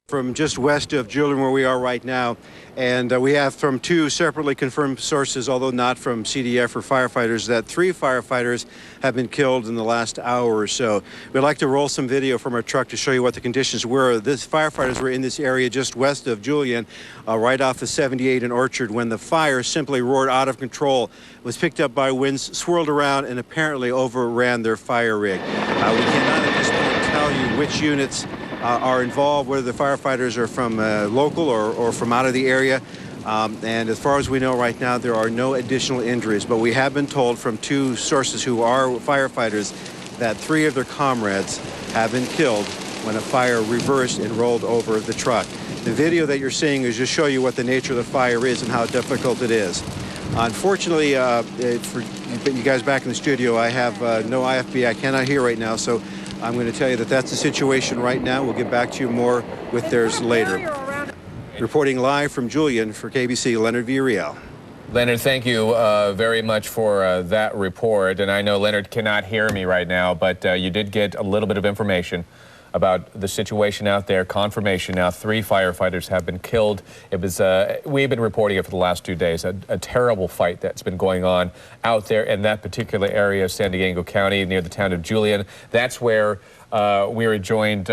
From just west of Julian, where we are right now, and we have from two separately confirmed sources, although not from CDF or firefighters, that 3 firefighters have been killed in the last hour or so. We'd like to roll some video from our truck to show you what the conditions were. These firefighters were in this area just west of Julian, right off the 78 in Orchard, when the fire simply roared out of control. It was picked up by winds, swirled around, and apparently overran their fire rig. We cannot at this point tell you which units are involved, whether the firefighters are from local or from out of the area. And as far as we know right now, there are no additional injuries. But we have been told from 2 sources who are firefighters that 3 of their comrades have been killed when a fire reversed and rolled over the truck. The video that you're seeing is just show you what the nature of the fire is and how difficult it is. Unfortunately, for you guys back in the studio, I have no IFB. I cannot hear right now, so I'm going to tell you that that's the situation right now. We'll get back to you more with theirs later. Reporting live from Julian for KBC, Leonard Villarreal. Leonard, thank you very much for that report. And I know Leonard cannot hear me right now, but you did get a little bit of information about the situation out there. Confirmation now, 3 firefighters have been killed. It was we've been reporting it for the last 2 days. A terrible fight that's been going on out there in that particular area of San Diego County near the town of Julian. That's where we were joined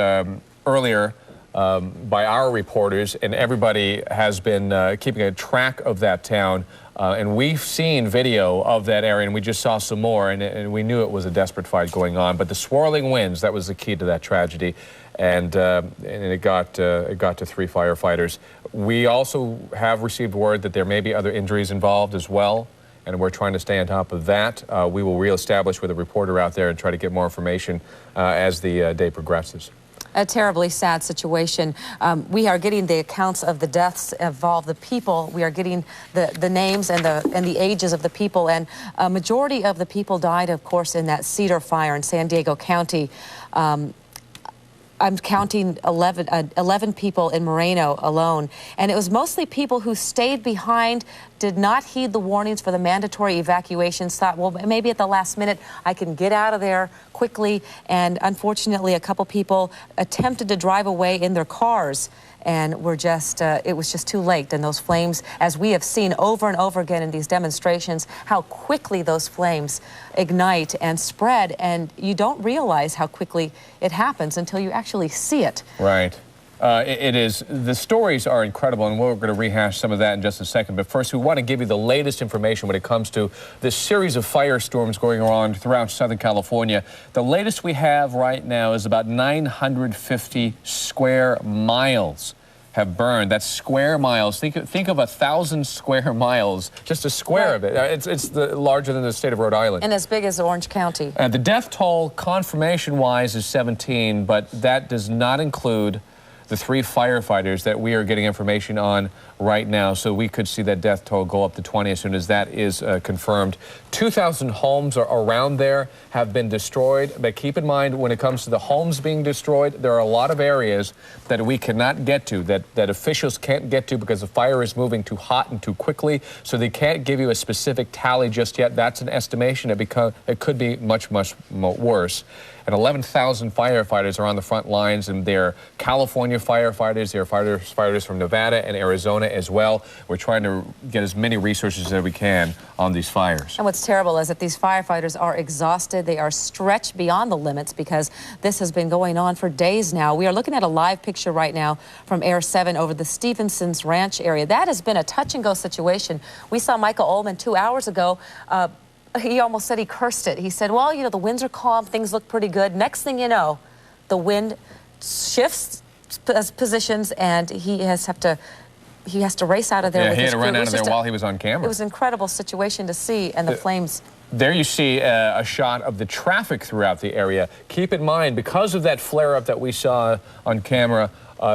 earlier by our reporters, and everybody has been keeping a track of that town. And we've seen video of that area, and we just saw some more, and we knew it was a desperate fight going on. But the swirling winds, that was the key to that tragedy, and it got to 3 firefighters. We also have received word that there may be other injuries involved as well, and we're trying to stay on top of that. We will reestablish with a reporter out there and try to get more information as the day progresses. A terribly sad situation. We are getting the accounts of the deaths of the people. We are getting the names and the ages of the people, and a majority of the people died, of course, in that Cedar fire in San Diego County. I'm counting 11 people in Moreno alone, and it was mostly people who stayed behind, did not heed the warnings for the mandatory evacuations, thought, well, maybe at the last minute I can get out of there quickly, and unfortunately a couple people attempted to drive away in their cars, and were just, it was just too late. And those flames, as we have seen over and over again in these demonstrations, how quickly those flames ignite and spread, and you don't realize how quickly it happens until you actually see it. Right. It is. The stories are incredible, and we're going to rehash some of that in just a second. But first, we want to give you the latest information when it comes to this series of firestorms going on throughout Southern California. The latest we have right now is about 950 square miles have burned. That's square miles. Think of 1,000 square miles, just a square of it. It's larger than the state of Rhode Island. And as big as Orange County. The death toll, confirmation-wise, is 17, but that does not include the 3 firefighters that we are getting information on right now, so we could see that death toll go up to 20 as soon as that is confirmed. 2,000 homes around there have been destroyed, but keep in mind, when it comes to the homes being destroyed, there are a lot of areas that we cannot get to, that officials can't get to because the fire is moving too hot and too quickly, so they can't give you a specific tally just yet. That's an estimation. It could be much, much worse. And 11,000 firefighters are on the front lines, and they're California firefighters, they're firefighters from Nevada and Arizona as well. We're trying to get as many resources as we can on these fires. And what's terrible is that these firefighters are exhausted. They are stretched beyond the limits because this has been going on for days now. We are looking at a live picture right now from Air 7 over the Stevenson Ranch area. That has been a touch-and-go situation. We saw Michael Ullman 2 hours ago. He almost said he cursed it. He said, well, you know, the winds are calm, things look pretty good. Next thing you know, the wind shifts positions, and he has to race out of there. Yeah, with he had to his run out of there while he was on camera. It was an incredible situation to see, and the flames. There you see a shot of the traffic throughout the area. Keep in mind, because of that flare-up that we saw on camera,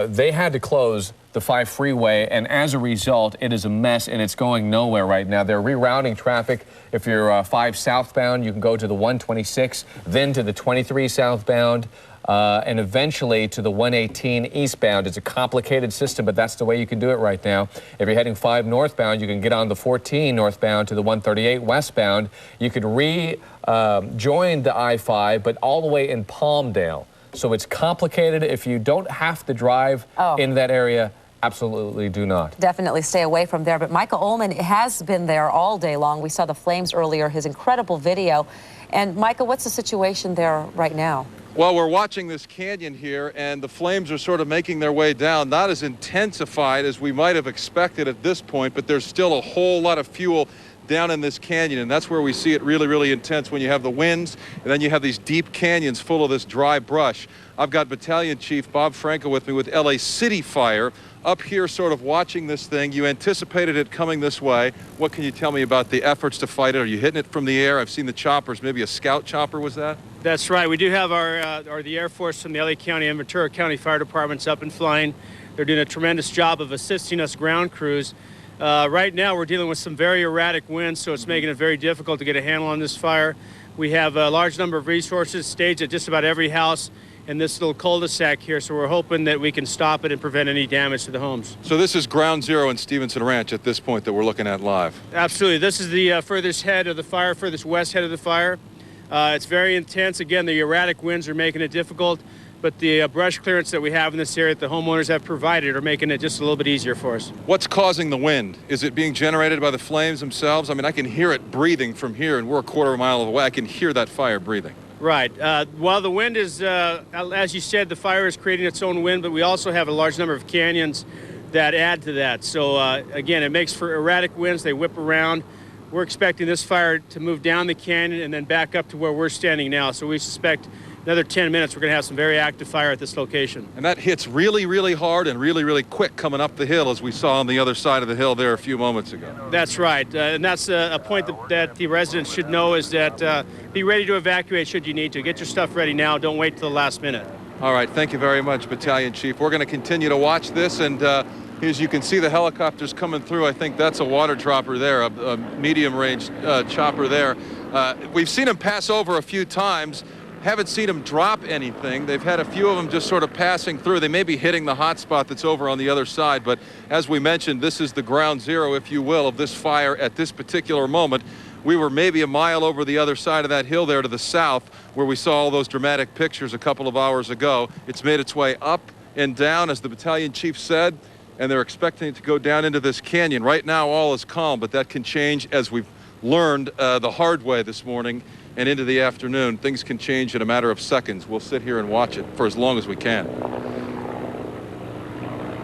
they had to close the 5 freeway, and as a result, it is a mess, and it's going nowhere right now. They're rerouting traffic. If you're 5 southbound, you can go to the 126, then to the 23 southbound, and eventually to the 118 eastbound. It's a complicated system, but that's the way you can do it right now. If you're heading 5 northbound, you can get on the 14 northbound to the 138 westbound. You could join the I-5, but all the way in Palmdale. So it's complicated. If you don't have to drive in that area, absolutely do not. Definitely stay away from there. But Michael Ullman has been there all day long. We saw the flames earlier, his incredible video. And Michael, what's the situation there right now? Well, we're watching this canyon here, and the flames are sort of making their way down. Not as intensified as we might have expected at this point, but there's still a whole lot of fuel down in this canyon, and that's where we see it really, really intense when you have the winds, and then you have these deep canyons full of this dry brush. I've got Battalion Chief Bob Franco with me with LA City Fire up here sort of watching this thing. You anticipated it coming this way. What can you tell me about the efforts to fight it? Are you hitting it from the air? I've seen the choppers, maybe a scout chopper, was that? That's right. We do have the Air Force from the LA County and Ventura County Fire Departments up and flying. They're doing a tremendous job of assisting us ground crews. Right now we're dealing with some very erratic winds, so it's making it very difficult to get a handle on this fire. We have a large number of resources staged at just about every house in this little cul-de-sac here, so we're hoping that we can stop it and prevent any damage to the homes. So this is ground zero in Stevenson Ranch at this point that we're looking at live? Absolutely. This is the furthest head of the fire, furthest west head of the fire. It's very intense. Again, the erratic winds are making it difficult, but the brush clearance that we have in this area that the homeowners have provided are making it just a little bit easier for us. What's causing the wind? Is it being generated by the flames themselves? I mean, I can hear it breathing from here, and we're a quarter of a mile away. I can hear that fire breathing. Right. While the wind is, as you said, the fire is creating its own wind, but we also have a large number of canyons that add to that. So, again, it makes for erratic winds. They whip around. We're expecting this fire to move down the canyon and then back up to where we're standing now. So we suspect another 10 minutes we're going to have some very active fire at this location. And that hits really, really hard and really, really quick coming up the hill, as we saw on the other side of the hill there a few moments ago. That's right. And that's a point that the residents should know, is that be ready to evacuate should you need to. Get your stuff ready now. Don't wait till the last minute. All right. Thank you very much, Battalion Chief. We're going to continue to watch this, and as you can see the helicopters coming through. I think that's a water dropper there, a medium-range chopper there. We've seen them pass over a few times. Haven't seen them drop anything. They've had a few of them just sort of passing through. They may be hitting the hot spot that's over on the other side, but as we mentioned, this is the ground zero, if you will, of this fire at this particular moment. We were maybe a mile over the other side of that hill there to the south, where we saw all those dramatic pictures a couple of hours ago. It's made its way up and down, as the battalion chief said, and they're expecting it to go down into this canyon. Right now, all is calm, but that can change, as we've learned the hard way this morning and into the afternoon. Things can change in a matter of seconds. We'll sit here and watch it for as long as we can.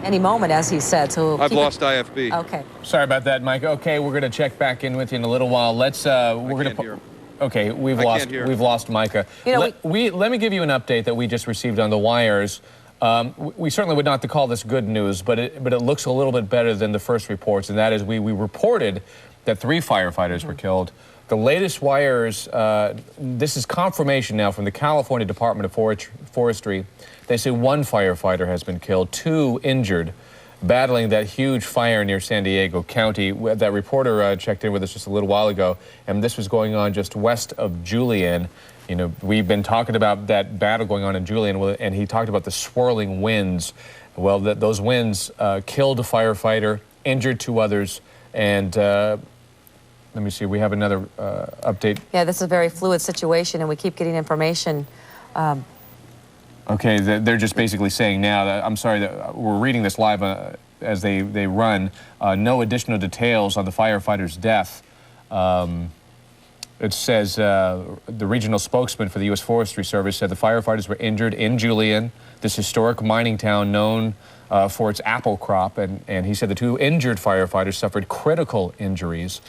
Any moment, as he said. So I've lost IFB. Okay. Sorry about that, Mike. Okay, we're going to check back in with you in a little while. Let's. We're going to. Okay, we've lost Micah. You know, let me give you an update that we just received on the wires. We certainly would not to call this good news, but it looks a little bit better than the first reports, and that is we reported that 3 firefighters were killed. The latest wires, this is confirmation now from the California Department of Forestry. They say 1 firefighter has been killed, 2 injured, battling that huge fire near San Diego County. That reporter checked in with us just a little while ago, and this was going on just west of Julian. You know, we've been talking about that battle going on in Julian, and he talked about the swirling winds. Well, those winds killed a firefighter, injured 2 others, and let me see, we have another update. Yeah, this is a very fluid situation, and we keep getting information. Okay, they're just basically saying now that, I'm sorry, that we're reading this live as they run. No additional details on the firefighter's death. It says the regional spokesman for the U.S. Forestry Service said the firefighters were injured in Julian, this historic mining town known for its apple crop, and he said the 2 injured firefighters suffered critical injuries.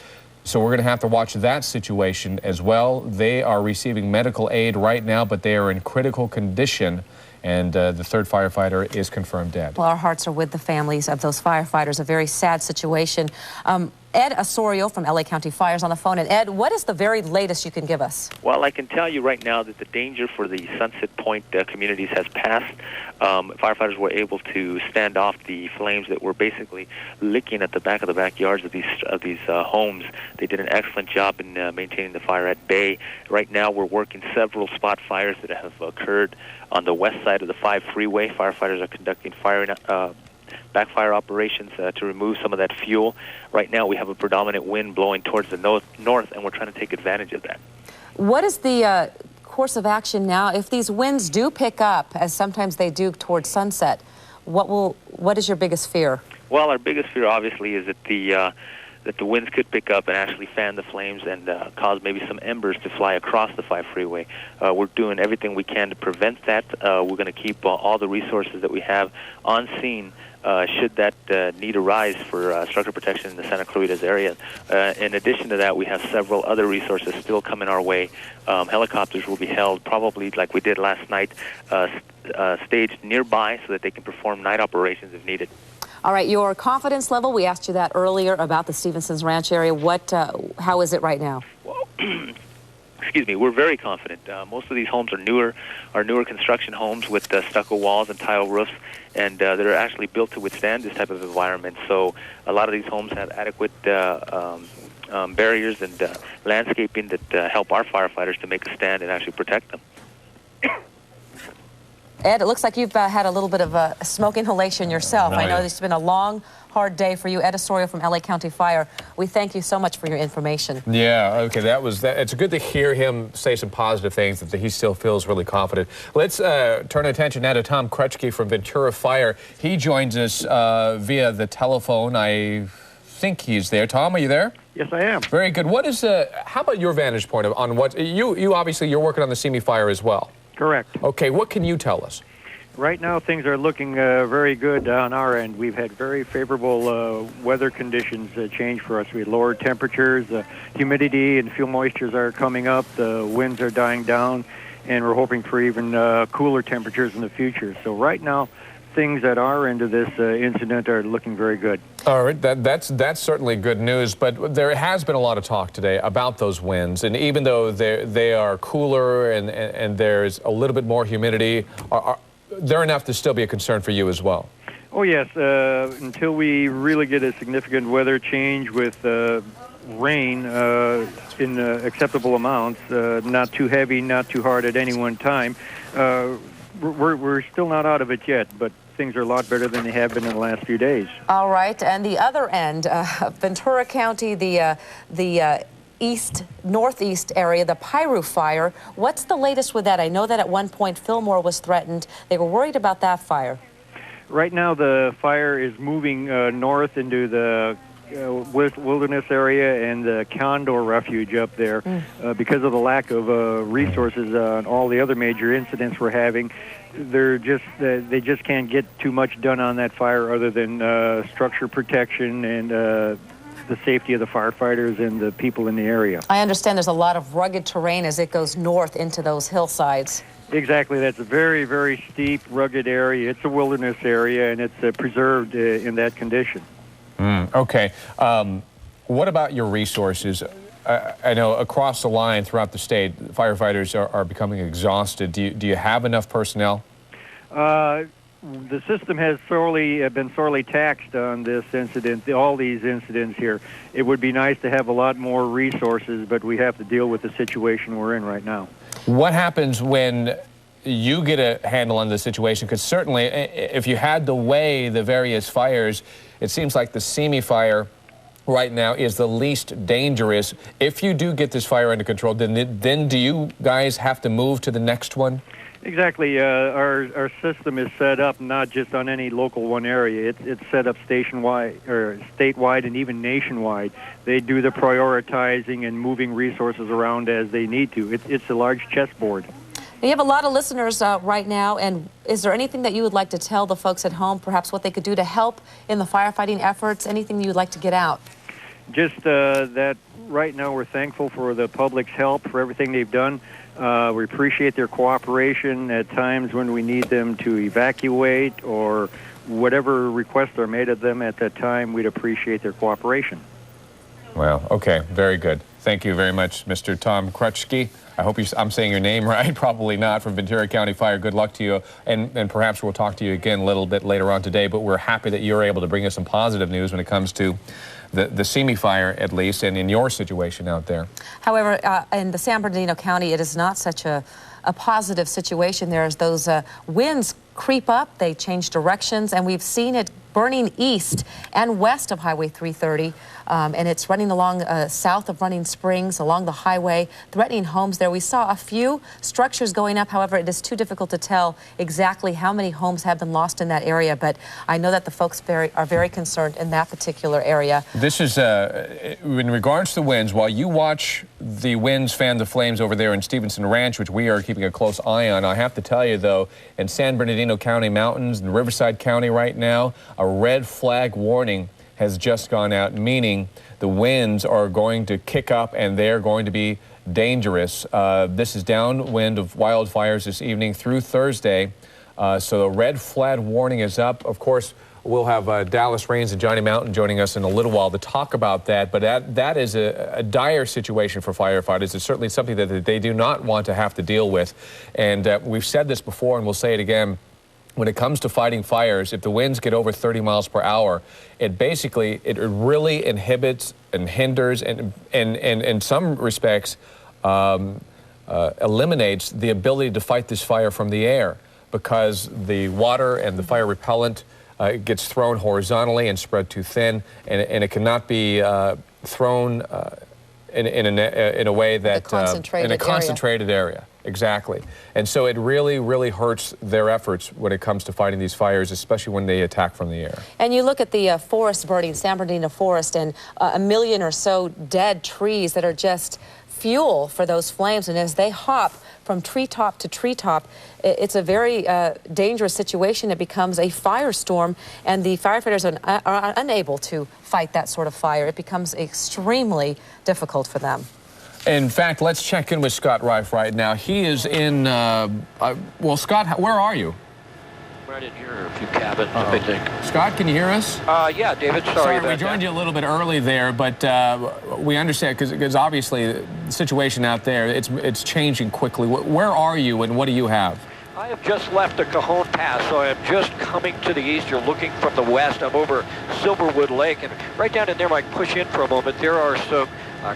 So we're going to have to watch that situation as well. They are receiving medical aid right now, but they are in critical condition, and the 3rd firefighter is confirmed dead. Well, our hearts are with the families of those firefighters. A very sad situation. Ed Osorio from LA County Fires on the phone. And Ed, what is the very latest you can give us? Well, I can tell you right now that the danger for the Sunset Point communities has passed. Firefighters were able to stand off the flames that were basically licking at the back of the backyards of these homes. They did an excellent job in maintaining the fire at bay. Right now, we're working several spot fires that have occurred on the west side of the 5 freeway. Firefighters are conducting backfire operations to remove some of that fuel. Right now, we have a predominant wind blowing towards the north, and we're trying to take advantage of that. What is the course of action now? If these winds do pick up, as sometimes they do towards sunset, what is your biggest fear? Well, our biggest fear, obviously, is that the winds could pick up and actually fan the flames and cause maybe some embers to fly across the 5 freeway. We're doing everything we can to prevent that. We're going to keep all the resources that we have on scene should that need arise for structure protection in the Santa Claritas area. In addition to that, we have several other resources still coming our way. Helicopters will be held, probably like we did last night, staged nearby so that they can perform night operations if needed. All right, your confidence level, we asked you that earlier about the Stevenson Ranch area. How is it right now? Well, excuse me, we're very confident. Most of these homes are newer construction homes with stucco walls and tile roofs, and that are actually built to withstand this type of environment. So a lot of these homes have adequate barriers and landscaping that help our firefighters to make a stand and actually protect them. Ed, it looks like you've had a little bit of a smoke inhalation yourself. I know this has been a long, hard day for you. Ed Osorio from LA County Fire, we thank you so much for your information. Yeah, okay, it's good to hear him say some positive things, that he still feels really confident. Let's turn attention now to Tom Krutschke from Ventura Fire. He joins us via the telephone. I think he's there. Tom, are you there? Yes, I am. Very good. How about your vantage point on what, you obviously, you're working on the Simi fire as well. Correct. Okay, what can you tell us? Right now, things are looking very good on our end. We've had very favorable weather conditions change for us. We had lower temperatures, humidity and fuel moistures are coming up, the winds are dying down, and we're hoping for even cooler temperatures in the future. So right now, things at our end of this incident are looking very good. All right, that's certainly good news, but there has been a lot of talk today about those winds, and even though they are cooler and there's a little bit more humidity, they're enough to still be a concern for you as well. Oh yes, until we really get a significant weather change with rain in acceptable amounts, not too heavy, not too hard at any one time, we're still not out of it yet, but things are a lot better than they have been in the last few days. All right, and the other end, Ventura County, the northeast area, the Piru fire. What's the latest with that? I know that at one point Fillmore was threatened. They were worried about that fire. Right now the fire is moving north into the wilderness area and the Condor refuge up there because of the lack of resources on all the other major incidents we're having. They just can't get too much done on that fire other than structure protection and the safety of the firefighters and the people in the area. I understand there's a lot of rugged terrain as it goes north into those hillsides. Exactly. That's a very, very steep, rugged area. It's a wilderness area, and it's preserved in that condition. Okay. What about your resources? I know across the line throughout the state, firefighters are becoming exhausted. Do you have enough personnel? The system has been sorely taxed on this incident, all these incidents here. It would be nice to have a lot more resources, but we have to deal with the situation we're in right now. What happens when you get a handle on the situation? Because certainly, if you had to weigh the various fires, it seems like the Simi fire right now is the least dangerous. If you do get this fire under control, then do you guys have to move to the next one? Exactly. Our system is set up not just on any local one area. It's set up statewide and even nationwide. They do the prioritizing and moving resources around as they need to. It's a large chessboard. You have a lot of listeners right now, and is there anything that you would like to tell the folks at home, perhaps what they could do to help in the firefighting efforts, anything you would like to get out? Just that right now we're thankful for the public's help, for everything they've done. We appreciate their cooperation at times when we need them to evacuate or whatever requests are made of them at that time. We'd appreciate their cooperation. Well, okay, very good. Thank you very much, Mr. Tom Krutschke. I hope I'm saying your name right. Probably not, from Ventura County Fire. Good luck to you, and perhaps we'll talk to you again a little bit later on today, but we're happy that you're able to bring us some positive news when it comes to the Simi fire, at least, and in your situation out there. However, in the San Bernardino County, it is not such a positive situation there as those winds creep up, they change directions, and we've seen it burning east and west of Highway 330, and it's running along south of Running Springs, along the highway, threatening homes there. We saw a few structures going up. However, it is too difficult to tell exactly how many homes have been lost in that area, but I know that the folks are very concerned in that particular area. This is, in regards to the winds, while you watch the winds fan the flames over there in Stevenson Ranch, which we are keeping a close eye on, I have to tell you, though, in San Bernardino County Mountains and Riverside County right now, a red flag warning has just gone out, meaning the winds are going to kick up and they're going to be dangerous. This is downwind of wildfires this evening through Thursday. So the red flag warning is up. Of course, we'll have Dallas Rains and Johnny Mountain joining us in a little while to talk about that. But that is a dire situation for firefighters. It's certainly something that they do not want to have to deal with. And we've said this before, and we'll say it again. When it comes to fighting fires, if the winds get over 30 miles per hour, it really inhibits and hinders and in some respects eliminates the ability to fight this fire from the air, because the water and the fire repellent gets thrown horizontally and spread too thin, and it cannot be thrown in a way that in a concentrated area. Exactly. And so it really, really hurts their efforts when it comes to fighting these fires, especially when they attack from the air. And you look at the forest burning, San Bernardino forest, and 1 million or so dead trees that are just fuel for those flames. And as they hop from treetop to treetop, it's a very dangerous situation. It becomes a firestorm, and the firefighters are unable to fight that sort of fire. It becomes extremely difficult for them. In fact, let's check in with Scott Reif right now. He is in, well, Scott, where are you? Right in here, a few cabins, I think. Scott, can you hear us? Yeah, David, sorry about we joined you a little bit early there, but we understand, because obviously the situation out there, it's changing quickly. Where are you, and what do you have? I have just left the Cajon Pass, so I'm just coming to the east. You're looking from the west. I'm over Silverwood Lake, and right down in there, I push in for a moment. There are some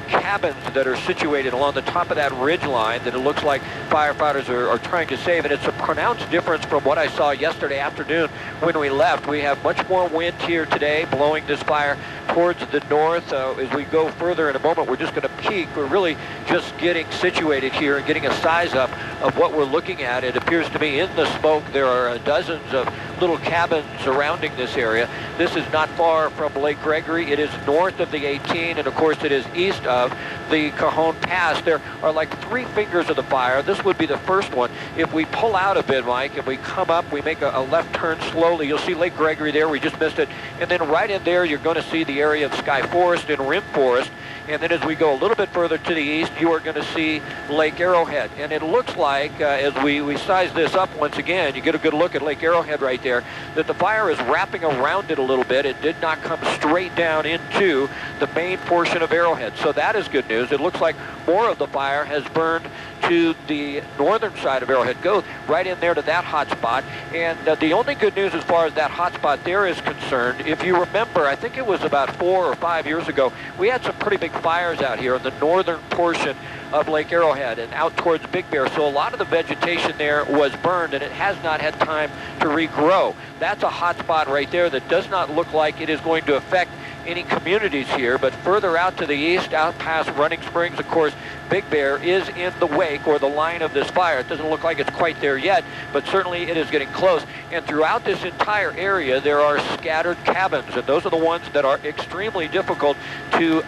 cabins that are situated along the top of that ridge line that it looks like firefighters are trying to save, and it's a pronounced difference from what I saw yesterday afternoon when we left. We have much more wind here today blowing this fire towards the north. As we go further in a moment, we're just going to peak. We're really just getting situated here and getting a size up of what we're looking at. It appears to me in the smoke there are dozens of little cabins surrounding this area. This is not far from Lake Gregory. It is north of the 18, and of course it is east of the Cajon Pass. There are like 3 fingers of the fire. This would be the first one. If we pull out a bit, Mike, and we come up, we make a left turn slowly, you'll see Lake Gregory there. We just missed it. And then right in there, you're going to see the area of Sky Forest and Rim Forest. And then as we go a little bit further to the east, you are going to see Lake Arrowhead. And it looks like, as we size this up once again, you get a good look at Lake Arrowhead right there, that the fire is wrapping around it a little bit. It did not come straight down into the main portion of Arrowhead. So that is good news. It looks like more of the fire has burned to the northern side of Arrowhead. Go right in there to that hot spot. And the only good news as far as that hot spot there is concerned, if you remember, I think it was about 4 or 5 years ago, we had some pretty big fires out here in the northern portion of Lake Arrowhead and out towards Big Bear. So a lot of the vegetation there was burned, and it has not had time to regrow. That's a hot spot right there that does not look like it is going to affect any communities here, but further out to the east, out past Running Springs, of course, Big Bear is in the wake or the line of this fire. It doesn't look like it's quite there yet, but certainly it is getting close. And throughout this entire area, there are scattered cabins, and those are the ones that are extremely difficult to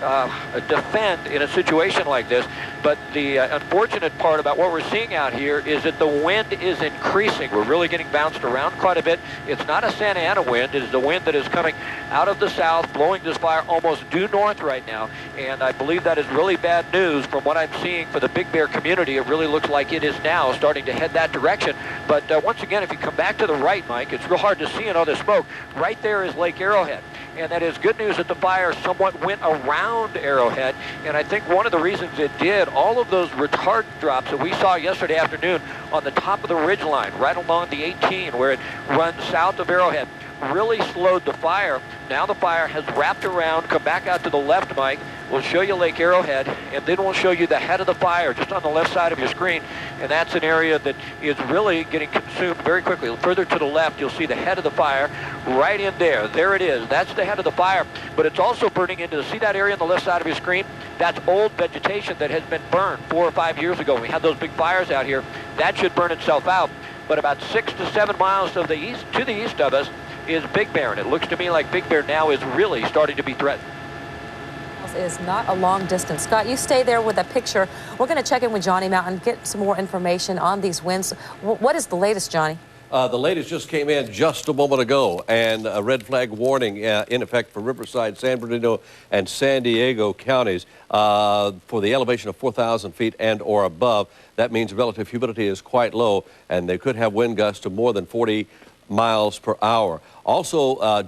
defend in a situation like this. But the unfortunate part about what we're seeing out here is that the wind is increasing. We're really getting bounced around quite a bit. It's not a Santa Ana wind. It is the wind that is coming out of the south, blowing this fire almost due north right now. And I believe that is really bad news from what I'm seeing for the Big Bear community. It really looks like it is now starting to head that direction. But once again, if you come back to the right, Mike, it's real hard to see in all this smoke. Right there is Lake Arrowhead. And that is good news that the fire somewhat went around Arrowhead. And I think one of the reasons it did, all of those retardant drops that we saw yesterday afternoon on the top of the ridgeline, right along the 18 where it runs south of Arrowhead, really slowed the fire. Now the fire has wrapped around, come back out to the left, Mike, We'll show you Lake Arrowhead, and then we'll show you the head of the fire just on the left side of your screen. And that's an area that is really getting consumed very quickly. Further to the left, you'll see the head of the fire right in there. There it is. That's the head of the fire. But it's also burning into, see that area on the left side of your screen? That's old vegetation that has been burned 4 or 5 years ago. We had those big fires out here. That should burn itself out. But about 6 to 7 miles to the east of us is Big Bear. And it looks to me like Big Bear now is really starting to be threatened. Is not a long distance. Scott, you stay there with a picture. We're going to check in with Johnny Mountain, get some more information on these winds. What is the latest, Johnny? The latest just came in just a moment ago, and a red flag warning in effect for Riverside, San Bernardino, and San Diego counties for the elevation of 4,000 feet and or above. That means relative humidity is quite low, and they could have wind gusts to more than 40 miles per hour. Also,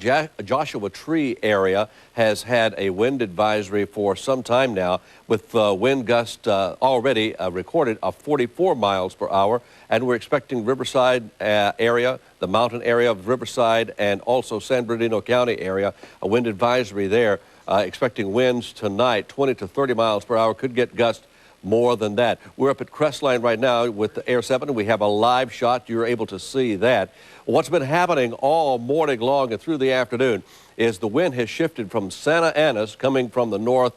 Joshua Tree area has had a wind advisory for some time now, with wind gusts already recorded of 44 miles per hour. And we're expecting Riverside area, the mountain area of Riverside, and also San Bernardino County area, a wind advisory there. Expecting winds tonight, 20 to 30 miles per hour, could get gusts more than that. We're up at Crestline right now with the Air 7. We have a live shot. You're able to see that. What's been happening all morning long and through the afternoon is the wind has shifted from Santa Ana's coming from the north,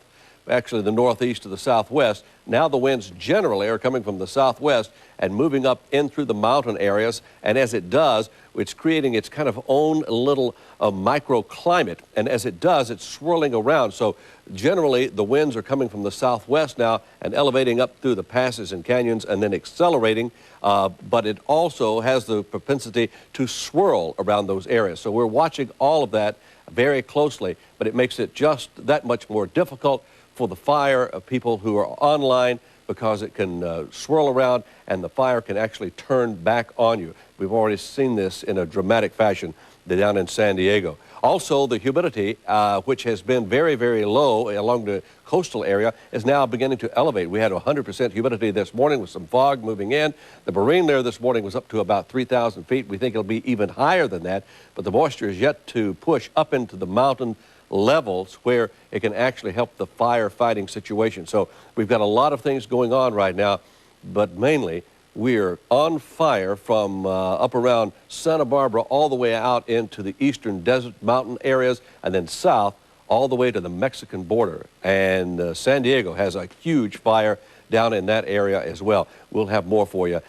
actually the northeast to the southwest. Now the winds generally are coming from the southwest and moving up in through the mountain areas. And as it does, it's creating its kind of own little microclimate. And as it does, it's swirling around. So generally, the winds are coming from the southwest now and elevating up through the passes and canyons and then accelerating. But it also has the propensity to swirl around those areas. So we're watching all of that very closely, but it makes it just that much more difficult for the fire of people who are online, because it can swirl around and the fire can actually turn back on you. We've already seen this in a dramatic fashion down in San Diego. Also, the humidity, which has been very, very low along the coastal area, is now beginning to elevate. We had 100% humidity this morning with some fog moving in. The marine there this morning was up to about 3,000 feet. We think it'll be even higher than that, but the moisture is yet to push up into the mountain levels where it can actually help the firefighting situation. So we've got a lot of things going on right now, but mainly we're on fire from up around Santa Barbara all the way out into the eastern desert mountain areas and then south all the way to the Mexican border. And San Diego has a huge fire down in that area as well. We'll have more for you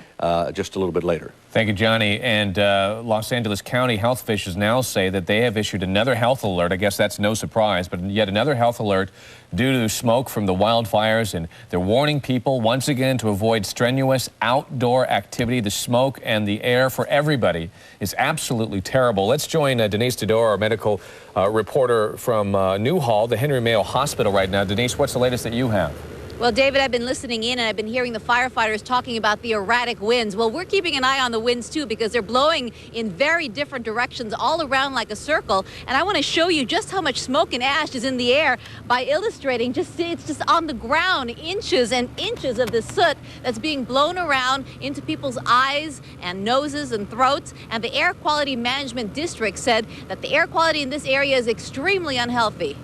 just a little bit later. Thank you, Johnny. And Los Angeles County health officials now say that they have issued another health alert. I guess that's no surprise, but yet another health alert due to smoke from the wildfires. And they're warning people once again to avoid strenuous outdoor activity. The smoke and the air for everybody is absolutely terrible. Let's join Denise Tedor, our medical reporter from Newhall, the Henry Mayo Hospital right now. Denise, what's the latest that you have? Well, David, I've been listening in and I've been hearing the firefighters talking about the erratic winds. Well, we're keeping an eye on the winds, too, because they're blowing in very different directions all around like a circle. And I want to show you just how much smoke and ash is in the air by illustrating. It's just on the ground, inches and inches of the soot that's being blown around into people's eyes and noses and throats. And the Air Quality Management District said that the air quality in this area is extremely unhealthy.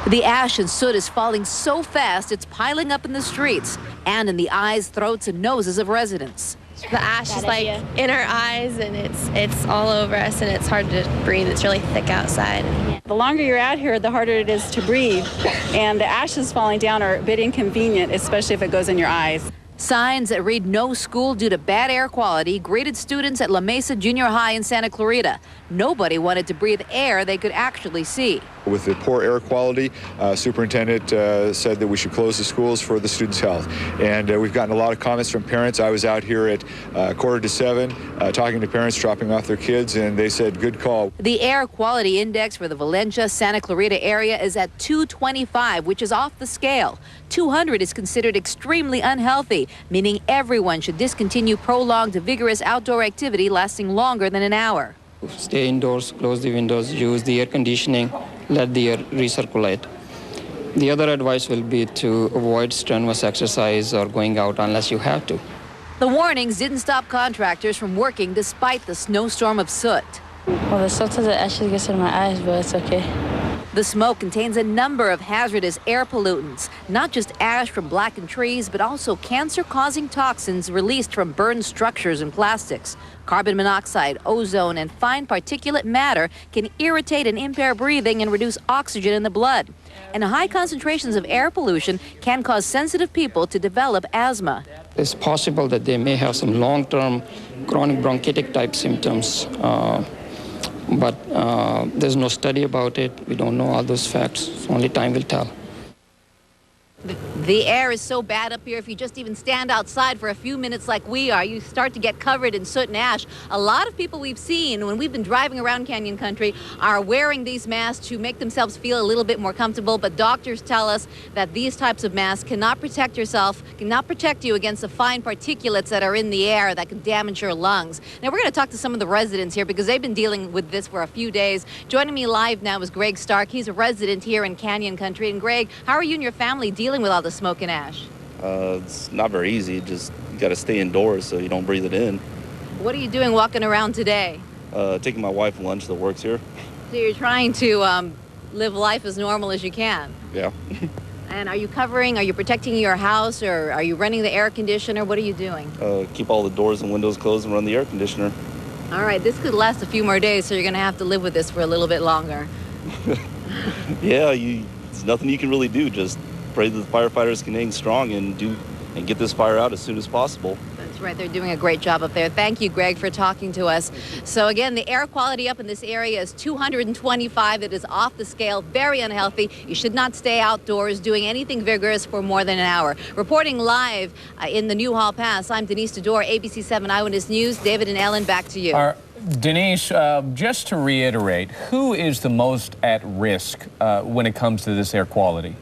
The ash and soot is falling so fast it's piling up in the streets and in the eyes, throats, and noses of residents. The ash is like in our eyes and it's all over us and it's hard to breathe. It's really thick outside. The longer you're out here, the harder it is to breathe. And the ashes falling down are a bit inconvenient, especially if it goes in your eyes. Signs that read "No school due to bad air quality" greeted students at La Mesa Junior High in Santa Clarita. Nobody wanted to breathe air they could actually see. With the poor air quality, superintendent said that we should close the schools for the students' health. And we've gotten a lot of comments from parents. I was out here at 6:45 talking to parents dropping off their kids, and they said, good call. The air quality index for the Valencia, Santa Clarita area is at 225, which is off the scale. 200 is considered extremely unhealthy, meaning everyone should discontinue prolonged, vigorous outdoor activity lasting longer than an hour. Stay indoors, close the windows, use the air conditioning, let the air recirculate. The other advice will be to avoid strenuous exercise or going out unless you have to. The warnings didn't stop contractors from working despite the snowstorm of soot. Well, the salt of the ashes gets in my eyes, but it's okay. The smoke contains a number of hazardous air pollutants, not just ash from blackened trees, but also cancer-causing toxins released from burned structures and plastics. Carbon monoxide, ozone, and fine particulate matter can irritate and impair breathing and reduce oxygen in the blood. And high concentrations of air pollution can cause sensitive people to develop asthma. It's possible that they may have some long-term chronic bronchitic type symptoms. But there's no study about it. We don't know all those facts. Only time will tell. The air is so bad up here, if you just even stand outside for a few minutes like we are, you start to get covered in soot and ash. A lot of people we've seen when we've been driving around Canyon Country are wearing these masks to make themselves feel a little bit more comfortable, but doctors tell us that these types of masks cannot protect you against the fine particulates that are in the air that can damage your lungs. Now we're going to talk to some of the residents here because they've been dealing with this for a few days. Joining me live now is Greg Stark. He's a resident here in Canyon Country. And Greg, how are you and your family dealing with all the smoke and ash? It's not very easy. Just you got to stay indoors so you don't breathe it in. What are you doing walking around today? Taking my wife lunch that works here. So you're trying to live life as normal as you can? Yeah. And are you protecting your house, or are you running the air conditioner? What are you doing? Keep all the doors and windows closed and run the air conditioner. All right, this could last a few more days, so you're going to have to live with this for a little bit longer. Yeah, there's nothing you can really do. Just pray that the firefighters can hang strong and get this fire out as soon as possible. That's right. They're doing a great job up there. Thank you, Greg, for talking to us. So again, the air quality up in this area is 225. It is off the scale, very unhealthy. You should not stay outdoors doing anything vigorous for more than an hour. Reporting live in the Newhall Pass, I'm Denise Tador, ABC 7 Eyewitness News. David and Ellen, back to you. Denise, just to reiterate, who is the most at risk when it comes to this air quality?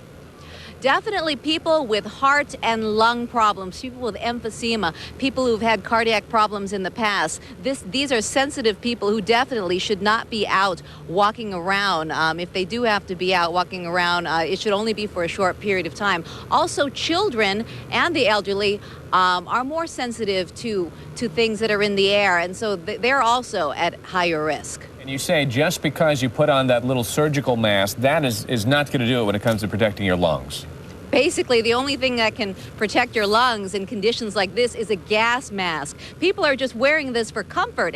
Definitely people with heart and lung problems, people with emphysema, people who've had cardiac problems in the past. These are sensitive people who definitely should not be out walking around. If they do have to be out walking around, it should only be for a short period of time. Also, children and the elderly are more sensitive to things that are in the air, and so they're also at higher risk. And you say just because you put on that little surgical mask, that is not going to do it when it comes to protecting your lungs. Basically, the only thing that can protect your lungs in conditions like this is a gas mask. People are just wearing this for comfort.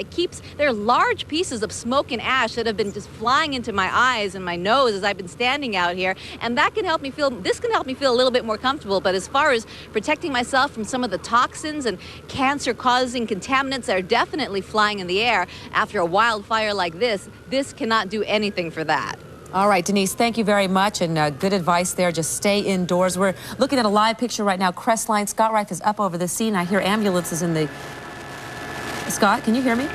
There are large pieces of smoke and ash that have been just flying into my eyes and my nose as I've been standing out here, and this can help me feel a little bit more comfortable. But as far as protecting myself from some of the toxins and cancer-causing contaminants that are definitely flying in the air after a wildfire like this cannot do anything for that. All right, Denise, thank you very much, and good advice there. Just stay indoors. We're looking at a live picture right now. Crestline, Scott Reif is up over the scene. I hear ambulances in the... Scott, can you hear me?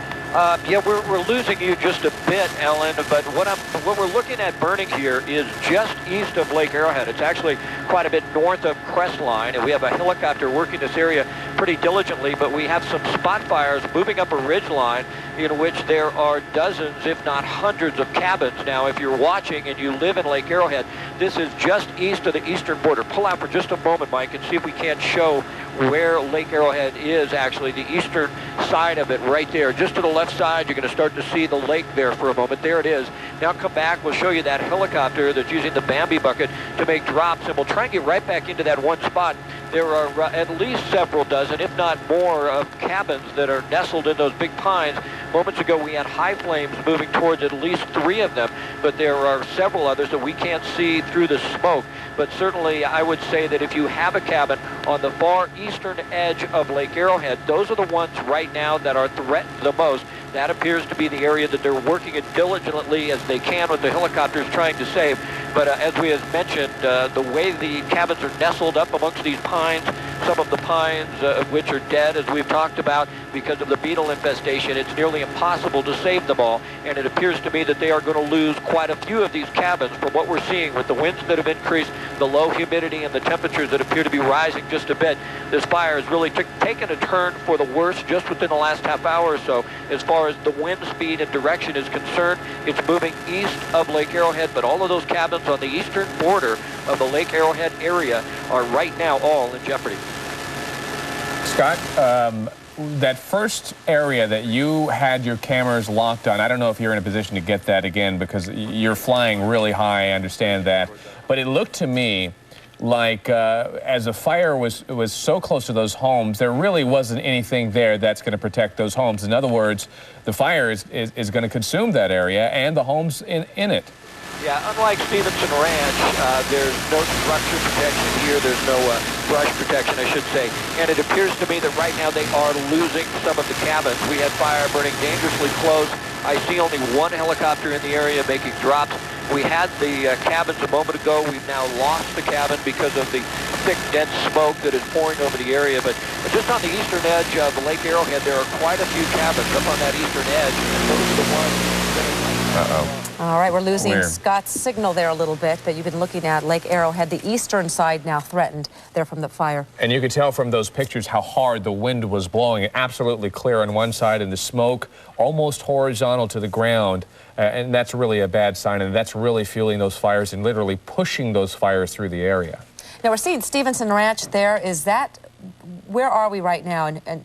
Yeah, we're losing you just a bit, Ellen, but what we're looking at burning here is just east of Lake Arrowhead. It's actually quite a bit north of Crestline, and we have a helicopter working this area pretty diligently, but we have some spot fires moving up a ridge line in which there are dozens, if not hundreds, of cabins. Now, if you're watching and you live in Lake Arrowhead, this is just east of the eastern border. Pull out for just a moment, Mike, and see if we can't show where Lake Arrowhead is, actually, the eastern side of it right there. Just to the left side, you're going to start to see the lake there for a moment. There it is. Now come back. We'll show you that helicopter that's using the Bambi bucket to make drops, and we'll try and get right back into that one spot. There are at least several dozen, if not more, of cabins that are nestled in those big pines. Moments ago, we had high flames moving towards at least 3 of them, but there are several others that we can't see through the smoke. But certainly, I would say that if you have a cabin on the far eastern edge of Lake Arrowhead, those are the ones right now that are threatened the most. That appears to be the area that they're working as diligently as they can with the helicopters trying to save. But as we have mentioned, the way the cabins are nestled up amongst these pines, some of the pines of which are dead, as we've talked about, because of the beetle infestation, it's nearly impossible to save them all. And it appears to me that they are going to lose quite a few of these cabins from what we're seeing with the winds that have increased, the low humidity, and the temperatures that appear to be rising just a bit. This fire has really taken a turn for the worse just within the last half hour or so. As far as the wind speed and direction is concerned, it's moving east of Lake Arrowhead, but all of those cabins on the eastern border of the Lake Arrowhead area are right now all in jeopardy. Scott, that first area that you had your cameras locked on, I don't know if you're in a position to get that again because you're flying really high, I understand that. But it looked to me like as the fire was so close to those homes, there really wasn't anything there that's going to protect those homes. In other words, the fire is going to consume that area and the homes in it. Yeah, unlike Stevenson Ranch, there's no structure protection here. There's no brush protection, I should say. And it appears to me that right now they are losing some of the cabins. We had fire burning dangerously close. I see only one helicopter in the area making drops. We had the cabins a moment ago. We've now lost the cabin because of the thick, dense smoke that is pouring over the area. But just on the eastern edge of Lake Arrowhead, there are quite a few cabins up on that eastern edge. And those are the ones that are... All right, we're losing Scott's signal there a little bit, but you've been looking at Lake Arrowhead, the eastern side now threatened there from the fire. And you could tell from those pictures how hard the wind was blowing. Absolutely clear on one side, and the smoke almost horizontal to the ground. And that's really a bad sign, and that's really fueling those fires and literally pushing those fires through the area. Now, we're seeing Stevenson Ranch there. Is that, where are we right now? And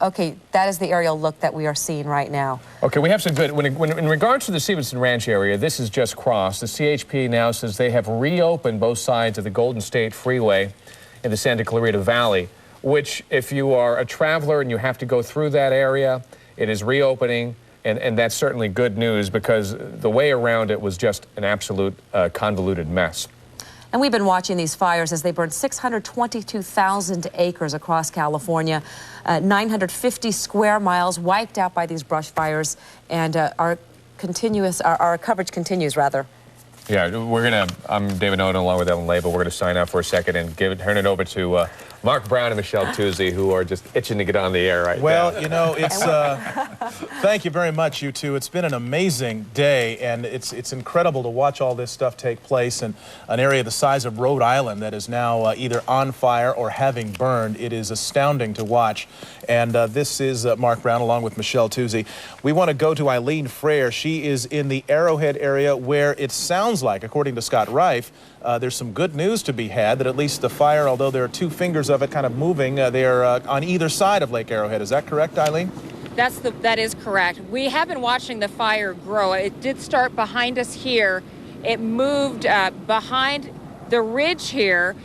okay, that is the aerial look that we are seeing right now. Okay, we have some good, in regards to the Stevenson Ranch area, this is just crossed. The CHP now says they have reopened both sides of the Golden State Freeway in the Santa Clarita Valley, which if you are a traveler and you have to go through that area, it is reopening, and that's certainly good news because the way around it was just an absolute convoluted mess. And we've been watching these fires as they burn 622,000 acres across California, 950 square miles wiped out by these brush fires, and our coverage continues, rather. Yeah, I'm David Nolan along with Ellen Label. We're going to sign out for a second and turn it over to Mark Brown and Michelle Towsley, who are just itching to get on the air right now. Well, you know, it's thank you very much, you two. It's been an amazing day, and it's incredible to watch all this stuff take place in an area the size of Rhode Island that is now either on fire or having burned. It is astounding to watch. And this is Mark Brown along with Michelle Towsley. We want to go to Eileen Frere. She is in the Arrowhead area where it sounds like, according to Scott Reif, there's some good news to be had, that at least the fire, although there are two fingers of it kind of moving, they're on either side of Lake Arrowhead. Is that correct, Eileen? That is correct. We have been watching the fire grow. It did start behind us here. It moved behind the ridge here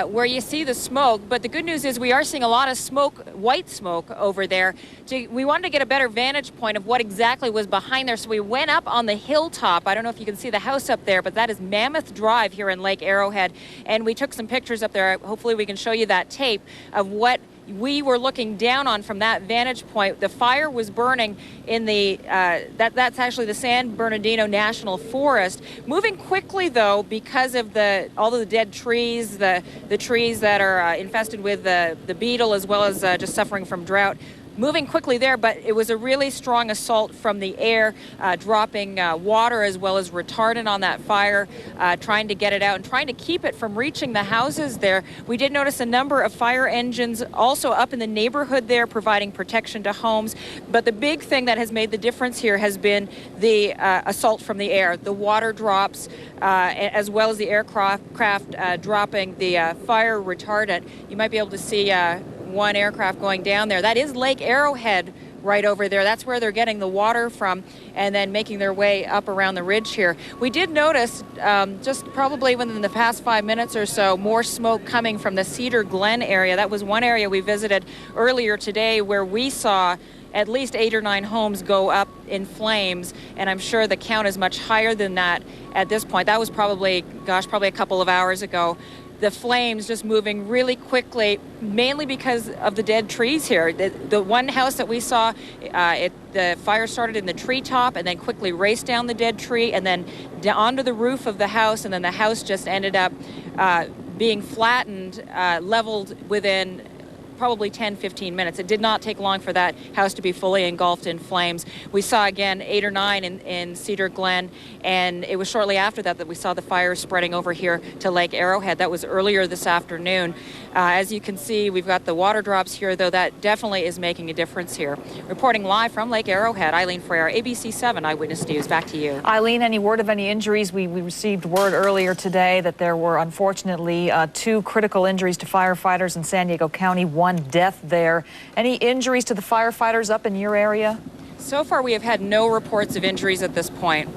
where you see the smoke. But the good news is we are seeing a lot of smoke, white smoke over there. We wanted to get a better vantage point of what exactly was behind there. So we went up on the hilltop. I don't know if you can see the house up there, but that is Mammoth Drive here in Lake Arrowhead. And we took some pictures up there. Hopefully we can show you that tape of what we were looking down on from that vantage point. The fire was burning in the, that's actually the San Bernardino National Forest. Moving quickly, though, because of all of the dead trees, the trees that are infested with the beetle, as well as just suffering from drought. Moving quickly there, but it was a really strong assault from the air, dropping water as well as retardant on that fire, trying to get it out and trying to keep it from reaching the houses there. We did notice a number of fire engines also up in the neighborhood there, providing protection to homes. But the big thing that has made the difference here has been the assault from the air, the water drops, as well as the aircraft dropping the fire retardant. You might be able to see one aircraft going down there. That is Lake Arrowhead right over there. That's where they're getting the water from and then making their way up around the ridge here. We did notice just probably within the past 5 minutes or so more smoke coming from the Cedar Glen area. That was one area we visited earlier today where we saw at least 8 or 9 homes go up in flames, and I'm sure the count is much higher than that at this point. That was probably a couple of hours ago. The flames just moving really quickly, mainly because of the dead trees here. The one house that we saw, the fire started in the treetop and then quickly raced down the dead tree and then onto the roof of the house, and then the house just ended up being flattened, leveled within probably 10, 15 minutes. It did not take long for that house to be fully engulfed in flames. We saw again 8 or 9 in Cedar, Glen, and it was shortly after that that we saw the fire spreading over here to Lake Arrowhead. That was earlier this afternoon. As you can see, we've got the water drops here, though that definitely is making a difference here. Reporting live from Lake Arrowhead, Eileen Frere, ABC7 Eyewitness News. Back to you. Eileen, any word of any injuries? We received word earlier today that there were unfortunately 2 critical injuries to firefighters in San Diego County, 1 death there. Any injuries to the firefighters up in your area? So far, we have had no reports of injuries at this point,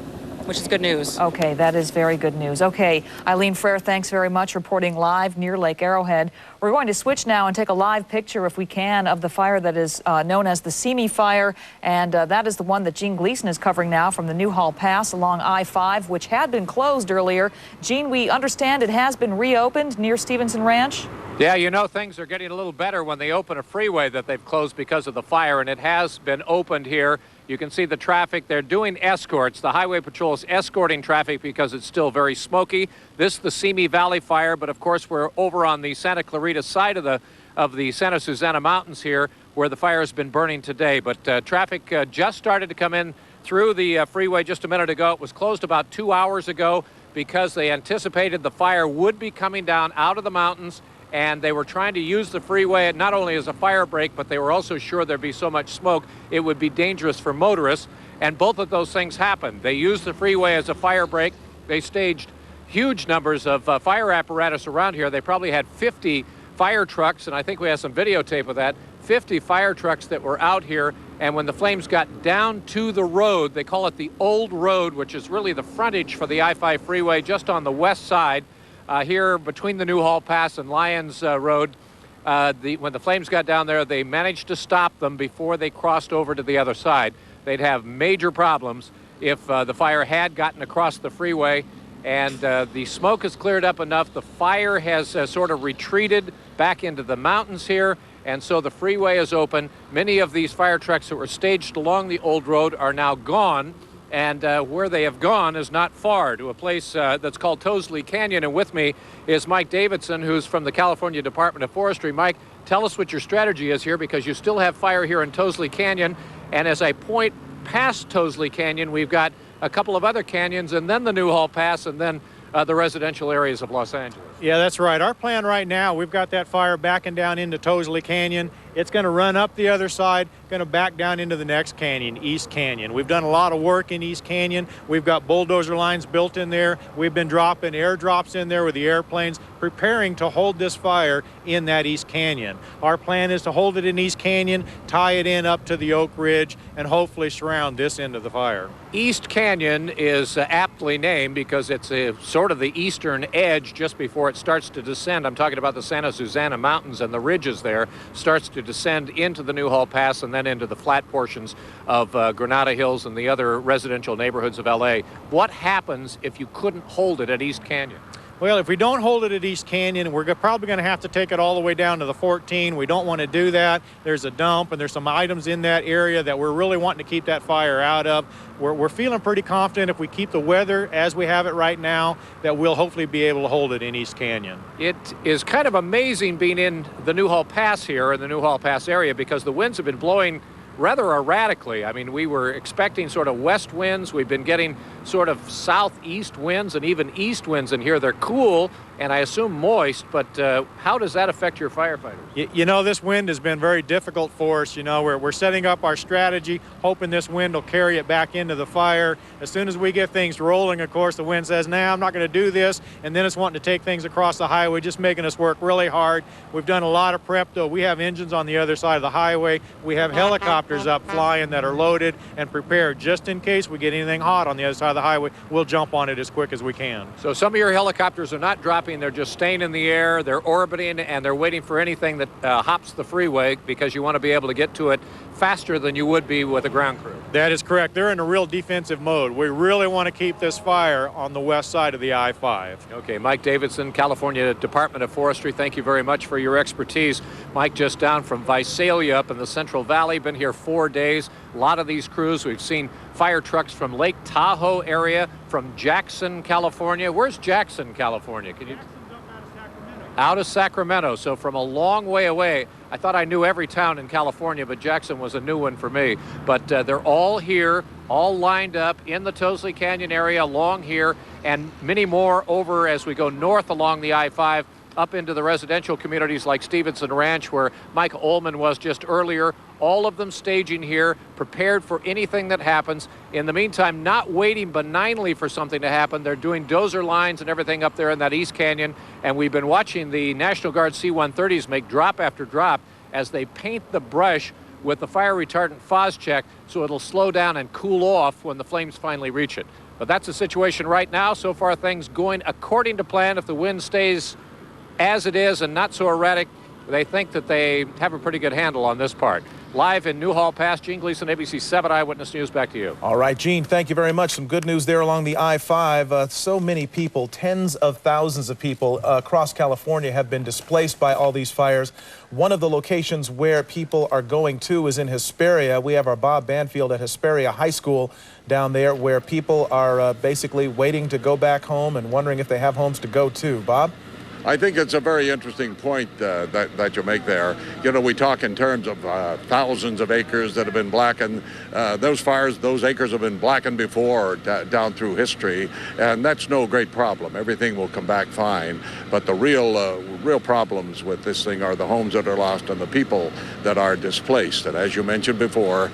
which is good news. Okay, that is very good news. Okay, Eileen Frere, thanks very much, reporting live near Lake Arrowhead. We're going to switch now and take a live picture, if we can, of the fire that is known as the Simi fire, and that is the one that Gene Gleason is covering now from the Newhall Pass along I-5, which had been closed earlier. Gene, we understand it has been reopened near Stevenson Ranch? Yeah, you know, things are getting a little better when they open a freeway that they've closed because of the fire, and it has been opened here. You can see the traffic. They're doing escorts. The Highway Patrol is escorting traffic because it's still very smoky. This is the Simi Valley fire, but of course we're over on the Santa Clarita side of the Santa Susana Mountains here, where the fire has been burning today. But traffic just started to come in through the freeway just a minute ago. It was closed about 2 hours ago because they anticipated the fire would be coming down out of the mountains, and they were trying to use the freeway not only as a fire break, but they were also sure there'd be so much smoke it would be dangerous for motorists. And both of those things happened. They used the freeway as a fire break. They staged huge numbers of fire apparatus around here. They probably had 50 fire trucks, and I think we have some videotape of that, 50 fire trucks that were out here. And when the flames got down to the road, they call it the Old Road, which is really the frontage for the I-5 freeway just on the west side, here between the Newhall Pass and Lyons Road. When the flames got down there, they managed to stop them before they crossed over to the other side. They'd have major problems if the fire had gotten across the freeway. And the smoke has cleared up enough. The fire has sort of retreated back into the mountains here, and so the freeway is open. Many of these fire trucks that were staged along the Old Road are now gone. And where they have gone is not far, to a place that's called Towsley Canyon. And with me is Mike Davidson, who's from the California Department of Forestry. Mike, tell us what your strategy is here, because you still have fire here in Towsley Canyon. And as I point past Towsley Canyon, we've got a couple of other canyons, and then the Newhall Pass, and then the residential areas of Los Angeles. Yeah, that's right. Our plan right now, we've got that fire backing down into Towsley Canyon. It's going to run up the other side, going to back down into the next canyon, East Canyon. We've done a lot of work in East Canyon. We've got bulldozer lines built in there. We've been dropping airdrops in there with the airplanes, preparing to hold this fire in that East Canyon. Our plan is to hold it in East Canyon, tie it in up to the Oak Ridge, and hopefully surround this end of the fire. East Canyon is aptly named because it's sort of the eastern edge just before it starts to descend. I'm talking about the Santa Susana Mountains, and the ridges there starts to descend into the Newhall Pass and then into the flat portions of Granada Hills and the other residential neighborhoods of LA. What happens if you couldn't hold it at East Canyon? Well, if we don't hold it at East Canyon, we're probably going to have to take it all the way down to the 14. We don't want to do that. There's a dump, and there's some items in that area that we're really wanting to keep that fire out of. We're feeling pretty confident if we keep the weather as we have it right now, that we'll hopefully be able to hold it in East Canyon. It is kind of amazing being in the Newhall Pass here, in the Newhall Pass area, because the winds have been blowing rather erratically. I mean, we were expecting sort of west winds. We've been getting sort of southeast winds and even east winds in here. They're cool and I assume moist, but how does that affect your firefighters? You know, this wind has been very difficult for us. You know, we're setting up our strategy, hoping this wind will carry it back into the fire. As soon as we get things rolling, of course, the wind says, nah, I'm not going to do this, and then it's wanting to take things across the highway, just making us work really hard. We've done a lot of prep, though. We have engines on the other side of the highway. We have helicopters up flying that are loaded and prepared just in case we get anything hot on the other side of the highway. We'll jump on it as quick as we can. So some of your helicopters are not dropping, they're just staying in the air, they're orbiting, and they're waiting for anything that hops the freeway, because you want to be able to get to it faster than you would be with a ground crew. That is correct. They're in a real defensive mode. We really want to keep this fire on the west side of the I-5. Okay, Mike Davidson, California Department of Forestry, thank you very much for your expertise. Mike just down from Visalia up in the Central Valley, been here 4 days. A lot of these crews, we've seen fire trucks from Lake Tahoe area, from Jackson, California. Where's Jackson, California? Can you? out of Sacramento. So from a long way away, I thought I knew every town in California, but Jackson was a new one for me. But they're all here, all lined up in the Towsley Canyon area along here, and many more over as we go north along the I-5 up into the residential communities like Stevenson Ranch, where Mike Ullman was just earlier. All of them staging here, prepared for anything that happens. In the meantime, not waiting benignly for something to happen. They're doing dozer lines and everything up there in that East Canyon, and we've been watching the National Guard C-130s make drop after drop as they paint the brush with the fire retardant Phos-Chek so it'll slow down and cool off when the flames finally reach it. But that's the situation right now. So far, things going according to plan. If the wind stays as it is and not so erratic, they think that they have a pretty good handle on this part. Live in Newhall Pass, Gene Gleason, ABC 7 Eyewitness News, back to you. All right, Gene, thank you very much. Some good news there along the I-5. So many people, tens of thousands of people across California have been displaced by all these fires. One of the locations where people are going to is in Hesperia. We have our Bob Banfield at Hesperia High School down there, where people are basically waiting to go back home and wondering if they have homes to go to. Bob? I think it's a very interesting point that you make there. You know, we talk in terms of thousands of acres that have been blackened. Those fires, those acres have been blackened before down through history, and that's no great problem. Everything will come back fine. But the real problems with this thing are the homes that are lost and the people that are displaced. And as you mentioned before,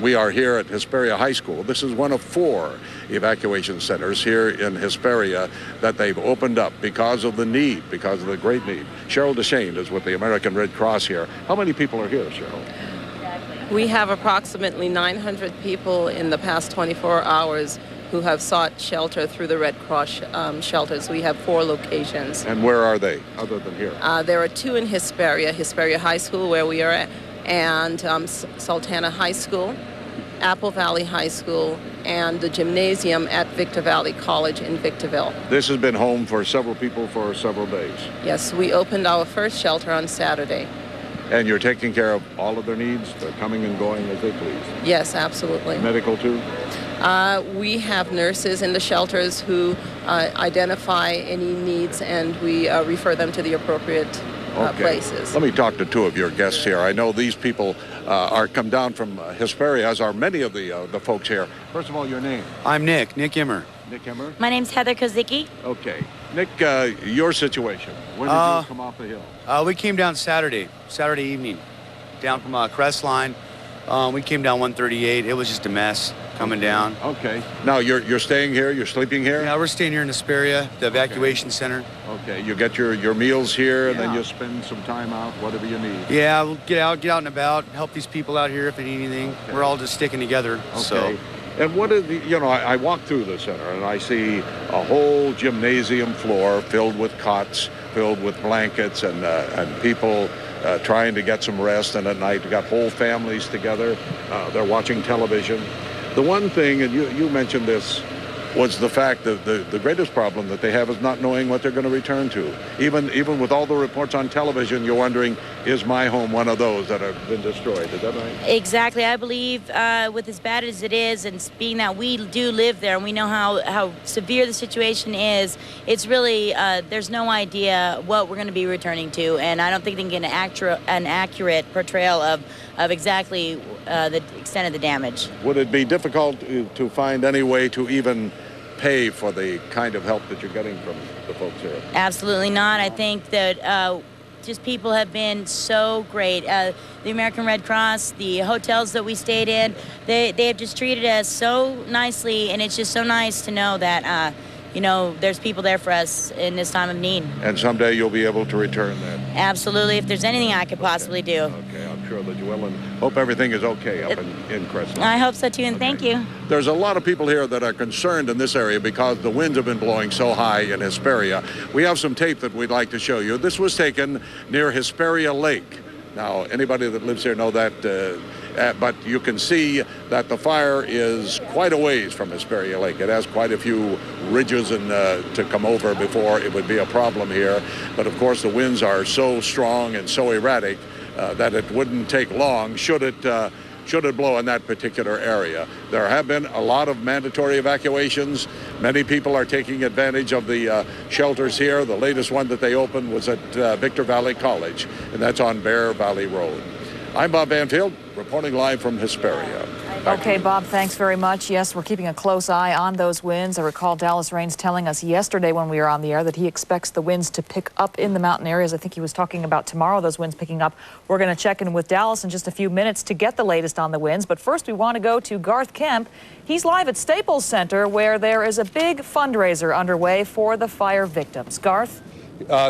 we are here at Hesperia High School. This is one of 4 evacuation centers here in Hesperia that they've opened up because of the need, because of the great need. Cheryl DeShane is with the American Red Cross here. How many people are here, Cheryl? We have approximately 900 people in the past 24 hours who have sought shelter through the Red Cross shelters. We have 4 locations. And where are they, other than here? There are 2 in Hesperia, Hesperia High School, where we are at, and Sultana High School, Apple Valley High School, and the gymnasium at Victor Valley College in Victorville. This has been home for several people for several days. Yes, we opened our first shelter on Saturday. And you're taking care of all of their needs? They're coming and going as they please? Yes, absolutely. Medical too? We have nurses in the shelters who identify any needs, and we refer them to the appropriate places. Let me talk to 2 of your guests here. I know these people are come down from Hesperia, as are many of the folks here. First of all, your name? I'm Nick Immer. Nick Immer? My name's Heather Kozicki. Okay. Nick, your situation. When did you come off the hill? We came down Saturday evening, down from Crestline. We came down 138. It was just a mess coming down. Okay. Now, you're staying here? You're sleeping here? Yeah, we're staying here in Hesperia, the evacuation center. Okay. You get your meals here, and then you spend some time out, whatever you need. Yeah, we'll get out and about, help these people out here if they need anything. Okay. We're all just sticking together. Okay. So. And what is the, I walk through the center and I see a whole gymnasium floor filled with cots, filled with blankets, and people trying to get some rest. And at night, you got whole families together. They're watching television. The one thing, and you mentioned this, was the fact that the greatest problem that they have is not knowing what they're going to return to. Even with all the reports on television, you're wondering, is my home one of those that have been destroyed? Is that right? Exactly. I believe with as bad as it is, and being that we do live there and we know how severe the situation is, it's really, there's no idea what we're going to be returning to, and I don't think they can get an accurate portrayal of exactly the extent of the damage. Would it be difficult to find any way to even pay for the kind of help that you're getting from the folks here? Absolutely not. I think that just people have been so great. The American Red Cross, the hotels that we stayed in, they have just treated us so nicely, and it's just so nice to know that there's people there for us in this time of need. And someday you'll be able to return that? Absolutely, if there's anything I could possibly do. Okay, I'm sure that you will, and hope everything is okay up in Crestline. I hope so too, and thank you. There's a lot of people here that are concerned in this area because the winds have been blowing so high in Hesperia. We have some tape that we'd like to show you. This was taken near Hesperia Lake. Now, anybody that lives here know that, but you can see that the fire is quite a ways from Hesperia Lake. It has quite a few ridges to come over before it would be a problem here. But of course, the winds are so strong and so erratic that it wouldn't take long should it should it blow in that particular area. There have been a lot of mandatory evacuations. Many people are taking advantage of the shelters here. The latest one that they opened was at Victor Valley College, and that's on Bear Valley Road. I'm Bob Banfield, reporting live from Hesperia. Okay, Bob, thanks very much. Yes, we're keeping a close eye on those winds. I recall Dallas Raines telling us yesterday when we were on the air that he expects the winds to pick up in the mountain areas. I think he was talking about tomorrow, those winds picking up. We're going to check in with Dallas in just a few minutes to get the latest on the winds. But first, we want to go to Garth Kemp. He's live at Staples Center, where there is a big fundraiser underway for the fire victims. Garth?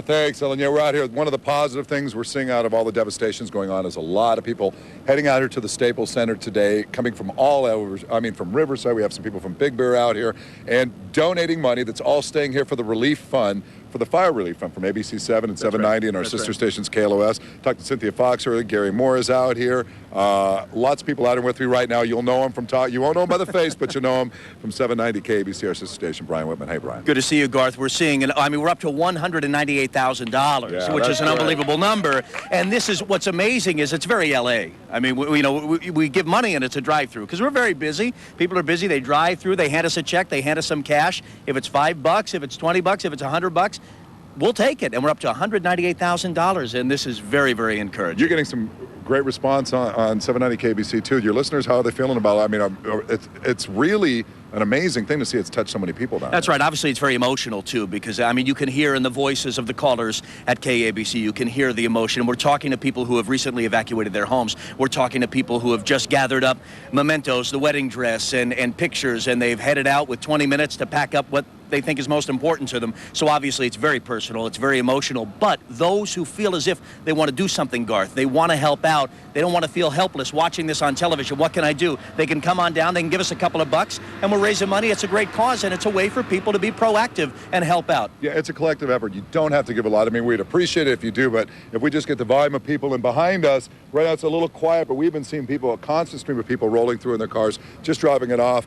Thanks, Ellen. Yeah, we're out here. One of the positive things we're seeing out of all the devastations going on is a lot of people heading out here to the Staples Center today, coming from all over. I mean, from Riverside. We have some people from Big Bear out here and donating money that's all staying here for the relief fund, for the fire relief fund from ABC7 and 790 and our sister stations KLOS. Talked to Cynthia Fox earlier. Gary Moore is out here. Lots of people out here with me right now. You'll know him from you won't know him by the face, but you know him from 790 KABC, our sister station. Brian Whitman. Hey, Brian. Good to see you, Garth. We're seeing, we're up to $198,000, which is an unbelievable number. And this is what's amazing is it's very LA. I mean, we give money and it's a drive-through because we're very busy. People are busy. They drive through. They hand us a check. They hand us some cash. If it's $5, if it's $20, if it's $100. We'll take it, and we're up to $198,000, and this is very, very encouraging. You're getting some great response on 790 KBC too. Your listeners, how are they feeling about it? I mean, it's really an amazing thing to see it's touched so many people down That's right. Obviously, it's very emotional, too, because, I mean, you can hear in the voices of the callers at KABC, you can hear the emotion. We're talking to people who have recently evacuated their homes. We're talking to people who have just gathered up mementos, the wedding dress, and pictures, and they've headed out with 20 minutes to pack up what they think is most important to them. So obviously it's very personal, it's very emotional, but those who feel as if they want to do something, Garth, they want to help out, they don't want to feel helpless watching this on television. What can I do? They can come on down, they can give us a couple of bucks, and we're raising money. It's a great cause, and it's a way for people to be proactive and help out. Yeah, it's a collective effort. You don't have to give a lot. I mean, we'd appreciate it if you do, but if we just get the volume of people in behind us, right now it's a little quiet, but we've been seeing people, a constant stream of people rolling through in their cars, just driving it off,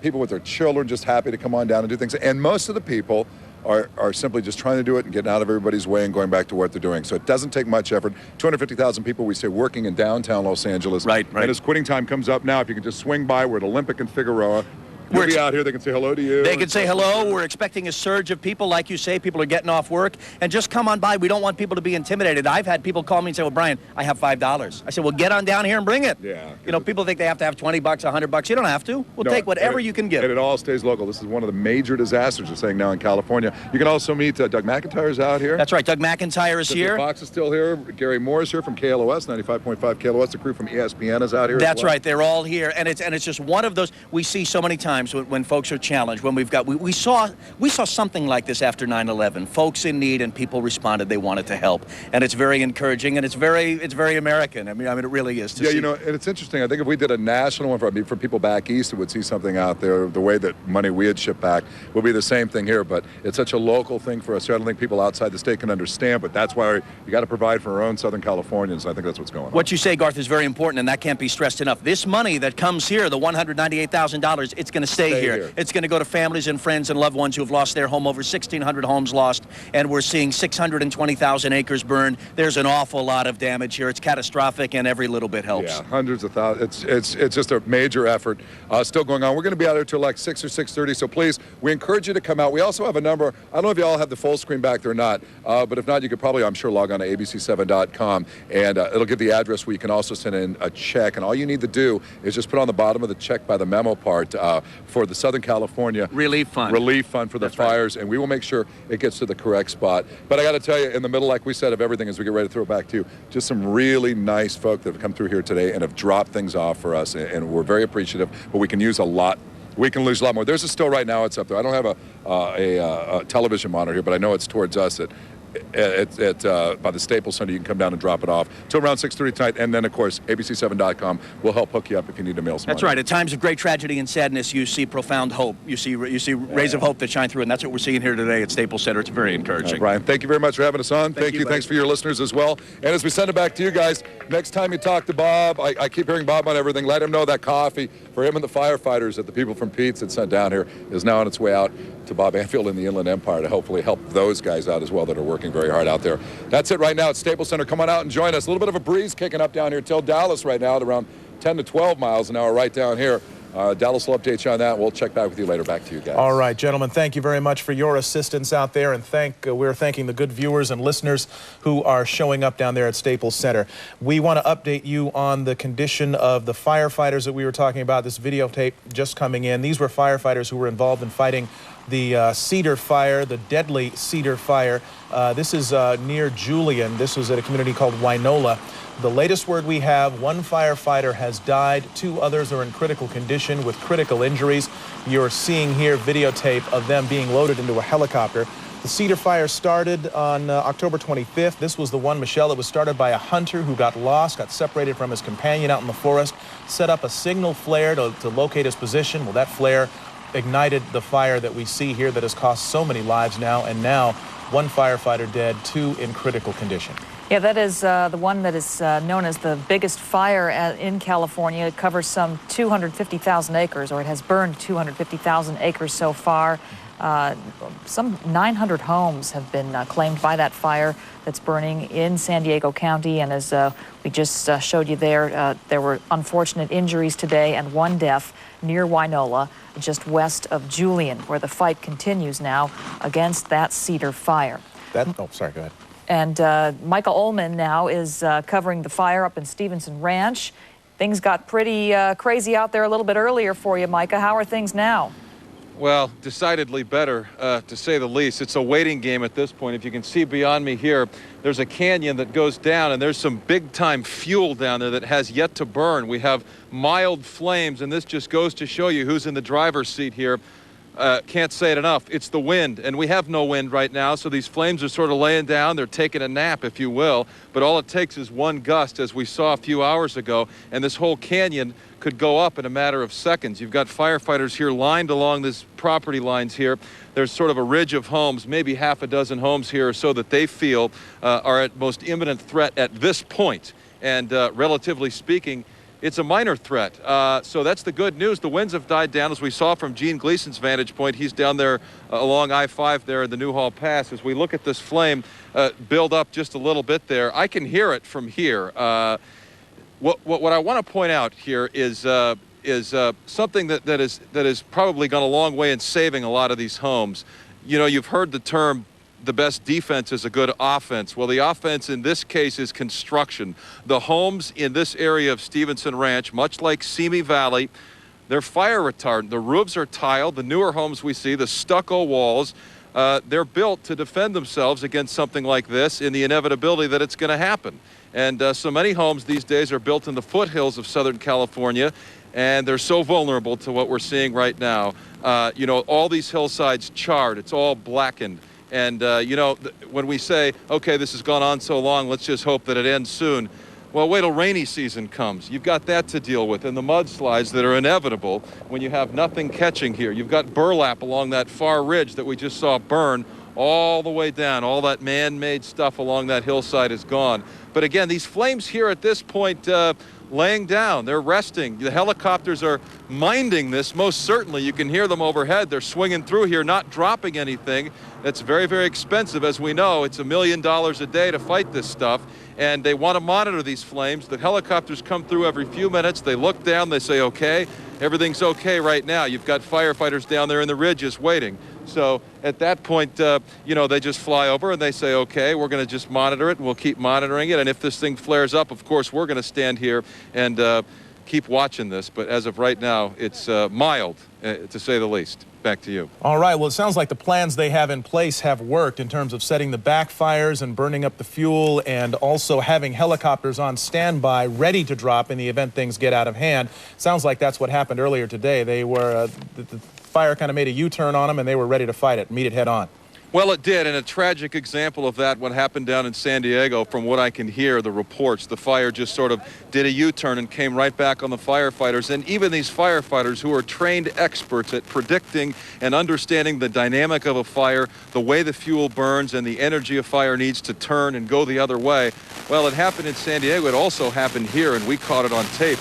people with their children just happy to come on down and do things, and most of the people are simply just trying to do it and getting out of everybody's way and going back to what they're doing. So it doesn't take much effort. 250,000 people, we say, working in downtown Los Angeles. Right. And as quitting time comes up now, if you can just swing by, we're at Olympic and Figueroa. We'll be out here. They can say hello to you. They can say hello. We're expecting a surge of people. Like you say, people are getting off work. And just come on by. We don't want people to be intimidated. I've had people call me and say, well, Brian, I have $5. I said, well, get on down here and bring it. Yeah. You know, people think they have to have $20, $100. You don't have to. We'll take whatever you can give. And it all stays local. This is one of the major disasters they're saying now in California. You can also meet Doug McIntyre's out here. That's right. Doug McIntyre is here. Fox is still here. Gary Moore is here from KLOS, 95.5 KLOS. The crew from ESPN is out here. That's right. They're all here. And it's just one of those we see so many times when folks are challenged, when we saw something like this after 9/11. Folks in need and people responded. They wanted to help, and it's very encouraging and it's very American. I mean it really is. You know, and it's interesting. I think if we did a national one for people back east who would see something out there, the way that money we had shipped back would be the same thing here. But it's such a local thing for us. So I don't think people outside the state can understand. But that's why you got to provide for our own Southern Californians. I think that's what's going on. What you say, Garth, is very important, and that can't be stressed enough. This money that comes here, the $198,000, it's going to stay here. It's going to go to families and friends and loved ones who have lost their home. Over 1,600 homes lost, and we're seeing 620,000 acres burned. There's an awful lot of damage here. It's catastrophic, and every little bit helps. Yeah, hundreds of thousands. It's just a major effort still going on. We're going to be out here till like 6 or 6:30, so please, we encourage you to come out. We also have a number. I don't know if you all have the full screen back there or not, but if not, you could probably, I'm sure, log on to abc7.com, and it'll give the address where you can also send in a check, and all you need to do is just put on the bottom of the check by the memo part for the Southern California Relief Fund for the fires, and we will make sure it gets to the correct spot. But I got to tell you, in the middle, like we said, of everything as we get ready to throw it back to you, just some really nice folk that have come through here today and have dropped things off for us, and we're very appreciative, but we can use a lot. We can lose a lot more. There's a still right now, it's up there. I don't have a television monitor here, but I know it's towards us by the Staples Center. You can come down and drop it off till around 6:30 tonight, and then of course abc7.com will help hook you up if you need to mail some That's money. right. At times of great tragedy and sadness, you see profound hope. You see rays of hope that shine through, and that's what we're seeing here today at Staples Center. It's very encouraging. Brian, thank you very much for having us on. Thank you. Thanks for your listeners as well. And as we send it back to you guys, next time you talk to Bob, I keep hearing Bob on everything. Let him know that coffee for him and the firefighters that the people from Pete's had sent down here is now on its way out to Bob Banfield in the Inland Empire to hopefully help those guys out as well that are working very hard out there. That's it right now at Staples Center. Come on out and join us. A little bit of a breeze kicking up down here till Dallas right now at around 10 to 12 miles an hour right down here. Dallas will update you on that. We'll check back with you later. Back to you guys. All right, gentlemen, thank you very much for your assistance out there, and we're thanking the good viewers and listeners who are showing up down there at Staples Center. We want to update you on the condition of the firefighters that we were talking about. This videotape just coming in. These were firefighters who were involved in fighting the Cedar fire, the deadly Cedar fire. This is near Julian. This was at a community called Wynola. The latest word we have, one firefighter has died. 2 others are in critical condition with critical injuries. You're seeing here videotape of them being loaded into a helicopter. The Cedar fire started on October 25th. This was the one, Michelle, that was started by a hunter who got lost, got separated from his companion out in the forest, set up a signal flare to locate his position. Well, that flare ignited the fire that we see here that has cost so many lives now, and now 1 firefighter dead, 2 in critical condition. Yeah, that is the one that is known as the biggest fire in California. It covers some 250,000 acres, or it has burned 250,000 acres so far. Some 900 homes have been claimed by that fire that's burning in San Diego County. And as we just showed you there, there were unfortunate injuries today and 1 death near Wynola, just west of Julian, where the fight continues now against that Cedar fire. Oh, sorry, go ahead. And Michael Ullman now is covering the fire up in Stevenson Ranch. Things got pretty crazy out there a little bit earlier for you, Micah. How are things now? Well, decidedly better, to say the least. It's a waiting game at this point. If you can see beyond me here, there's a canyon that goes down, and there's some big-time fuel down there that has yet to burn. We have mild flames, and this just goes to show you who's in the driver's seat here. Can't say it enough. It's the wind, and we have no wind right now, so these flames are sort of laying down. They're taking a nap, if you will, but all it takes is 1 gust, as we saw a few hours ago, and this whole canyon could go up in a matter of seconds. You've got firefighters here lined along this property lines here. There's sort of a ridge of homes, maybe half a dozen homes here or so that they feel are at most imminent threat at this point. And relatively speaking, it's a minor threat. So that's the good news. The winds have died down, as we saw from Gene Gleason's vantage point. He's down there along I-5 there in the Newhall Pass. As we look at this flame build up just a little bit there, I can hear it from here. What I want to point out here is something that has probably gone a long way in saving a lot of these homes. You know, you've heard the term, the best defense is a good offense. Well, the offense in this case is construction. The homes in this area of Stevenson Ranch, much like Simi Valley, they're fire retardant. The roofs are tiled. The newer homes we see, the stucco walls, they're built to defend themselves against something like this in the inevitability that it's going to happen. And so many homes these days are built in the foothills of Southern California, and they're so vulnerable to what we're seeing right now. You know, all these hillsides charred. It's all blackened. And, you know, when we say, okay, this has gone on so long, let's just hope that it ends soon. Well, wait till rainy season comes. You've got that to deal with, and the mudslides that are inevitable when you have nothing catching here. You've got burlap along that far ridge that we just saw burn all the way down. All that man-made stuff along that hillside is gone. But again, these flames here at this point, laying down, they're resting. The helicopters are minding this, most certainly. You can hear them overhead. They're swinging through here, not dropping anything. That's very, very expensive. As we know, it's $1 million a day to fight this stuff, and they want to monitor these flames. The helicopters come through every few minutes. They look down, they say, okay, everything's okay right now. You've got firefighters down there in the ridges waiting. So at that point, you know, they just fly over and they say, okay, we're going to just monitor it, and we'll keep monitoring it. And if this thing flares up, of course, we're going to stand here and keep watching this. But as of right now, it's mild, to say the least. Back to you. All right. Well, it sounds like the plans they have in place have worked in terms of setting the backfires and burning up the fuel, and also having helicopters on standby ready to drop in the event things get out of hand. Sounds like that's what happened earlier today. They were the fire kind of made a U-turn on them, and they were ready to fight it, meet it head on. Well, it did, and a tragic example of that, what happened down in San Diego, from what I can hear, the reports, the fire just sort of did a U-turn and came right back on the firefighters. And even these firefighters who are trained experts at predicting and understanding the dynamic of a fire, the way the fuel burns and the energy a fire needs to turn and go the other way. Well, it happened in San Diego. It also happened here, and we caught it on tape.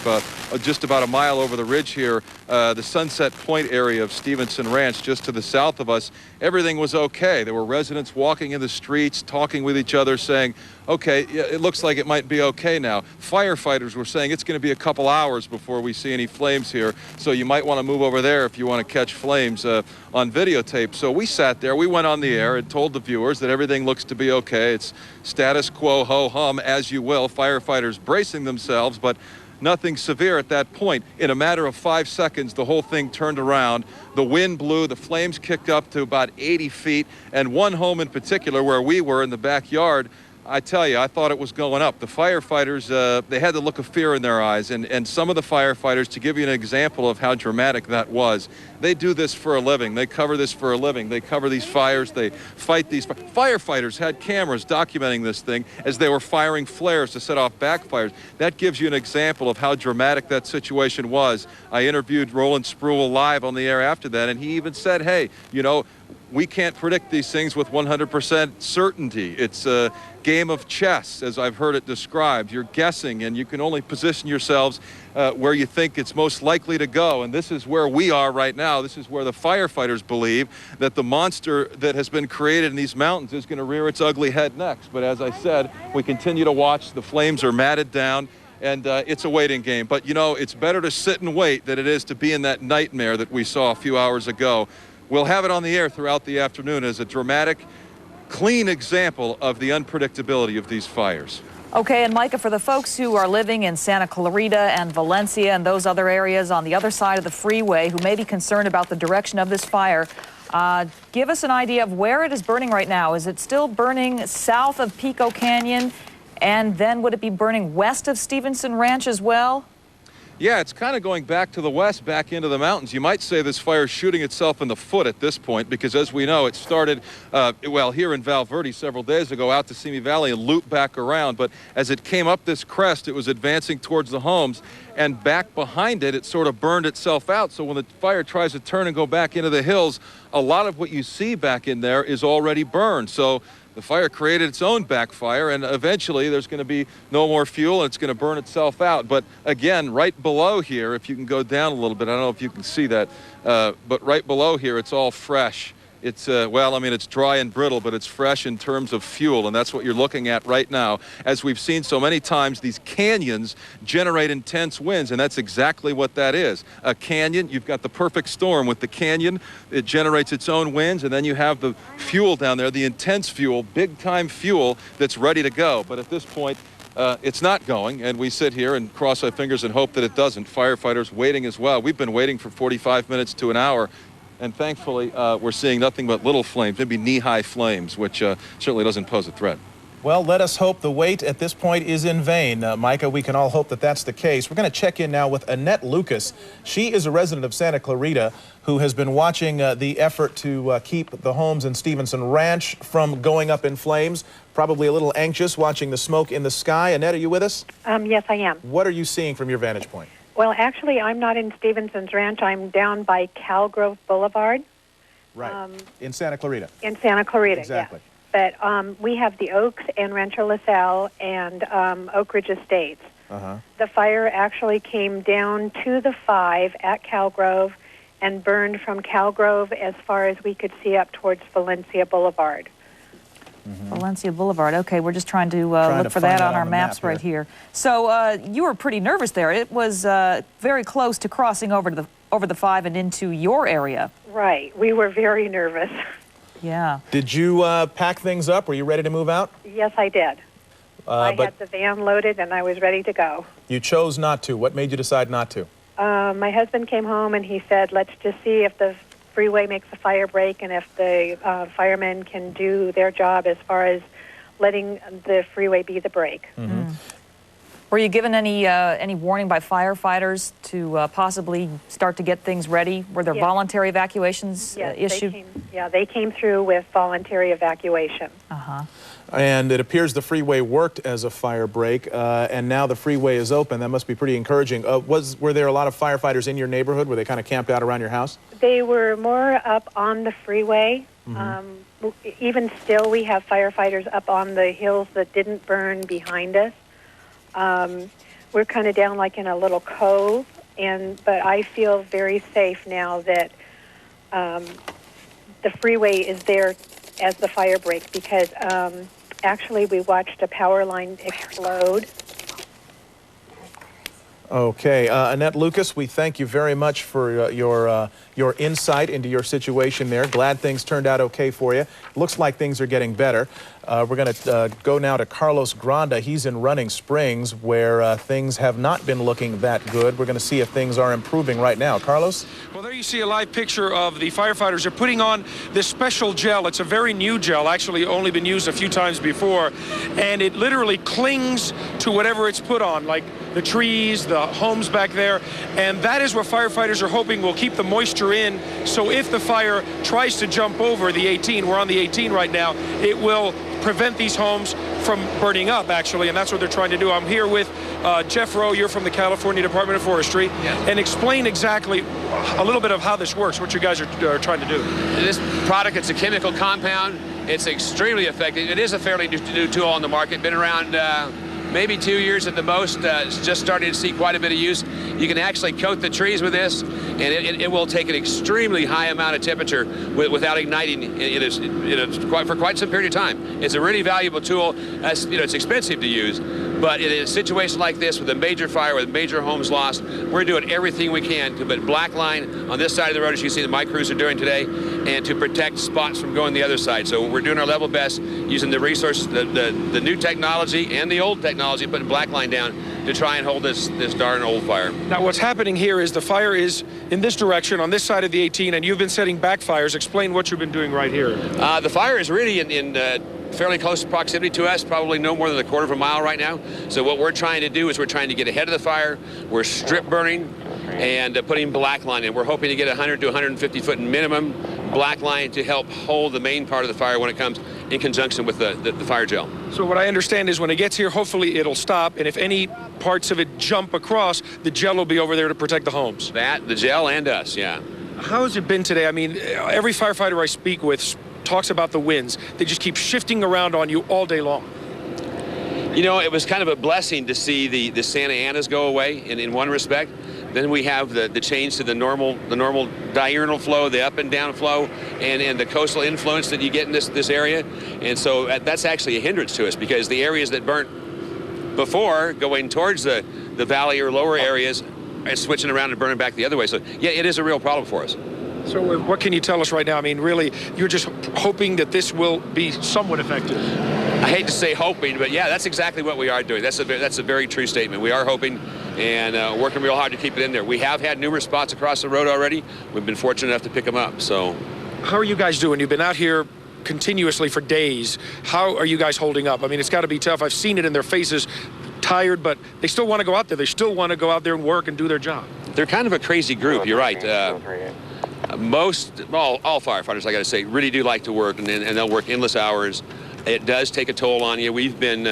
just about a mile over the ridge here, the Sunset Point area of Stevenson Ranch, just to the south of us, everything was okay. There were residents walking in the streets, talking with each other, saying, okay, it looks like it might be okay now. Firefighters were saying it's going to be a couple hours before we see any flames here, so you might want to move over there if you want to catch flames on videotape. So we sat there, we went on the air and told the viewers that everything looks to be okay. It's status quo, ho-hum, as you will. Firefighters bracing themselves, but nothing severe at that point. In a matter of 5 seconds, the whole thing turned around. The wind blew, the flames kicked up to about 80 feet, and one home in particular where we were in the backyard, I tell you, I thought it was going up. The firefighters, they had the look of fear in their eyes, and some of the firefighters, to give you an example of how dramatic that was, they do this for a living. They cover this for a living. They cover these fires. They fight these. Firefighters had cameras documenting this thing as they were firing flares to set off backfires. That gives you an example of how dramatic that situation was. I interviewed Roland Spruill live on the air after that, and he even said, hey, you know, we can't predict these things with 100% certainty. It's a game of chess, as I've heard it described. You're guessing, and you can only position yourselves where you think it's most likely to go. And this is where we are right now. This is where the firefighters believe that the monster that has been created in these mountains is going to rear its ugly head next. But as I said, we continue to watch. The flames are matted down, and it's a waiting game. But, you know, it's better to sit and wait than it is to be in that nightmare that we saw a few hours ago. We'll have it on the air throughout the afternoon as a dramatic, clean example of the unpredictability of these fires. Okay, and Micah, for the folks who are living in Santa Clarita and Valencia and those other areas on the other side of the freeway who may be concerned about the direction of this fire, give us an idea of where it is burning right now. Is it still burning south of Pico Canyon? And then would it be burning west of Stevenson Ranch as well? Yeah, it's kind of going back to the west, back into the mountains. You might say this fire is shooting itself in the foot at this point because, as we know, it started, well, here in Val Verde several days ago out to Simi Valley and looped back around. But as it came up this crest, it was advancing towards the homes, and back behind it, it sort of burned itself out. So when the fire tries to turn and go back into the hills, a lot of what you see back in there is already burned. So the fire created its own backfire, and eventually there's going to be no more fuel, and it's going to burn itself out. But again, right below here, if you can go down a little bit, I don't know if you can see that, but right below here, it's all fresh. It's, well, I mean, it's dry and brittle, but it's fresh in terms of fuel, and that's what you're looking at right now. As we've seen so many times, these canyons generate intense winds, and that's exactly what that is. A canyon, you've got the perfect storm with the canyon. It generates its own winds, and then you have the fuel down there, the intense fuel, big-time fuel that's ready to go. But at this point, it's not going, and we sit here and cross our fingers and hope that it doesn't. Firefighters waiting as well. We've been waiting for 45 minutes to an hour. And thankfully, we're seeing nothing but little flames, maybe knee-high flames, which certainly doesn't pose a threat. Well, let us hope the wait at this point is in vain. Micah, we can all hope that that's the case. We're going to check in now with Annette Lucas. She is a resident of Santa Clarita who has been watching the effort to keep the homes in Stevenson Ranch from going up in flames. Probably a little anxious watching the smoke in the sky. Annette, are you with us? Yes, I am. What are you seeing from your vantage point? Well, actually, I'm not in Stevenson's Ranch. I'm down by Calgrove Boulevard. Right. In Santa Clarita. In Santa Clarita, exactly. Yes. But we have the Oaks and Rancho La Salle and Oak Ridge Estates. The fire actually came down to the 5 at Calgrove and burned from Calgrove as far as we could see up towards Valencia Boulevard. Valencia Boulevard. Okay, we're just trying to look for that on our maps right here. So you were pretty nervous there. It was very close to crossing over the 5 and into your area. Right. We were very nervous. Yeah. Did you pack things up? Were you ready to move out? Yes, I did. I had the van loaded and I was ready to go. You chose not to. What made you decide not to? My husband came home and he said, let's just see if the freeway makes a fire break and if the firemen can do their job as far as letting the freeway be the break. Were you given any warning by firefighters to possibly start to get things ready? Were there voluntary evacuations issued? They came through with voluntary evacuation. And it appears the freeway worked as a fire break, and now the freeway is open. That must be pretty encouraging. Were there a lot of firefighters in your neighborhood? Were they kind of camped out around your house? They were more up on the freeway. Even still, we have firefighters up on the hills that didn't burn behind us. we're kind of down like in a little cove, but I feel very safe now that the freeway is there as the fire break, because actually we watched a power line explode. Okay, Annette Lucas, we thank you very much for your insight into your situation there. Glad things turned out okay for you. Looks like things are getting better. We're going to go now to Carlos Granda. He's in Running Springs, where things have not been looking that good. We're going to see if things are improving right now. Carlos? Well, there you see a live picture of the firefighters. They're putting on this special gel. It's a very new gel, actually only been used a few times before, and it literally clings to whatever it's put on, like the trees, the homes back there, and that is what firefighters are hoping will keep the moisture in, so if the fire tries to jump over the 18, we're on the 18 right now, it will prevent these homes from burning up, actually, and that's what they're trying to do. I'm here with Jeff Rowe. You're from the California Department of Forestry. Yes. And explain exactly a little bit of how this works, what you guys are trying to do. This product, it's a chemical compound. It's extremely effective. It is a fairly new tool on the market. Been around maybe 2 years at the most. It's just starting to see quite a bit of use. You can actually coat the trees with this, and it will take an extremely high amount of temperature without igniting for quite some period of time. It's a really valuable tool. It's expensive to use, but in a situation like this with a major fire, with major homes lost, we're doing everything we can to put black line on this side of the road, as you see that my crews are doing today, and to protect spots from going the other side. So we're doing our level best using the resources, the new technology and the old technology, putting black line down to try and hold this darn old fire. Now, what's happening here is the fire is in this direction, on this side of the 18, and you've been setting backfires. Explain what you've been doing right here. The fire is really in fairly close proximity to us, probably no more than a quarter of a mile right now. So what we're trying to do is we're trying to get ahead of the fire. We're strip burning and putting black line in. We're hoping to get 100 to 150 foot minimum black line to help hold the main part of the fire when it comes in conjunction with the fire gel. So what I understand is when it gets here, hopefully it'll stop, and if any parts of it jump across, the gel will be over there to protect the homes. The gel and us, yeah. How has it been today? I mean, every firefighter I speak with talks about the winds. They just keep shifting around on you all day long. You know, it was kind of a blessing to see the Santa Anas go away in one respect. Then we have the change to the normal diurnal flow, the up and down flow, and the coastal influence that you get in this area. And so that's actually a hindrance to us, because the areas that burnt before going towards the valley or lower areas are switching around and burning back the other way. So yeah, it is a real problem for us. So what can you tell us right now? I mean, really, you're just hoping that this will be somewhat effective. I hate to say hoping, but yeah, that's exactly what we are doing. That's a very true statement. We are hoping and working real hard to keep it in there. We have had numerous spots across the road already. We've been fortunate enough to pick them up. So, how are you guys doing? You've been out here continuously for days. How are you guys holding up? I mean, it's got to be tough. I've seen it in their faces, tired, but they still want to go out there. They still want to go out there and work and do their job. They're kind of a crazy group. You're right. All firefighters, I got to say, really do like to work, and they'll work endless hours. It does take a toll on you. We've been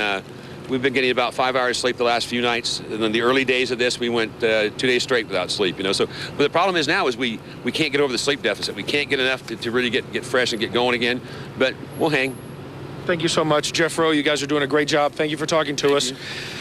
getting about 5 hours sleep the last few nights. And in the early days of this, we went 2 days straight without sleep. You know, so but the problem is now is we can't get over the sleep deficit. We can't get enough to really get fresh and get going again. But we'll hang. Thank you so much, Jeff Rowe. You guys are doing a great job. Thank you for talking to us.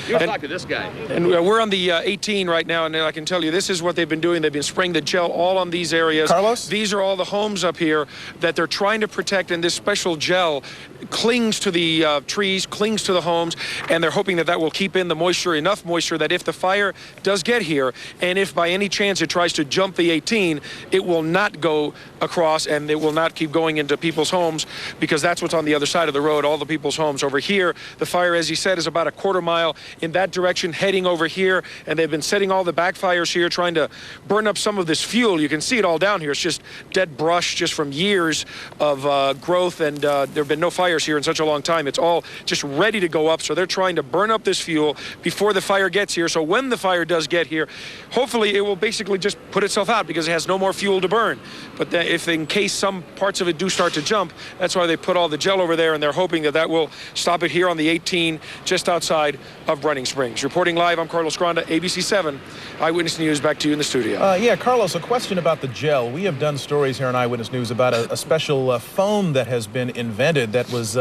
You'll talk to this guy. And we're on the 18 right now, and I can tell you this is what they've been doing. They've been spraying the gel all on these areas. Carlos? These are all the homes up here that they're trying to protect, and this special gel clings to the trees, clings to the homes, and they're hoping that will keep in the moisture, enough moisture that if the fire does get here, and if by any chance it tries to jump the 18, it will not go across, and it will not keep going into people's homes, because that's what's on the other side of the road, all the people's homes. Over here, the fire, as he said, is about a quarter mile in that direction, heading over here, and they've been setting all the backfires here, trying to burn up some of this fuel. You can see it all down here. It's just dead brush just from years of growth, and there have been no fires here in such a long time. It's all just ready to go up, so they're trying to burn up this fuel before the fire gets here, so when the fire does get here, hopefully it will basically just put itself out because it has no more fuel to burn. But if in case some parts of it do start to jump, that's why they put all the gel over there, and they're hoping that will stop it here on the 18 just outside of Running Springs. Reporting live, I'm Carlos Granda, ABC7 Eyewitness News. Back to you in the studio. Yeah, Carlos, a question about the gel. We have done stories here on Eyewitness News about a special foam that has been invented that was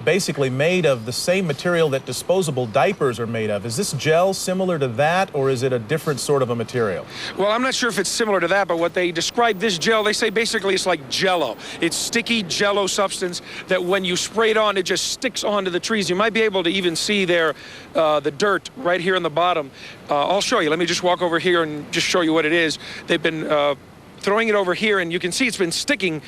basically made of the same material that disposable diapers are made of. Is this gel similar to that, or is it a different sort of a material? Well, I'm not sure if it's similar to that, but what they describe this gel, they say basically it's like Jell-O. It's sticky Jell-O substance that when you spray it on, it just sticks onto the trees. You might be able to even see there the dirt right here in the bottom. I'll show you. Let me just walk over here and just show you what it is. They've been throwing it over here, and you can see it's been sticking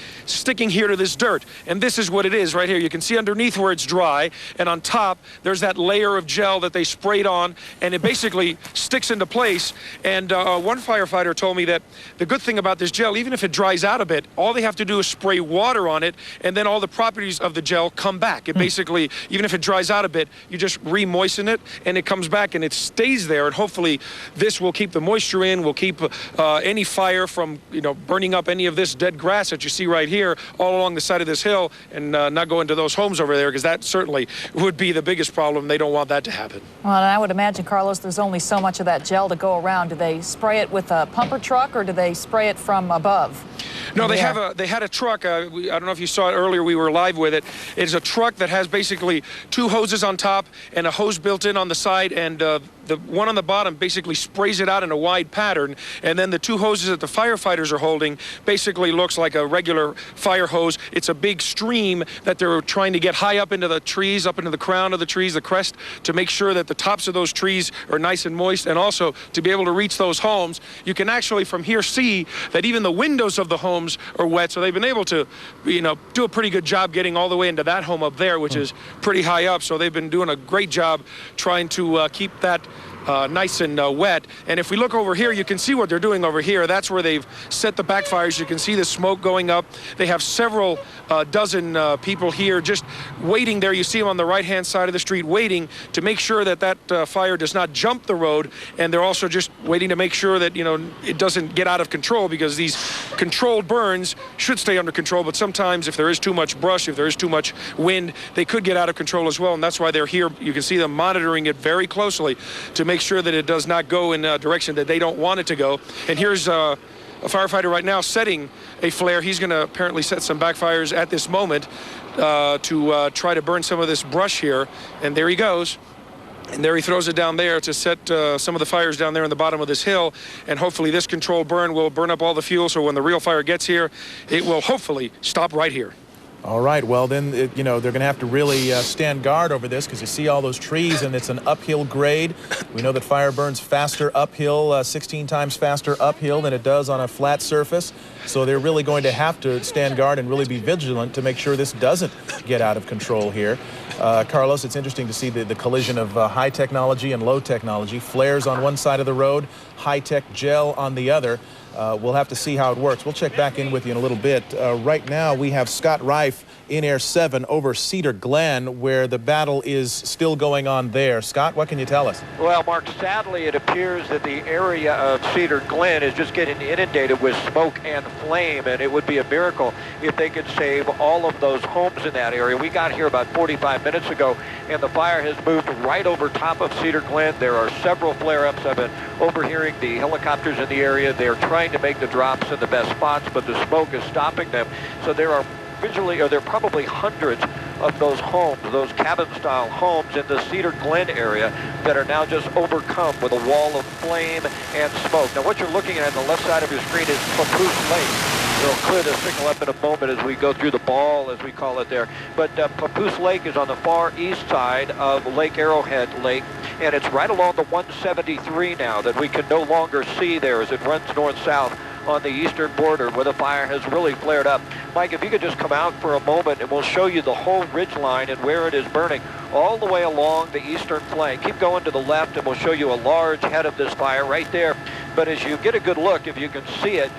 here to this dirt. And this is what it is right here. You can see underneath where it's dry, and on top there's that layer of gel that they sprayed on, and it basically sticks into place. And one firefighter told me that the good thing about this gel, even if it dries out a bit, all they have to do is spray water on it, and then all the properties of the gel come back. It basically, even if it dries out a bit, you just re-moisten it, and it comes back, and it stays there. And hopefully this will keep the moisture in, will keep any fire from, burning up any of this dead grass that you see right here all along the side of this hill, and not go into those homes over there, because that certainly would be the biggest problem. They don't want that to happen. Well, and I would imagine, Carlos, there's only so much of that gel to go around. Do they spray it with a pumper truck, or do they spray it from above? No, they had a truck. I don't know if you saw it earlier. We were live with it. It's a truck that has basically 2 hoses on top and a hose built in on the side, and the one on the bottom basically sprays it out in a wide pattern, and then the 2 hoses that the firefighters are holding basically looks like a regular fire hose. It's a big stream that they're trying to get high up into the trees, up into the crown of the trees, the crest, to make sure that the tops of those trees are nice and moist, and also to be able to reach those homes. You can actually from here see that even the windows of the homes are wet, so they've been able to, do a pretty good job getting all the way into that home up there, which is pretty high up. So they've been doing a great job trying to keep that nice and wet. And if we look over here, you can see what they're doing over here. That's where they've set the backfires. You can see the smoke going up. They have several dozen people here just waiting there. You see them on the right-hand side of the street waiting to make sure that that fire does not jump the road. And they're also just waiting to make sure that, it doesn't get out of control, because these controlled burns should stay under control. But sometimes if there is too much brush, if there is too much wind, they could get out of control as well. And that's why they're here. You can see them monitoring it very closely to make sure that it does not go in a direction that they don't want it to go. And here's a firefighter right now setting a flare. He's going to apparently set some backfires at this moment to try to burn some of this brush here. And there he goes. And there he throws it down there to set some of the fires down there in the bottom of this hill. And hopefully this controlled burn will burn up all the fuel, so when the real fire gets here, it will hopefully stop right here. All right, well then, they're going to have to really stand guard over this, because you see all those trees and it's an uphill grade. We know that fire burns faster uphill, 16 times faster uphill than it does on a flat surface. So they're really going to have to stand guard and really be vigilant to make sure this doesn't get out of control here. Carlos, it's interesting to see the collision of high technology and low technology. Flares on one side of the road, high-tech gel on the other. We'll have to see how it works. We'll check back in with you in a little bit. Right now, we have Scott Reif in Air 7 over Cedar Glen, where the battle is still going on there. Scott, what can you tell us? Well, Mark, sadly, it appears that the area of Cedar Glen is just getting inundated with smoke and flame, and it would be a miracle if they could save all of those homes in that area. We got here about 45 minutes ago, and the fire has moved right over top of Cedar Glen. There are several flare-ups. I've been overhearing the helicopters in the area. They're trying to make the drops in the best spots, but the smoke is stopping them. So there are there are probably hundreds of those homes, those cabin-style homes in the Cedar Glen area that are now just overcome with a wall of flame and smoke. Now, what you're looking at on the left side of your screen is Papoose Lake. We'll clear this signal up in a moment as we go through the ball, as we call it there. But Papoose Lake is on the far east side of Lake Arrowhead Lake, and it's right along the 173 now that we can no longer see there as it runs north-south on the eastern border where the fire has really flared up. Mike, if you could just come out for a moment and we'll show you the whole ridge line and where it is burning all the way along the eastern flank. Keep going to the left and we'll show you a large head of this fire right there. But as you get a good look, if you can see it,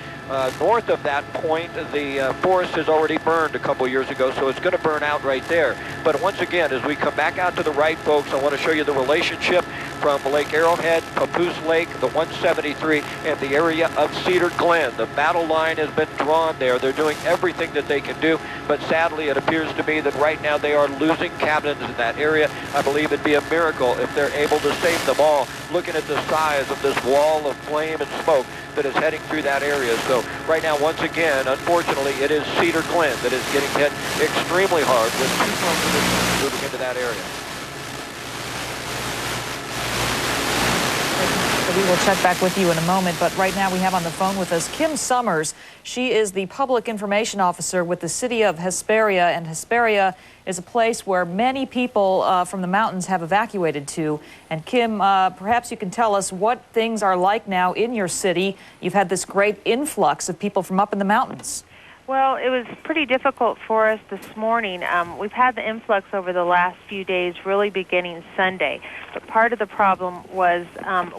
north of that point, the forest has already burned a couple years ago, so it's going to burn out right there. But once again, as we come back out to the right, folks, I want to show you the relationship from Lake Arrowhead, Papoose Lake, the 173, and the area of Cedar Glen. The battle line has been drawn there. They're doing everything that they can do, but sadly it appears to me that right now they are losing cabins in that area. I believe it'd be a miracle if they're able to save them all, looking at the size of this wall of flame and smoke that is heading through that area. So right now, once again, unfortunately, it is Cedar Glen that is getting hit extremely hard with 2 months of this. into that area. We will check back with you in a moment, but right now we have on the phone with us Kim Summers. She is the Public Information Officer with the City of Hesperia, and Hesperia is a place where many people from the mountains have evacuated to. And Kim, perhaps you can tell us what things are like now in your city. You've had this great influx of people from up in the mountains. Well, it was pretty difficult for us this morning. We've had the influx over the last few days, really beginning Sunday. But part of the problem was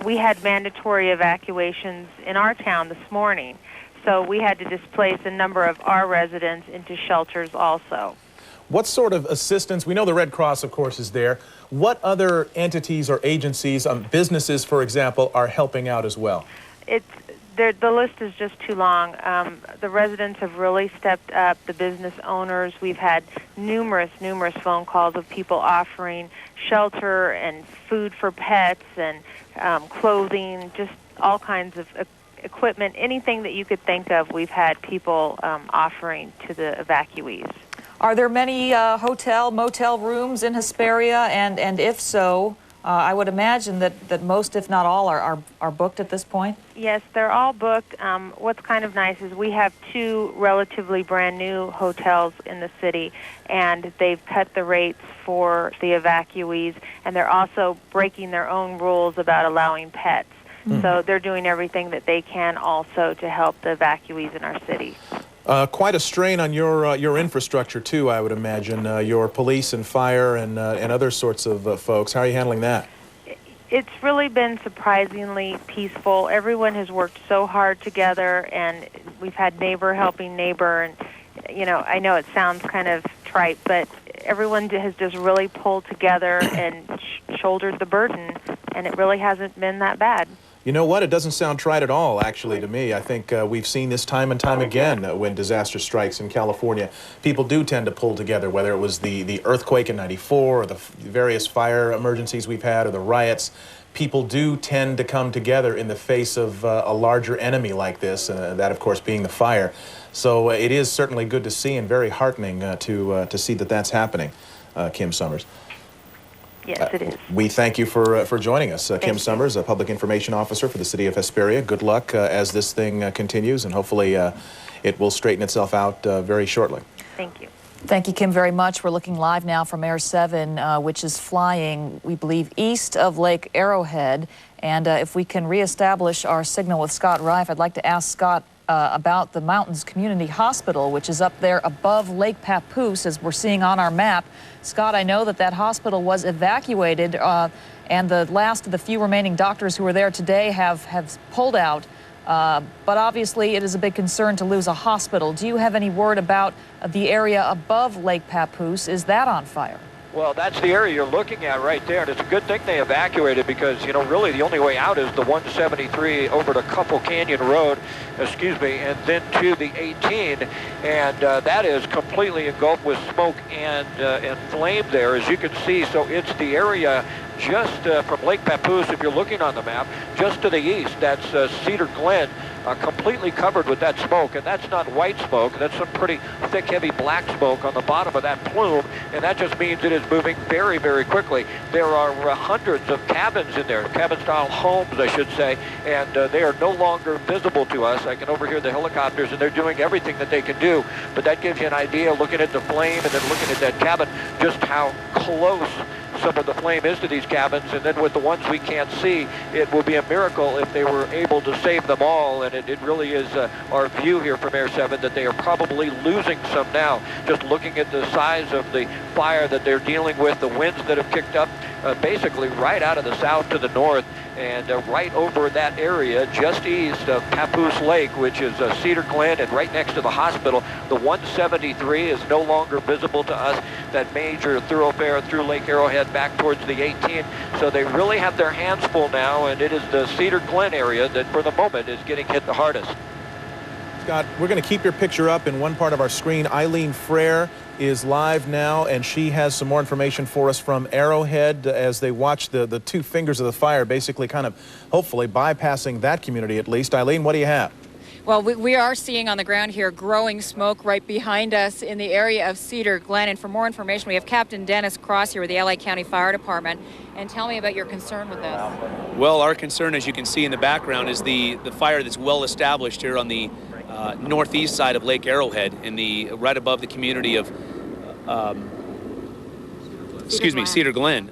we had mandatory evacuations in our town this morning. So we had to displace a number of our residents into shelters also. What sort of assistance? We know the Red Cross, of course, is there. What other entities or agencies, businesses, for example, are helping out as well? The list is just too long. The residents have really stepped up, the business owners. We've had numerous phone calls of people offering shelter and food for pets and clothing, just all kinds of equipment. Anything that you could think of, we've had people offering to the evacuees. Are there many hotel, motel rooms in Hesperia? And if so, I would imagine that most, if not all, are booked at this point? Yes, they're all booked. What's kind of nice is we have 2 relatively brand new hotels in the city, and they've cut the rates for the evacuees, and they're also breaking their own rules about allowing pets. So they're doing everything that they can also to help the evacuees in our city. Quite a strain on your infrastructure, too, I would imagine, your police and fire and other sorts of folks. How are you handling that? It's really been surprisingly peaceful. Everyone has worked so hard together, and we've had neighbor helping neighbor. And, you know, I know it sounds kind of trite, but everyone has just really pulled together and shouldered the burden, and it really hasn't been that bad. You know what? It doesn't sound trite at all, actually, to me. I think we've seen this time and time again when disaster strikes in California. People do tend to pull together, whether it was the earthquake in '94 or the various fire emergencies we've had or the riots. People do tend to come together in the face of a larger enemy like this, that, of course, being the fire. So it is certainly good to see and very heartening to see that that's happening, Kim Summers. Yes, it is. We thank you for joining us. Kim Summers, a Public Information Officer for the City of Hesperia. Good luck as this thing continues, and hopefully it will straighten itself out very shortly. Thank you. Thank you, Kim, very much. We're looking live now from Air 7, which is flying, we believe, east of Lake Arrowhead. And if we can reestablish our signal with Scott Reif, I'd like to ask Scott about the Mountains Community Hospital, which is up there above Lake Papoose, as we're seeing on our map. Scott, I know that hospital was evacuated, and the last of the few remaining doctors who were there today have pulled out. But obviously, it is a big concern to lose a hospital. Do you have any word about the area above Lake Papoose? Is that on fire? Well, that's the area you're looking at right there, and it's a good thing they evacuated because, you know, really the only way out is the 173 over to Couple Canyon Road, and then to the 18, and that is completely engulfed with smoke and flame there, as you can see. So it's the area just from Lake Papoose, if you're looking on the map, just to the east. That's Cedar, Glen, completely covered with that smoke, and that's not white smoke. That's some pretty thick, heavy black smoke on the bottom of that plume, and that just means it is moving very, very quickly. There are hundreds of cabins in there, cabin-style homes, I should say, and they are no longer visible to us. I can overhear the helicopters, and they're doing everything that they can do, but that gives you an idea, looking at the flame and then looking at that cabin, just how close some of the flame is to these cabins. And then with the ones we can't see, it will be a miracle if they were able to save them all. And it really is our view here from Air 7 that they are probably losing some now. Just looking at the size of the fire that they're dealing with, the winds that have kicked up basically right out of the south to the north, and right over that area just east of Papoose Lake, which is Cedar, Glen, and right next to the hospital. The 173 is no longer visible to us, that major thoroughfare through Lake Arrowhead back towards the 18. So they really have their hands full now, and it is the Cedar, Glen area that for the moment is getting hit the hardest. Scott, we're going to keep your picture up in one part of our screen. Eileen Frere is live now, and she has some more information for us from Arrowhead as they watch the 2 fingers of the fire basically kind of hopefully bypassing that community at least. Eileen, what do you have? Well, we are seeing on the ground here growing smoke right behind us in the area of Cedar, Glen. And for more information, we have Captain Dennis Cross here with the LA County Fire Department. And tell me about your concern with this. Well, our concern, as you can see in the background, is the fire that's well established here on the northeast side of Lake Arrowhead, right above the community of Cedar Glen.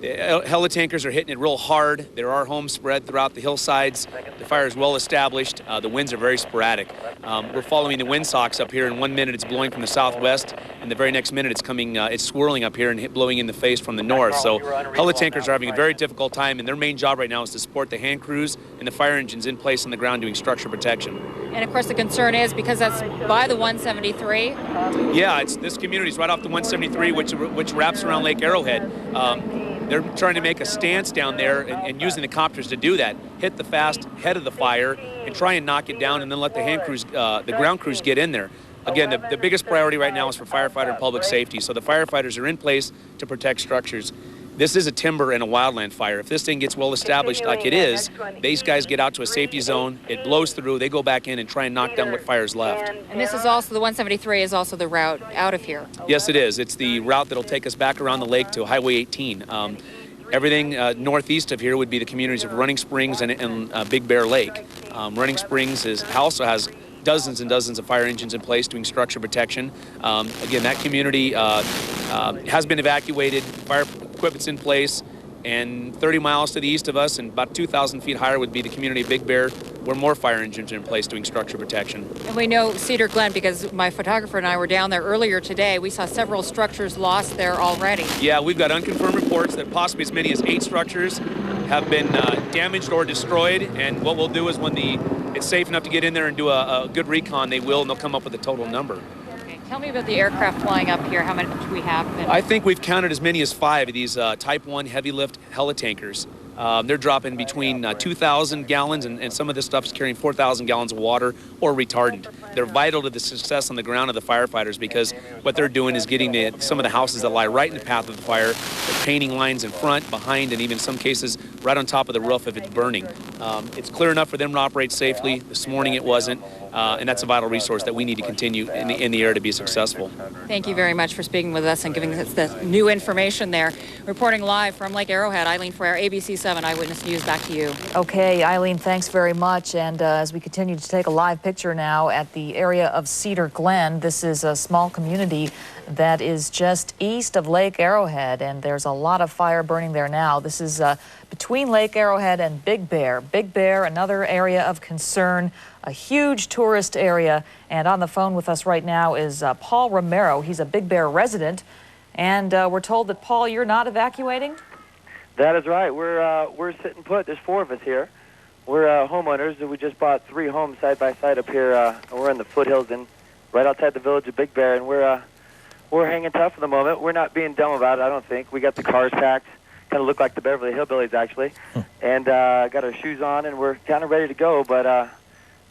Helitankers are hitting it real hard. There are homes spread throughout the hillsides. The fire is well established. The winds are very sporadic. We're following the windsocks up here. In 1 minute it's blowing from the southwest, and the very next minute it's swirling up here and blowing in the face from the north. So helitankers are having a very difficult time, and their main job right now is to support the hand crews and the fire engines in place on the ground doing structure protection. And of course the concern is because that's by the 173. Yeah, this community is right off the 173, which wraps around Lake Arrowhead. They're trying to make a stance down there and using the copters to do that, hit the fast head of the fire and try and knock it down, and then let the hand crews, the ground crews get in there. Again, the biggest priority right now is for firefighter and public safety. So the firefighters are in place to protect structures. This is a timber and a wildland fire. If this thing gets well established like it is, these guys get out to a safety zone, it blows through, they go back in and try and knock down what fire's left. And this is also, the 173 is also the route out of here. Yes, it is. It's the route that'll take us back around the lake to Highway 18. Everything northeast of here would be the communities of Running Springs and Big Bear Lake. Running Springs also has dozens and dozens of fire engines in place doing structure protection. Again, that community has been evacuated, fire equipment's in place, and 30 miles to the east of us and about 2,000 feet higher would be the community of Big Bear, where more fire engines are in place doing structure protection. And we know Cedar Glen because my photographer and I were down there earlier today. We saw several structures lost there already. Yeah, we've got unconfirmed reports that possibly as many as 8 structures have been damaged or destroyed, and what we'll do is when it's safe enough to get in there and do a good recon, they will, and they'll come up with a total number. Okay. Tell me about the aircraft flying up here, how many we have. I think we've counted as many as 5 of these Type 1 heavy lift helitankers. They're dropping between 2,000 gallons and some of this stuff is carrying 4,000 gallons of water or retardant. They're vital to the success on the ground of the firefighters because what they're doing is getting some of the houses that lie right in the path of the fire. They're painting lines in front, behind, and even in some cases right on top of the roof if it's burning. It's clear enough for them to operate safely. This morning it wasn't, and that's a vital resource that we need to continue in the air to be successful. Thank you very much for speaking with us and giving us the new information there. Reporting live from Lake Arrowhead, Eileen Frere, ABC7 Eyewitness News. Back to you. Okay, Eileen, thanks very much. And as we continue to take a live picture now at the area of Cedar Glen, this is a small community that is just east of Lake Arrowhead, and there's a lot of fire burning there now. This is between Lake Arrowhead and Big Bear. Big Bear, another area of concern, a huge tourist area. And on the phone with us right now is Paul Romero. He's a Big Bear resident. And we're told that, Paul, you're not evacuating? That is right. We're sitting put. There's 4 of us here. We're homeowners. We just bought 3 homes side by side up here. And we're in the foothills right outside the village of Big Bear, and we're hanging tough for the moment. We're not being dumb about it, I don't think. We got the cars packed, kind of look like the Beverly Hillbillies actually, and got our shoes on, and we're kind of ready to go. But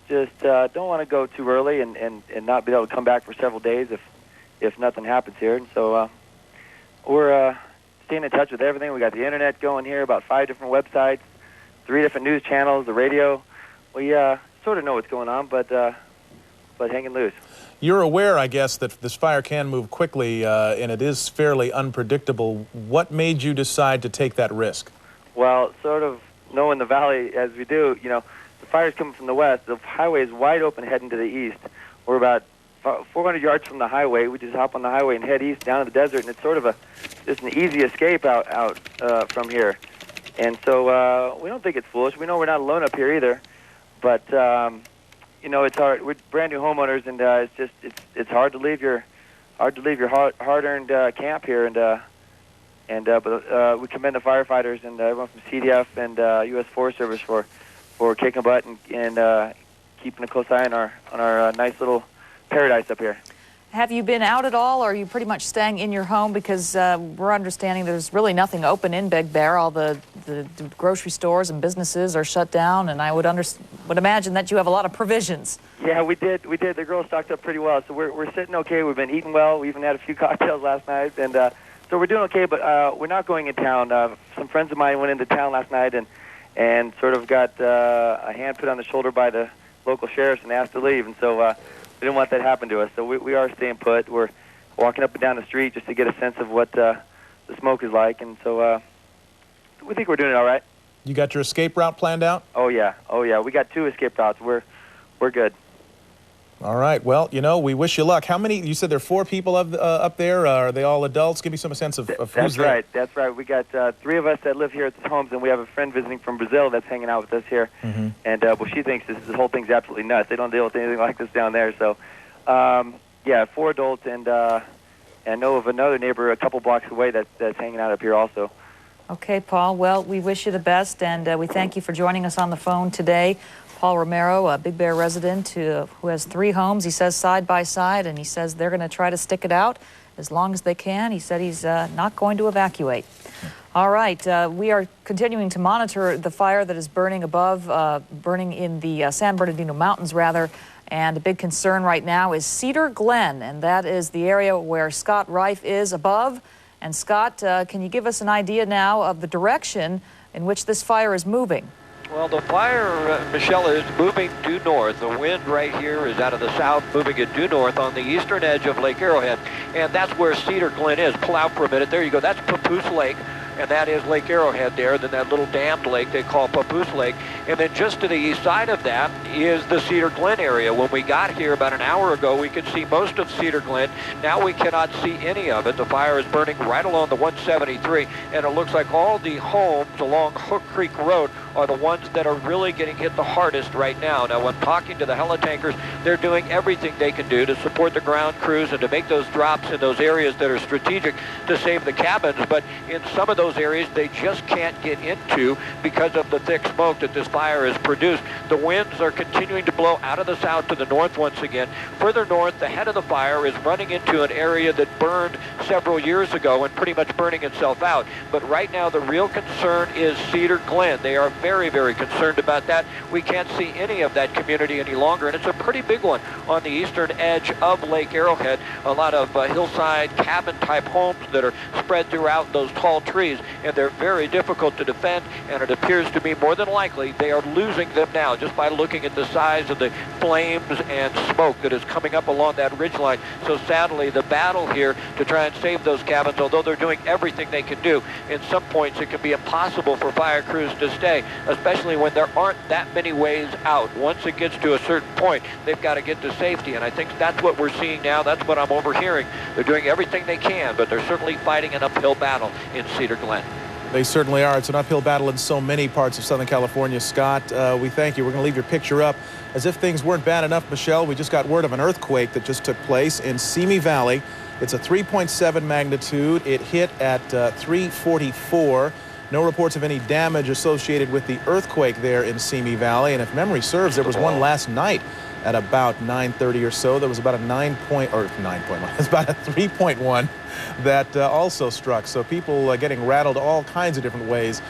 just don't want to go too early and not be able to come back for several days if nothing happens here. And so we're staying in touch with everything. We got the internet going here, about 5 different websites, 3 different news channels, the radio. We sort of know what's going on, but hanging loose. You're aware, I guess, that this fire can move quickly, and it is fairly unpredictable. What made you decide to take that risk? Well, sort of knowing the valley as we do, the fire's coming from the west. The highway is wide open heading to the east. We're about 400 yards from the highway. We just hop on the highway and head east down to the desert, and it's sort of just an easy escape out from here. And so we don't think it's foolish. We know we're not alone up here either, but it's hard. We're brand new homeowners, and it's hard to leave your hard-earned camp here. But we commend the firefighters and everyone from CDF and U.S. Forest Service for kicking butt and keeping a close eye on our nice little paradise up here. Have you been out at all, or are you pretty much staying in your home? Because we're understanding there's really nothing open in Big Bear. All the grocery stores and businesses are shut down, and I would imagine that you have a lot of provisions. Yeah, we did. The girls stocked up pretty well, so we're sitting okay. We've been eating well. We even had a few cocktails last night, and so we're doing okay. But we're not going in town. Some friends of mine went into town last night and sort of got a hand put on the shoulder by the local sheriffs and asked to leave, and so we didn't want that to happen to us. So we are staying put. We're walking up and down the street just to get a sense of what the smoke is like, and so we think we're doing it all right. You got your escape route planned out? Oh yeah. We got 2 escape routes. We're good. All right. Well, you know, we wish you luck. How many? You said there are 4 people up there. Are they all adults? Give me some sense of who's there. Right. That's right. We got 3 of us that live here at the homes, and we have a friend visiting from Brazil that's hanging out with us here. Mm-hmm. And well, she thinks this whole thing's absolutely nuts. They don't deal with anything like this down there. So, yeah, 4 adults, and I know of another neighbor a couple blocks away that's hanging out up here also. Okay, Paul. Well, we wish you the best, and we thank you for joining us on the phone today. Paul Romero, a Big Bear resident who has 3 homes, he says, side by side, and he says they're going to try to stick it out as long as they can. He said he's not going to evacuate. All right, we are continuing to monitor the fire that is burning burning in the San Bernardino Mountains, rather, and a big concern right now is Cedar Glen, and that is the area where Scott Reif is above. And Scott, can you give us an idea now of the direction in which this fire is moving? Well, the fire, Michelle, is moving due north. The wind right here is out of the south, moving it due north on the eastern edge of Lake Arrowhead. And that's where Cedar Glen is. Pull out for a minute. There you go. That's Papoose Lake. And that is Lake Arrowhead there. Then that little dammed lake they call Papoose Lake. And then just to the east side of that is the Cedar Glen area. When we got here about an hour ago, we could see most of Cedar Glen. Now we cannot see any of it. The fire is burning right along the 173. And it looks like all the homes along Hook Creek Road are the ones that are really getting hit the hardest right now. Now, when talking to the helitankers, they're doing everything they can do to support the ground crews and to make those drops in those areas that are strategic to save the cabins. But in some of those areas, they just can't get into because of the thick smoke that this fire has produced. The winds are continuing to blow out of the south to the north once again. Further north, the head of the fire is running into an area that burned several years ago and pretty much burning itself out. But right now, the real concern is Cedar Glen. They are very, very concerned about that. We can't see any of that community any longer, and it's a pretty big one on the eastern edge of Lake Arrowhead. A lot of hillside cabin-type homes that are spread throughout those tall trees, and they're very difficult to defend, and it appears to me more than likely they are losing them now just by looking at the size of the flames and smoke that is coming up along that ridgeline. So sadly, the battle here to try and save those cabins, although they're doing everything they can do, in some points it can be impossible for fire crews to stay, especially when there aren't that many ways out. Once it gets to a certain point, they've got to get to safety, and I think that's what we're seeing now. That's what I'm overhearing. They're doing everything they can, but they're certainly fighting an uphill battle in Cedar Glen. They certainly are. It's an uphill battle in so many parts of Southern California. Scott, we thank you. We're going to leave your picture up. As if things weren't bad enough, Michelle, we just got word of an earthquake that just took place in Simi Valley. It's a 3.7 magnitude. It hit at 3:44. No reports of any damage associated with the earthquake there in Simi Valley. And if memory serves, there was one last night at about 9:30 or so. There was about a 3.1 that also struck. So people getting rattled all kinds of different ways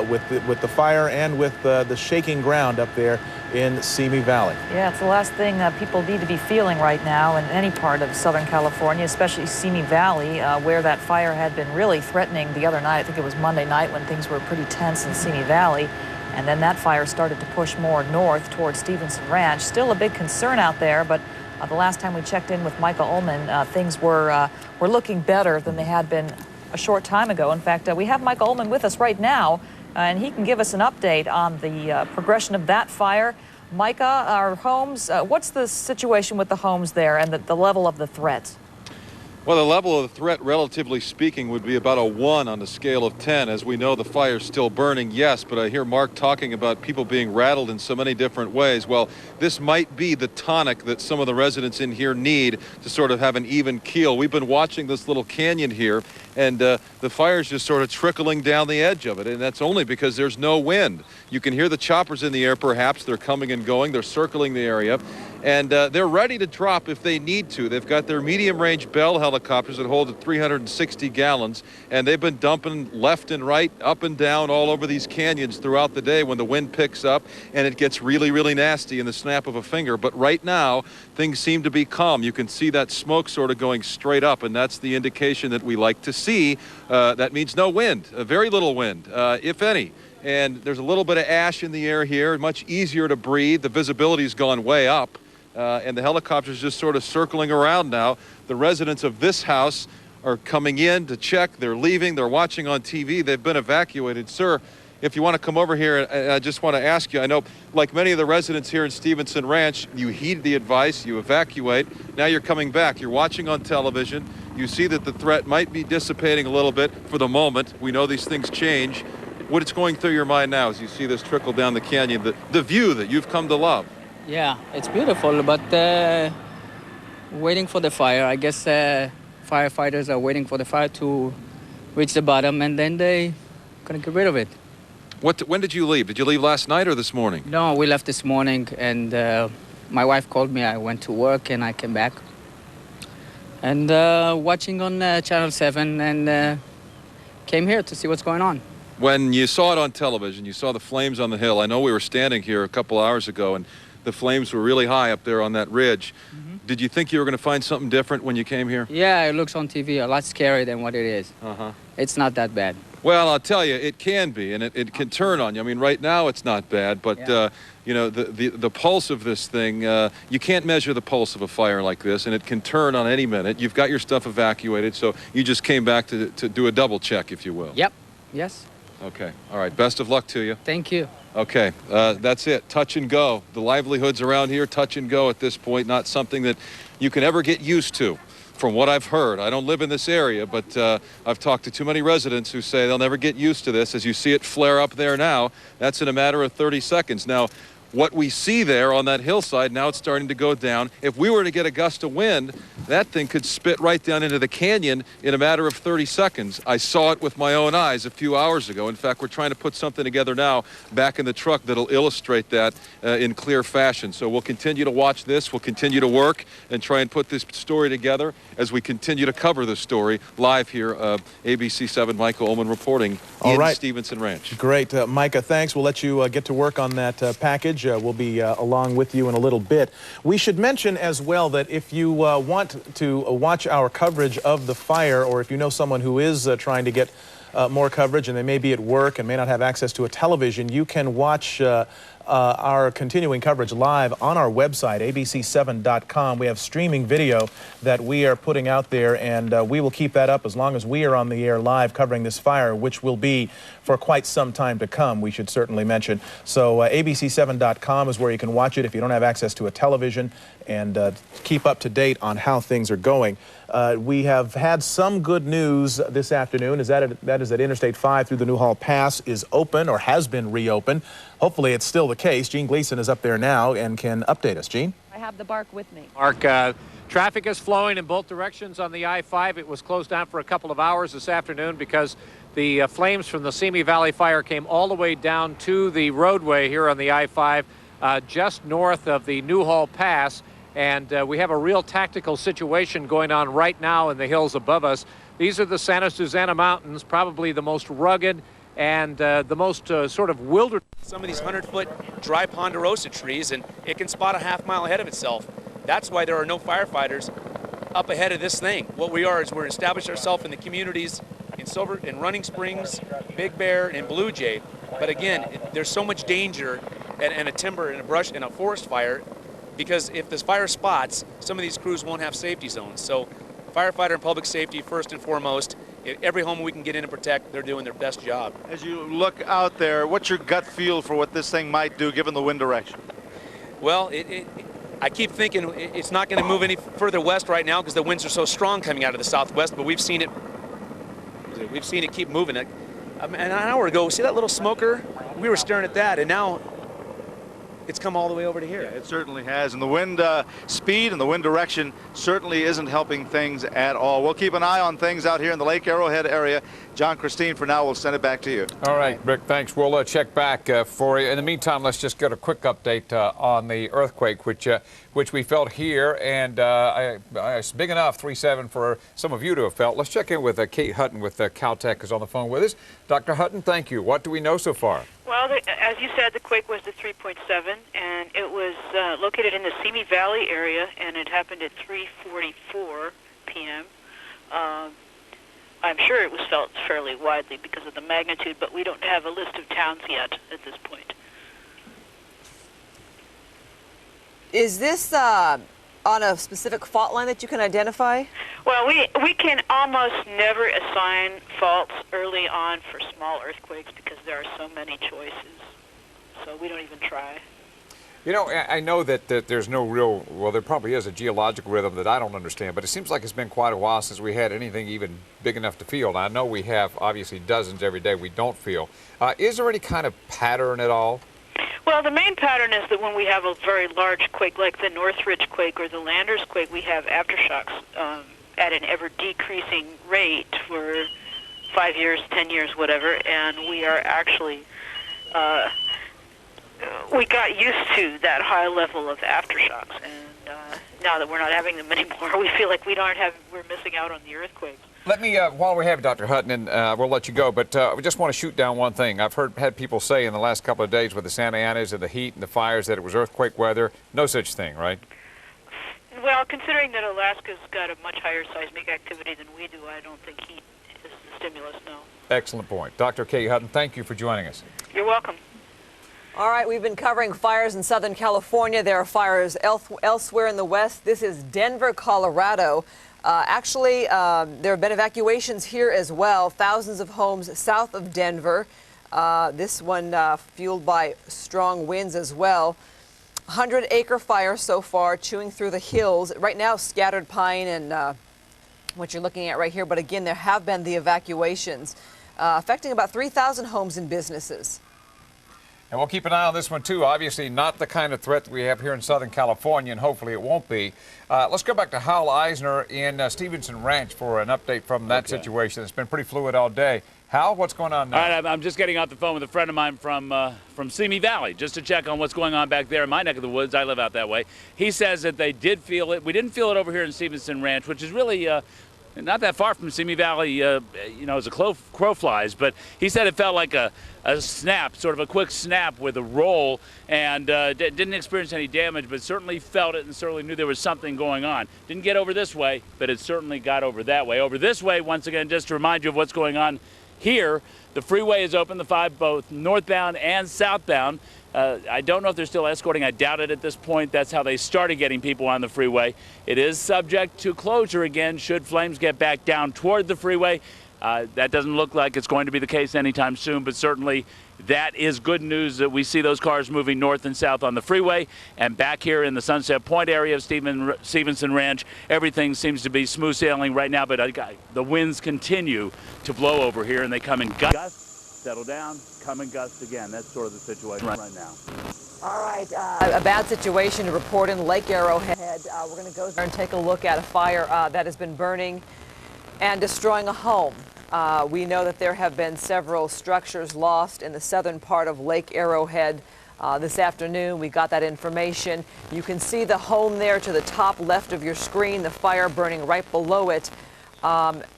with the fire and with the shaking ground up there in Simi Valley. Yeah, it's the last thing people need to be feeling right now in any part of Southern California, especially Simi Valley, where that fire had been really threatening the other night. I think it was Monday night when things were pretty tense in Simi Valley. And then that fire started to push more north towards Stevenson Ranch. Still a big concern out there, but the last time we checked in with Michael Ullman, things were looking better than they had been a short time ago. In fact, we have Michael Ullman with us right now, and he can give us an update on the progression of that fire. Micah, our homes, what's the situation with the homes there and the level of the threat? Well, the level of the threat, relatively speaking, would be about a 1 on the scale of 10. As we know, the fire's still burning, yes, but I hear Mark talking about people being rattled in so many different ways. Well, this might be the tonic that some of the residents in here need to sort of have an even keel. We've been watching this little canyon here, and the fire's just sort of trickling down the edge of it, and that's only because there's no wind. You can hear the choppers in the air, perhaps. They're coming and going. They're circling the area. And they're ready to drop if they need to. They've got their medium-range Bell helicopters that hold 360 gallons, and they've been dumping left and right, up and down, all over these canyons throughout the day when the wind picks up and it gets really, really nasty in the snap of a finger. But right now, things seem to be calm. You can see that smoke sort of going straight up, and that's the indication that we like to see. That means no wind, very little wind, if any. and there's a little bit of ash in the air here, much easier to breathe. The visibility's gone way up, and the helicopter's just sort of circling around now. The residents of this house are coming in to check. They're leaving. They're watching on TV. They've been evacuated. Sir, if you want to come over here, I just want to ask you, I know like many of the residents here in Stevenson Ranch, you heed the advice, you evacuate. Now you're coming back. You're watching on television. You see that the threat might be dissipating a little bit for the moment. We know these things change. What's going through your mind now as you see this trickle down the canyon, the view that you've come to love? Yeah, it's beautiful, but waiting for the fire. I guess firefighters are waiting for the fire to reach the bottom, and then they're going to get rid of it. When did you leave? Did you leave last night or this morning? No, we left this morning, and my wife called me. I went to work, and I came back. And watching on Channel 7, and came here to see what's going on. When you saw it on television, you saw the flames on the hill. I know we were standing here a couple hours ago, and the flames were really high up there on that ridge. Did you think you were going to find something different when you came here? Yeah, it looks on TV a lot scarier than what it is. It's not that bad. Well, I'll tell you, it can be, and it can turn on you. I mean, right now it's not bad, but you know, the pulse of this thing, you can't measure the pulse of a fire like this, and it can turn on any minute. You've got your stuff evacuated, so you just came back to do a double check, if you will. Yep. Yes. Okay. All right. Best of luck to you. Thank you. Okay. That's it. Touch and go. The livelihoods around here, touch and go at this point. Not something that you can ever get used to. From what I've heard, I don't live in this area, but I've talked to too many residents who say they'll never get used to this. As you see it flare up there now, that's in a matter of 30 seconds. Now, what we see there on that hillside, now it's starting to go down. If we were to get a gust of wind, that thing could spit right down into the canyon in a matter of 30 seconds. I saw it with my own eyes a few hours ago. In fact, we're trying to put something together now back in the truck that'll illustrate that in clear fashion. So we'll continue to watch this. We'll continue to work and try and put this story together as we continue to cover the story live here. ABC7 Michael Ullman reporting in Stevenson Ranch. Great. Micah, thanks. We'll let you get to work on that package. We'll be along with you in a little bit. We should mention as well that if you want to watch our coverage of the fire, or if you know someone who is trying to get more coverage and they may be at work and may not have access to a television, you can watch our continuing coverage live on our website, abc7.com. We have streaming video that we are putting out there, and we will keep that up as long as we are on the air live covering this fire, which will be for quite some time to come, we should certainly mention. So abc7.com is where you can watch it if you don't have access to a television, and keep up to date on how things are going. We have had some good news this afternoon. That is that Interstate 5 through the Newhall Pass is open, or has been reopened. Hopefully it's still the case. Gene Gleason is up there now and can update us. Gene? I have the BARC with me. Mark, traffic is flowing in both directions on the I-5. It was closed down for a couple of hours this afternoon because the flames from the Simi Valley fire came all the way down to the roadway here on the I-5 just north of the Newhall Pass. And we have a real tactical situation going on right now in the hills above us. These are the Santa Susana Mountains, probably the most rugged and the most sort of wilderness. Some of these 100-foot dry ponderosa trees, and it can spot a half mile ahead of itself. That's why there are no firefighters up ahead of this thing. What we are is we're establishing ourselves in the communities in Running Springs, Big Bear, and Blue Jay. But again, there's so much danger and a timber and a brush and a forest fire, because if this fire spots, some of these crews won't have safety zones. So firefighter and public safety first and foremost. Every home we can get in and protect, they're doing their best job. As you look out there, what's your gut feel for what this thing might do given the wind direction? Well, I keep thinking it's not going to move any further west right now because the winds are so strong coming out of the southwest, but we've seen it keep moving. An hour ago, see that little smoker? We were staring at that, and now it's come all the way over to here. Yeah, it certainly has, and the wind speed and the wind direction certainly isn't helping things at all. We'll keep an eye on things out here in the Lake Arrowhead area. John Christine, for now, we'll send it back to you. All right, Rick, thanks. We'll check back for you. In the meantime, let's just get a quick update on the earthquake, which we felt here, and it's big enough, 3.7, for some of you to have felt. Let's check in with Kate Hutton with Caltech, who's on the phone with us. Dr. Hutton, thank you. What do we know so far? Well, as you said, the quake was the 3.7, and it was located in the Simi Valley area, and it happened at 3:44 p.m. I'm sure it was felt fairly widely because of the magnitude, but we don't have a list of towns yet at this point. Is this on a specific fault line that you can identify? Well, we can almost never assign faults early on for small earthquakes because there are so many choices. So we don't even try. You know, I know that there's no real, well, there probably is a geological rhythm that I don't understand, but it seems like it's been quite a while since we had anything even big enough to feel. Now, I know we have, obviously, dozens every day we don't feel. Is there any kind of pattern at all? Well, the main pattern is that when we have a very large quake, like the Northridge quake or the Landers quake, we have aftershocks at an ever-decreasing rate for 5 years, 10 years, whatever, and we are actually... we got used to that high level of aftershocks, and now that we're not having them anymore, we feel like we're missing out on the earthquakes. Let me, while we have Dr. Hutton, and we'll let you go, but we just want to shoot down one thing. I've had people say in the last couple of days with the Santa Anas and the heat and the fires that it was earthquake weather. No such thing, right? Well, considering that Alaska's got a much higher seismic activity than we do, I don't think heat is the stimulus, no. Excellent point. Dr. Kay Hutton, thank you for joining us. You're welcome. All right, we've been covering fires in Southern California. There are fires elsewhere in the West. This is Denver, Colorado. Actually, there have been evacuations here as well. Thousands of homes south of Denver. This one fueled by strong winds as well. 100-acre fire so far, chewing through the hills. Right now, scattered pine and what you're looking at right here. But again, there have been the evacuations affecting about 3,000 homes and businesses. And we'll keep an eye on this one, too. Obviously, not the kind of threat that we have here in Southern California, and hopefully it won't be. Let's go back to Hal Eisner in Stevenson Ranch for an update from that situation. It's been pretty fluid all day. Hal, what's going on now? All right, I'm just getting off the phone with a friend of mine from Simi Valley just to check on what's going on back there in my neck of the woods. I live out that way. He says that they did feel it. We didn't feel it over here in Stevenson Ranch, which is really not that far from Simi Valley, you know, as a crow flies, but he said it felt like a snap, sort of a quick snap with a roll, and didn't experience any damage, but certainly felt it and certainly knew there was something going on. Didn't get over this way, but it certainly got over that way. Over this way, once again, just to remind you of what's going on here, the freeway is open, the 5 both northbound and southbound. I don't know if they're still escorting. I doubt it at this point. That's how they started getting people on the freeway. It is subject to closure again should flames get back down toward the freeway. That doesn't look like it's going to be the case anytime soon, but certainly that is good news that we see those cars moving north and south on the freeway. And back here in the Sunset Point area of Stevenson Ranch, everything seems to be smooth sailing right now, but the winds continue to blow over here, and they come in gusts. Settle down, come and gust again. That's sort of the situation right now. All right, a bad situation to report in Lake Arrowhead. We're going to go there and take a look at a fire that has been burning and destroying a home. We know that there have been several structures lost in the southern part of Lake Arrowhead. This afternoon, we got that information. You can see the home there to the top left of your screen, the fire burning right below it.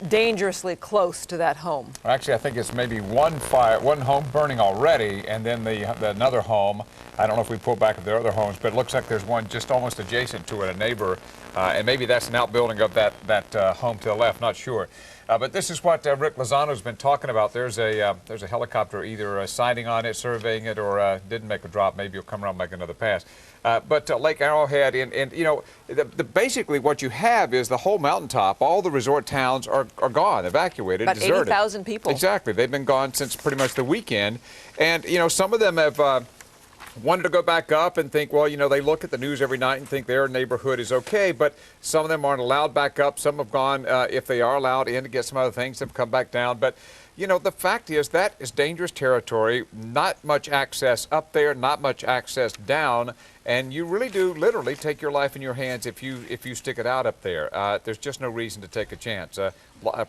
Dangerously close to that home. Actually, I think it's maybe one home burning already, and then another home. I don't know if we pull back at the other homes, but it looks like there's one just almost adjacent to it, a neighbor, and maybe that's an outbuilding of that home to the left. Not sure. But this is what Rick Lozano's been talking about. There's a helicopter either sighting on it, surveying it, or didn't make a drop. Maybe you'll come around and make another pass. But Lake Arrowhead, and you know, basically what you have is the whole mountaintop. All the resort towns are gone, evacuated, about deserted. 80,000 people. Exactly. They've been gone since pretty much the weekend. And, you know, some of them have wanted to go back up and think, well, you know, they look at the news every night and think their neighborhood is okay, but some of them aren't allowed back up. Some have gone, if they are allowed in to get some other things, have come back down. But, you know, the fact is that is dangerous territory, not much access up there, not much access down, and you really do literally take your life in your hands if you stick it out up there. There's just no reason to take a chance.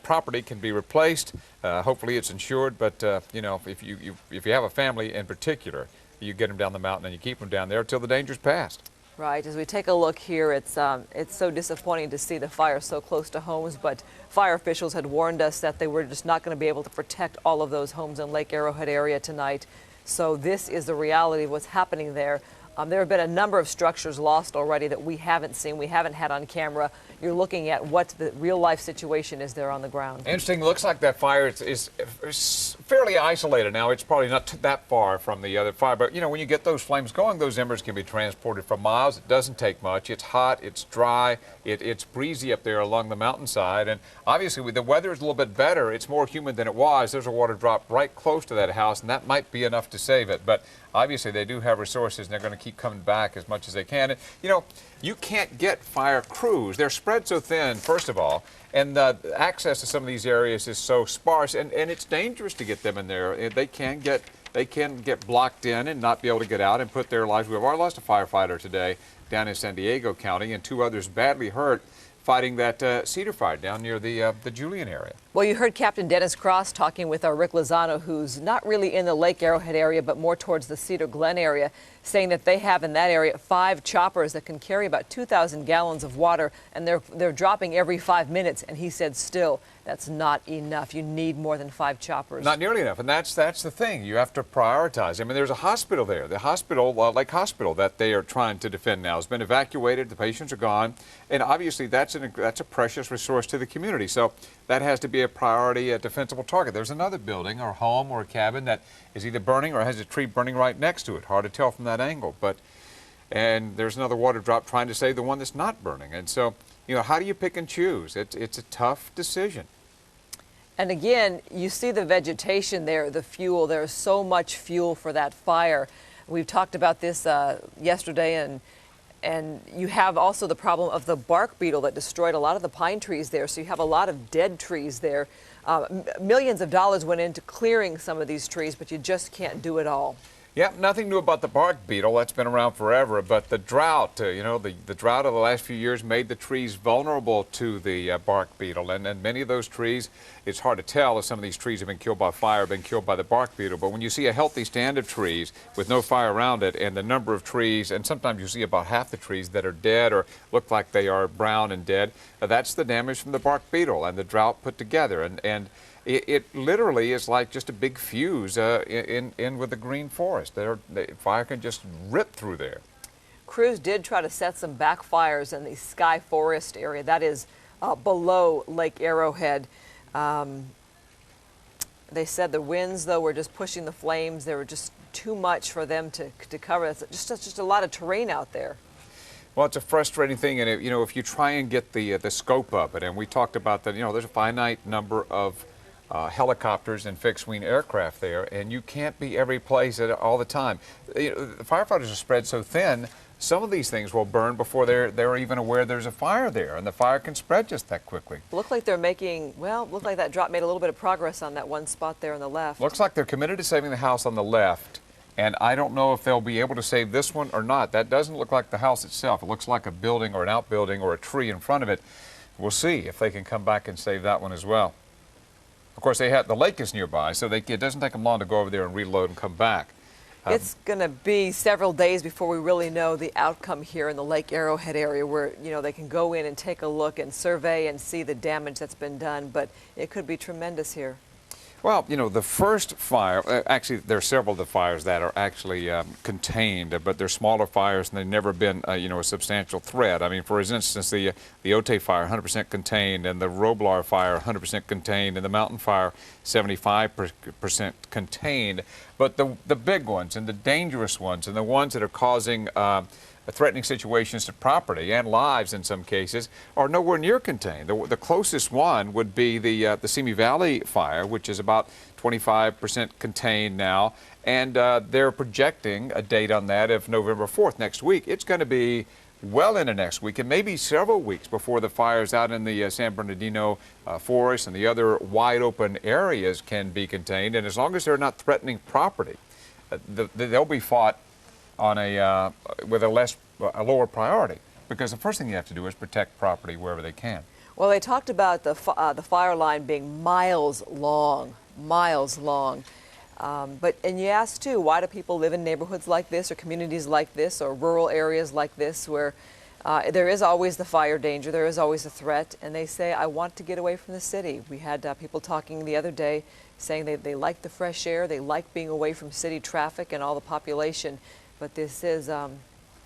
Property can be replaced. Hopefully it's insured, but, you know, if you have a family in particular, you get them down the mountain and you keep them down there until the danger's passed. Right. As we take a look here, it's so disappointing to see the fire so close to homes, but fire officials had warned us that they were just not going to be able to protect all of those homes in Lake Arrowhead area tonight. So this is the reality of what's happening there. There have been a number of structures lost already that we haven't seen, we haven't had on camera. You're looking at what the real-life situation is there on the ground. Interesting. Looks like that fire is fairly isolated now. It's probably not that far from the other fire, but you know, when you get those flames going, those embers can be transported for miles. It doesn't take much. It's hot, it's dry, it's breezy up there along the mountainside, and obviously the weather is a little bit better. It's more humid than it was. There's a water drop right close to that house, and that might be enough to save it, but obviously they do have resources, and they're going to keep coming back as much as they can. And, you know, you can't get fire crews. They're spread so thin, first of all, and access to some of these areas is so sparse, and it's dangerous to get them in there. They can get blocked in and not be able to get out and put their lives. We've already lost a firefighter today down in San Diego County, and 2 others badly hurt fighting that Cedar fire down near the Julian area. Well, you heard Captain Dennis Cross talking with our Rick Lozano, who's not really in the Lake Arrowhead area, but more towards the Cedar Glen area, saying that they have in that area 5 choppers that can carry about 2,000 gallons of water, and they're dropping every 5 minutes. And he said, still, that's not enough. You need more than 5 choppers. Not nearly enough, and that's the thing. You have to prioritize. I mean, there's a hospital there, the hospital, Lake Hospital, that they are trying to defend now. Has been evacuated. The patients are gone, and obviously that's a precious resource to the community. So that has to be a priority, a defensible target. There's another building or home or a cabin that is either burning or has a tree burning right next to it. Hard to tell from that angle, and there's another water drop trying to save the one that's not burning. And so, you know, how do you pick and choose? It's a tough decision. And again, you see the vegetation there, the fuel. There's so much fuel for that fire. We've talked about this yesterday, and you have also the problem of the bark beetle that destroyed a lot of the pine trees there. So you have a lot of dead trees there. Millions of dollars went into clearing some of these trees, but you just can't do it all. Yeah, nothing new about the bark beetle. That's been around forever. But the drought, you know, the drought of the last few years made the trees vulnerable to the bark beetle. And many of those trees, it's hard to tell if some of these trees have been killed by fire, been killed by the bark beetle. But when you see a healthy stand of trees with no fire around it, and the number of trees, and sometimes you see about half the trees that are dead or look like they are brown and dead, that's the damage from the bark beetle and the drought put together. And it literally is like just a big fuse in with the green forest. Fire can just rip through there. Crews did try to set some backfires in the Sky Forest area. That is below Lake Arrowhead. They said the winds, though, were just pushing the flames. They were just too much for them to cover. It's just a lot of terrain out there. Well, it's a frustrating thing, and you know, if you try and get the scope of it, and we talked about that, you know, there's a finite number of helicopters and fixed-wing aircraft there, and you can't be every place all the time. You know, the firefighters are spread so thin, some of these things will burn before they're even aware there's a fire there, and the fire can spread just that quickly. Look like they're making, well, look like that drop made a little bit of progress on that one spot there on the left. Looks like they're committed to saving the house on the left, and I don't know if they'll be able to save this one or not. That doesn't look like the house itself. It looks like a building or an outbuilding or a tree in front of it. We'll see if they can come back and save that one as well. Of course, the lake is nearby, so it doesn't take them long to go over there and reload and come back. It's going to be several days before we really know the outcome here in the Lake Arrowhead area, where, you know, they can go in and take a look and survey and see the damage that's been done, but it could be tremendous here. Well, you know, the first fire, actually there are several of the fires that are actually contained, but they're smaller fires and they've never been, you know, a substantial threat. I mean, for instance, the Otay fire, 100% contained, and the Roblar fire, 100% contained, and the Mountain fire, 75% contained. But the big ones and the dangerous ones and the ones that are causing threatening situations to property and lives in some cases are nowhere near contained. The closest one would be the Simi Valley fire, which is about 25% contained now, and they're projecting a date on that of November 4th, next week. It's going to be well into next week and maybe several weeks before the fires out in the San Bernardino forest and the other wide open areas can be contained. And as long as they're not threatening property, they'll be fought on with a lower priority, because the first thing you have to do is protect property wherever they can. Well, they talked about the fire line being miles long. And you asked too, why do people live in neighborhoods like this or communities like this or rural areas like this where there is always the fire danger, there is always a threat, and they say, I want to get away from the city. We had people talking the other day saying they like the fresh air, they like being away from city traffic and all the population. but this is a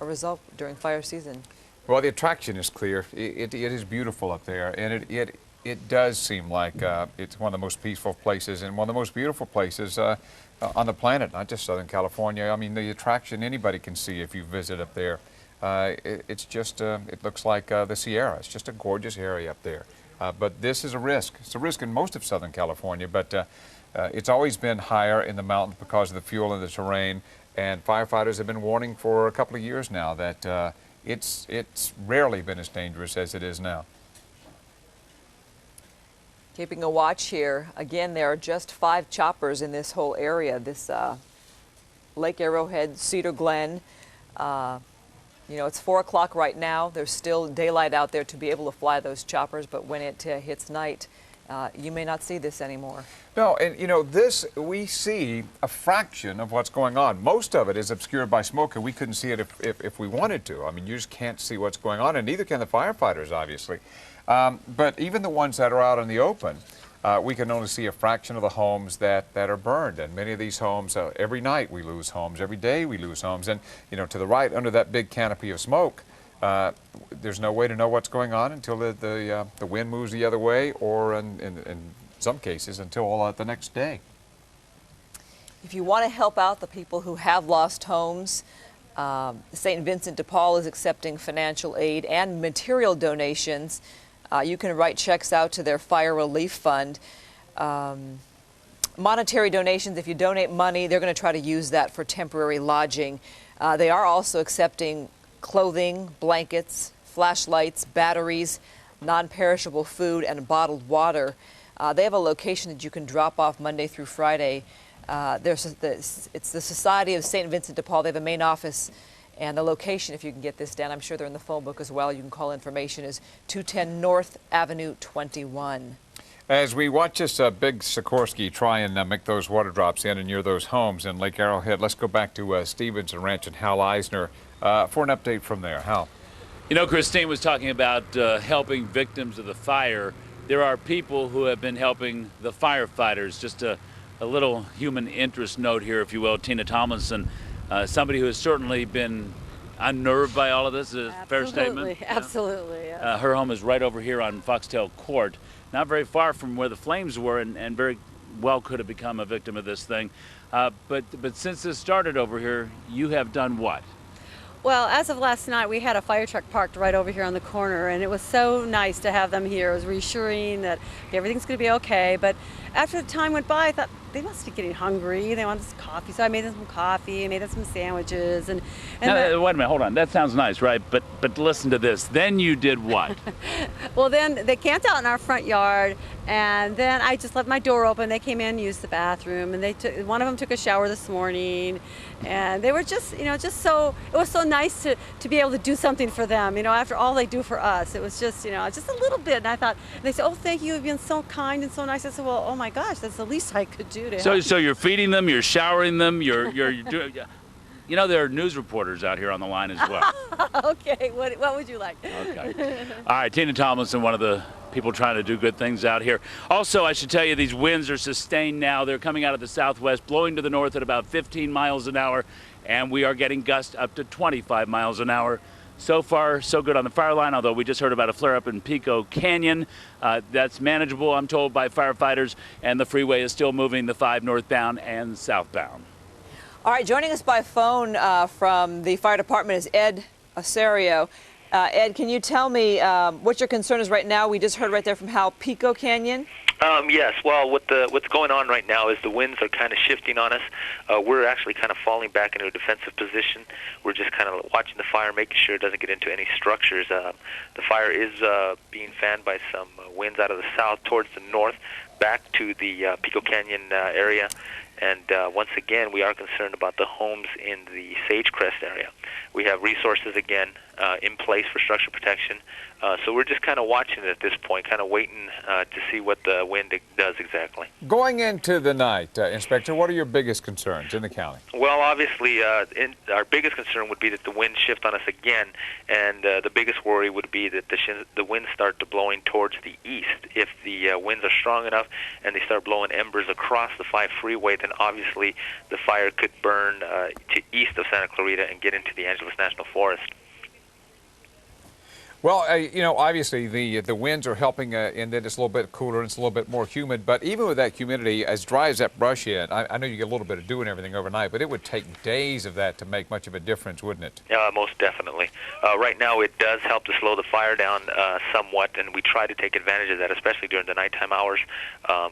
result during fire season. Well, the attraction is clear. It is beautiful up there, and it does seem like it's one of the most peaceful places and one of the most beautiful places on the planet, not just Southern California. I mean, the attraction anybody can see if you visit up there. It's just, it looks like the Sierra. It's just a gorgeous area up there. But this is a risk. It's a risk in most of Southern California, but it's always been higher in the mountains because of the fuel and the terrain. And firefighters have been warning for a couple of years now that it's rarely been as dangerous as it is now. Keeping a watch here. Again, there are just 5 choppers in this whole area. This Lake Arrowhead, Cedar, Glen. You know, it's 4 o'clock right now. There's still daylight out there to be able to fly those choppers, but when it hits night, you may not see this anymore. No, and you know, this, we see a fraction of what's going on. Most of it is obscured by smoke, and we couldn't see it if we wanted to. I mean, you just can't see what's going on, and neither can the firefighters, obviously. But even the ones that are out in the open, we can only see a fraction of the homes that are burned. And many of these homes, every night we lose homes, every day we lose homes. And, you know, to the right, under that big canopy of smoke, there's no way to know what's going on until the wind moves the other way, or in some cases until the next day. If you want to help out the people who have lost homes, St. Vincent de Paul is accepting financial aid and material donations. You can write checks out to their fire relief fund. Monetary donations, if you donate money, they're going to try to use that for temporary lodging. They are also accepting clothing, blankets, flashlights, batteries, non-perishable food, and bottled water. They have a location that you can drop off Monday through Friday. It's the Society of St. Vincent de Paul. They have a main office, and the location, if you can get this down, I'm sure they're in the phone book as well. You can call information, is 210 North Avenue 21. As we watch this big Sikorsky try and make those water drops in and near those homes in Lake Arrowhead, let's go back to Stevenson Ranch and Hal Eisner for an update from there. Hal. You know, Christine was talking about helping victims of the fire. There are people who have been helping the firefighters. Just a little human interest note here, if you will. Tina Tomlinson, somebody who has certainly been unnerved by all of this, is a fair statement? Absolutely, yes. Her home is right over here on Foxtail Court, not very far from where the flames were, and very well could have become a victim of this thing. But since this started over here, you have done what? Well, as of last night, we had a fire truck parked right over here on the corner, and it was so nice to have them here. It was reassuring that everything's going to be okay. But after the time went by, I thought they must be getting hungry. They wanted some coffee, so I made them some coffee, I made them some sandwiches. And now, wait a minute, hold on. That sounds nice, right? But listen to this. Then you did what? Well, then they camped out in our front yard, and then I just left my door open. They came in and used the bathroom, and one of them took a shower this morning, and they were just, just so, it was so nice to be able to do something for them, after all they do for us. It was just, just a little bit, and I thought, they said, oh, thank you, you've been so kind and so nice. I said, well, oh my gosh, that's the least I could do to help. So you're feeding them, you're showering them, you're doing, there are news reporters out here on the line as well. Okay, what would you like? Okay. All right, Tina Tomlinson, one of the people trying to do good things out here. Also, I should tell you, these winds are sustained now. They're coming out of the southwest, blowing to the north at about 15 miles an hour, and we are getting gusts up to 25 miles an hour. So far, so good on the fire line, although we just heard about a flare-up in Pico Canyon. That's manageable, I'm told, by firefighters, and the freeway is still moving the 5 northbound and southbound. All right, joining us by phone from the fire department is Ed Osorio. Ed, can you tell me what your concern is right now? We just heard right there from Hal, Pico Canyon. Yes. Well, what's going on right now is the winds are kind of shifting on us. We're actually kind of falling back into a defensive position. We're just kind of watching the fire, making sure it doesn't get into any structures. The fire is being fanned by some winds out of the south towards the north, back to the Pico Canyon area. And once again, we are concerned about the homes in the Sagecrest area. We have resources again in place for structure protection. So we're just kind of watching it at this point, kind of waiting to see what the wind does exactly. Going into the night, Inspector, what are your biggest concerns in the county? Well, obviously, our biggest concern would be that the winds shift on us again, and the biggest worry would be that the winds start to blowing towards the east. If the winds are strong enough and they start blowing embers across the 5 freeway, then obviously the fire could burn to east of Santa Clarita and get into the Angeles National Forest. Well, you know, obviously the winds are helping in that it's a little bit cooler and it's a little bit more humid. But even with that humidity, as dry as that brush is, I know you get a little bit of dew and everything overnight, but it would take days of that to make much of a difference, wouldn't it? Yeah, most definitely. Right now, it does help to slow the fire down somewhat, and we try to take advantage of that, especially during the nighttime hours.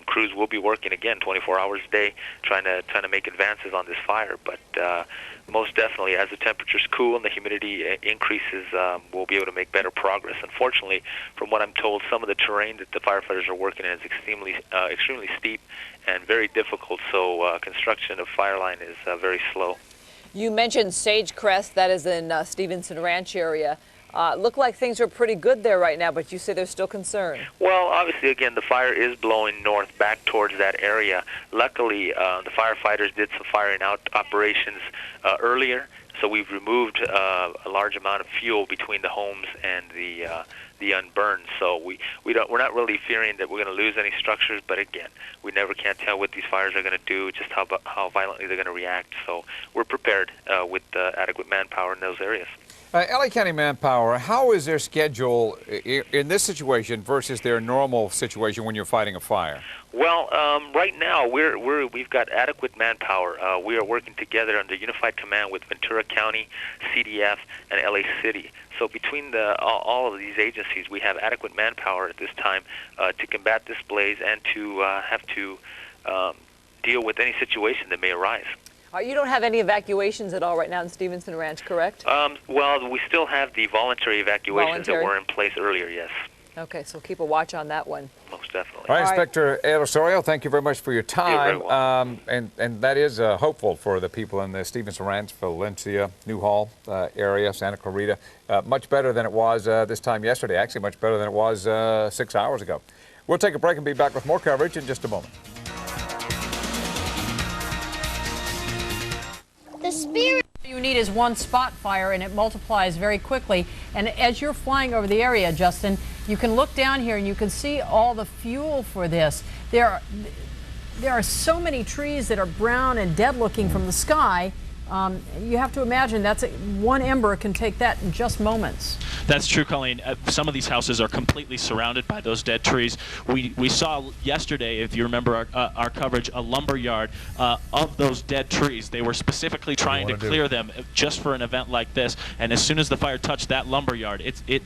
Crews will be working again 24 hours a day, trying to make advances on this fire. But most definitely, as the temperatures cool and the humidity increases, we'll be able to make better progress. Unfortunately, from what I'm told, some of the terrain that the firefighters are working in is extremely steep and very difficult, so construction of fire line is very slow. You mentioned Sagecrest, that is in Stevenson Ranch area. Look like things are pretty good there right now, but you say there's still concern. Well, obviously, again, the fire is blowing north back towards that area. Luckily, the firefighters did some firing out operations earlier, so we've removed a large amount of fuel between the homes and the unburned. So we're not really fearing that we're going to lose any structures, but again, we never can tell what these fires are going to do, just how violently they're going to react. So we're prepared with adequate manpower in those areas. LA County Manpower, how is their schedule in this situation versus their normal situation when you're fighting a fire? Well, right now we've got adequate manpower. We are working together under unified command with Ventura County, CDF, and LA City. So between all of these agencies, we have adequate manpower at this time to combat this blaze and to have to deal with any situation that may arise. You don't have any evacuations at all right now in Stevenson Ranch, correct? Well, we still have the voluntary evacuations that were in place earlier, yes. Okay, so keep a watch on that one. Most definitely. All right, Inspector Ed Osorio, thank you very much for your time. You're very welcome. And that is hopeful for the people in the Stevenson Ranch, Valencia, Newhall area, Santa Clarita. Much better than it was this time yesterday, actually much better than it was 6 hours ago. We'll take a break and be back with more coverage in just a moment. The spirit you need is one spot fire, and it multiplies very quickly. And as you're flying over the area, Justin, you can look down here and you can see all the fuel for this. There are so many trees that are brown and dead looking from the sky. You have to imagine that's one ember can take that in just moments. That's true, Colleen. Some of these houses are completely surrounded by those dead trees. We saw yesterday, if you remember our coverage, a lumber yard of those dead trees. They were specifically trying to clear them just for an event like this. And as soon as the fire touched that lumber yard, it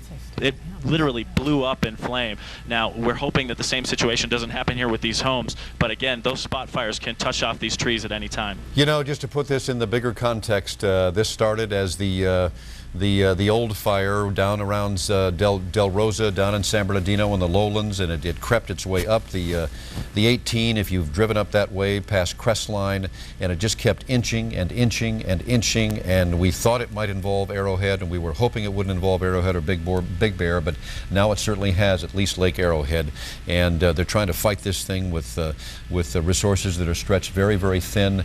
literally blew up in flame. Now, we're hoping that the same situation doesn't happen here with these homes. But again, those spot fires can touch off these trees at any time. You know, just to put this in the bigger context, this started as the old fire down around Del Rosa, down in San Bernardino in the lowlands, and it crept its way up the 18, if you've driven up that way past Crestline, and it just kept inching and inching and inching, and we thought it might involve Arrowhead, and we were hoping it wouldn't involve Arrowhead or Big Bear, but now it certainly has, at least Lake Arrowhead, and they're trying to fight this thing with the resources that are stretched very, very thin.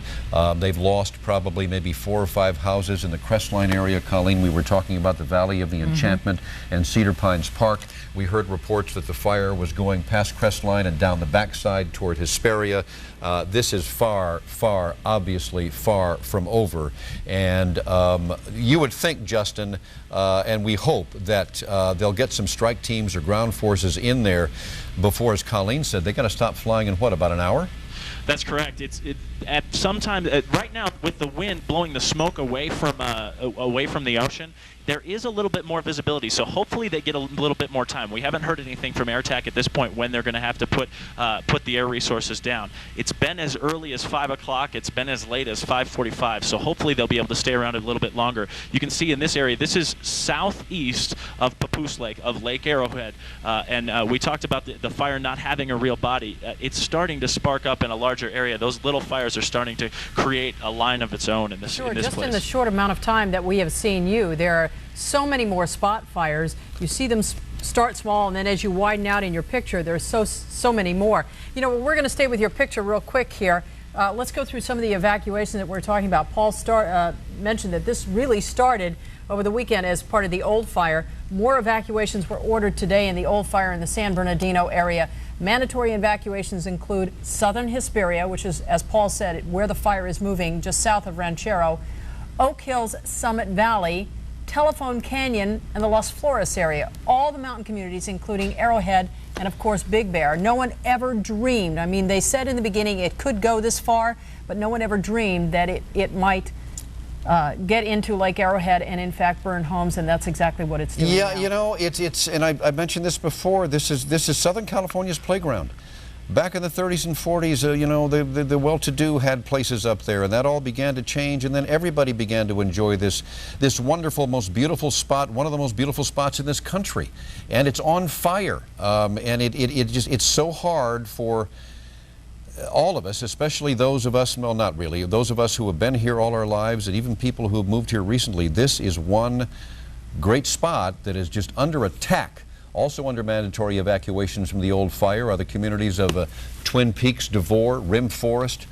They've lost probably maybe 4 or 5 houses in the Crestline area. Colleen, we were talking about the Valley of the Enchantment and Cedar Pines Park. We heard reports that the fire was going past Crestline and down the backside toward Hesperia. This is far, far, obviously far from over. And you would think, Justin, and we hope that they'll get some strike teams or ground forces in there before, as Colleen said, they got to stop flying in what, about an hour? That's correct. At some time right now, with the wind blowing the smoke away from the ocean, there is a little bit more visibility. So hopefully they get a little bit more time. We haven't heard anything from AirTac at this point when they're going to have to put the air resources down. It's been as early as 5 o'clock. It's been as late as 5:45. So hopefully they'll be able to stay around a little bit longer. You can see in this area, this is southeast of Papoose Lake, of Lake Arrowhead, and we talked about the fire not having a real body. It's starting to spark up in a large larger area, those little fires are starting to create a line of its own in this, sure, in this just place. in the short amount of time that we have seen you, there are so many more spot fires. You see them start small, and then as you widen out in your picture, there's so many more. You know, we're going to stay with your picture real quick here. Let's go through some of the evacuation that we're talking about. Paul mentioned that this really started over the weekend as part of the old fire. More evacuations were ordered today in the old fire in the San Bernardino area. Mandatory evacuations include southern Hesperia, which is, as Paul said, where the fire is moving, just south of Ranchero, Oak Hills, Summit Valley, Telephone Canyon, and the Las Flores area. All the mountain communities, including Arrowhead and, of course, Big Bear. No one ever dreamed. I mean, they said in the beginning it could go this far, but no one ever dreamed that it might get into Lake Arrowhead and, in fact, burn homes, and that's exactly what it's doing. Yeah, now. you know, it's and I mentioned this before. This is Southern California's playground. Back in the 30s and 40s, you know, the well-to-do had places up there, and that all began to change, and then everybody began to enjoy this wonderful, most beautiful spot, one of the most beautiful spots in this country, and it's on fire, and it's so hard for all of us, especially those of us, well, not really, those of us who have been here all our lives, and even people who have moved here recently. This is one great spot that is just under attack. Also under mandatory evacuations from the old fire are the communities of Twin Peaks, DeVore, Rim Forest.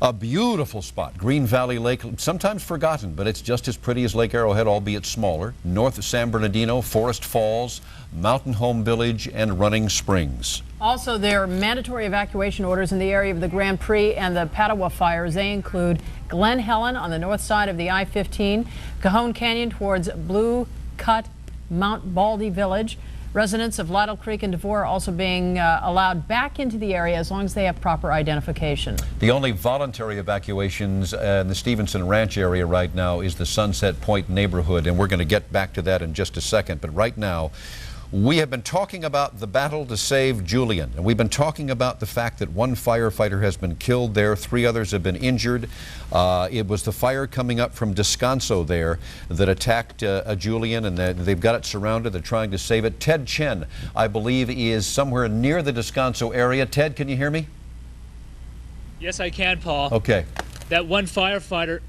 A beautiful spot, Green Valley Lake, sometimes forgotten, but it's just as pretty as Lake Arrowhead, albeit smaller. North of San Bernardino, Forest Falls, Mountain Home Village, and Running Springs. Also, there are mandatory evacuation orders in the area of the Grand Prix and the Padua fires. They include Glen Helen on the north side of the I-15, Cajon Canyon towards Blue Cut, Mount Baldy Village. Residents of Lytle Creek and DeVore are also being allowed back into the area as long as they have proper identification. The only voluntary evacuations in the Stevenson Ranch area right now is the Sunset Point neighborhood, and we're going to get back to that in just a second. But right now, we have been talking about the battle to save Julian, and we've been talking about the fact that one firefighter has been killed there, 3 others have been injured. It was the fire coming up from Descanso there that attacked Julian, and they've got it surrounded. They're trying to save it. Ted Chen, I believe, is somewhere near the Descanso area. Ted, can you hear me? Yes, I can, Paul. Okay. That one firefighter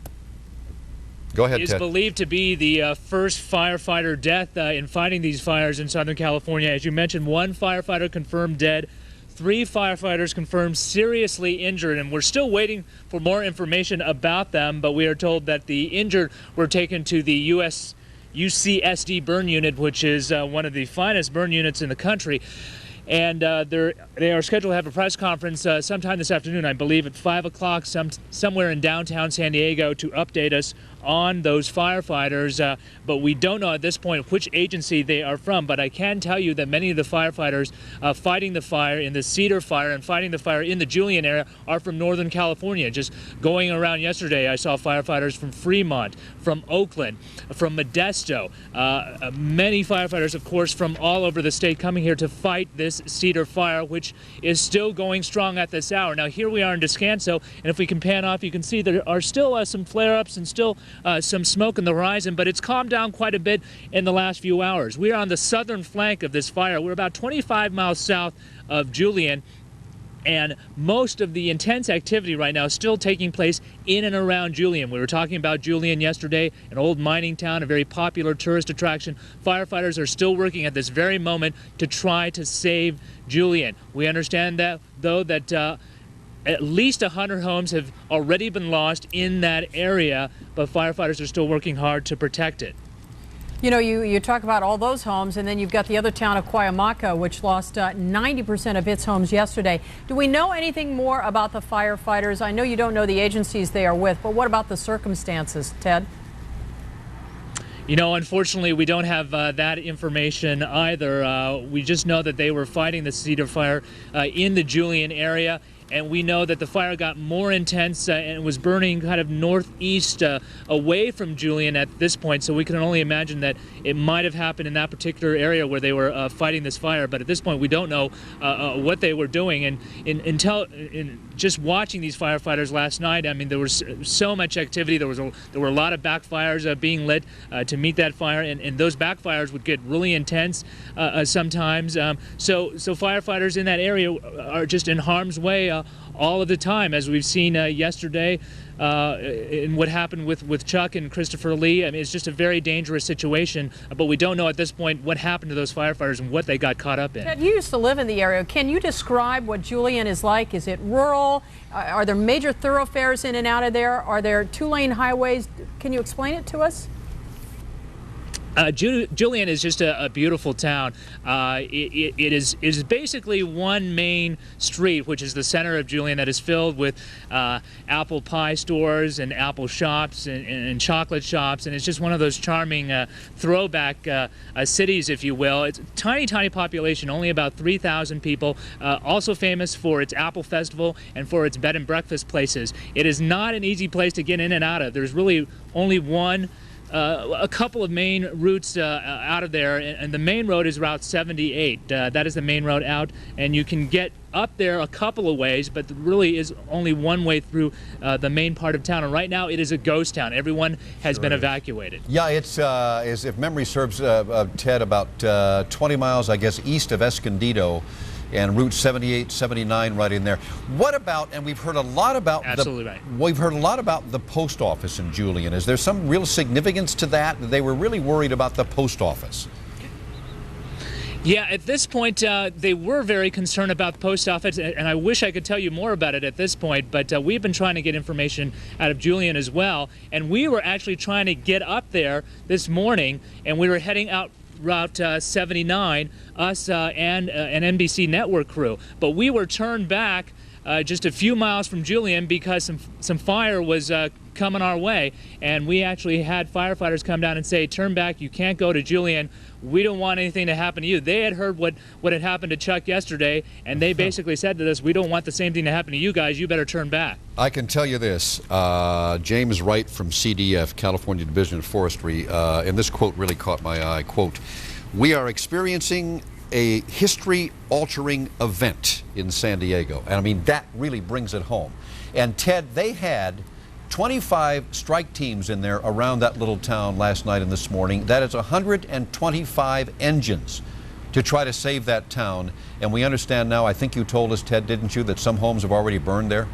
Go ahead, is Ted. believed to be the first firefighter death in fighting these fires in Southern California. As you mentioned, 1 firefighter confirmed dead, 3 firefighters confirmed seriously injured, and we're still waiting for more information about them, but we are told that the injured were taken to the UCSD burn unit, which is one of the finest burn units in the country. And they are scheduled to have a press conference sometime this afternoon, I believe, at 5 o'clock, somewhere in downtown San Diego, to update us on those firefighters. But we don't know at this point which agency they are from. But I can tell you that many of the firefighters fighting the fire in the Cedar fire and fighting the fire in the Julian area are from Northern California. Just going around yesterday, I saw firefighters from Fremont, from Oakland, from Modesto. Many firefighters, of course, from all over the state coming here to fight this Cedar fire, which is still going strong at this hour. Now, here we are in Descanso, and if we can pan off, you can see there are still some flare-ups and still some smoke in the horizon, but it's calmed down quite a bit in the last few hours. We are on the southern flank of this fire. We're about 25 miles south of Julian, and most of the intense activity right now is still taking place in and around Julian. We were talking about Julian yesterday, an old mining town, a very popular tourist attraction. Firefighters are still working at this very moment to try to save Julian. We understand that, though, that at least 100 homes have already been lost in that area, but firefighters are still working hard to protect it. You know, you talk about all those homes, and then you've got the other town of Cuyamaca, which lost 90% of its homes yesterday. Do we know anything more about the firefighters? I know you don't know the agencies they are with, but what about the circumstances, Ted? You know, unfortunately, we don't have that information either. We just know that they were fighting the Cedar fire in the Julian area. And we know that the fire got more intense and was burning kind of northeast away from Julian at this point. So we can only imagine that it might have happened in that particular area where they were fighting this fire. But at this point, we don't know what they were doing. And in just watching these firefighters last night, I mean, there was so much activity. There were a lot of backfires being lit to meet that fire, and those backfires would get really intense sometimes. So firefighters in that area are just in harm's way all of the time, as we've seen yesterday in what happened with Chuck and Christopher Lee. I mean, it's just a very dangerous situation, but we don't know at this point what happened to those firefighters and what they got caught up in. Ted, you used to live in the area. Can you describe what Julian is like? Is it rural? Are there major thoroughfares in and out of there? Are there two-lane highways? Can you explain it to us? Julian is just a beautiful town. It is basically one main street, which is the center of Julian, that is filled with apple pie stores and apple shops and chocolate shops, and it's just one of those charming throwback cities, if you will. It's a tiny, tiny population, only about 3,000 people, also famous for its apple festival and for its bed and breakfast places. It is not an easy place to get in and out of. There's really only a couple of main routes out of there, and the main road is Route 78. That is the main road out, and you can get up there a couple of ways, but really is only one way through the main part of town. And right now it is a ghost town. Everyone has been evacuated. Yeah, it's, if memory serves, Ted, about 20 miles, I guess, east of Escondido, and Route 78, 79 right in there. What about, and we've heard a lot about we've heard a lot about the post office in Julian. Is there some real significance to that? They were really worried about the post office. Yeah, at this point, they were very concerned about the post office, and I wish I could tell you more about it at this point, but we've been trying to get information out of Julian as well, and we were actually trying to get up there this morning, and we were heading out Route 79, us and an NBC network crew. But we were turned back just a few miles from Julian because some fire was coming our way. And we actually had firefighters come down and say, turn back, you can't go to Julian. We don't want anything to happen to you. They had heard what had happened to Chuck yesterday, and they basically said to us, we don't want the same thing to happen to you guys. You better turn back. I can tell you this, James Wright from CDF, California Division of Forestry, and this quote really caught my eye, quote, "We are experiencing a history-altering event in San Diego." And I mean, that really brings it home. And Ted, they had 25 strike teams in there around that little town last night and this morning. That is 125 engines to try to save that town. And we understand now, I think you told us, Ted, didn't you, that some homes have already burned there?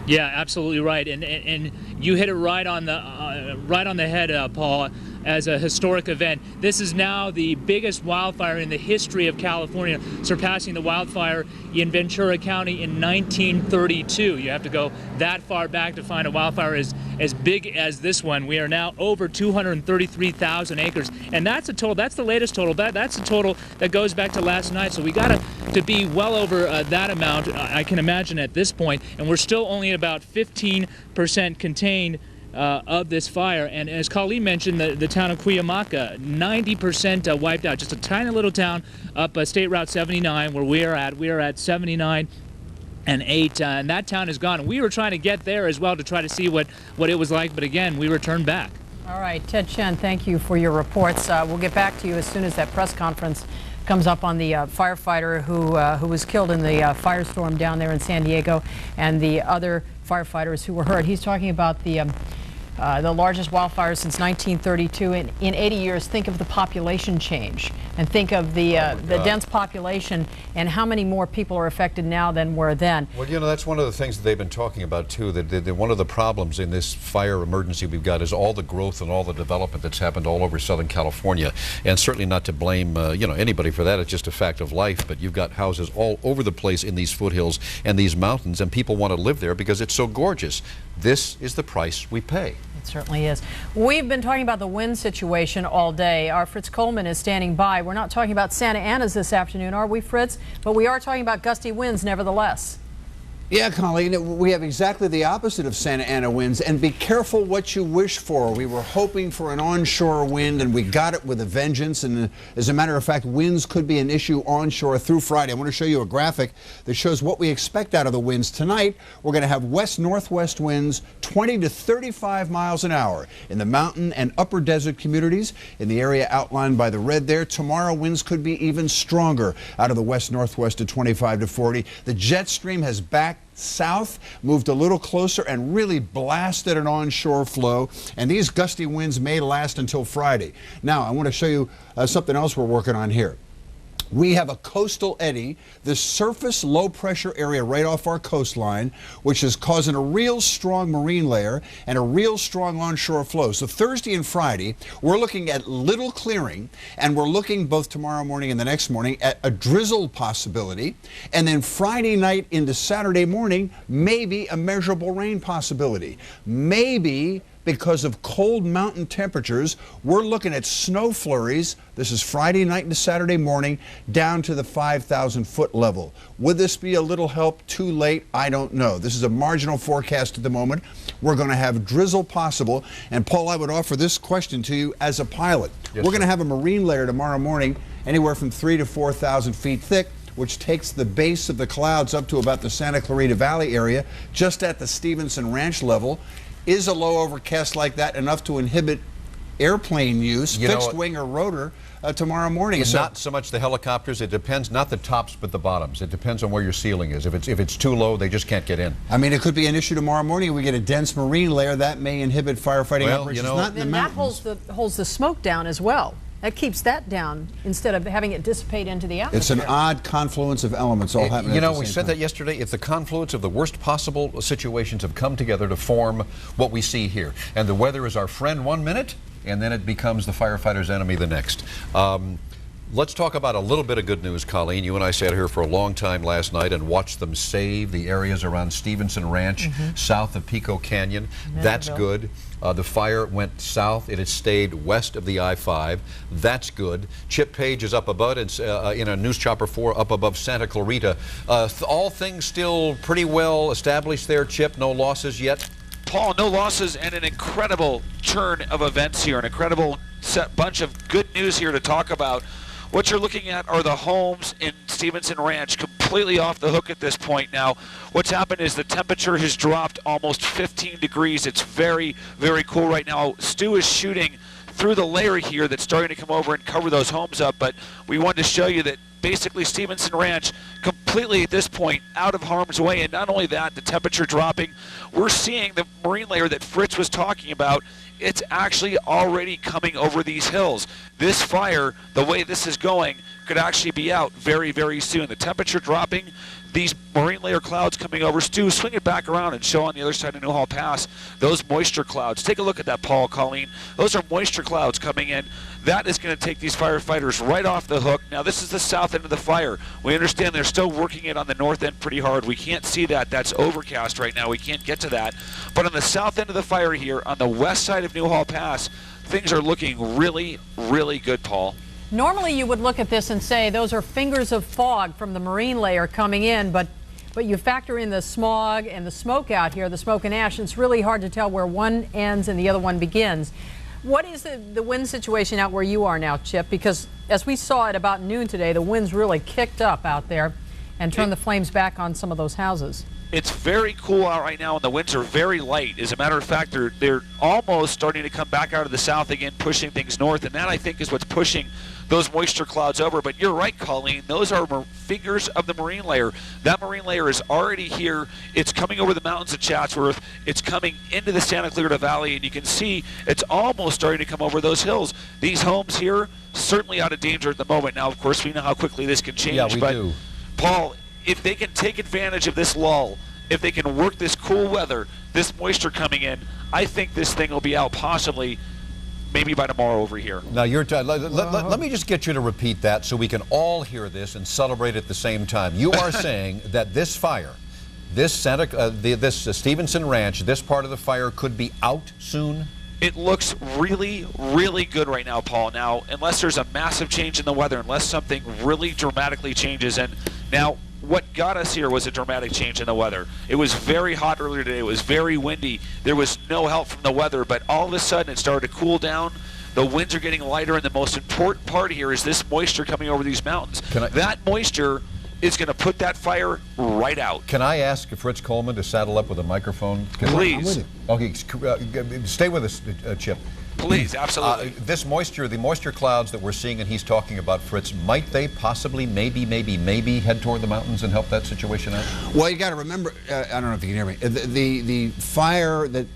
Yeah, absolutely right, and you hit it right on the head, Paul. As a historic event, this is now the biggest wildfire in the history of California, surpassing the wildfire in Ventura County in 1932. You have to go that far back to find a wildfire as big as this one. We are now over 233,000 acres, and that's a total. That's the latest total. That's a total that goes back to last night. So we got to be well over that amount, I can imagine, at this point, and we're still only about 15% contained of this fire. And as Colleen mentioned, the town of Cuyamaca, 90% wiped out. Just a tiny little town up State Route 79 where we are at. We are at 79 and 8, and that town is gone. And we were trying to get there as well to try to see what it was like, but again, we were turned back. All right, Ted Chen, thank you for your reports. We'll get back to you as soon as that press conference comes up on the firefighter who was killed in the firestorm down there in San Diego and the other firefighters who were hurt. He's talking about the largest wildfire since 1932. In 80 years, think of the population change and think of the dense population and how many more people are affected now than were then. Well, you know, that's one of the things that they've been talking about, too, that one of the problems in this fire emergency we've got is all the growth and all the development that's happened all over Southern California. And certainly not to blame, you know, anybody for that. It's just a fact of life. But you've got houses all over the place in these foothills and these mountains, and people want to live there because it's so gorgeous. This is the price we pay. It certainly is. We've been talking about the wind situation all day. Our Fritz Coleman is standing by. We're not talking about Santa Ana's this afternoon, are we, Fritz? But we are talking about gusty winds nevertheless. Yeah, Colleen, we have exactly the opposite of Santa Ana winds, and be careful what you wish for. We were hoping for an onshore wind, and we got it with a vengeance, and as a matter of fact, winds could be an issue onshore through Friday. I want to show you a graphic that shows what we expect out of the winds. Tonight, we're going to have west-northwest winds 20 to 35 miles an hour in the mountain and upper desert communities in the area outlined by the red there. Tomorrow, winds could be even stronger out of the west-northwest to 25 to 40. The jet stream has backed south, moved a little closer, and really blasted an onshore flow. And these gusty winds may last until Friday. Now, I want to show you something else we're working on here. We have a coastal eddy, the surface low pressure area right off our coastline, which is causing a real strong marine layer and a real strong onshore flow. So Thursday and Friday, we're looking at little clearing, and we're looking both tomorrow morning and the next morning at a drizzle possibility. And then Friday night into Saturday morning, maybe a measurable rain possibility. Maybe because of cold mountain temperatures, we're looking at snow flurries. This is Friday night into Saturday morning down to the 5,000-foot level. Would this be a little help too late? I don't know. This is a marginal forecast at the moment. We're going to have drizzle possible. And Paul, I would offer this question to you as a pilot. Yes, we're going to have a marine layer tomorrow morning anywhere from 3,000 to 4,000 feet thick, which takes the base of the clouds up to about the Santa Clarita Valley area, just at the Stevenson Ranch level. Is a low overcast like that enough to inhibit airplane use, fixed wing or rotor, tomorrow morning? It's not so much the helicopters. It depends, not the tops, but the bottoms. It depends on where your ceiling is. If it's too low, they just can't get in. I mean, it could be an issue tomorrow morning. We get a dense marine layer that may inhibit firefighting operations. Not in the mountains. That holds the smoke down as well. That keeps that down instead of having it dissipate into the atmosphere. It's an odd confluence of elements all happening You know, at the we same said time. that yesterday. It's the confluence of the worst possible situations have come together to form what we see here. And the weather is our friend one minute, and then it becomes the firefighter's enemy the next. Let's talk about a little bit of good news, Colleen. You and I sat here for a long time last night and watched them save the areas around Stevenson Ranch, south of Pico Canyon. That's good. The fire went south. It has stayed west of the I-5. That's good. Chip Page is up above, in a news chopper 4 up above Santa Clarita. All things still pretty well established there, Chip. No losses yet? Paul, no losses and an incredible turn of events here, an incredible bunch of good news here to talk about. What you're looking at are the homes in Stevenson Ranch, completely off the hook at this point now. What's happened is the temperature has dropped almost 15 degrees. It's very, very cool right now. Stu is shooting through the layer here that's starting to come over and cover those homes up, but we wanted to show you that basically Stevenson Ranch completely at this point out of harm's way. And not only that, the temperature dropping, we're seeing the marine layer that Fritz was talking about. It's actually already coming over these hills. This fire, the way this is going, could actually be out very, very soon. The temperature dropping, these marine layer clouds coming over. Stu, swing it back around and show on the other side of Newhall Pass those moisture clouds. Take a look at that, Paul, Colleen. Those are moisture clouds coming in. That is going to take these firefighters right off the hook. Now, this is the south end of the fire. We understand they're still working it on the north end pretty hard. We can't see that. That's overcast right now. We can't get to that. But on the south end of the fire here, on the west side of Newhall Pass, things are looking really, really good, Paul. Normally you would look at this and say those are fingers of fog from the marine layer coming in, but you factor in the smog and the smoke out here, the smoke and ash, and it's really hard to tell where one ends and the other one begins. What is the wind situation out where you are now, Chip? Because as we saw at about noon today, the winds really kicked up out there and turned the flames back on some of those houses. It's very cool out right now, and the winds are very light. As a matter of fact, they're almost starting to come back out of the south again, pushing things north, and that, I think, is what's pushing those moisture clouds over. But you're right, Colleen. Those are fingers of the marine layer. That marine layer is already here. It's coming over the mountains of Chatsworth. It's coming into the Santa Clarita Valley, and you can see it's almost starting to come over those hills. These homes here, certainly out of danger at the moment. Now, of course, we know how quickly this can change. Yeah, we do. Paul, if they can take advantage of this lull, if they can work this cool weather, this moisture coming in, I think this thing will be out possibly maybe by tomorrow over here. Now, let me just get you to repeat that so we can all hear this and celebrate at the same time. You are saying that this fire, this Stevenson Ranch, this part of the fire could be out soon? It looks really, really good right now, Paul. Now, unless there's a massive change in the weather, unless something really dramatically changes, and now what got us here was a dramatic change in the weather. It was very hot earlier today. It was very windy. There was no help from the weather, but all of a sudden it started to cool down. The winds are getting lighter, and the most important part here is this moisture coming over these mountains. That moisture is going to put that fire right out. Can I ask Fritz Coleman to saddle up with a microphone? Please. Okay, stay with us, Chip. Please, absolutely. This moisture, the moisture clouds that we're seeing and he's talking about, Fritz, might they possibly, maybe head toward the mountains and help that situation out? Well, you got to remember, I don't know if you can hear me, the fire that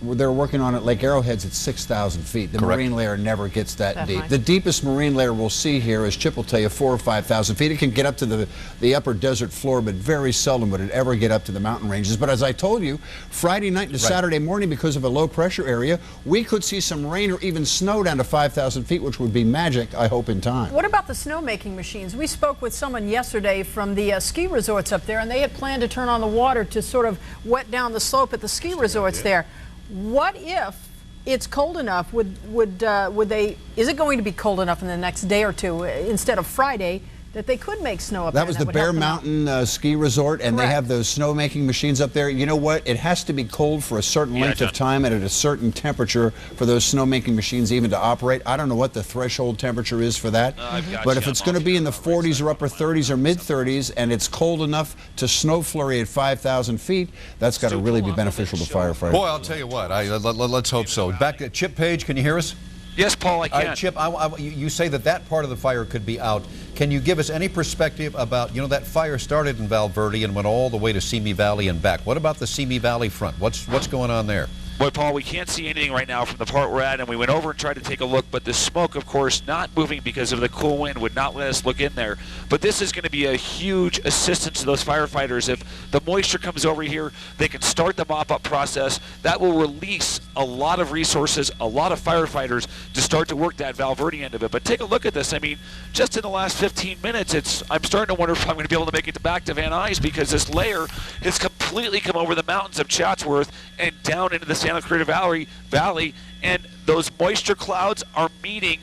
they're working on at Lake Arrowhead's at 6,000 feet. The marine layer never gets that deep. The deepest marine layer we'll see here, as Chip will tell you, 4,000 or 5,000 feet. It can get up to the upper desert floor, but very seldom would it ever get up to the mountain ranges. But as I told you, Friday night to Saturday morning, because of a low pressure area, we could see some rain or even snow down to 5,000 feet, which would be magic, I hope, in time. What about the snowmaking machines? We spoke with someone yesterday from the ski resorts up there, and they had planned to turn on the water to sort of wet down the slope at the ski resorts there. What if it's cold enough? Is it going to be cold enough in the next day or two instead of Friday that they could make snow up there? That was the Bear Mountain ski resort, and they have those snow-making machines up there. You know what? It has to be cold for a certain length of time and at a certain temperature for those snow-making machines even to operate. I don't know what the threshold temperature is for that, but if it's going to be in the 40s or upper 30s or mid-30s and it's cold enough to snow flurry at 5,000 feet, that's got to really be beneficial to firefighters. Boy, I'll tell you what, let's hope so. Back to Chip Page, can you hear us? Yes, Paul, I can. Chip, you say that part of the fire could be out. Can you give us any perspective about, that fire started in Val Verde and went all the way to Simi Valley and back. What about the Simi Valley front? What's going on there? Boy, Paul, we can't see anything right now from the part we're at, and we went over and tried to take a look, but the smoke, of course, not moving because of the cool wind, would not let us look in there. But this is going to be a huge assistance to those firefighters. If the moisture comes over here, they can start the mop-up process. That will release a lot of resources, a lot of firefighters to start to work that Val Verde end of it. But take a look at this. I mean, just in the last 15 minutes, I'm starting to wonder if I'm going to be able to make it back to Van Nuys, because this layer has completely come over the mountains of Chatsworth and down into the Santa Cruz Valley, and those moisture clouds are meeting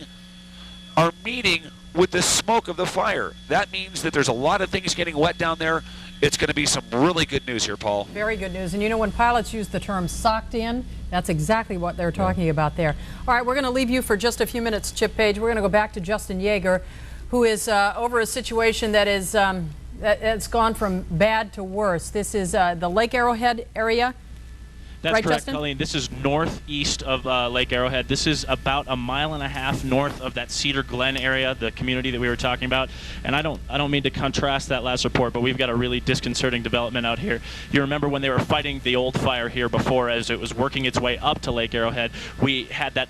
with the smoke of the fire. That means that there's a lot of things getting wet down there. It's going to be some really good news here, Paul. Very good news. And when pilots use the term socked in, that's exactly what they're talking about there. All right, we're going to leave you for just a few minutes, Chip Page. We're going to go back to Justin Yeager, who is over a situation that is that's gone from bad to worse. This is the Lake Arrowhead area. That's right, correct, Justin? Colleen. This is northeast of Lake Arrowhead. This is about 1.5 miles north of that Cedar Glen area, the community that we were talking about. And I don't mean to contrast that last report, but we've got a really disconcerting development out here. You remember when they were fighting the old fire here before, as it was working its way up to Lake Arrowhead, we had that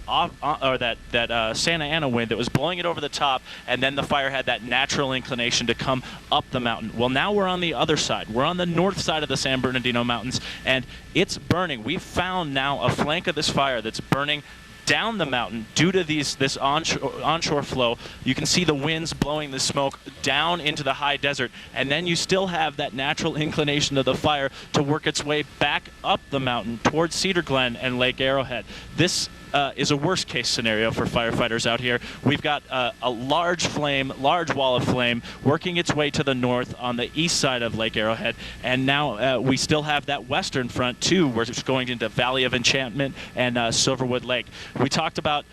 Santa Ana wind that was blowing it over the top, and then the fire had that natural inclination to come up the mountain. Well, now we're on the other side. We're on the north side of the San Bernardino Mountains, and it's burning. We've found now a flank of this fire that's burning down the mountain due to this onshore flow. You can see the winds blowing the smoke down into the high desert, and then you still have that natural inclination of the fire to work its way back up the mountain towards Cedar Glen and Lake Arrowhead. This is a worst case scenario for firefighters out here. We've got a large wall of flame working its way to the north on the east side of Lake Arrowhead, and now we still have that western front too, where it's going into Valley of Enchantment and Silverwood Lake. We talked about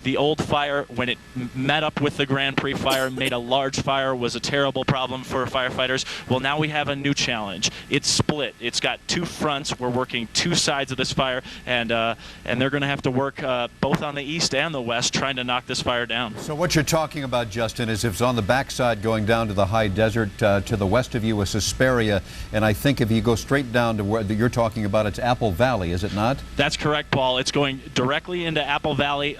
the old fire, when it met up with the Grand Prix fire, made a large fire, was a terrible problem for firefighters. Well, now we have a new challenge. It's split. It's got two fronts. We're working two sides of this fire, and they're going to have to work both on the east and the west trying to knock this fire down. So what you're talking about, Justin, is if it's on the backside going down to the high desert, to the west of you is Hesperia, and I think if you go straight down to where you're talking about, it's Apple Valley, is it not? That's correct, Paul. It's going directly into Apple Valley,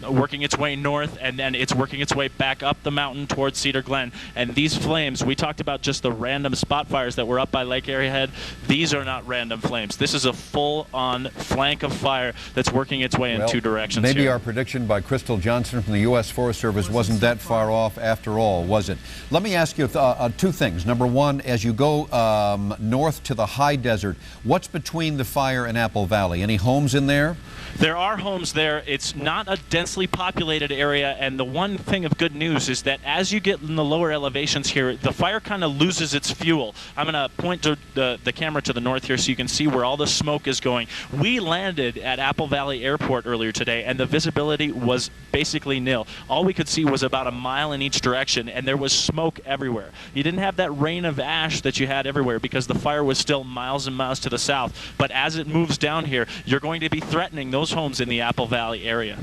working its way north, and then it's working its way back up the mountain towards Cedar Glen. And these flames, we talked about just the random spot fires that were up by Lake Arrowhead. These are not random flames. This is a full-on flank of fire that's working its way in two directions. Maybe here. Our prediction by Crystal Johnson from the U.S. Forest Service wasn't that far off after all, was it? Let me ask you two things. Number one, as you go north to the high desert, what's between the fire and Apple Valley? Any homes in there? There are homes there. It's not a densely populated area, and the one thing of good news is that as you get in the lower elevations here, the fire kind of loses its fuel. I'm going to point to the camera to the north here so you can see where all the smoke is going. We landed at Apple Valley Airport earlier today, and the visibility was basically nil. All we could see was about a mile in each direction, and there was smoke everywhere. You didn't have that rain of ash that you had everywhere because the fire was still miles and miles to the south. But as it moves down here, you're going to be threatening those homes in the Apple Valley area.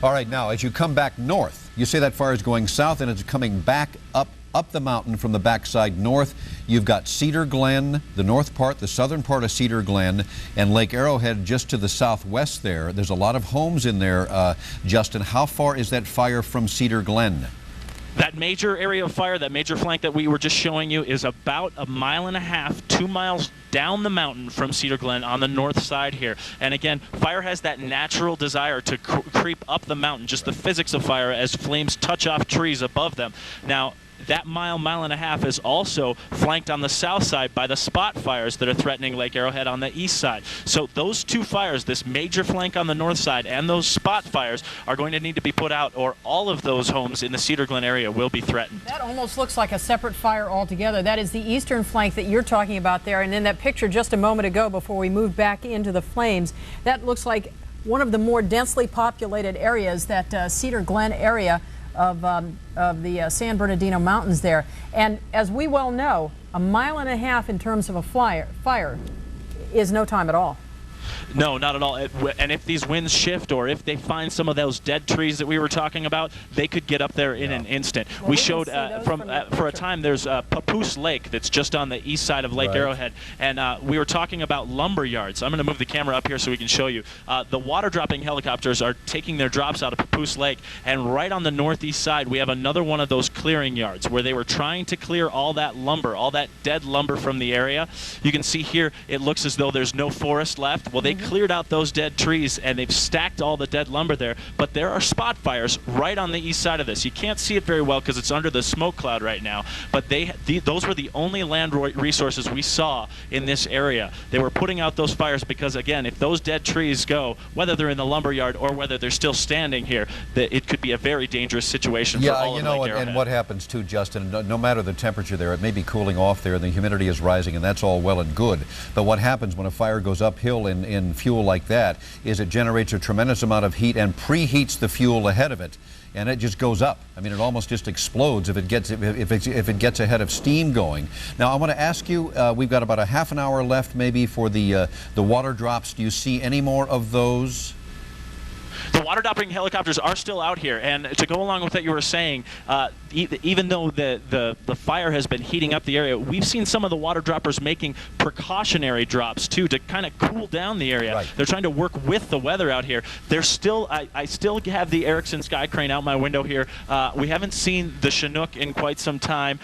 All right, now, as you come back north, you say that fire is going south and it's coming back up up the mountain from the backside north. You've got Cedar Glen, the north part, the southern part of Cedar Glen, and Lake Arrowhead just to the southwest there. There's a lot of homes in there, Justin. How far is that fire from Cedar Glen? That major area of fire, that major flank that we were just showing you, is about 1.5 miles, 2 miles down the mountain from Cedar Glen on the north side here. And again, fire has that natural desire to creep up the mountain, just the physics of fire as flames touch off trees above them. Now, that mile and a half is also flanked on the south side by the spot fires that are threatening Lake Arrowhead on the east side. So those two fires, this major flank on the north side and those spot fires, are going to need to be put out, or all of those homes in the Cedar Glen area will be threatened. That almost looks like a separate fire altogether. That is the eastern flank that you're talking about there. And in that picture just a moment ago before we moved back into the flames, that looks like one of the more densely populated areas, that Cedar Glen area of the San Bernardino Mountains there. And as we well know, 1.5 miles in terms of a fire is no time at all. No, not at all. And if these winds shift, or if they find some of those dead trees that we were talking about, they could get up there in an instant. Well, we showed for a time, there's Papoose Lake that's just on the east side of Lake Arrowhead, and we were talking about lumber yards. I'm going to move the camera up here so we can show you. The water dropping helicopters are taking their drops out of Papoose Lake, and right on the northeast side we have another one of those clearing yards where they were trying to clear all that lumber, all that dead lumber from the area. You can see here it looks as though there's no forest left. Well, they cleared out those dead trees and they've stacked all the dead lumber there, but there are spot fires right on the east side of this. You can't see it very well because it's under the smoke cloud right now, but those were the only land resources we saw in this area. They were putting out those fires because, again, if those dead trees go, whether they're in the lumber yard or whether they're still standing here, it could be a very dangerous situation for all of Lake Arrowhead. And what happens too, Justin, no matter the temperature there, it may be cooling off there and the humidity is rising, and that's all well and good, but what happens when a fire goes uphill in fuel like that is it generates a tremendous amount of heat and preheats the fuel ahead of it, and it just goes up. I mean, it almost just explodes if it gets ahead of steam going. Now, I want to ask you, we've got about a half an hour left maybe for the water drops. Do you see any more of those? The water dropping helicopters are still out here, and to go along with what you were saying, even though the fire has been heating up the area, we've seen some of the water droppers making precautionary drops too to kind of cool down the area. Right. They're trying to work with the weather out here. They're still, I still have the Erickson Sky Crane out my window here. We haven't seen the Chinook in quite some time.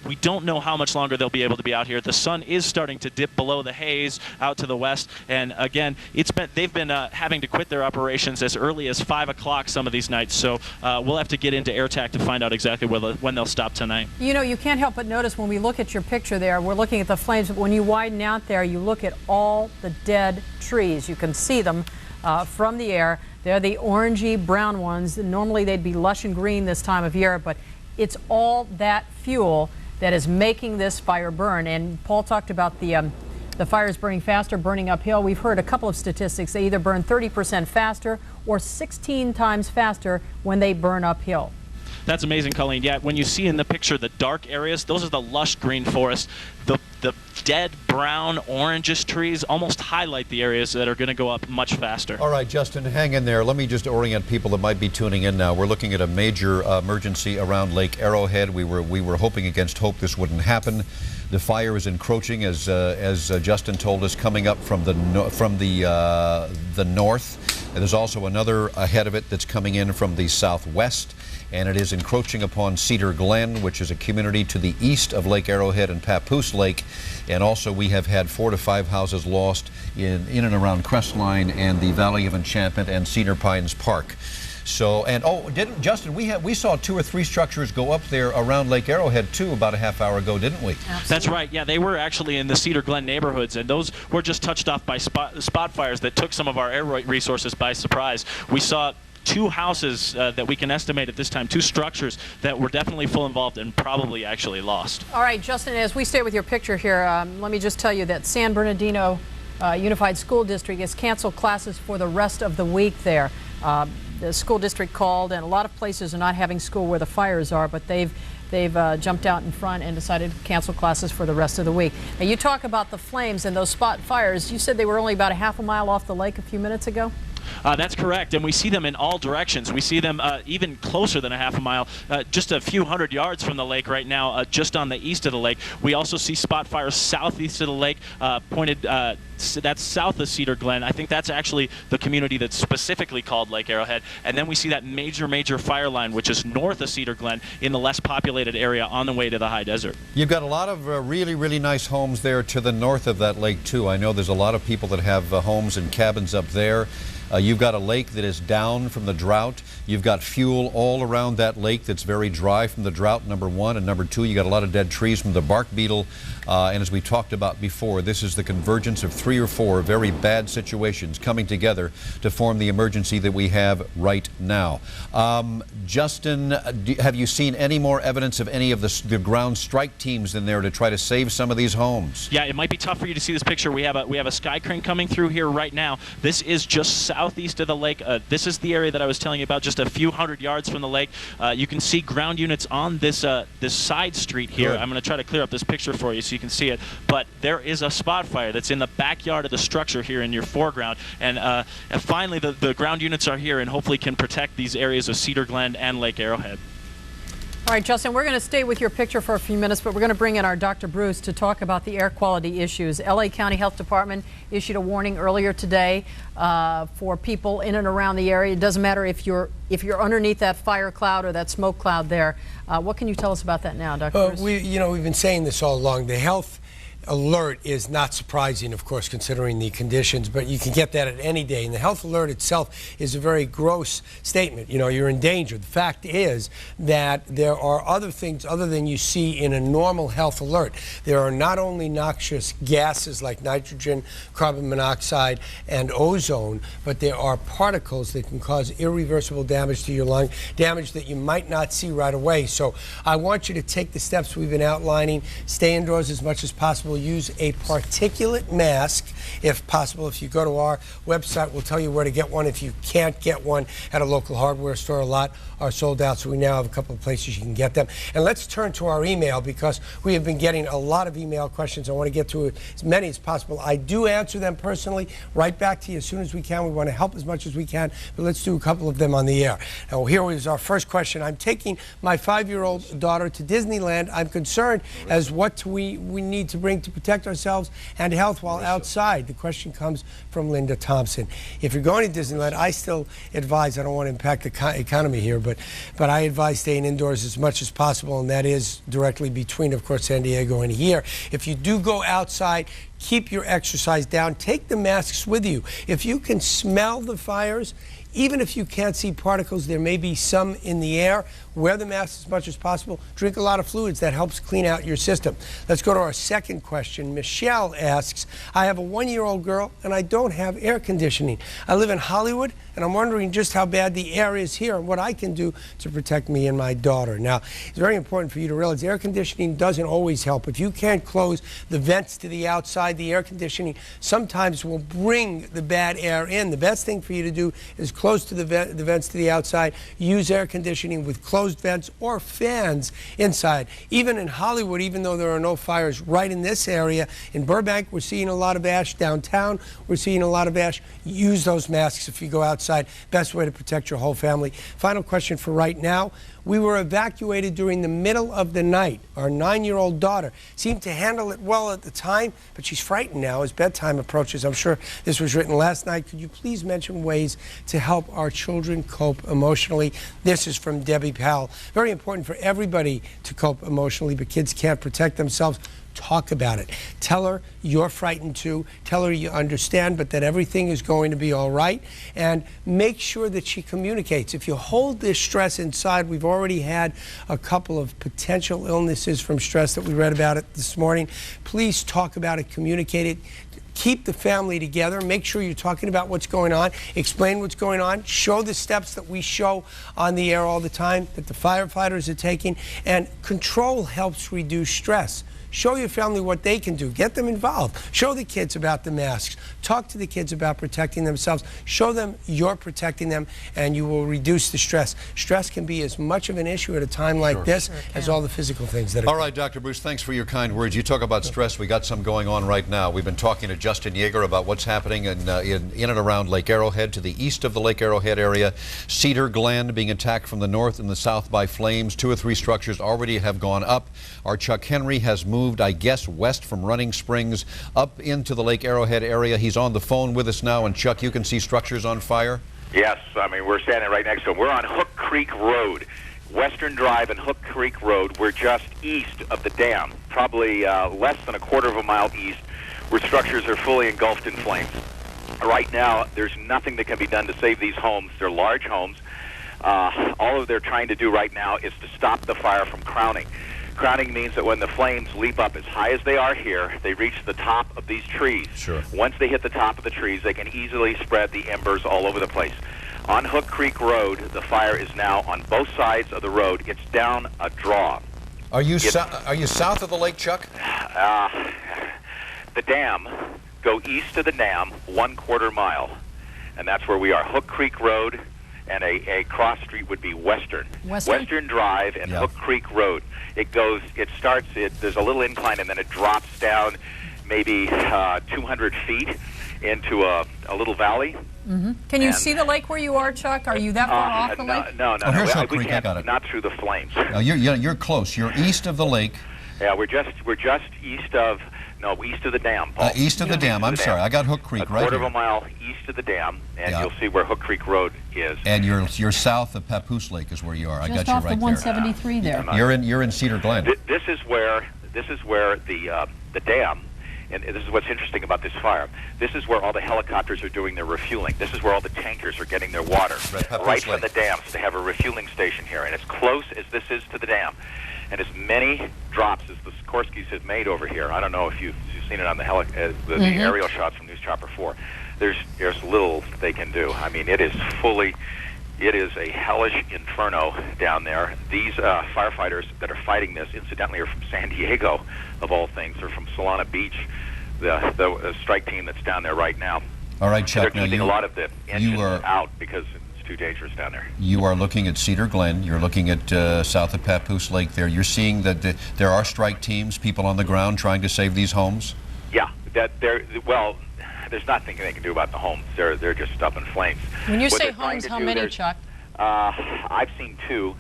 We don't know how much longer they'll be able to be out here. The sun is starting to dip below the haze out to the west, and again, they've been having to quit their operations as early as 5 o'clock some of these nights, so we'll have to get into AirTac to find out exactly when they'll stop tonight. You know, you can't help but notice when we look at your picture there, we're looking at the flames, but when you widen out there, you look at all the dead trees. You can see them from the air. They're the orangey brown ones. Normally they'd be lush and green this time of year, but it's all that fuel that is making this fire burn. And Paul talked about the fires burning faster, burning uphill. We've heard a couple of statistics. They either burn 30% faster or 16 times faster when they burn uphill. That's amazing, Colleen. Yeah, when you see in the picture the dark areas, those are the lush green forests. The dead brown orangish trees almost highlight the areas that are going to go up much faster. All right, Justin, hang in there. Let me just orient people that might be tuning in now. We're looking at a major emergency around Lake Arrowhead. We were hoping against hope this wouldn't happen. The fire is encroaching, as Justin told us, coming up from the north. And there's also another ahead of it that's coming in from the southwest, and it is encroaching upon Cedar Glen, which is a community to the east of Lake Arrowhead and Papoose Lake. And also we have had 4 to 5 houses lost in and around Crestline and the Valley of Enchantment and Cedar Pines Park. So, and Justin, we saw 2 or 3 structures go up there around Lake Arrowhead too about a half hour ago, didn't we? Absolutely. That's right. Yeah, they were actually in the Cedar Glen neighborhoods, and those were just touched off by spot fires that took some of our air resources by surprise. We saw 2 houses that we can estimate at this time, 2 structures that were definitely full involved and probably actually lost. All right, Justin, as we stay with your picture here, let me just tell you that San Bernardino Unified School District has canceled classes for the rest of the week there. The school district called, and a lot of places are not having school where the fires are, but they've jumped out in front and decided to cancel classes for the rest of the week. Now, you talk about the flames and those spot fires. You said they were only about a half a mile off the lake a few minutes ago? That's correct, and we see them in all directions. We see them even closer than a half a mile, just a few hundred yards from the lake right now, just on the east of the lake. We also see spot fires southeast of the lake, pointed. That's south of Cedar, Glen. I think that's actually the community that's specifically called Lake Arrowhead. And then we see that major fire line, which is north of Cedar, Glen, in the less populated area on the way to the high desert. You've got a lot of really nice homes there to the north of that lake, too. I know there's a lot of people that have homes and cabins up there. You've got a lake that is down from the drought. You've got fuel all around that lake that's very dry from the drought, number one. And number two, you got a lot of dead trees from the bark beetle. And as we talked about before, this is the convergence of 3 or 4 very bad situations coming together to form the emergency that we have right now. Justin, have you seen any more evidence of any of the ground strike teams in there to try to save some of these homes? Yeah, it might be tough for you to see this picture. We have a sky crane coming through here right now. This is just southeast of the lake. This is the area that I was telling you about, just a few hundred yards from the lake. You can see ground units on this this side street here. Good. I'm going to try to clear up this picture for you so you can see it. But there is a spot fire that's in the backyard of the structure here in your foreground. And finally, the ground units are here and hopefully can protect these areas of Cedar, Glen, and Lake Arrowhead. All right, Justin, we're going to stay with your picture for a few minutes, but we're going to bring in our Dr. Bruce to talk about the air quality issues. LA County Health Department issued a warning earlier today for people in and around the area. It doesn't matter if you're underneath that fire cloud or that smoke cloud there. What can you tell us about that now, Dr. Bruce? We've been saying this all along. The health alert is not surprising, of course, considering the conditions, but you can get that at any day. And the health alert itself is a very gross statement. You know, you're in danger. The fact is that there are other things other than you see in a normal health alert. There are not only noxious gases like nitrogen, carbon monoxide, and ozone, but there are particles that can cause irreversible damage to your lung, damage that you might not see right away. So I want you to take the steps we've been outlining. Stay indoors as much as possible. Use a particulate mask if possible. If you go to our website, we'll tell you where to get one. If you can't get one at a local hardware store, a lot are sold out, so we now have a couple of places you can get them. And let's turn to our email, because we have been getting a lot of email questions. I want to get to as many as possible. I do answer them personally, right back to you as soon as we can. We want to help as much as we can, but let's do a couple of them on the air. Now, here is our first question. I'm taking my 5-year-old daughter to Disneyland. I'm concerned as what we need to bring to protect ourselves and health while outside. The question comes from Linda Thompson. If you're going to Disneyland, I still advise, I don't want to impact the economy here, but I advise staying indoors as much as possible, and that is directly between, of course, San Diego and here. If you do go outside, keep your exercise down. Take the masks with you. If you can smell the fires, even if you can't see particles, there may be some in the air. Wear the mask as much as possible. Drink a lot of fluids. That helps clean out your system. Let's go to our second question. Michelle asks, I have a 1-year-old girl and I don't have air conditioning. I live in Hollywood and I'm wondering just how bad the air is here and what I can do to protect me and my daughter. Now, it's very important for you to realize air conditioning doesn't always help. If you can't close the vents to the outside, the air conditioning sometimes will bring the bad air in. The best thing for you to do is close to the vents to the outside. Use air conditioning with closed vents or fans inside. Even in Hollywood, even though there are no fires right in this area, in Burbank, we're seeing a lot of ash. Downtown, we're seeing a lot of ash. Use those masks if you go outside. Best way to protect your whole family. Final question for right now. We were evacuated during the middle of the night. Our 9-year-old daughter seemed to handle it well at the time, but she's frightened now as bedtime approaches. I'm sure this was written last night. Could you please mention ways to help our children cope emotionally? This is from Debbie Powell. Very important for everybody to cope emotionally, but kids can't protect themselves. Talk about it. Tell her you're frightened too. Tell her you understand, but that everything is going to be all right. And make sure that she communicates. If you hold this stress inside, we've already had a couple of potential illnesses from stress that we read about it this morning. Please talk about it, communicate it. Keep the family together. Make sure you're talking about what's going on. Explain what's going on. Show the steps that we show on the air all the time that the firefighters are taking. And control helps reduce stress. Show your family what they can do. Get them involved. Show the kids about the masks. Talk to the kids about protecting themselves. Show them you're protecting them, and you will reduce the stress. Stress can be as much of an issue at a time like this as all the physical things that are. All right, Dr. Bruce, thanks for your kind words. You talk about stress. We got some going on right now. We've been talking to Justin Yeager about what's happening in and around Lake Arrowhead, to the east of the Lake Arrowhead area. Cedar, Glen being attacked from the north and the south by flames. 2 or 3 structures already have gone up. Our Chuck Henry has moved, I guess, west from Running Springs up into the Lake Arrowhead area. He's on the phone with us now. And Chuck, you can see structures on fire? Yes, I mean, we're standing right next to him. We're on Hook Creek Road, Western Drive and Hook Creek Road. We're just east of the dam, probably less than a quarter of a mile east, where structures are fully engulfed in flames. Right now, there's nothing that can be done to save these homes. They're large homes. All they're trying to do right now is to stop the fire from crowning. Crowning means that when the flames leap up as high as they are here, they reach the top of these trees. Sure. Once they hit the top of the trees, they can easily spread the embers all over the place. On Hook Creek Road, the fire is now on both sides of the road. It's down a draw. Are you south of the lake, Chuck? The dam, go east of the dam 1/4 mile, and that's where we are. Hook Creek Road, and a cross street would be Western Drive and Hook Creek Road. There's a little incline, and then it drops down maybe 200 feet into a little valley. Mm-hmm. Can you see the lake where you are, Chuck? Are you that far off the lake? No. Here's Hook We Creek. can't, I got it. not through the flames. No, you're close. You're east of the lake. Yeah, we're just east of the dam, Paul. East of the dam. I'm sorry. I got Hook Creek right here. 1/4 of a mile east of the dam, and you'll see where Hook Creek Road is. And you're south of Papoose Lake is where you are. I got Just you off right the 173 there. You're in Cedar Glen. This is where the dam, and this is what's interesting about this fire. This is where all the helicopters are doing their refueling. This is where all the tankers are getting their water. Right from the dams. They have a refueling station here, and as close as this is to the dam, and as many drops as the Sikorsky's have made over here. I don't know if you've seen it on the aerial shots from News Chopper 4. There's little they can do. I mean, it is a hellish inferno down there. These firefighters that are fighting this, incidentally, are from San Diego, of all things. They're from Solana Beach, the strike team that's down there right now. All right, Chuck. They're keeping a lot of the engines out because too dangerous down there. You are looking at Cedar Glen. You're looking at south of Papoose Lake there. You're seeing that there are strike teams, people on the ground trying to save these homes? Yeah. There's nothing they can do about the homes. They're just up in flames. When you say homes, how many, Chuck? I've seen 2.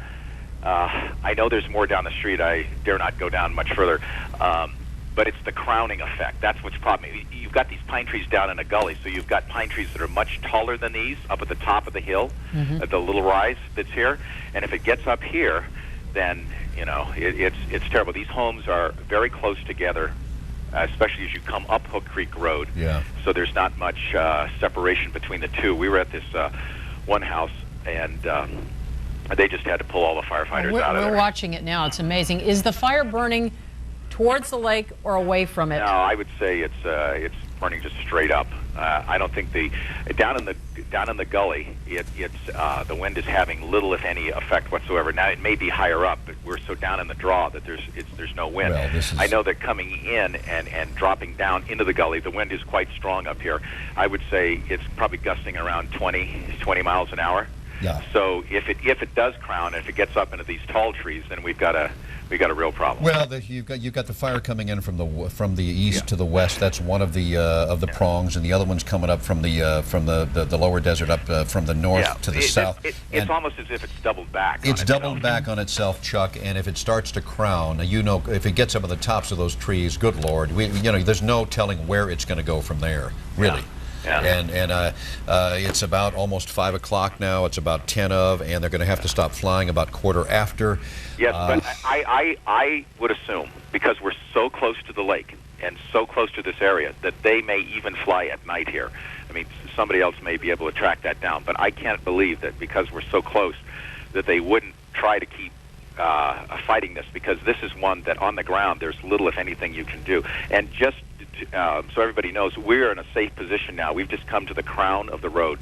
I know there's more down the street. I dare not go down much further. But it's the crowning effect. That's what's problem. You've got these pine trees down in a gully, so you've got pine trees that are much taller than these up at the top of the hill, at the little rise that's here. And if it gets up here, then it's terrible. These homes are very close together, especially as you come up Hook Creek Road. Yeah. So there's not much separation between the two. We were at this one house, and they just had to pull all the firefighters out of there. We're watching it now. It's amazing. Is the fire burning towards the lake or away from it? No, I would say it's burning just straight up. I don't think down in the gully, the wind is having little, if any, effect whatsoever. Now it may be higher up, but we're so down in the draw that there's no wind. Well, I know that coming in and dropping down into the gully, the wind is quite strong up here. I would say it's probably gusting around 20 miles an hour. Yeah. So if it does crown, if it gets up into these tall trees, then we've got a real problem. Well, you've got the fire coming in from the east to the west. That's one of the prongs, and the other one's coming up from the lower desert up from the north to the south. It's almost as if it's doubled back. It's doubled back on itself, Chuck. And if it starts to crown, if it gets up at the tops of those trees, good Lord, there's no telling where it's going to go from there, really. Yeah. And it's about almost 5 o'clock now. It's about 10 of, and they're going to have to stop flying about quarter after. Yes, but I would assume, because we're so close to the lake and so close to this area, that they may even fly at night here. I mean, somebody else may be able to track that down, but I can't believe that because we're so close that they wouldn't try to keep fighting this, because this is one that on the ground there's little, if anything, you can do. And just so everybody knows, we're in a safe position now. We've just come to the crown of the road.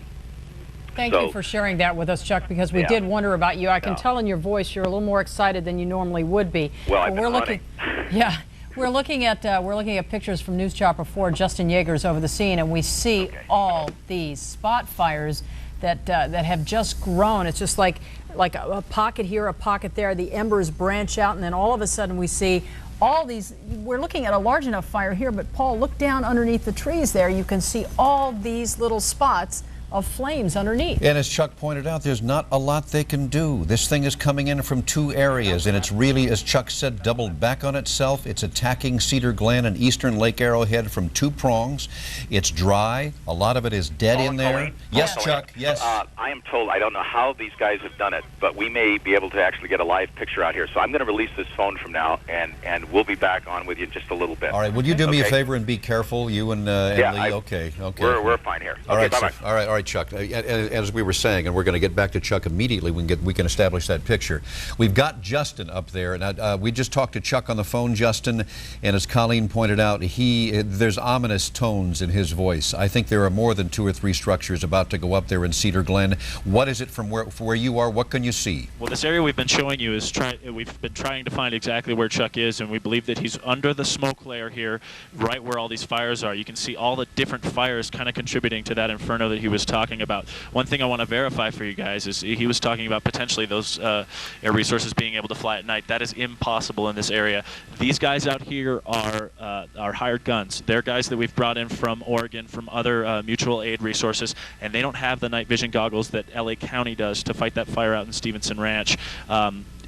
Thank you for sharing that with us, Chuck, because we did wonder about you. I can tell in your voice you're a little more excited than you normally would be. Well, I've been hunting. We're looking at pictures from News Chopper 4. Justin Yeager's over the scene, and we see all these spot fires that have just grown. It's just like a pocket here, a pocket there. The embers branch out, and then all of a sudden we see all these. We're looking at a large enough fire here, but Paul, look down underneath the trees there. You can see all these little spots of flames underneath. And as Chuck pointed out, there's not a lot they can do. This thing is coming in from 2 areas, and it's really, as Chuck said, doubled back on itself. It's attacking Cedar, Glen, and eastern Lake Arrowhead from 2 prongs. It's dry. A lot of it is dead in there. Yes, Chuck, yes. I am told, I don't know how these guys have done it, but we may be able to actually get a live picture out here. So I'm going to release this phone from now, and we'll be back on with you in just a little bit. All right, will you do me a favor and be careful, you and Lee? Okay. We're fine here. All right, bye-bye. all right, Chuck. As we were saying, and we're going to get back to Chuck immediately, we can establish that picture. We've got Justin up there, and we just talked to Chuck on the phone, Justin, and as Colleen pointed out, there's ominous tones in his voice. I think there are more than 2 or 3 structures about to go up there in Cedar Glen. What is it from where you are? What can you see? Well, this area we've been showing you is we've been trying to find exactly where Chuck is, and we believe that he's under the smoke layer here, right where all these fires are. You can see all the different fires kind of contributing to that inferno that he was talking about. One thing I want to verify for you guys is he was talking about potentially those air resources being able to fly at night. That is impossible in this area. These guys out here are hired guns. They're guys that we've brought in from Oregon, from other mutual aid resources, and they don't have the night vision goggles that LA County does to fight that fire out in Stevenson Ranch.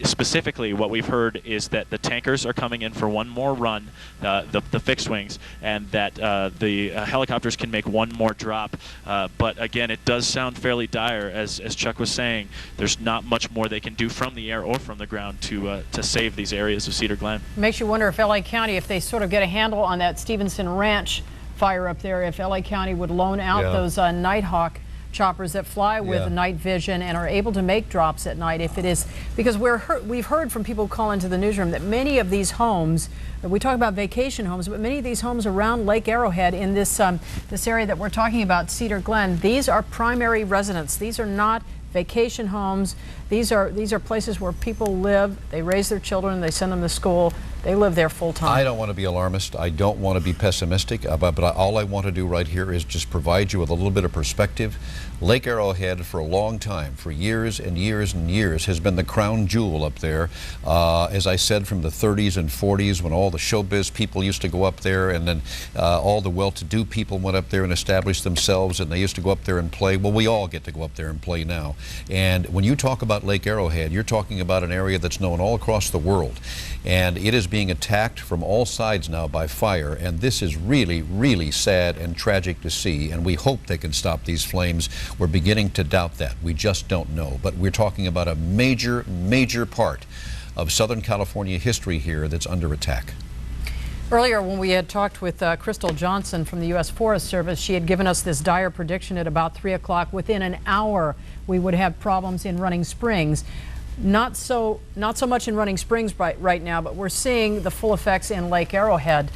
Specifically, what we've heard is that the tankers are coming in for one more run, the fixed wings, and that the helicopters can make one more drop. But again, it does sound fairly dire, as Chuck was saying. There's not much more they can do from the air or from the ground to save these areas of Cedar Glen. Makes you wonder if LA County, if they sort of get a handle on that Stevenson Ranch fire up there, if LA County would loan out those Nighthawk choppers that fly with night vision and are able to make drops at night. If it is, because we've heard from people who call into the newsroom that many of these homes, we talk about vacation homes, but many of these homes around Lake Arrowhead in this this area that we're talking about, Cedar Glen, these are primary residents. These are not vacation homes. These are places where people live. They raise their children. They send them to school. They live there full time. I don't want to be alarmist. I don't want to be pessimistic. But all I want to do right here is just provide you with a little bit of perspective. Lake Arrowhead, for a long time, for years and years and years, has been the crown jewel up there. As I said, from the 30s and 40s, when all the showbiz people used to go up there, and then all the well-to-do people went up there and established themselves, and they used to go up there and play. Well, we all get to go up there and play now. And when you talk about Lake Arrowhead, you're talking about an area that's known all across the world. And it is being attacked from all sides now by fire. And this is really, really sad and tragic to see. And we hope they can stop these flames. We're beginning to doubt that. We just don't know. But we're talking about a major, major part of Southern California history here that's under attack. Earlier, when we had talked with Crystal Johnson from the U.S. Forest Service, she had given us this dire prediction at about 3 o'clock. Within an hour, we would have problems in Running Springs. Not so much in Running Springs right now, but we're seeing the full effects in Lake Arrowhead.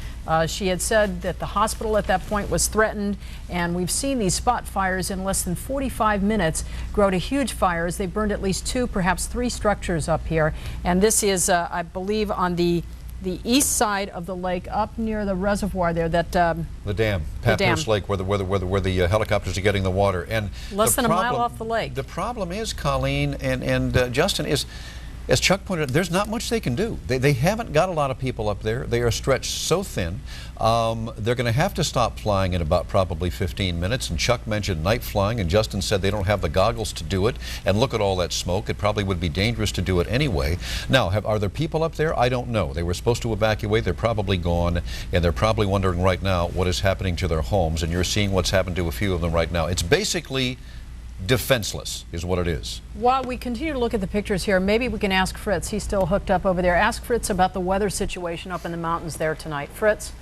She had said that the hospital at that point was threatened, and we've seen these spot fires in less than 45 minutes grow to huge fires. They burned at least 2, perhaps 3 structures up here, and this is, I believe, on the east side of the lake, up near the reservoir there. That the dam, Pathurst Lake, where the helicopters are getting the water, and less than a mile off the lake. The problem is, Colleen and Justin, is, as Chuck pointed out, there's not much they can do. They haven't got a lot of people up there. They are stretched so thin. They're going to have to stop flying in about probably 15 minutes. And Chuck mentioned night flying, and Justin said they don't have the goggles to do it. And look at all that smoke. It probably would be dangerous to do it anyway. Now, are there people up there? I don't know. They were supposed to evacuate. They're probably gone, and they're probably wondering right now what is happening to their homes. And you're seeing what's happened to a few of them right now. It's basically defenseless is what it is. While we continue to look at the pictures here, maybe we can ask Fritz. He's still hooked up over there. Ask Fritz about the weather situation up in the mountains there tonight. Fritz?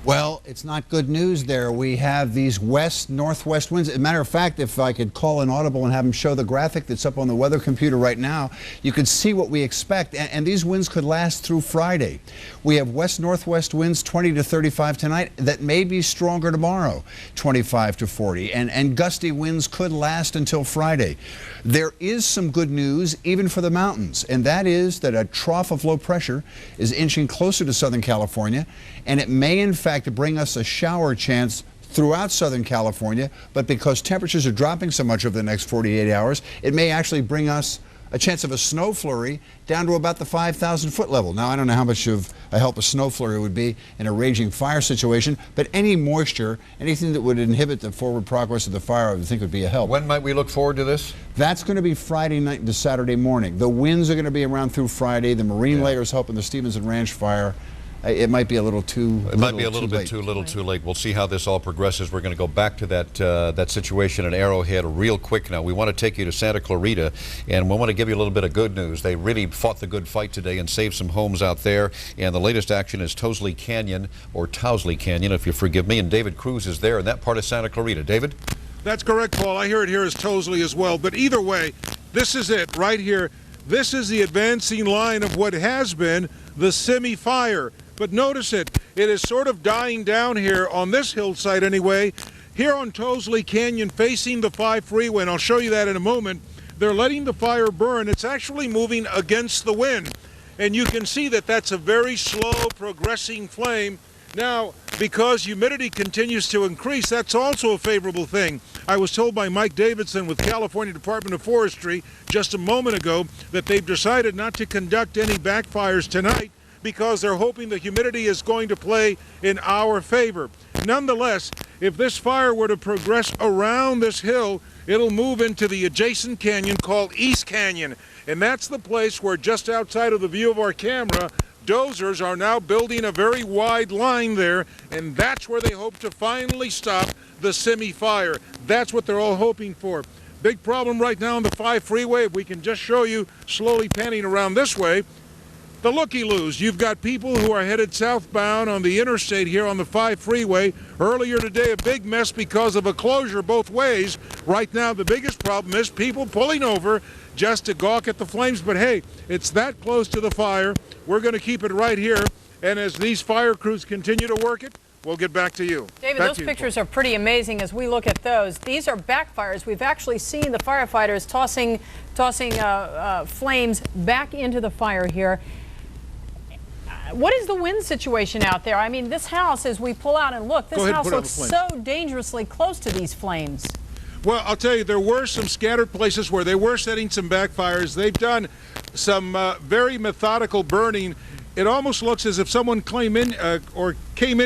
Well, it's not good news there. We have these west-northwest winds. As a matter of fact, if I could call an audible and have them show the graphic that's up on the weather computer right now, you could see what we expect. And these winds could last through Friday. We have west-northwest winds 20 to 35 tonight that may be stronger tomorrow, 25 to 40. And gusty winds could last until Friday. There is some good news even for the mountains, and that is that a trough of low pressure is inching closer to Southern California, and it may in fact bring us a shower chance throughout Southern California, but because temperatures are dropping so much over the next 48 hours, it may actually bring us a chance of a snow flurry down to about the 5,000-foot level. Now, I don't know how much of a help a snow flurry would be in a raging fire situation, but any moisture, anything that would inhibit the forward progress of the fire, I would think would be a help. When might we look forward to this? That's going to be Friday night into Saturday morning. The winds are going to be around through Friday. The marine layers helping the Stevenson Ranch fire. It might be a little too It might be a little bit too little too late. We'll see how this all progresses. We're going to go back to that situation at Arrowhead real quick now. We want to take you to Santa Clarita, and we want to give you a little bit of good news. They really fought the good fight today and saved some homes out there. And the latest action is Towsley Canyon, or Towsley Canyon, if you forgive me. And David Cruz is there in that part of Santa Clarita. David? That's correct, Paul. I hear it here as Towsley as well. But either way, this is it right here. This is the advancing line of what has been the Simi fire. But notice it is sort of dying down here on this hillside anyway. Here on Towsley Canyon facing the 5 freeway, and I'll show you that in a moment, they're letting the fire burn. It's actually moving against the wind. And you can see that that's a very slow progressing flame. Now, because humidity continues to increase, that's also a favorable thing. I was told by Mike Davidson with California Department of Forestry just a moment ago that they've decided not to conduct any backfires tonight, because they're hoping the humidity is going to play in our favor. Nonetheless, if this fire were to progress around this hill, it'll move into the adjacent canyon called East Canyon. And that's the place where, just outside of the view of our camera, dozers are now building a very wide line there, and that's where they hope to finally stop the Simi fire. That's what they're all hoping for. Big problem right now on the 5 freeway, if we can just show you slowly panning around this way, the looky-loos. You've got people who are headed southbound on the interstate here on the 5 freeway. Earlier today, a big mess because of a closure both ways. Right now, the biggest problem is people pulling over just to gawk at the flames. But hey, it's that close to the fire. We're going to keep it right here. And as these fire crews continue to work it, we'll get back to you. David, those pictures are pretty amazing as we look at those. These are backfires. We've actually seen the firefighters tossing flames back into the fire here. What is the wind situation out there? I mean, this house, as we pull out and look, this house looks so dangerously close to these flames. Well, I'll tell you, there were some scattered places where they were setting some backfires. They've done some very methodical burning. It almost looks as if someone came in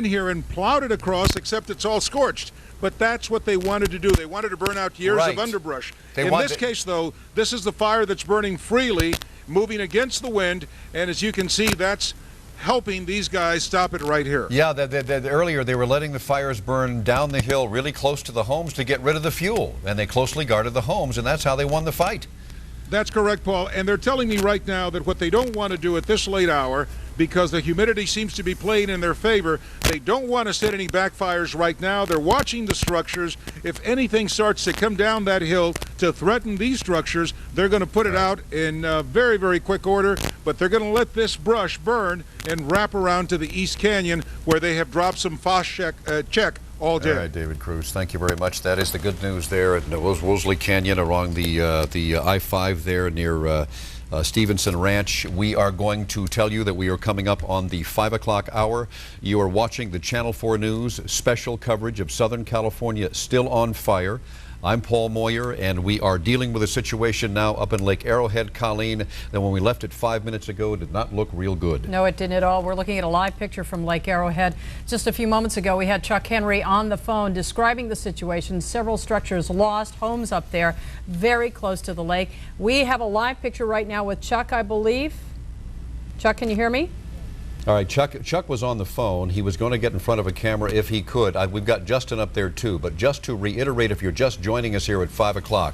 here and plowed it across, except it's all scorched. But that's what they wanted to do. They wanted to burn out years of underbrush. In this case, though, this is the fire that's burning freely, moving against the wind, and as you can see, that's helping these guys stop it right here. Yeah, earlier they were letting the fires burn down the hill really close to the homes to get rid of the fuel, and they closely guarded the homes, and that's how they won the fight. That's correct, Paul, and they're telling me right now that what they don't want to do at this late hour, because the humidity seems to be playing in their favor, they don't want to set any backfires right now. They're watching the structures. If anything starts to come down that hill to threaten these structures, they're going to put it out in very, very quick order, but they're going to let this brush burn and wrap around to the East Canyon, where they have dropped some phosphate check all day. All right, David Cruz, thank you very much. That is the good news there at Wolseley Canyon along the I-5 there near Stevenson Ranch. We are going to tell you that we are coming up on the 5 o'clock hour. You are watching the Channel 4 News special coverage of Southern California still on fire. I'm Paul Moyer, and we are dealing with a situation now up in Lake Arrowhead, Colleen, that when we left it 5 minutes ago did not look real good. No, it didn't at all. We're looking at a live picture from Lake Arrowhead. Just a few moments ago, we had Chuck Henry on the phone describing the situation. Several structures lost, homes up there, very close to the lake. We have a live picture right now with Chuck, I believe. Chuck, can you hear me? All right, Chuck was on the phone. He was going to get in front of a camera if he could. We've got Justin up there too, but just to reiterate, if you're just joining us here at 5 o'clock,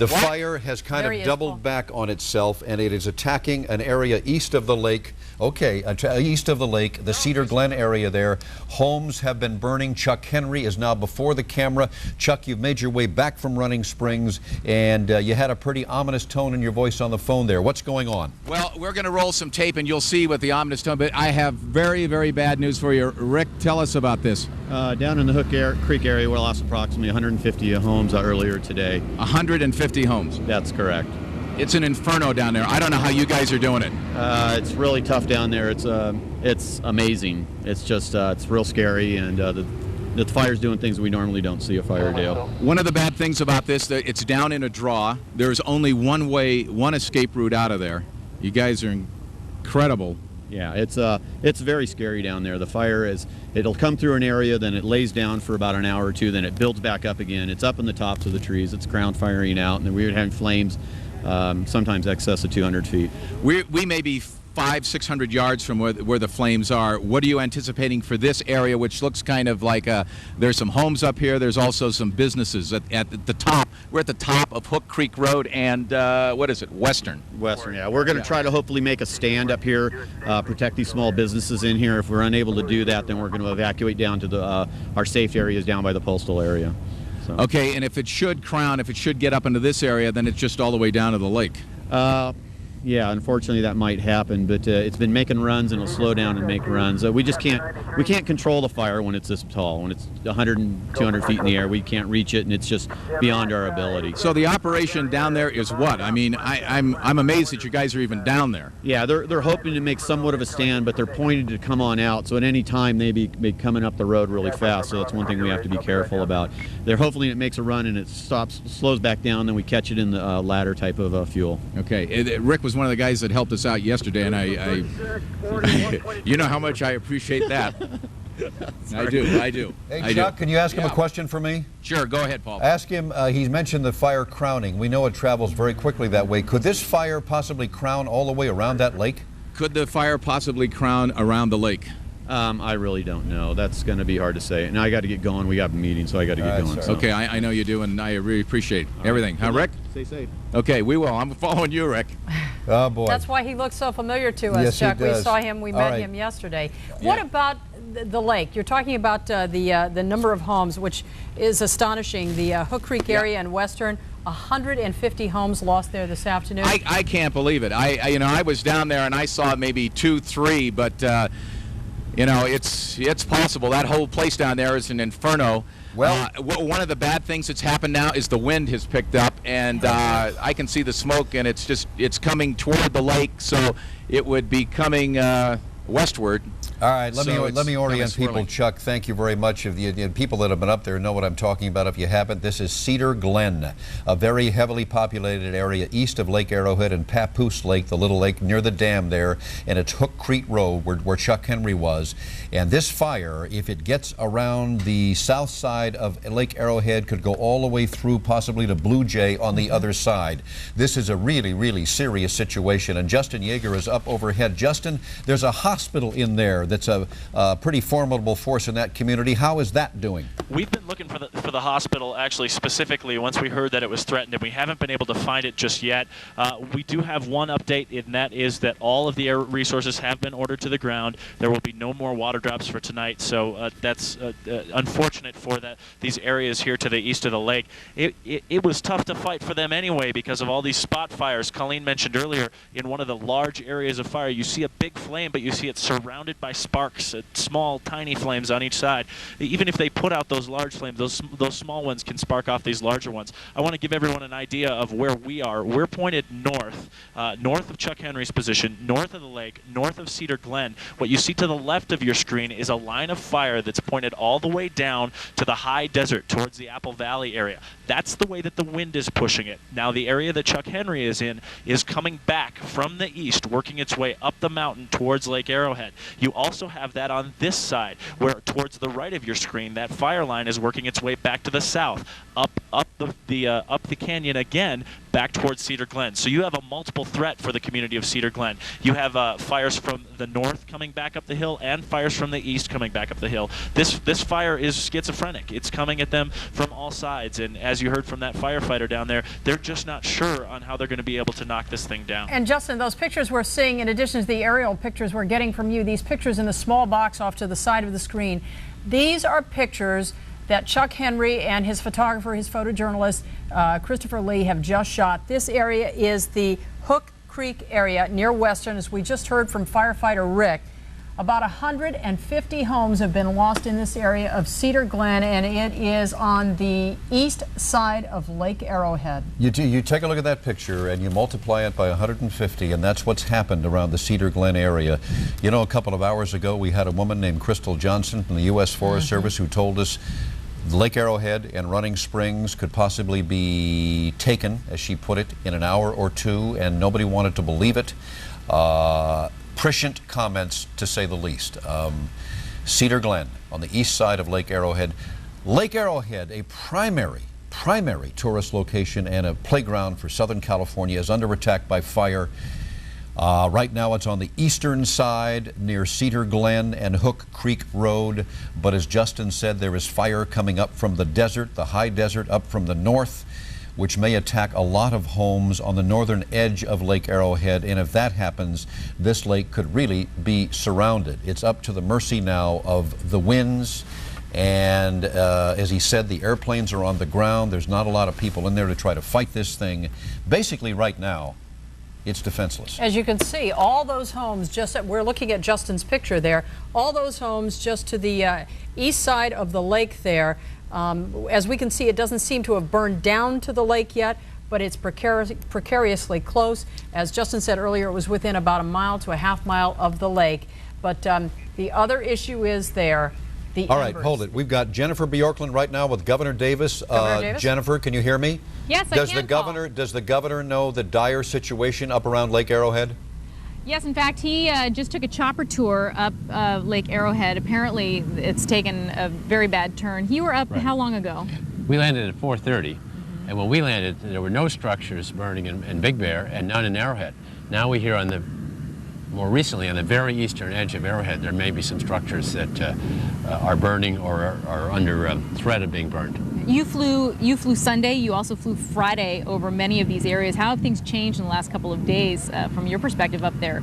The fire has kind of doubled back on itself, and it is attacking an area east of the lake. Okay, east of the lake, the Cedar Glen area there. Homes have been burning. Chuck Henry is now before the camera. Chuck, you've made your way back from Running Springs, and you had a pretty ominous tone in your voice on the phone there. What's going on? Well, we're going to roll some tape, and you'll see what the ominous tone, but I have very, very bad news for you. Rick, tell us about this. Down in the Hook Creek area, we lost approximately 150 homes earlier today. 150 homes? That's correct. It's an inferno down there. I don't know how you guys are doing it. It's really tough down there. It's amazing. It's just it's real scary, and the fire's doing things we normally don't see a fire do. One of the bad things about this, that it's down in a draw. There's only one escape route out of there. You guys are incredible. Yeah, it's very scary down there. The fire it'll come through an area, then it lays down for about an hour or two, then it builds back up again. It's up in the tops of the trees. It's ground firing out, and then we're having flames, sometimes excess of 200 feet. We may be 500-600 yards from where the flames are. What are you anticipating for this area, which looks kind of like there's some homes up here. There's also some businesses at the top. We're at the top of Hook Creek Road and what is it, Western? Western, yeah. We're going to try to hopefully make a stand up here, protect these small businesses in here. If we're unable to do that, then we're going to evacuate down to our safe areas down by the postal area. So. Okay, and if it should get up into this area, then it's just all the way down to the lake. Yeah, unfortunately that might happen, but it's been making runs, and it'll slow down and make runs. We can't control the fire when it's this tall. When it's 100 and 200 feet in the air, we can't reach it, and it's just beyond our ability. So the operation down there is what? I mean, I'm amazed that you guys are even down there. Yeah, they're hoping to make somewhat of a stand, but they're pointing to come on out. So at any time they be coming up the road really fast. So that's one thing we have to be careful about. They're hopefully it makes a run and it slows back down, then we catch it in the ladder type of fuel. Okay, Rick was one of the guys that helped us out yesterday, and I you know how much I appreciate that. I do. Hey, Chuck, can you ask him a question for me? Sure, go ahead, Paul. Ask him, he's mentioned the fire crowning. We know it travels very quickly that way. Could this fire possibly crown all the way around that lake? Could the fire possibly crown around the lake? I really don't know. That's going to be hard to say. Now I got to get going. We got a meeting, so I got to get going. So. Okay, I know you do, and I really appreciate everything. Huh, Rick? Stay safe. Okay, we will. I'm following you, Rick. Oh, boy. That's why he looks so familiar to us, yes, Chuck. He does. We saw him. We met him yesterday. What about the lake? You're talking about the number of homes, which is astonishing. The Hook Creek area and Western. 150 homes lost there this afternoon. I can't believe it. I was down there and I saw maybe 2, 3, but it's possible. That whole place down there is an inferno. Well, one of the bad things that's happened now is the wind has picked up, and I can see the smoke, and it's coming toward the lake, so it would be coming westward. All right, let me orient people, Chuck. Thank you very much. If the people that have been up there know what I'm talking about. If you haven't, this is Cedar Glen, a very heavily populated area east of Lake Arrowhead and Papoose Lake, the little lake near the dam there, and it's Hook Creek Road where Chuck Henry was. And this fire, if it gets around the south side of Lake Arrowhead, could go all the way through possibly to Blue Jay on the other side. This is a really, really serious situation. And Justin Yeager is up overhead. Justin, there's a hospital in there that's a pretty formidable force in that community. How is that doing? We've been looking for the hospital, actually, specifically once we heard that it was threatened, and we haven't been able to find it just yet. We do have one update, and that is that all of the air resources have been ordered to the ground. There will be no more water drops for tonight, so that's unfortunate for these areas here to the east of the lake. It was tough to fight for them anyway because of all these spot fires. Colleen mentioned earlier, in one of the large areas of fire, you see a big flame, but you see it surrounded by sparks, small, tiny flames on each side. Even if they put out those large flames, those small ones can spark off these larger ones. I want to give everyone an idea of where we are. We're pointed north, north of Chuck Henry's position, north of the lake, north of Cedar Glen. What you see to the left of your screen is a line of fire that's pointed all the way down to the high desert towards the Apple Valley area. That's the way that the wind is pushing it. Now, the area that Chuck Henry is in is coming back from the east, working its way up the mountain towards Lake Arrowhead. You also have that on this side, where towards the right of your screen, that fire line is working its way back to the south, up the canyon again, back towards Cedar Glen. So you have a multiple threat for the community of Cedar Glen. You have fires from the north coming back up the hill and fires from the east coming back up the hill. This fire is schizophrenic. It's coming at them from all sides, and as you heard from that firefighter down there, they're just not sure on how they're going to be able to knock this thing down. And Justin, those pictures we're seeing, in addition to the aerial pictures we're getting from you, these pictures in the small box off to the side of the screen, these are pictures that Chuck Henry and his photographer, his photojournalist, Christopher Lee, have just shot. This area is the Hook Creek area near Western, as we just heard from firefighter Rick. About 150 homes have been lost in this area of Cedar Glen, and it is on the east side of Lake Arrowhead. You take a look at that picture and you multiply it by 150, and that's what's happened around the Cedar Glen area. You know, a couple of hours ago we had a woman named Crystal Johnson from the U.S. Forest Service who told us Lake Arrowhead and Running Springs could possibly be taken, as she put it, in an hour or two, and nobody wanted to believe it. Prescient comments, to say the least. Cedar Glen on the east side of Lake Arrowhead. Lake Arrowhead, a primary tourist location and a playground for Southern California, is under attack by fire. Right now it's on the eastern side near Cedar Glen and Hook Creek Road, but as Justin said, there is fire coming up from the desert, the high desert up from the north, which may attack a lot of homes on the northern edge of Lake Arrowhead, and if that happens, this lake could really be surrounded. It's up to the mercy now of the winds, and as he said, the airplanes are on the ground. There's not a lot of people in there to try to fight this thing. Basically, right now, it's defenseless. As you can see, all those homes, we're looking at Justin's picture there, all those homes just to the east side of the lake there. As we can see, it doesn't seem to have burned down to the lake yet, but it's precariously close. As Justin said earlier, it was within about a mile to a half mile of the lake. But the other issue is there. All right, hold it. We've got Jennifer Bjorklund right now with Governor Davis. Jennifer, can you hear me? Yes, I can. Does the governor know the dire situation up around Lake Arrowhead? Yes, in fact, he just took a chopper tour up Lake Arrowhead. Apparently, it's taken a very bad turn. You were up how long ago? We landed at 4:30, and when we landed, there were no structures burning in Big Bear and none in Arrowhead. Now we hear more recently, on the very eastern edge of Arrowhead, there may be some structures that are burning or are under threat of being burned. You flew Sunday. You also flew Friday over many of these areas. How have things changed in the last couple of days from your perspective up there?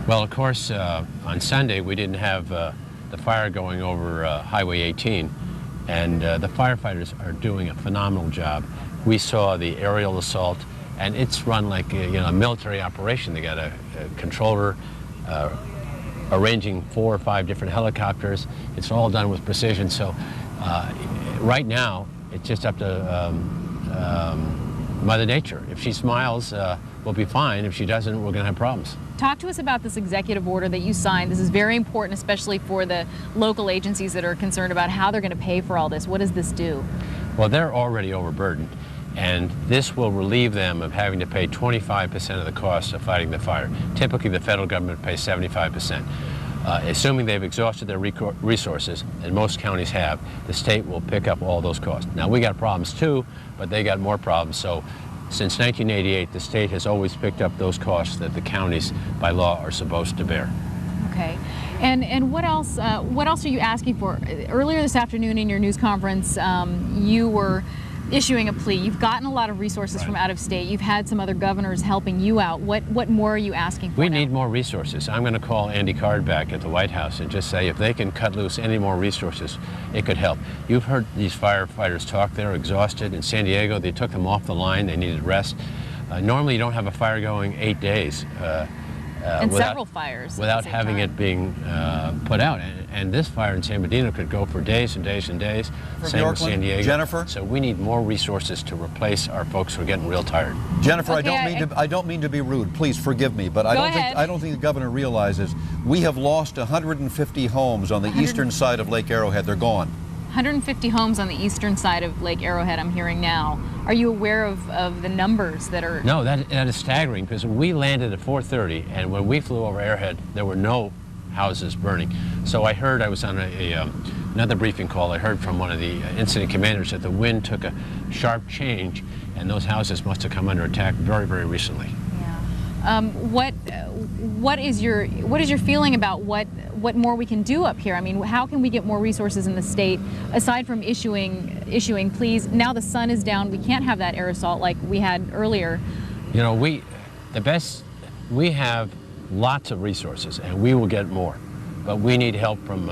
Well, of course, on Sunday we didn't have the fire going over Highway 18, and the firefighters are doing a phenomenal job. We saw the aerial assault, and it's run like a military operation. They got a controller arranging 4 or 5 different helicopters. It's all done with precision. So right now, it's just up to Mother Nature. If she smiles, we'll be fine. If she doesn't, we're going to have problems. Talk to us about this executive order that you signed. This is very important, especially for the local agencies that are concerned about how they're going to pay for all this. What does this do? Well, they're already overburdened, and this will relieve them of having to pay 25% of the cost of fighting the fire. Typically, the federal government pays 75%. Assuming they've exhausted their resources, and most counties have, the state will pick up all those costs. Now, we got problems too, but they got more problems. So since 1988, the state has always picked up those costs that the counties, by law, are supposed to bear. Okay. And what else are you asking for? Earlier this afternoon in your news conference, you were issuing a plea. You've gotten a lot of resources from out of state. You've had some other governors helping you out. What more are you asking for? We need more resources. I'm going to call Andy Card back at the White House and just say if they can cut loose any more resources, it could help. You've heard these firefighters talk. They're exhausted. In San Diego, they took them off the line. They needed rest. Normally, you don't have a fire going 8 days. And several fires. Without having it being put out. And this fire in San Bernardino could go for days and days and days. Same with San Diego. Jennifer? So we need more resources to replace our folks who are getting real tired. Jennifer, okay, I don't mean to be rude. Please forgive me, but I don't think the governor realizes we have lost 150 homes on the eastern side of Lake Arrowhead. They're gone. 150 homes on the eastern side of Lake Arrowhead, I'm hearing now. Are you aware of the numbers that are... No, that is staggering, because we landed at 4:30, and when we flew over Arrowhead, there were no houses burning. So I heard, I was on a another briefing call, I heard from one of the incident commanders that the wind took a sharp change, and those houses must have come under attack very, very recently. What is your feeling about what more we can do up here? I mean, how can we get more resources in the state aside from issuing pleas? Now the sun is down. We can't have that air assault like we had earlier. You know, we have lots of resources, and we will get more. But we need help from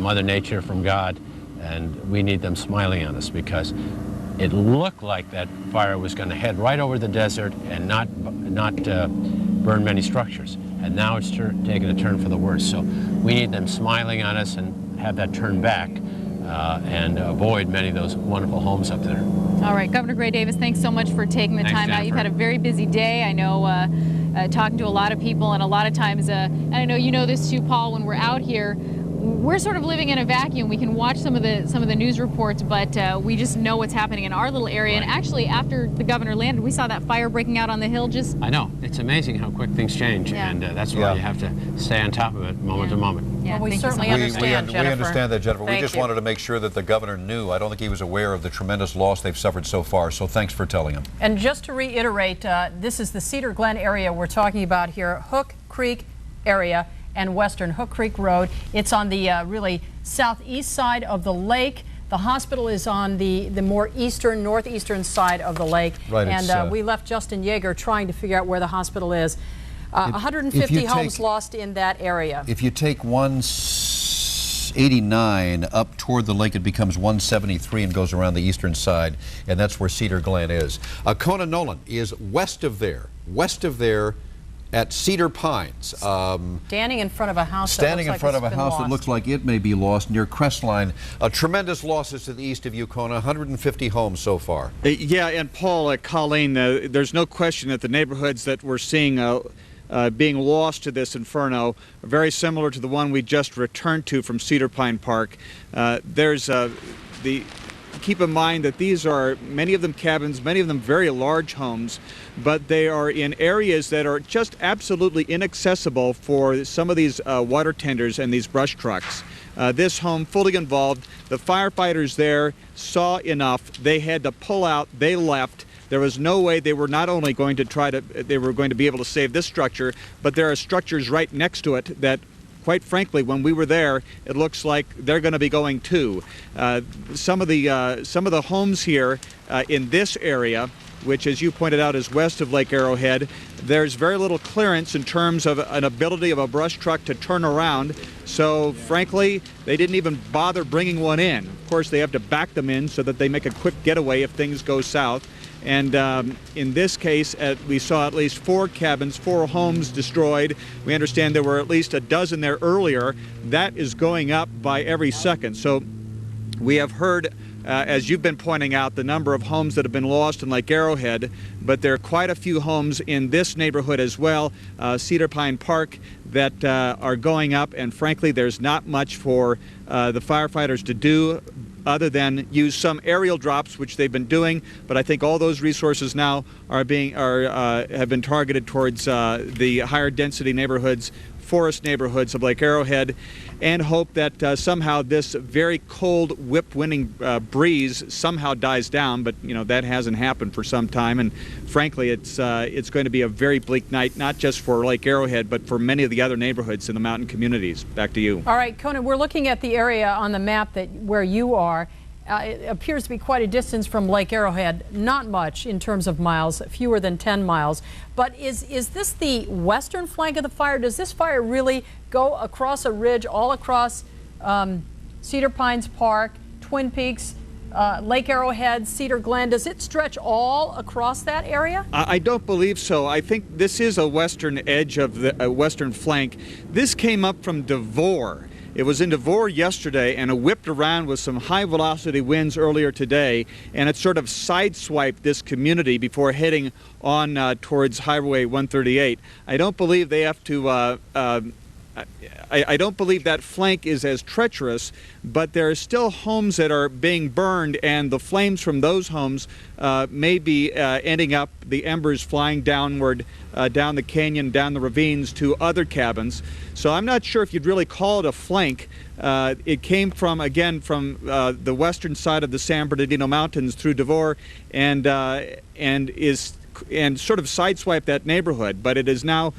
Mother Nature, from God, and we need them smiling on us, because it looked like that fire was going to head right over the desert and not burn many structures. And now it's taking a turn for the worse. So we need them smiling on us and have that turn back and avoid many of those wonderful homes up there. All right, Governor Gray Davis, thanks so much for taking the time out. You've had a very busy day. I know talking to a lot of people, and a lot of times, and I know you know this too, Paul, when we're out here, we're sort of living in a vacuum. We can watch some of the news reports, but we just know what's happening in our little area. And actually, after the governor landed, we saw that fire breaking out on the hill. Just I know, it's amazing how quick things change, and that's why you have to stay on top of it moment to moment. Yeah, well, we certainly understand, Jennifer. We understand that, Jennifer. Thank We just you. wanted to make sure that the governor knew. I don't think he was aware of the tremendous loss they've suffered so far, so thanks for telling him. And just to reiterate, this is the Cedar Glen area we're talking about here, Hook Creek area and Western Hook Creek Road. It's on the really southeast side of the lake. The hospital is on the more eastern, northeastern side of the lake. Right, and we left Justin Yeager trying to figure out where the hospital is. 150 homes lost in that area. If you take 189 up toward the lake, it becomes 173 and goes around the eastern side, and that's where Cedar Glen is. Conan Nolan is west of there at Cedar Pines. Standing in front of a house Standing in front of a house lost. that looks like it may be lost near Crestline. Tremendous losses to the east of Yukon, 150 homes so far. Yeah, and Paul, Colleen, there's no question that the neighborhoods that we're seeing being lost to this inferno are very similar to the one we just returned to from Cedar Pine Park. Keep in mind that these are, many of them cabins, many of them very large homes, but they are in areas that are just absolutely inaccessible for some of these water tenders and these brush trucks. This home fully involved. The firefighters there saw enough. They had to pull out. They left. There was no way. They were not only going to they were going to be able to save this structure, but there are structures right next to it that, quite frankly, when we were there, it looks like they're going to be going too. Some of the homes here in this area, which, as you pointed out, is west of Lake Arrowhead, there's very little clearance in terms of an ability of a brush truck to turn around. So, frankly, they didn't even bother bringing one in. Of course, they have to back them in so that they make a quick getaway if things go south. And in this case, we saw at least 4 cabins, 4 homes destroyed. We understand there were at least a dozen there earlier. That is going up by every second. So we have heard, as you've been pointing out, the number of homes that have been lost in Lake Arrowhead, but there are quite a few homes in this neighborhood as well, Cedar Pine Park, that are going up. And frankly, there's not much for the firefighters to do other than use some aerial drops, which they've been doing. But I think all those resources now have been targeted towards the higher density neighborhoods, forest neighborhoods of Lake Arrowhead, and hope that somehow this very cold, whip-winding breeze somehow dies down. But you know, that hasn't happened for some time, and frankly, it's going to be a very bleak night, not just for Lake Arrowhead, but for many of the other neighborhoods in the mountain communities. Back to you. All right, Conan, we're looking at the area on the map where you are. It appears to be quite a distance from Lake Arrowhead, not much in terms of miles, fewer than 10 miles. But is this the western flank of the fire? Does this fire really go across a ridge, all across Cedar Pines Park, Twin Peaks, Lake Arrowhead, Cedar Glen? Does it stretch all across that area? I don't believe so. I think this is a western edge of the western flank. This came up from Devore. It was in Devore yesterday, and it whipped around with some high-velocity winds earlier today, and it sort of sideswiped this community before heading on towards Highway 138. I don't believe they have to I don't believe that flank is as treacherous, but there are still homes that are being burned, and the flames from those homes may be ending up, the embers flying downward, down the canyon, down the ravines to other cabins. So I'm not sure if you'd really call it a flank. It came from, again, from the western side of the San Bernardino Mountains through Devore, and sort of sideswipe that neighborhood, but it is now,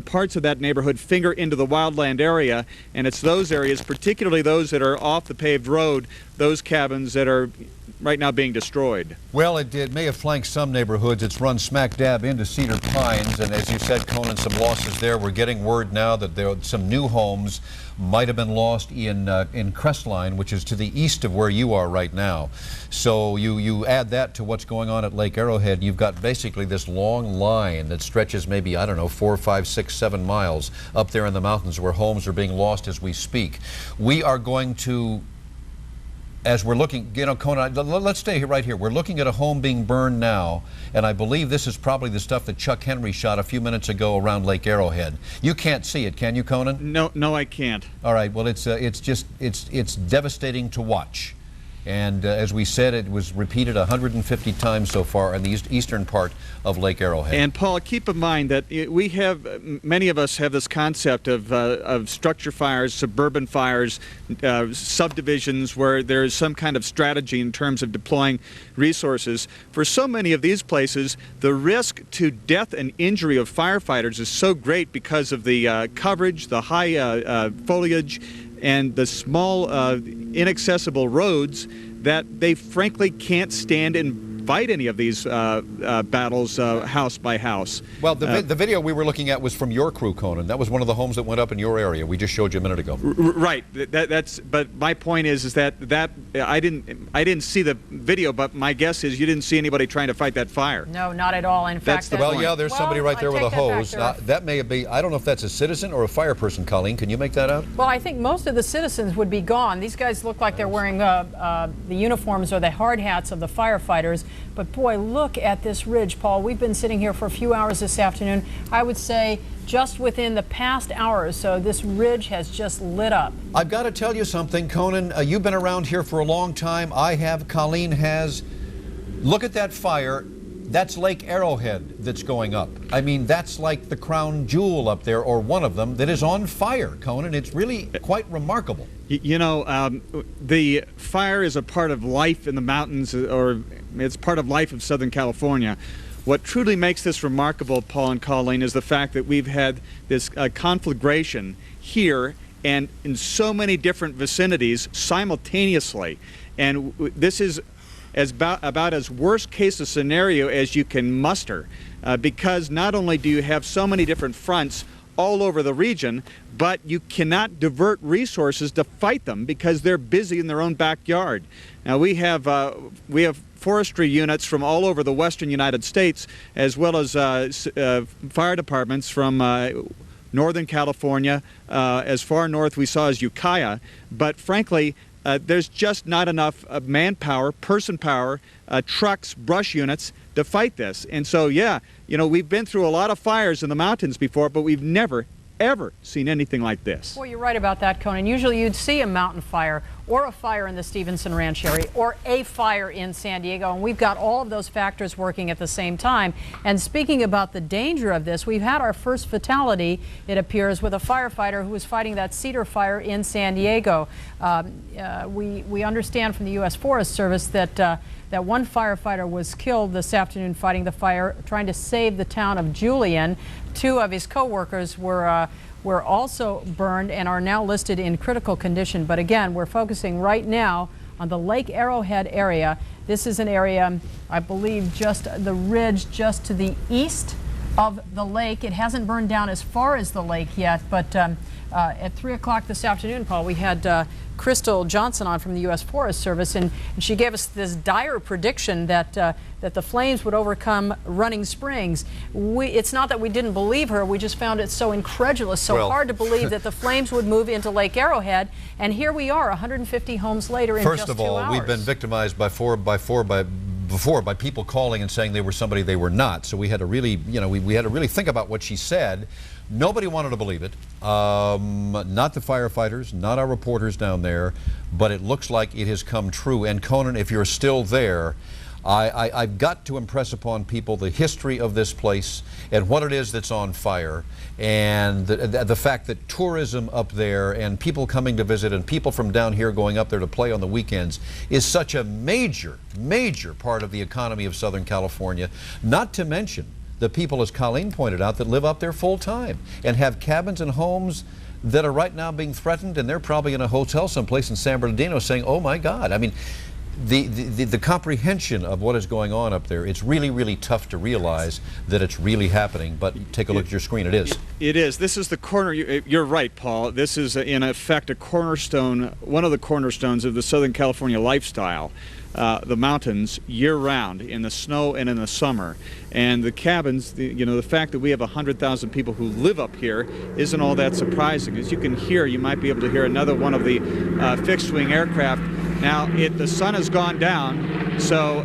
parts of that neighborhood finger into the wildland area, and it's those areas, particularly those that are off the paved road, those cabins that are right now being destroyed. Well, it may have flanked some neighborhoods. It's run smack dab into Cedar Pines, and as you said, Conan, some losses there. We're getting word now that there are some new homes might have been lost in Crestline, which is to the east of where you are right now. So you add that to what's going on at Lake Arrowhead, you've got basically this long line that stretches maybe, I don't know, 4, 5, 6, 7 miles up there in the mountains where homes are being lost as we speak. We are going to, as we're looking, Conan, let's stay right here. We're looking at a home being burned now, and I believe this is probably the stuff that Chuck Henry shot a few minutes ago around Lake Arrowhead. You can't see it, can you, Conan? No, I can't. All right. Well, it's devastating to watch. And as we said, it was repeated 150 times so far in the eastern part of Lake Arrowhead. And Paul, keep in mind that we have, many of us have this concept of structure fires, suburban fires, subdivisions where there is some kind of strategy in terms of deploying resources. For so many of these places, the risk to death and injury of firefighters is so great because of the coverage, the high foliage, and the small, inaccessible roads that they frankly can't stand and fight any of these battles house by house. Well, the video we were looking at was from your crew, Conan. That was one of the homes that went up in your area. We just showed you a minute ago. Right. But my point is that I didn't see the video, but my guess is you didn't see anybody trying to fight that fire. No, not at all. In fact, well, yeah, there's somebody right there with a hose. That may be, I don't know if that's a citizen or a fire person, Colleen. Can you make that out? Well, I think most of the citizens would be gone. These guys look like they're wearing the uniforms or the hard hats of the firefighters. But boy, look at this ridge, Paul. We've been sitting here for a few hours this afternoon. I would say just within the past hour or so, this ridge has just lit up. I've got to tell you something, Conan. You've been around here for a long time. I have. Colleen has. Look at that fire. That's Lake Arrowhead that's going up. I mean, that's like the crown jewel up there, or one of them, that is on fire, Conan. It's really quite remarkable. The fire is a part of life in the mountains, or it's part of life of Southern California. What truly makes this remarkable, Paul and Colleen, is the fact that we've had this conflagration here and in so many different vicinities simultaneously. And this is about as worst case a scenario as you can muster, because not only do you have so many different fronts all over the region, but you cannot divert resources to fight them because they're busy in their own backyard. Now we have forestry units from all over the western United States, as well as fire departments from Northern California, as far north we saw as Ukiah, but frankly, there's just not enough manpower, person power, trucks, brush units to fight this. And so, yeah, we've been through a lot of fires in the mountains before, but we've never, ever seen anything like this. Well, you're right about that, Conan. Usually you'd see a mountain fire or a fire in the Stevenson Ranch area or a fire in San Diego, and we've got all of those factors working at the same time. And speaking about the danger of this, we've had our first fatality, it appears, with a firefighter who was fighting that Cedar fire in San Diego. We understand from the U.S. Forest Service that that one firefighter was killed this afternoon fighting the fire, trying to save the town of Julian. 2 of his co-workers were also burned and are now listed in critical condition. But again, we're focusing right now on the Lake Arrowhead area. This is an area, I believe, just the ridge just to the east of the lake. It hasn't burned down as far as the lake yet, but at 3 o'clock this afternoon, Paul, we had Crystal Johnson on from the U.S. Forest Service, and she gave us this dire prediction that that the flames would overcome Running Springs. It's not that we didn't believe her, we just found it so incredulous, so hard to believe that the flames would move into Lake Arrowhead, and here we are 150 homes later in just 2 hours. First of all, we've been victimized by before by people calling and saying they were somebody they were not. So we had to really, we had to really think about what she said. Nobody wanted to believe it. Not the firefighters, not our reporters down there, but it looks like it has come true. And Conan, if you're still there, I've got to impress upon people the history of this place and what it is that's on fire, and the fact that tourism up there and people coming to visit and people from down here going up there to play on the weekends is such a major, major part of the economy of Southern California, not to mention the people, as Colleen pointed out, that live up there full time and have cabins and homes that are right now being threatened, and they're probably in a hotel someplace in San Bernardino saying, oh my God. I mean, the comprehension of what is going on up there, it's really, really tough to realize that it's really happening, but take a look at your screen. It is. It is. This is the corner. You're right, Paul. This is, in effect, a cornerstone, one of the cornerstones of the Southern California lifestyle. The mountains year-round, in the snow and in the summer. And the cabins, the fact that we have 100,000 people who live up here isn't all that surprising. As you can hear, you might be able to hear another one of the fixed-wing aircraft. Now, the sun has gone down, so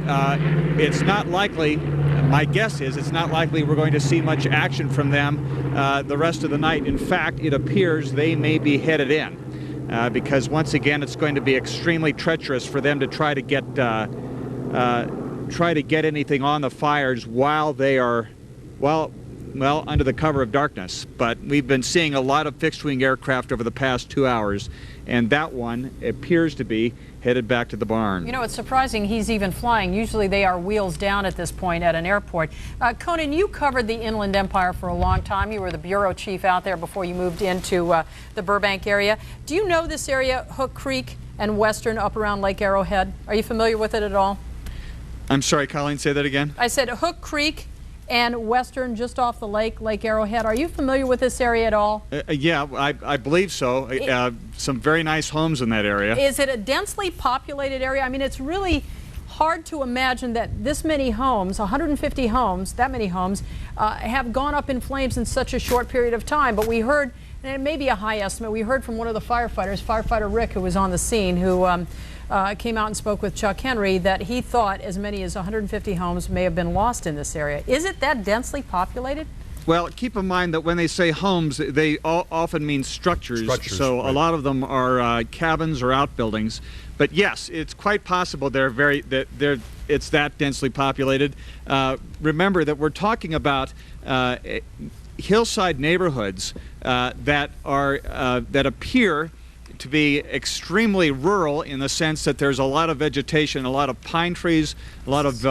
it's not likely, my guess is, it's not likely we're going to see much action from them the rest of the night. In fact, it appears they may be headed in. Because once again, it's going to be extremely treacherous for them to try to get anything on the fires while they are, well, under the cover of darkness. But we've been seeing a lot of fixed-wing aircraft over the past 2 hours, and that one appears to be headed back to the barn. You know, it's surprising he's even flying. Usually they are wheels down at this point at an airport. Conan, you covered the Inland Empire for a long time. You were the bureau chief out there before you moved into the Burbank area. Do you know this area, Hook Creek and Western, up around Lake Arrowhead? Are you familiar with it at all? I'm sorry, Colleen, say that again? I said Hook Creek and Western, just off the lake, Lake Arrowhead. Are you familiar with this area at all? Yeah, I believe so. Some very nice homes in that area. Is it a densely populated area? I mean, it's really hard to imagine that this many homes, 150 homes, that many homes, have gone up in flames in such a short period of time. But we heard, and it may be a high estimate, we heard from one of the firefighters, Firefighter Rick, who was on the scene, who came out and spoke with Chuck Henry, that he thought as many as 150 homes may have been lost in this area. Is it that densely populated? Well, keep in mind that when they say homes, they often mean structures. So right. A lot of them are cabins or outbuildings. But yes, it's quite possible it's that densely populated. Remember that we're talking about hillside neighborhoods that appear to be extremely rural in the sense that there's a lot of vegetation, a lot of pine trees, a lot of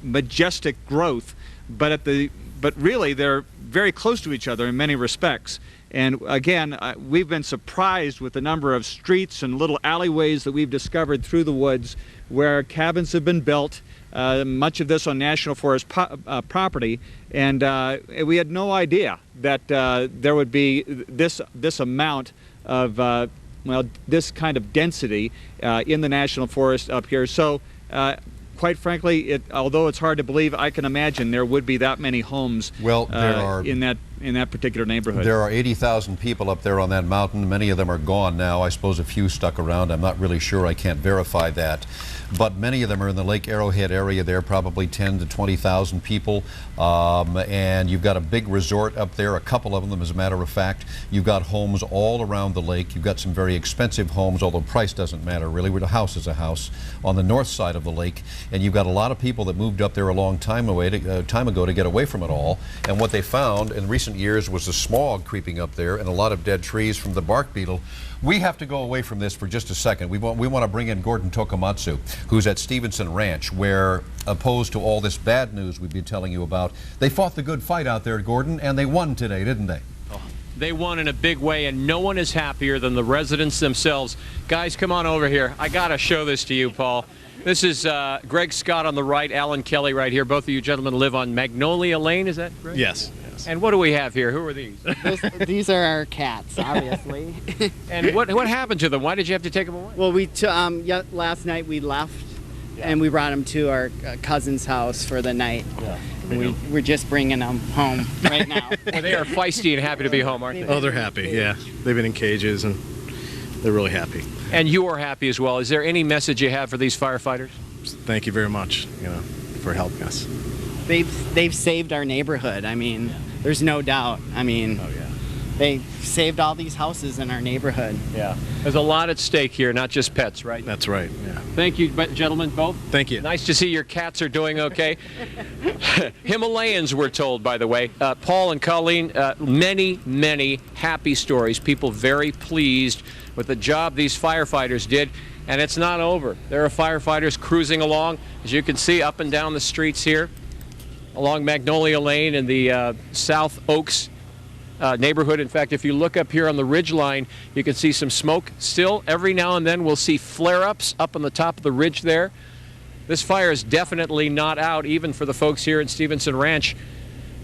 majestic growth, but really they're very close to each other in many respects. And again, we've been surprised with the number of streets and little alleyways that we've discovered through the woods where cabins have been built, much of this on National Forest property, and we had no idea that there would be this amount of this kind of density in the National Forest up here. So quite frankly, although it's hard to believe, I can imagine there would be that many homes in that particular neighborhood. There are 80,000 people up there on that mountain. Many of them are gone now. I suppose a few stuck around. I'm not really sure. I can't verify that. But many of them are in the Lake Arrowhead area there, probably 10 to 20,000 people. And you've got a big resort up there, a couple of them, as a matter of fact. You've got homes all around the lake. You've got some very expensive homes, although price doesn't matter really. The house is a house on the north side of the lake. And you've got a lot of people that moved up there a long time ago to get away from it all. And what they found in recent years was the smog creeping up there and a lot of dead trees from the bark beetle. We have to go away from this for just a second. We want to bring in Gordon Tokamatsu, who's at Stevenson Ranch, where, opposed to all this bad news we've been telling you about, they fought the good fight out there, Gordon, and they won today, didn't they? Oh, they won in a big way, and no one is happier than the residents themselves. Guys, come on over here. I got to show this to you, Paul. This is Greg Scott on the right, Alan Kelly right here. Both of you gentlemen live on Magnolia Lane, is that correct? Yes. And what do we have here? Who are these? These are our cats, obviously. And what happened to them? Why did you have to take them away? Well, last night we left, and we brought them to our cousin's house for the night. Yeah. We're just bringing them home right now. Well, they are feisty and happy to be home, aren't they? Oh, they're happy, yeah. They've been in cages, and they're really happy. And you are happy as well. Is there any message you have for these firefighters? thank you very much, for helping us. They've saved our neighborhood. I mean, there's no doubt. I mean, they saved all these houses in our neighborhood. Yeah. There's a lot at stake here, not just pets, right? That's right, yeah. Thank you, gentlemen, both. Thank you. Nice to see your cats are doing okay. Himalayans, we're told, by the way. Paul and Colleen, many, many happy stories. People very pleased with the job these firefighters did. And it's not over. There are firefighters cruising along, as you can see, up and down the streets here, along Magnolia Lane in the South Oaks neighborhood. In fact, if you look up here on the ridge line, you can see some smoke still. Every now and then we'll see flare-ups up on the top of the ridge there. This fire is definitely not out, even for the folks here in Stevenson Ranch.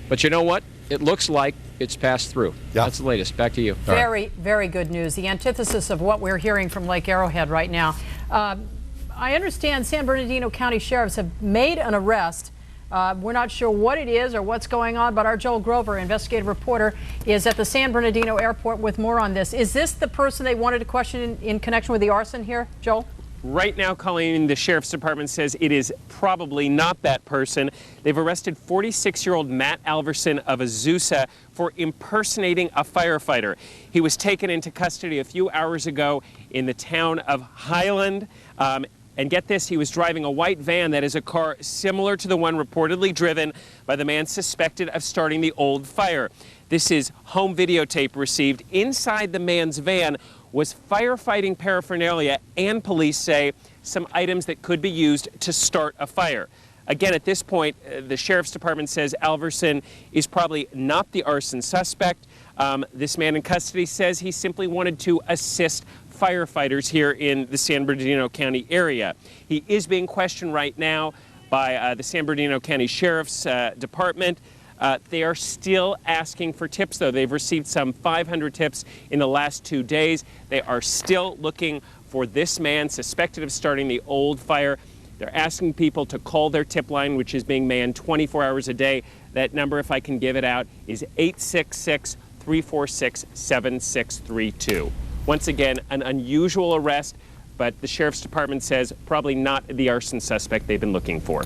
But you know what? It looks like it's passed through. Yeah. That's the latest. Back to you. Very, very good news. The antithesis of what we're hearing from Lake Arrowhead right now. I understand San Bernardino County sheriffs have made an arrest. We're not sure what it is or what's going on, but our Joel Grover, investigative reporter, is at the San Bernardino airport with more on this. Is this the person they wanted to question in connection with the arson here, Joel? Right now, Colleen, the sheriff's department says it is probably not that person. They've arrested 46-year-old Matt Alverson of Azusa for impersonating a firefighter. He was taken into custody a few hours ago in the town of Highland. And get this, he was driving a white van that is a car similar to the one reportedly driven by the man suspected of starting the old fire. This is home videotape received. Inside the man's van was firefighting paraphernalia and, police say, some items that could be used to start a fire. Again, at this point, the sheriff's department says Alverson is probably not the arson suspect. This man in custody says he simply wanted to assist firefighters here in the San Bernardino County area. He is being questioned right now by the San Bernardino County Sheriff's Department. They are still asking for tips, though. They've received some 500 tips in the last 2 days. They are still looking for this man suspected of starting the old fire. They're asking people to call their tip line, which is being manned 24 hours a day. That number, if I can give it out, is 866-346-7632. Once again, an unusual arrest, but the sheriff's department says probably not the arson suspect they've been looking for.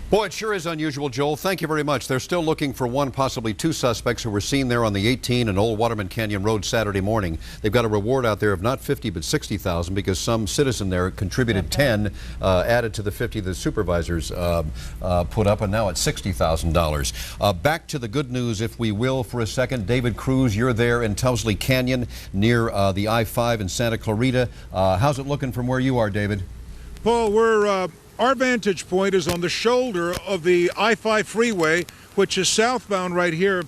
Boy, it sure is unusual, Joel. Thank you very much. They're still looking for one, possibly two suspects who were seen there on the 18 and Old Waterman Canyon Road Saturday morning. They've got a reward out there of not 50 but 60,000 because some citizen there contributed 10, added to the 50 the supervisors put up, and now it's $60,000. Back to the good news, if we will, for a second. David Cruz, you're there in Towsley Canyon near the I-5 in Santa Clarita. How's it looking from where you are, David? Paul, our vantage point is on the shoulder of the I-5 freeway, which is southbound right here.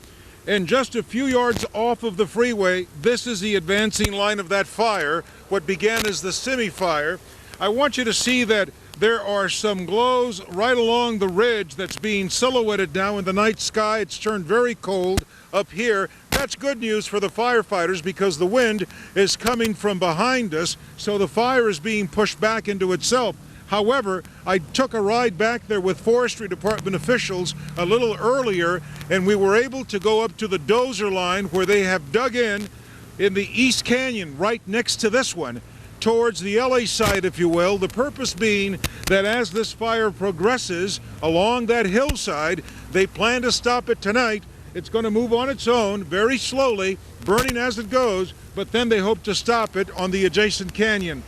And just a few yards off of the freeway, this is the advancing line of that fire, what began as the Simi fire. I want you to see that there are some glows right along the ridge that's being silhouetted now in the night sky. It's turned very cold up here. That's good news for the firefighters because the wind is coming from behind us, so the fire is being pushed back into itself. However, I took a ride back there with Forestry Department officials a little earlier, and we were able to go up to the dozer line where they have dug in the East Canyon right next to this one, towards the LA side, if you will. The purpose being that as this fire progresses along that hillside, they plan to stop it tonight. It's going to move on its own, very slowly, burning as it goes, but then they hope to stop it on the adjacent canyon.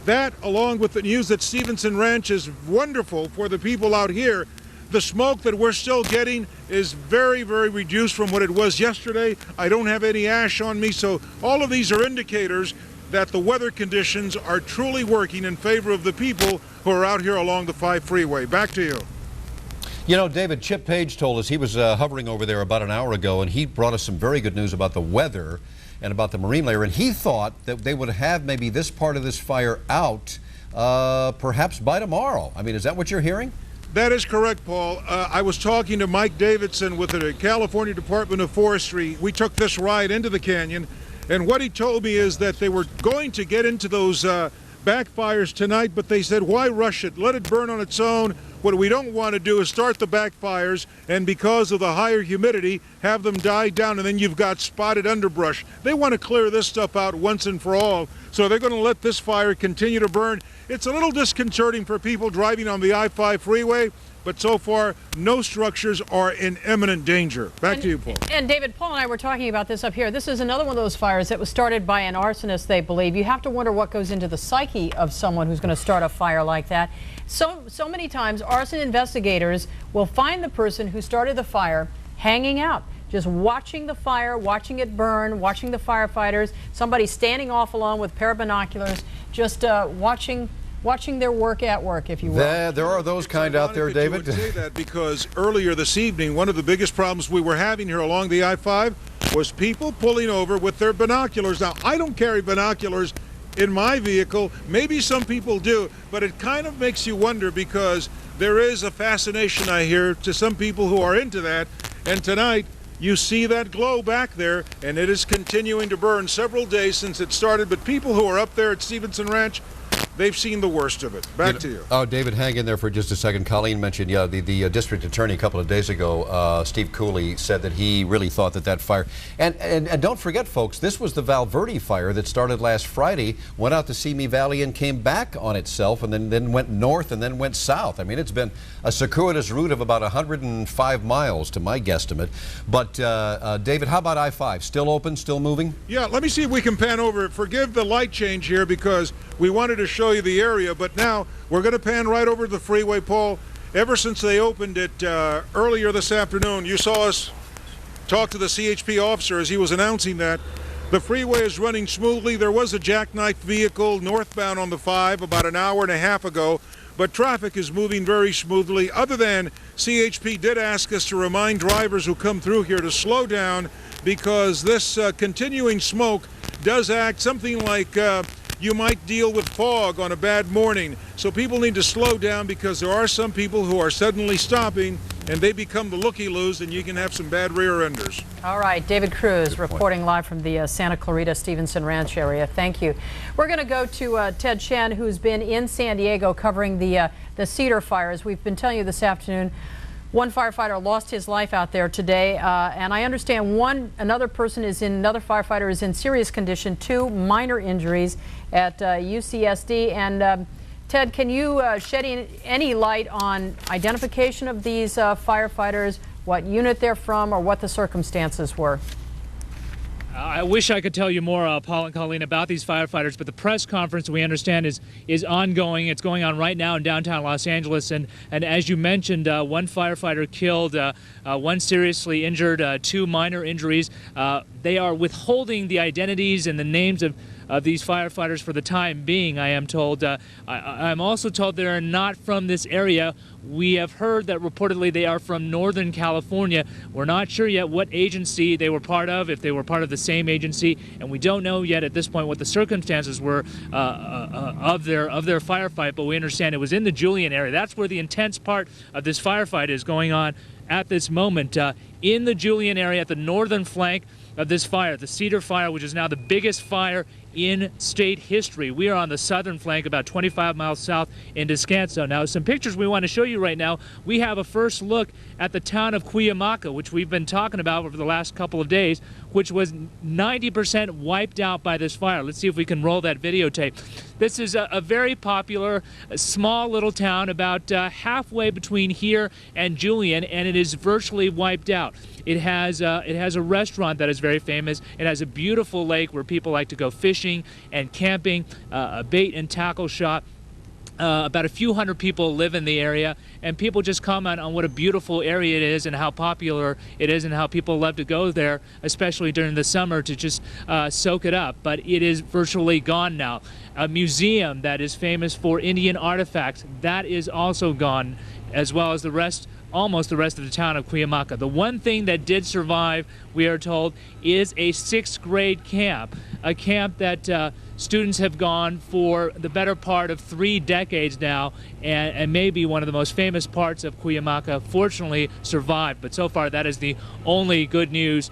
That, along with the news that Stevenson Ranch is wonderful for the people out here, the smoke that we're still getting is very, very reduced from what it was yesterday. I don't have any ash on me, so all of these are indicators that the weather conditions are truly working in favor of the people who are out here along the 5 freeway. Back to you. You know, David, Chip Page told us he was hovering over there about an hour ago, and he brought us some very good news about the weather and about the marine layer, and he thought that they would have maybe this part of this fire out perhaps by tomorrow. I mean, is that what you're hearing? That is correct, Paul. I was talking to Mike Davidson with the California Department of Forestry. We took this ride into the canyon, and what he told me is that they were going to get into those backfires tonight, but they said, why rush it? Let it burn on its own. What we don't want to do is start the backfires, and because of the higher humidity, have them die down, and then you've got spotted underbrush. They want to clear this stuff out once and for all. So they're going to let this fire continue to burn. It's a little disconcerting for people driving on the I-5 freeway, but so far, no structures are in imminent danger. Back to you, Paul. And David, Paul and I were talking about this up here. This is another one of those fires that was started by an arsonist, they believe. You have to wonder what goes into the psyche of someone who's going to start a fire like that. So many times, arson investigators will find the person who started the fire hanging out, just watching the fire, watching it burn, watching the firefighters, somebody standing off alone with a pair of binoculars, just watching their work at work, if you will. There are those kind out there, David. You would say that because earlier this evening, one of the biggest problems we were having here along the I-5 was people pulling over with their binoculars. Now, I don't carry binoculars in my vehicle. Maybe some people do, but it kind of makes you wonder because there is a fascination, I hear, to some people who are into that. And tonight, you see that glow back there, and it is continuing to burn several days since it started. But people who are up there at Stevenson Ranch, they've seen the worst of it. Back to you. Oh, David, hang in there for just a second. Colleen mentioned, yeah, the district attorney a couple of days ago, Steve Cooley, said that he really thought that fire, and don't forget, folks, this was the Valverde fire that started last Friday, went out to Simi Valley and came back on itself, and then went north and then went south. I mean, it's been a circuitous route of about 105 miles to my guesstimate. But David, how about I-5? Still open, still moving? Yeah, let me see if we can pan over it. Forgive the light change here because we wanted to show you the area, but now we're going to pan right over to the freeway, Paul. Ever since they opened it earlier this afternoon, you saw us talk to the CHP officer as he was announcing that. The freeway is running smoothly. There was a jackknife vehicle northbound on the 5 about an hour and a half ago, but traffic is moving very smoothly. Other than CHP did ask us to remind drivers who come through here to slow down because this continuing smoke does act something like you might deal with fog on a bad morning. So people need to slow down because there are some people who are suddenly stopping and they become the looky-loos and you can have some bad rear enders. All right, David Cruz reporting live from the Santa Clarita Stevenson Ranch area. Thank you. We're going to go to Ted Chen, who's been in San Diego covering the Cedar fires. We've been telling you this afternoon, one firefighter lost his life out there today, and I understand another firefighter is in serious condition, 2 minor injuries at UCSD. And Ted, can you shed any light on identification of these firefighters, what unit they're from, or what the circumstances were? I wish I could tell you more, Paul and Colleen, about these firefighters, but the press conference, we understand, is ongoing. It's going on right now in downtown Los Angeles, and as you mentioned, one firefighter killed, one seriously injured, 2 minor injuries. They are withholding the identities and the names of these firefighters for the time being, I am told. I'm also told they are not from this area. We have heard that reportedly they are from Northern California. We're not sure yet what agency they were part of, if they were part of the same agency, and we don't know yet at this point what the circumstances were of their firefight, but we understand it was in the Julian area. That's where the intense part of this firefight is going on at this moment, in the Julian area at the northern flank of this fire, the Cedar fire, which is now the biggest fire in state history. We are on the southern flank, about 25 miles south in Descanso. Now, some pictures we want to show you right now. We have a first look at the town of Cuyamaca, which we've been talking about over the last couple of days, which was 90% wiped out by this fire. Let's see if we can roll that videotape. This is a very popular, small little town about halfway between here and Julian, and it is virtually wiped out. It has a restaurant that is very famous. It has a beautiful lake where people like to go fishing and camping, a bait and tackle shop. About a few hundred people live in the area, and people just comment on what a beautiful area it is and how popular it is and how people love to go there, especially during the summer, to just soak it up. But it is virtually gone now. A museum that is famous for Indian artifacts, that is also gone, as well as almost the rest of the town of Cuyamaca. The one thing that did survive, we are told, is a 6th grade camp, a camp that students have gone for the better part of 3 decades now, and maybe one of the most famous parts of Cuyamaca fortunately survived. But so far, that is the only good news.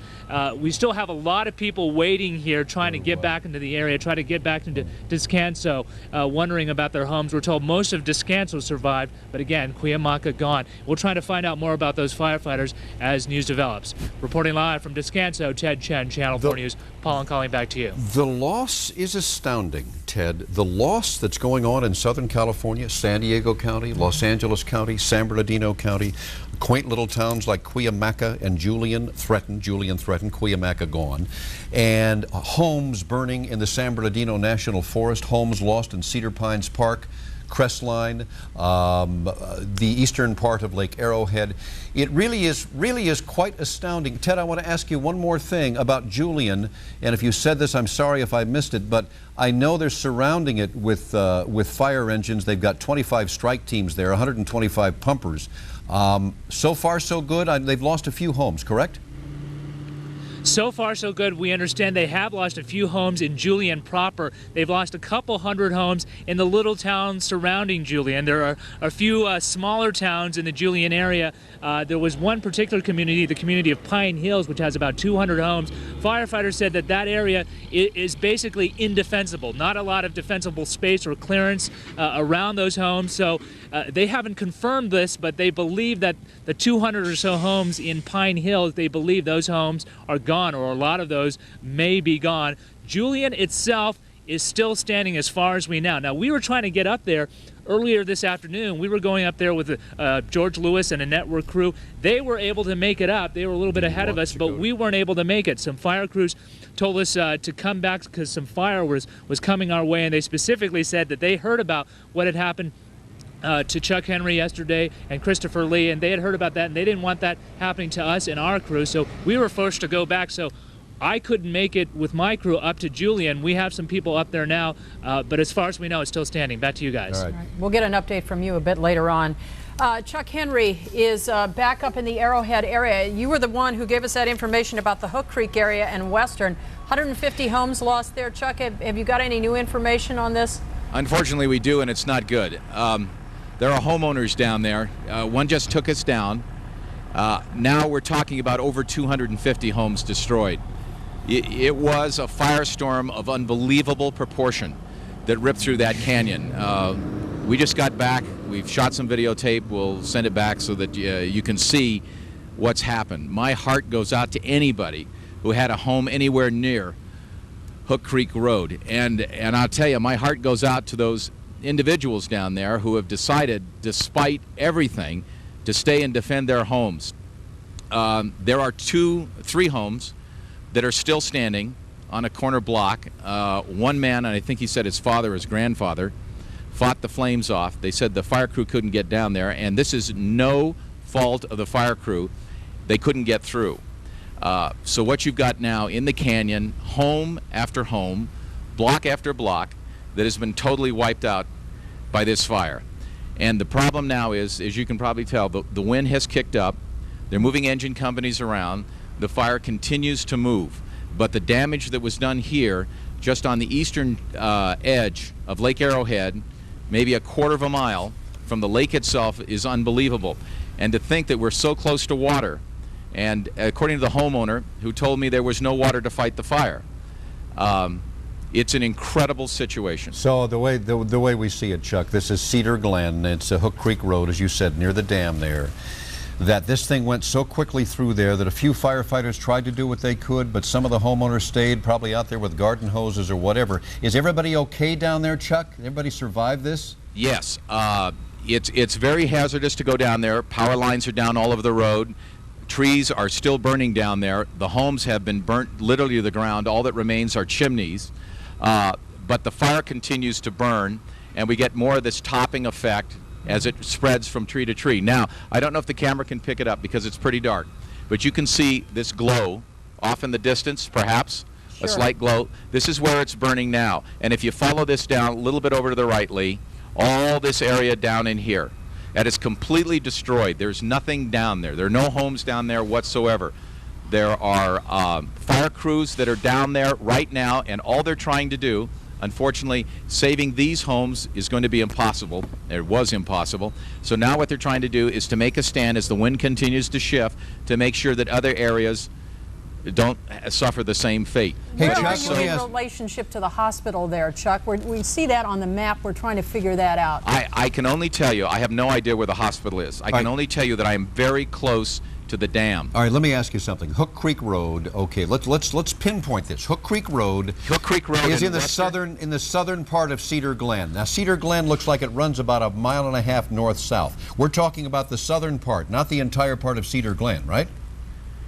We still have a lot of people waiting here, trying to get back into the area, try to get back into Descanso, wondering about their homes. We're told most of Descanso survived, but again, Cuyamaca gone. We'll try to find out more about those firefighters as news develops. Reporting live from Descanso, Ted Chen, Channel 4 News. Paul and Colleen, back to you. The loss is a astounding, Ted, the loss that's going on in Southern California, San Diego County, Los Angeles County, San Bernardino County, quaint little towns like Cuyamaca and Julian threatened, Cuyamaca gone, and homes burning in the San Bernardino National Forest, homes lost in Cedar Pines Park, Crestline, the eastern part of Lake Arrowhead. It really is quite astounding. Ted, I want to ask you one more thing about Julian, and if you said this, I'm sorry if I missed it, but I know they're surrounding it with fire engines. They've got 25 strike teams there, 125 pumpers. So far, so good. They've lost a few homes, correct? So far, so good. We understand they have lost a few homes in Julian proper. They've lost a couple hundred homes in the little towns surrounding Julian. There are a few smaller towns in the Julian area. There was one particular community, the community of Pine Hills, which has about 200 homes. Firefighters said that that area is basically indefensible. Not a lot of defensible space or clearance around those homes. So they haven't confirmed this, but they believe that the 200 or so homes in Pine Hills, they believe those homes are gone, or a lot of those may be gone. Julian itself is still standing as far as we know. Now, we were trying to get up there earlier this afternoon. We were going up there with George Lewis and a network crew. They were able to make it up. They were a little bit ahead of us, but we weren't able to make it. Some fire crews told us to come back because some fire was coming our way, and they specifically said that they heard about what had happened to Chuck Henry yesterday and Christopher Lee, and they had heard about that, and they didn't want that happening to us and our crew, so we were forced to go back. So I couldn't make it with my crew up to Julian. We have some people up there now, but as far as we know, it's still standing. Back to you guys. All right. We'll get an update from you a bit later on. Chuck Henry is back up in the Arrowhead area. You were the one who gave us that information about the Hook Creek area and Western. 150 homes lost there. Chuck, have you got any new information on this? Unfortunately, we do, and it's not good. There are homeowners down there. One just took us down. Now we're talking about over 250 homes destroyed. It was a firestorm of unbelievable proportion that ripped through that canyon. We just got back. We've shot some videotape. We'll send it back so that you can see what's happened. My heart goes out to anybody who had a home anywhere near Hook Creek Road. And I'll tell you, my heart goes out to those individuals down there who have decided, despite everything, to stay and defend their homes. There are 3 homes that are still standing on a corner block. One man, and I think he said his father, his grandfather, fought the flames off. They said the fire crew couldn't get down there, and this is no fault of the fire crew. They couldn't get through. So what you've got now in the canyon, home after home, block after block, that has been totally wiped out by this fire. And the problem now is, as you can probably tell, the wind has kicked up. They're moving engine companies around. The fire continues to move. But the damage that was done here, just on the eastern edge of Lake Arrowhead, maybe a quarter of a mile from the lake itself, is unbelievable. And to think that we're so close to water, and according to the homeowner who told me there was no water to fight the fire, it's an incredible situation. So the way we see it, Chuck, this is Cedar, Glen. It's a Hook Creek Road, as you said, near the dam there. That this thing went so quickly through there that a few firefighters tried to do what they could, but some of the homeowners stayed probably out there with garden hoses or whatever. Is everybody okay down there, Chuck? Everybody survived this? Yes. It's very hazardous to go down there. Power lines are down all over the road. Trees are still burning down there. The homes have been burnt literally to the ground. All that remains are chimneys. But the fire continues to burn, and we get more of this topping effect as it spreads from tree to tree. Now, I don't know if the camera can pick it up because it's pretty dark, but you can see this glow off in the distance, perhaps, a slight glow. This is where it's burning now. And if you follow this down a little bit over to the right, Lee, all this area down in here, that is completely destroyed. There's nothing down there. There are no homes down there whatsoever. There are fire crews that are down there right now, and all they're trying to do, unfortunately, saving these homes is going to be impossible. It was impossible. So now what they're trying to do is to make a stand as the wind continues to shift to make sure that other areas don't suffer the same fate. Hey, Chuck, where are you in relationship to the hospital there, Chuck? We see that on the map. We're trying to figure that out. I can only tell you, I have no idea where the hospital is. I can only tell you that I am very close to the dam. All right, let me ask you something. Hook Creek Road. Okay, let's pinpoint this. Hook Creek Road. Hook Creek Road is in the southern part of Cedar Glen. Now, Cedar Glen looks like it runs about 1.5 miles north-south. We're talking about the southern part, not the entire part of Cedar Glen, right?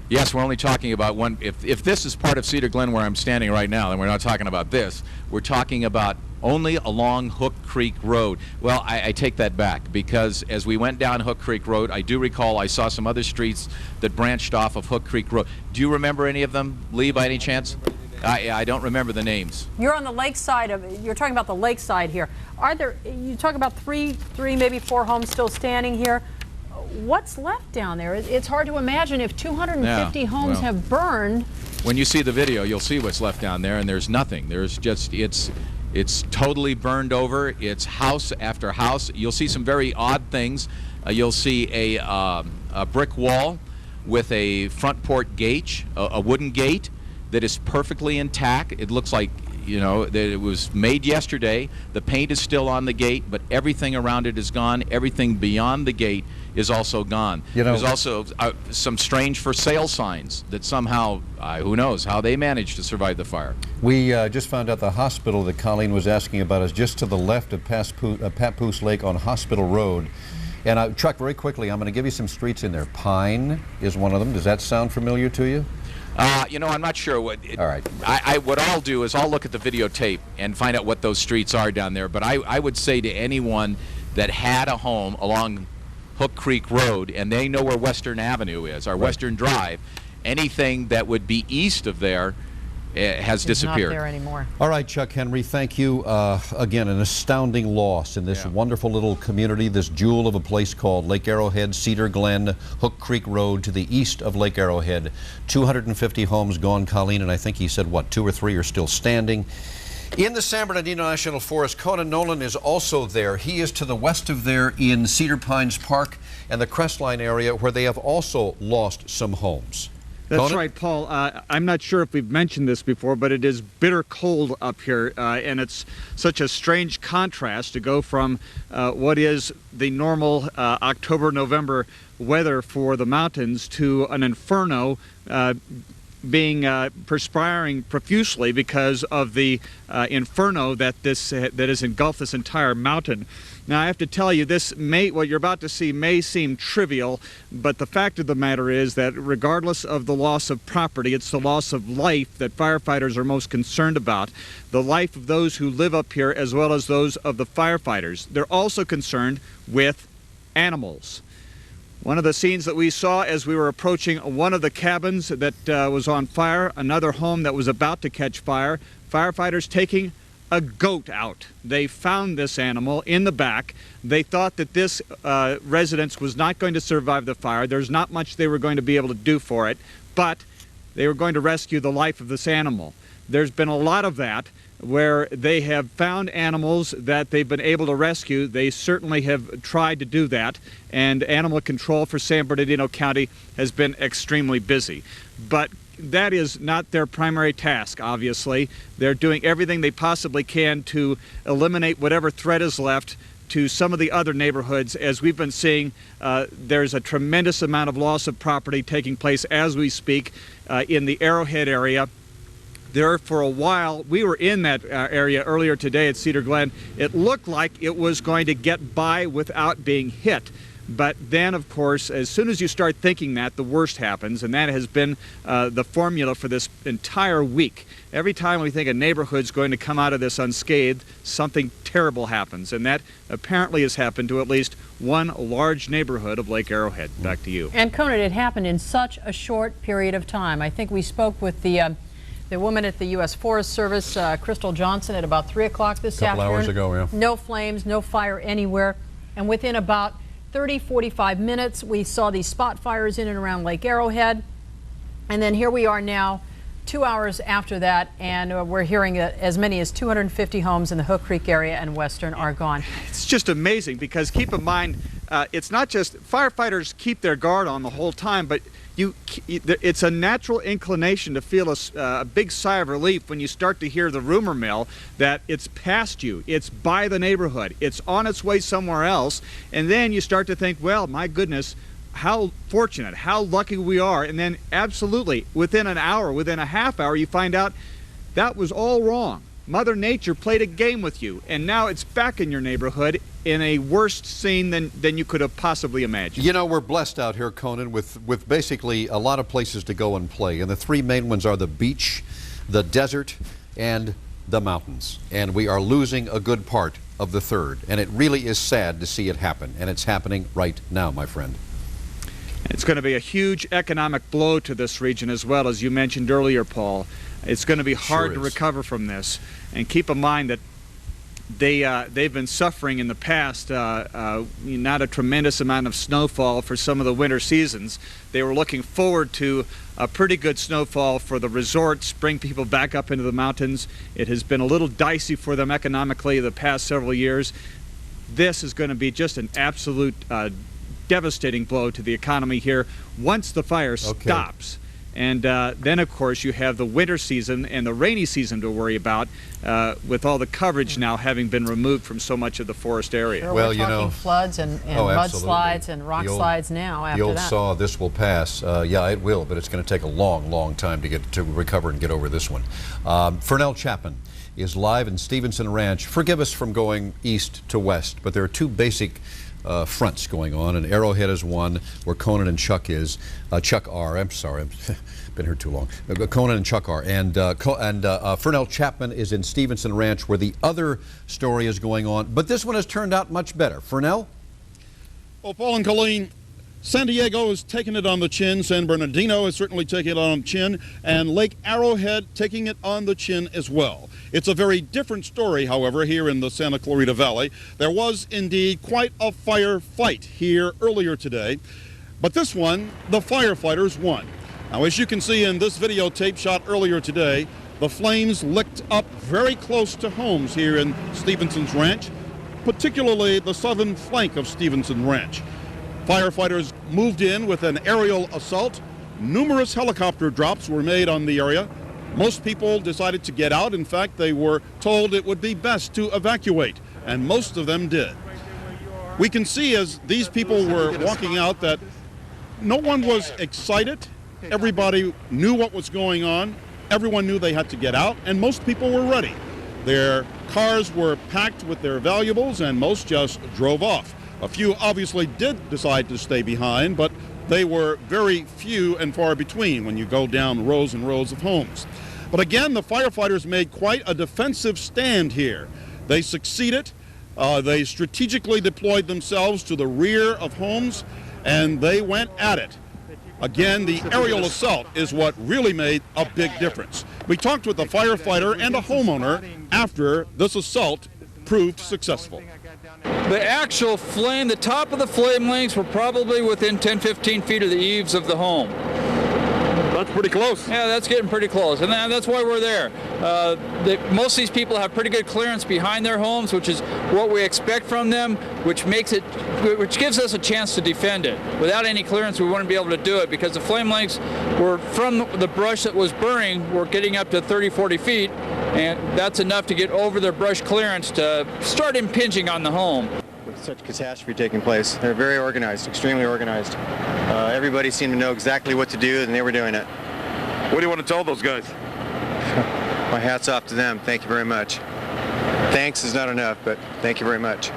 Yes, we're only talking about one. If this is part of Cedar Glen where I'm standing right now, then we're not talking about this. We're talking about only along Hook Creek Road. Well, I take that back, because as we went down Hook Creek Road, I do recall I saw some other streets that branched off of Hook Creek Road. Do you remember any of them, Lee, by any chance? I don't remember the names. You're on the lake side of it. You're talking about the lake side here. Are there, you talk about three, maybe 4 homes still standing here. What's left down there? It's hard to imagine if 250 homes have burned. When you see the video, you'll see what's left down there, and there's nothing. There's just, it's totally burned over. It's house after house. You'll see some very odd things. You'll see a brick wall with a front port gate, a wooden gate that is perfectly intact. It looks like, you know, that it was made yesterday. The paint is still on the gate, but everything around it is gone. Everything beyond the gate is also gone. You know, there's also some strange for sale signs that somehow, who knows how they managed to survive the fire. We just found out the hospital that Colleen was asking about is just to the left of Papoose Lake on Hospital Road. And Chuck, very quickly, I'm going to give you some streets in there. Pine is one of them. Does that sound familiar to you? You know, I'm not sure what. All right. What I'll do is I'll look at the videotape and find out what those streets are down there. But I would say to anyone that had a home along Hook Creek Road, and they know where Western Avenue is, or Western Drive, anything that would be east of there has disappeared. Not there anymore. All right, Chuck Henry, thank you. Again, an astounding loss in this wonderful little community, this jewel of a place called Lake Arrowhead, Cedar Glen, Hook Creek Road to the east of Lake Arrowhead. 250 homes gone, Colleen, and I think he said, what, 2 or 3 are still standing. In the San Bernardino National Forest, Conan Nolan is also there. He is to the west of there in Cedar Pines Park and the Crestline area, where they have also lost some homes. That's Conan? right, Paul. I'm not sure if we've mentioned this before, but it is bitter cold up here, and it's such a strange contrast to go from what is the normal October-November weather for the mountains to an inferno being perspiring profusely because of the inferno that has engulfed this entire mountain. Now, I have to tell you, what you're about to see may seem trivial, but the fact of the matter is that regardless of the loss of property, it's the loss of life that firefighters are most concerned about, the life of those who live up here as well as those of the firefighters. They're also concerned with animals. One of the scenes that we saw as we were approaching one of the cabins that was on fire, another home that was about to catch fire, firefighters taking a goat out. They found this animal in the back. They thought that this residence was not going to survive the fire. There's not much they were going to be able to do for it, but they were going to rescue the life of this animal. There's been a lot of that where they have found animals that they've been able to rescue. They certainly have tried to do that, and animal control for San Bernardino County has been extremely busy. But that is not their primary task, obviously. They're doing everything they possibly can to eliminate whatever threat is left to some of the other neighborhoods. As we've been seeing, there's a tremendous amount of loss of property taking place as we speak in the Arrowhead area. There for a while, we were in that area earlier today at Cedar Glen. It looked like it was going to get by without being hit. But then, of course, as soon as you start thinking that, the worst happens, and that has been the formula for this entire week. Every time we think a neighborhood's going to come out of this unscathed, something terrible happens, and that apparently has happened to at least one large neighborhood of Lake Arrowhead. Back to you. And Conan, it happened in such a short period of time. I think we spoke with the woman at the U.S. Forest Service, Crystal Johnson, at about 3 o'clock this afternoon. A couple hours ago, yeah. No flames, no fire anywhere, and within about 30-45 minutes, we saw these spot fires in and around Lake Arrowhead. And then here we are now, 2 hours after that, and we're hearing that as many as 250 homes in the Hook Creek area and Western are gone. It's just amazing because keep in mind, it's not just firefighters keep their guard on the whole time, but it's a natural inclination to feel a big sigh of relief when you start to hear the rumor mill that it's past you, it's by the neighborhood, it's on its way somewhere else, and then you start to think, well, my goodness, how fortunate, how lucky we are. And then absolutely, within an hour, within a half hour, you find out that was all wrong. Mother Nature played a game with you, and now it's back in your neighborhood in a worse scene than you could have possibly imagined. You know, we're blessed out here, Conan, with basically a lot of places to go and play. And the three main ones are the beach, the desert, and the mountains. And we are losing a good part of the third. And it really is sad to see it happen. And it's happening right now, my friend. It's going to be a huge economic blow to this region as well, as you mentioned earlier, Paul. It's going to be hard to recover from this. And keep in mind that they've been suffering in the past, not a tremendous amount of snowfall for some of the winter seasons. They were looking forward to a pretty good snowfall for the resorts, bring people back up into the mountains. It has been a little dicey for them economically the past several years. This is going to be just an absolute devastating blow to the economy here once the fire stops. And then, of course, you have the winter season and the rainy season to worry about, with all the coverage now having been removed from so much of the forest area. Sure, well, we're talking floods and mudslides and rock slides now after that. The old saw, this will pass. Yeah, it will, but it's going to take a long, long time to recover and get over this one. Fernell Chapman is live in Stevenson Ranch. Forgive us from going east to west, but there are two basic fronts going on, and Arrowhead is one where Conan and Chuck are. I'm sorry, I've been here too long. Conan and Chuck are, and Fernell Chapman is in Stevenson Ranch where the other story is going on, but this one has turned out much better. Fernell? Well, Paul and Colleen, San Diego is taking it on the chin, San Bernardino is certainly taking it on the chin, and Lake Arrowhead taking it on the chin as well. It's a very different story, however, here in the Santa Clarita Valley. There was indeed quite a firefight here earlier today, but this one, the firefighters won. Now, as you can see in this videotape shot earlier today, the flames licked up very close to homes here in Stevenson's Ranch, particularly the southern flank of Stevenson Ranch. Firefighters moved in with an aerial assault. Numerous helicopter drops were made on the area. Most people decided to get out. In fact, they were told it would be best to evacuate, and most of them did. We can see as these people were walking out that no one was excited. Everybody knew what was going on. Everyone knew they had to get out, and most people were ready. Their cars were packed with their valuables, and most just drove off. A few obviously did decide to stay behind, but they were very few and far between when you go down rows and rows of homes. But again, the firefighters made quite a defensive stand here. They succeeded. They strategically deployed themselves to the rear of homes, and they went at it. Again, the aerial assault is what really made a big difference. We talked with a firefighter and a homeowner after this assault proved successful. The actual flame, the top of the flame lengths were probably within 10-15 feet of the eaves of the home. That's pretty close. Yeah, that's getting pretty close, and that's why we're there. Most of these people have pretty good clearance behind their homes, which is what we expect from them, which gives us a chance to defend it. Without any clearance, we wouldn't be able to do it because the flame lengths were from the brush that was burning. We're getting up to 30-40 feet, and that's enough to get over their brush clearance to start impinging on the home. With such catastrophe taking place, they're very organized, extremely organized. Everybody seemed to know exactly what to do, and they were doing it. What do you want to tell those guys? My hat's off to them. Thank you very much. Thanks is not enough, but thank you very much.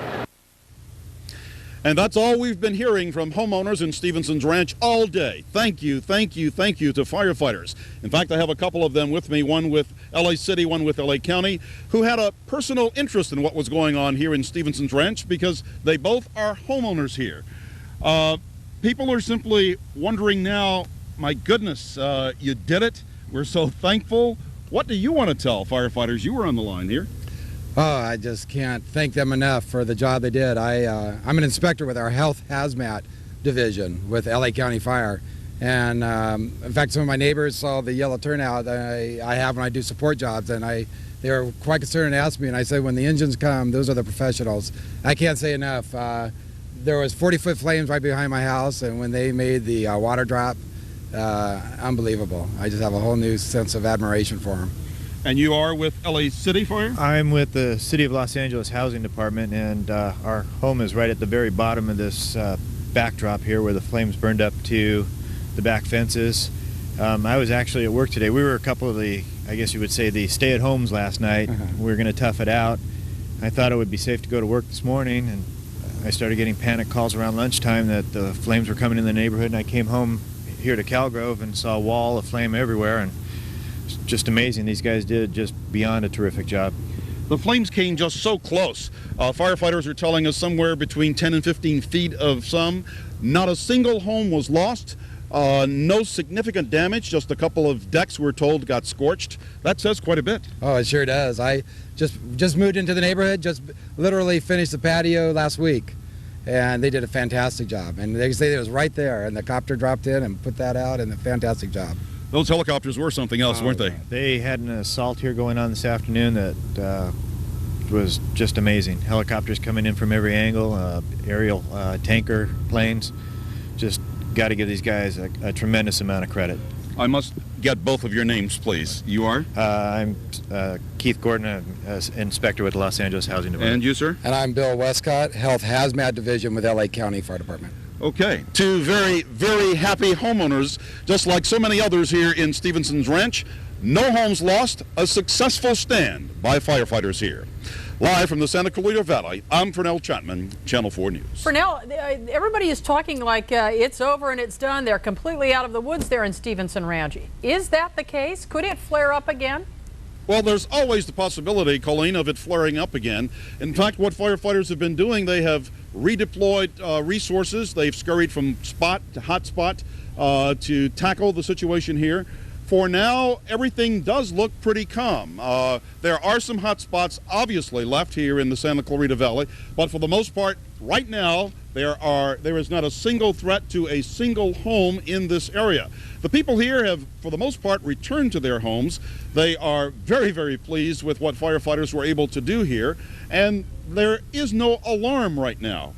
And that's all we've been hearing from homeowners in Stevenson's Ranch all day. Thank you, thank you, thank you to firefighters. In fact, I have a couple of them with me, one with LA City, one with LA County, who had a personal interest in what was going on here in Stevenson's Ranch because they both are homeowners here. People are simply wondering now, my goodness, you did it. We're so thankful. What do you want to tell firefighters? You were on the line here. Oh, I just can't thank them enough for the job they did. I'm an inspector with our health hazmat division with LA County Fire. And in fact, some of my neighbors saw the yellow turnout I have when I do support jobs, and they were quite concerned and asked me, and I said, when the engines come, those are the professionals. I can't say enough. There was 40-foot flames right behind my house, and when they made the water drop, unbelievable. I just have a whole new sense of admiration for them. And you are with LA City Fire? I'm with the City of Los Angeles Housing Department, and our home is right at the very bottom of this backdrop here where the flames burned up to the back fences. I was actually at work today. We were a couple of the, I guess you would say, the stay-at-homes last night. We were going to tough it out. I thought it would be safe to go to work this morning, and I started getting panic calls around lunchtime that the flames were coming in the neighborhood, and I came home here to Calgrove and saw a wall of flame everywhere, and it's just amazing. These guys did just beyond a terrific job. The flames came just so close. Firefighters are telling us somewhere between 10 and 15 feet of some. Not a single home was lost. No significant damage, just a couple of decks we're told got scorched. That says quite a bit. Oh, it sure does. I just moved into the neighborhood, just literally finished the patio last week, and they did a fantastic job. And they say it was right there, and the copter dropped in and put that out, and a fantastic job. Those helicopters were something else, weren't they? They had an assault here going on this afternoon that was just amazing. Helicopters coming in from every angle, aerial tanker planes. Just got to give these guys a tremendous amount of credit. I must get both of your names, please. You are? I'm Keith Gordon, inspector with the Los Angeles Housing Department. And you, sir? And I'm Bill Westcott, Health Hazmat Division with LA County Fire Department. Okay. Two very, very happy homeowners, just like so many others here in Stevenson's Ranch. No homes lost, a successful stand by firefighters here. Live from the Santa Clarita Valley, I'm Fernell Chapman, Channel 4 News. Fernell, everybody is talking like it's over and it's done. They're completely out of the woods there in Stevenson Ranch. Is that the case? Could it flare up again? Well, there's always the possibility, Colleen, of it flaring up again. In fact, what firefighters have been doing, they have redeployed resources. They've scurried from spot to hot spot to tackle the situation here. For now, everything does look pretty calm. There are some hot spots obviously left here in the Santa Clarita Valley, but for the most part, right now, there is not a single threat to a single home in this area. The people here have, for the most part, returned to their homes. They are very, very pleased with what firefighters were able to do here, and there is no alarm right now.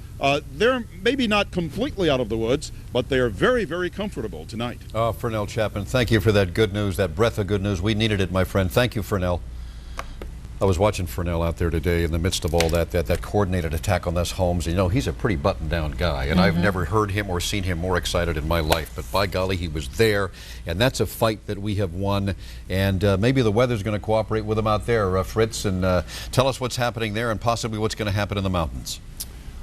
They're maybe not completely out of the woods, but they are very, very comfortable tonight. Fernell Chapman, thank you for that good news, that breath of good news. We needed it, my friend. Thank you, Fernell. I was watching Fernell out there today in the midst of all that coordinated attack on those homes. You know, he's a pretty buttoned-down guy, and I've never heard him or seen him more excited in my life. But by golly, he was there, and that's a fight that we have won. And maybe the weather's going to cooperate with him out there, Fritz, and tell us what's happening there and possibly what's going to happen in the mountains.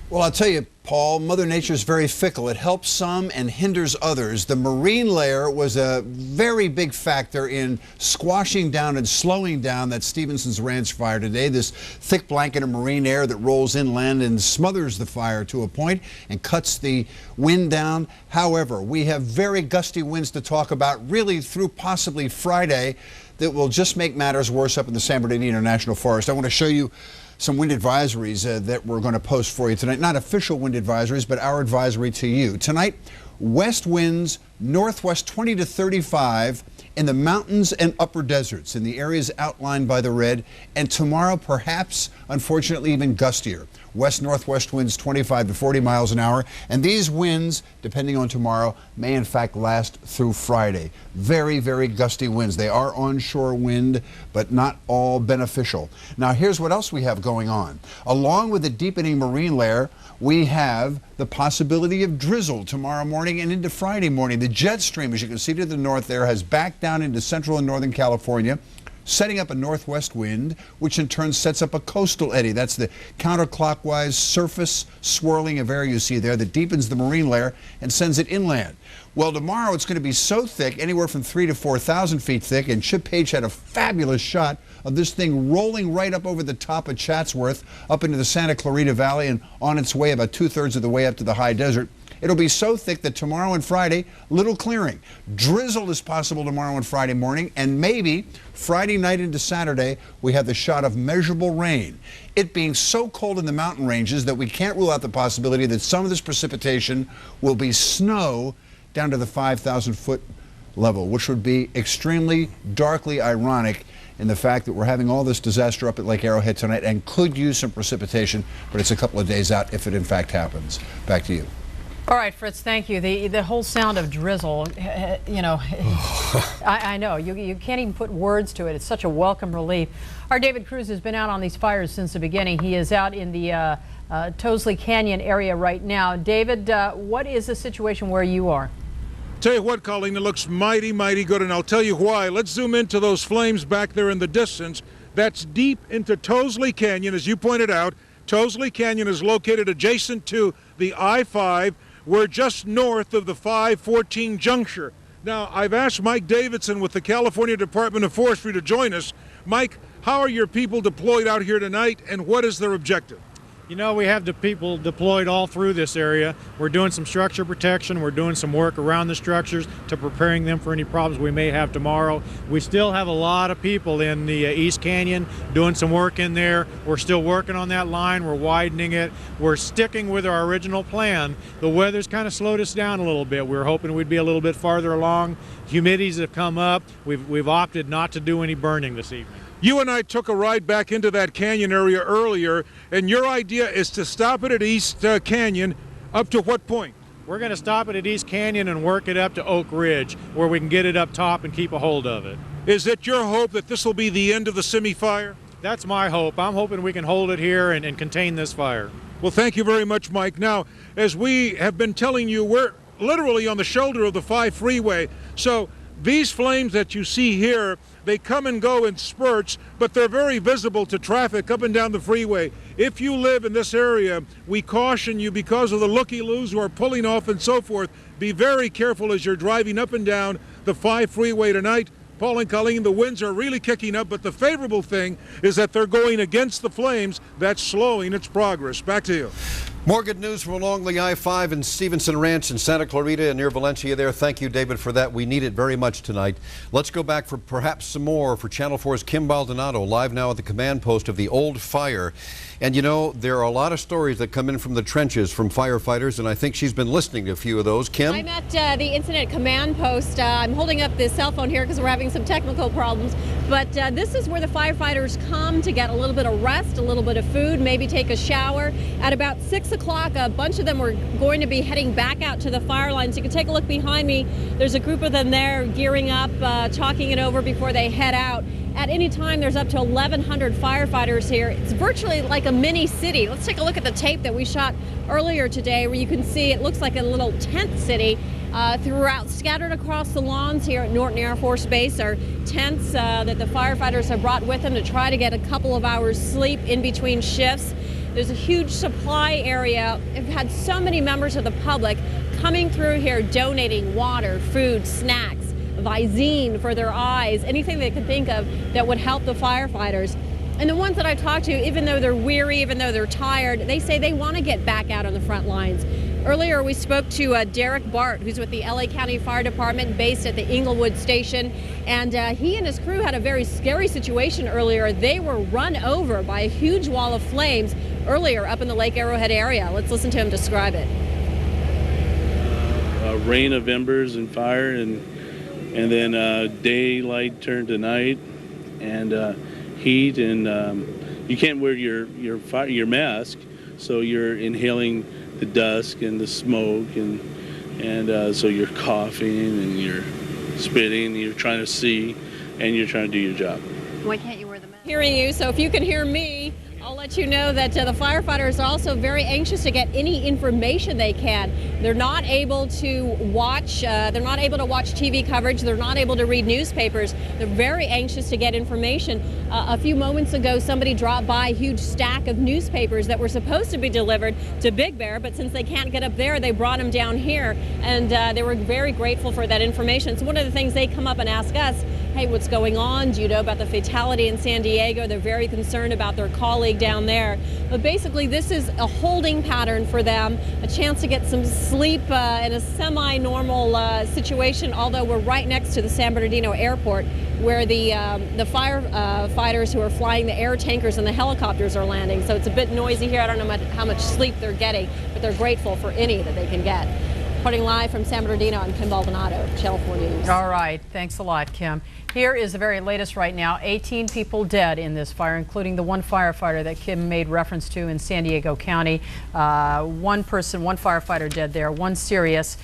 Well, I'll tell you, Paul, Mother Nature's very fickle. It helps some and hinders others. The marine layer was a very big factor in squashing down and slowing down that Stevenson's Ranch fire today. This thick blanket of marine air that rolls inland and smothers the fire to a point and cuts the wind down. However, we have very gusty winds to talk about really through possibly Friday that will just make matters worse up in the San Bernardino National Forest. I want to show you some wind advisories that we're going to post for you tonight. Not official wind advisories, but our advisory to you. Tonight, west winds, northwest 20 to 35 in the mountains and upper deserts in the areas outlined by the red. And tomorrow, perhaps, unfortunately, even gustier. West-northwest winds 25 to 40 miles an hour. And these winds, depending on tomorrow, may in fact last through Friday. Very, very gusty winds. They are onshore wind, but not all beneficial. Now, here's what else we have going on. Along with the deepening marine layer, we have the possibility of drizzle tomorrow morning and into Friday morning. The jet stream, as you can see to the north there, has backed down into central and northern California, setting up a northwest wind, which in turn sets up a coastal eddy. That's the counterclockwise surface swirling of air you see there that deepens the marine layer and sends it inland. Well, tomorrow it's going to be so thick, anywhere from 3,000 to 4,000 feet thick, and Chip Page had a fabulous shot of this thing rolling right up over the top of Chatsworth, up into the Santa Clarita Valley, and on its way about 2/3 of the way up to the high desert. It'll be so thick that tomorrow and Friday, little clearing. Drizzle is possible tomorrow and Friday morning, and maybe Friday night into Saturday, we have the shot of measurable rain. It being so cold in the mountain ranges that we can't rule out the possibility that some of this precipitation will be snow down to the 5,000-foot level, which would be extremely darkly ironic in the fact that we're having all this disaster up at Lake Arrowhead tonight and could use some precipitation, but it's a couple of days out if it in fact happens. Back to you. All right, Fritz, thank you. The whole sound of drizzle, you know, I know. You can't even put words to it. It's such a welcome relief. Our David Cruz has been out on these fires since the beginning. He is out in the Towsley Canyon area right now. David, what is the situation where you are? Tell you what, Colleen, it looks mighty, mighty good, and I'll tell you why. Let's zoom into those flames back there in the distance. That's deep into Towsley Canyon, as you pointed out. Towsley Canyon is located adjacent to the I-5. We're just north of the 514 juncture. Now, I've asked Mike Davidson with the California Department of Forestry to join us. Mike, how are your people deployed out here tonight, and what is their objective? You know, we have the people deployed all through this area. We're doing some structure protection. We're doing some work around the structures to preparing them for any problems we may have tomorrow. We still have a lot of people in the East Canyon doing some work in there. We're still working on that line. We're widening it. We're sticking with our original plan. The weather's kind of slowed us down a little bit. We were hoping we'd be a little bit farther along. Humidities have come up. We've opted not to do any burning this evening. You and I took a ride back into that canyon area earlier, and your idea is to stop it at East Canyon up to what point? We're going to stop it at East Canyon and work it up to Oak Ridge, where we can get it up top and keep a hold of it. Is it your hope that this will be the end of the Simi fire? That's my hope. I'm hoping we can hold it here and contain this fire. Well, thank you very much, Mike. Now, as we have been telling you, we're literally on the shoulder of the 5 freeway, so these flames that you see here, they come and go in spurts, but they're very visible to traffic up and down the freeway. If you live in this area, we caution you because of the looky-loos who are pulling off and so forth. Be very careful as you're driving up and down the 5 freeway tonight. Paul and Colleen, the winds are really kicking up, but the favorable thing is that they're going against the flames. That's slowing its progress. Back to you. More good news from along the I-5 in Stevenson Ranch in Santa Clarita and near Valencia there. Thank you, David, for that. We need it very much tonight. Let's go back for perhaps some more for Channel 4's Kim Baldonado, live now at the command post of the old fire. And you know, there are a lot of stories that come in from the trenches from firefighters, and I think she's been listening to a few of those. Kim? I'm at the incident command post. I'm holding up the cell phone here because we're having some technical problems. But this is where the firefighters come to get a little bit of rest, a little bit of food, maybe take a shower. At about 6 o'clock, a bunch of them were going to be heading back out to the fire lines. You can take a look behind me. There's a group of them there gearing up, talking it over before they head out. At any time, there's up to 1,100 firefighters here. It's virtually like a mini city. Let's take a look at the tape that we shot earlier today, where you can see it looks like a little tent city. Throughout, scattered across the lawns here at Norton Air Force Base are tents that the firefighters have brought with them to try to get a couple of hours sleep in between shifts. There's a huge supply area. We've had so many members of the public coming through here donating water, food, snacks, Visine for their eyes, anything they could think of that would help the firefighters. And the ones that I talked to, even though they're weary, even though they're tired, they say they want to get back out on the front lines. Earlier, we spoke to Derek Bart, who's with the LA County Fire Department based at the Inglewood Station. And he and his crew had a very scary situation earlier. They were run over by a huge wall of flames earlier up in the Lake Arrowhead area. Let's listen to him describe it. A rain of embers and fire, and then daylight turned to night, and heat, and you can't wear your mask, so you're inhaling the dust and the smoke, and so you're coughing and you're spitting, and you're trying to see, and you're trying to do your job. Why can't you wear the mask? Hearing you, so if you can hear me, I'll let you know that the firefighters are also very anxious to get any information they can. They're not able to watch. They're not able to watch TV coverage. They're not able to read newspapers. They're very anxious to get information. A few moments ago, somebody dropped by a huge stack of newspapers that were supposed to be delivered to Big Bear, but since they can't get up there, they brought them down here, and they were very grateful for that information. So one of the things they come up and ask us, hey, what's going on? Do you know about the fatality in San Diego? They're very concerned about their colleague down there. But basically, this is a holding pattern for them, a chance to get some sleep in a semi-normal situation, although we're right next to the San Bernardino airport, where the firefighters who are flying the air tankers and the helicopters are landing. So it's a bit noisy here. I don't know how much sleep they're getting, but they're grateful for any that they can get. Reporting live from San Bernardino, I'm Kim Baldonado, Channel 4 News. All right, thanks a lot, Kim. Here is the very latest right now. 18 people dead in this fire, including the one firefighter that Kim made reference to in San Diego County. One firefighter dead there, one serious,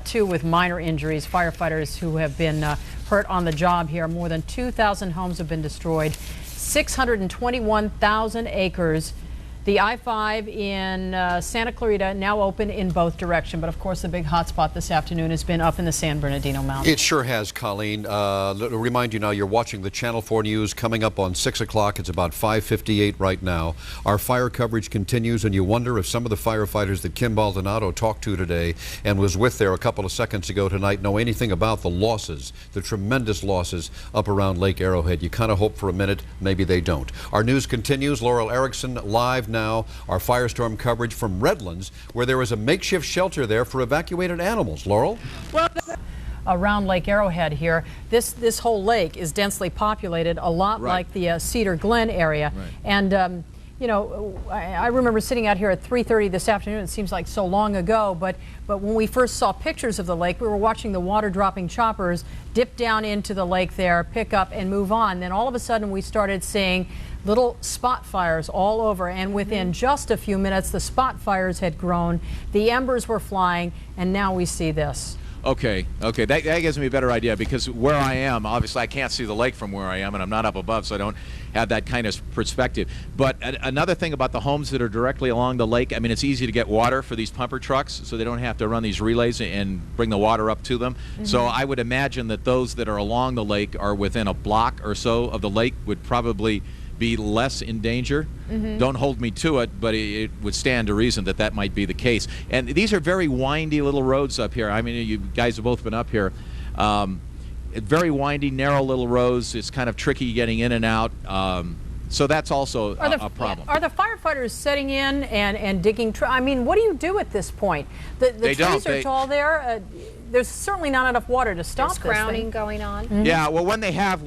two with minor injuries. Firefighters who have been hurt on the job here. More than 2,000 homes have been destroyed, 621,000 acres. The I-5 in Santa Clarita now open in both directions, but of course the big hotspot this afternoon has been up in the San Bernardino Mountains. It sure has, Colleen. Remind you now, you're watching the Channel 4 News coming up on 6 o'clock. It's about 5:58 right now. Our fire coverage continues, and you wonder if some of the firefighters that Kim Baldonado talked to today and was with there a couple of seconds ago tonight know anything about the losses, the tremendous losses up around Lake Arrowhead. You kind of hope for a minute, maybe they don't. Our news continues. Laurel Erickson live now. Our firestorm coverage from Redlands, where there is a makeshift shelter there for evacuated animals. Laurel? Well, around Lake Arrowhead here, this whole lake is densely populated, a lot like the Cedar Glen area. Right. And you know, I remember sitting out here at 3:30 this afternoon. It seems like so long ago, but when we first saw pictures of the lake, we were watching the water dropping choppers dip down into the lake there, pick up and move on. Then all of a sudden we started seeing little spot fires all over, and within just a few minutes the spot fires had grown, the embers were flying, and now we see this. Okay, that gives me a better idea, because where I am, obviously I can't see the lake from where I am, and I'm not up above, so I don't have that kind of perspective. But another thing about the homes that are directly along the lake, I mean, it's easy to get water for these pumper trucks, so they don't have to run these relays and bring the water up to them. So I would imagine that those that are along the lake are within a block or so of the lake would probably be less in danger. Don't hold me to it, but it would stand to reason that that might be the case. And these are very windy little roads up here. I mean, you guys have both been up here. Very windy, narrow little roads. It's kind of tricky getting in and out. So that's also a problem. Are the firefighters setting in and digging? I mean, what do you do at this point? The trees are tall there. There's certainly not enough water to stop this crowning going on. Yeah, well, when they have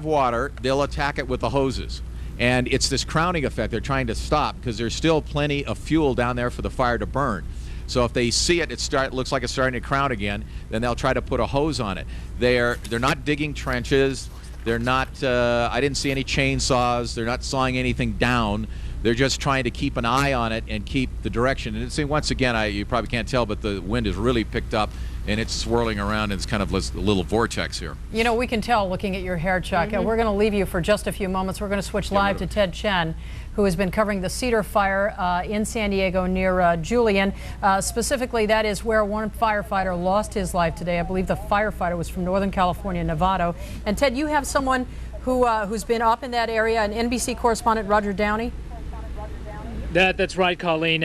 water, they'll attack it with the hoses. And it's this crowning effect they're trying to stop, because there's still plenty of fuel down there for the fire to burn. So if they see it, looks like it's starting to crown again, then they'll try to put a hose on it. They're not digging trenches. They're not, I didn't see any chainsaws. They're not sawing anything down. They're just trying to keep an eye on it and keep the direction. And see, once again, you probably can't tell, but the wind has really picked up, and it's swirling around, and it's kind of a little vortex here. You know, we can tell looking at your hair, Chuck. We're going to leave you for just a few moments. We're going to switch live to Ted Chen, who has been covering the Cedar fire in San Diego near Julian. Specifically, that is where one firefighter lost his life today. I believe the firefighter was from Northern California, Novato. And Ted, you have someone who's been up in that area, an NBC correspondent, Roger Downey? That's right, Colleen.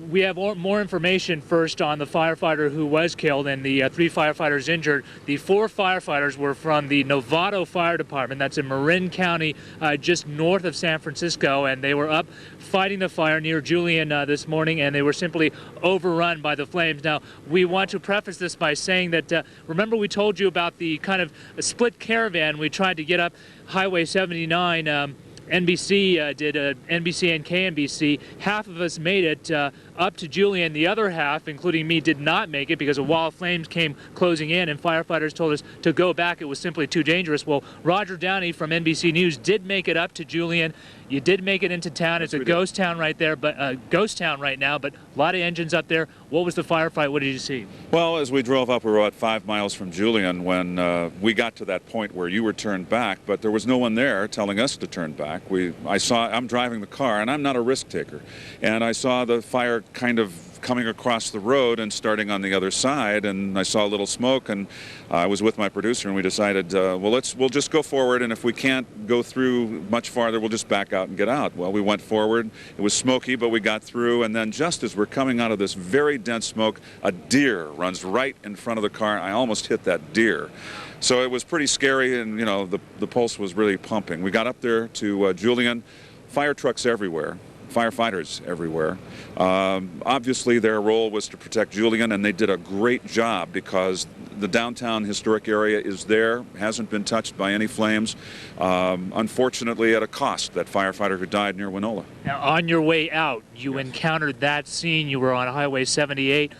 We have more information first on the firefighter who was killed and the 3 firefighters injured. The 4 firefighters were from the Novato Fire Department. That's in Marin County, just north of San Francisco, and they were up fighting the fire near Julian this morning, and they were simply overrun by the flames. Now, we want to preface this by saying that, remember we told you about the kind of split caravan we tried to get up Highway 79. NBC did NBC and KNBC. Half of us made it up to Julian. The other half, including me, did not make it because a wall of flames came closing in, and firefighters told us to go back. It was simply too dangerous. Well, Roger Downey from NBC News did make it up to Julian. You did make it into town. It's a ghost town right there, but ghost town right now, but a lot of engines up there. What was the firefight? What did you see? Well, as we drove up, we were about 5 miles from Julian when we got to that point where you were turned back, but there was no one there telling us to turn back. I'm driving the car, and I'm not a risk taker, and I saw the fire kind of coming across the road and starting on the other side, and I saw a little smoke, and I was with my producer, and we decided, we'll just go forward, and if we can't go through much farther, we'll just back out and get out. Well, we went forward. It was smoky, but we got through, and then just as we're coming out of this very dense smoke, a deer runs right in front of the car. I almost hit that deer. So it was pretty scary, and the pulse was really pumping. We got up there to Julian, fire trucks everywhere. firefighters everywhere. Obviously, their role was to protect Julian, and they did a great job because the downtown historic area is there, hasn't been touched by any flames, unfortunately at a cost, that firefighter who died near Winola. Now, on your way out, you encountered that scene. You were on Highway 78,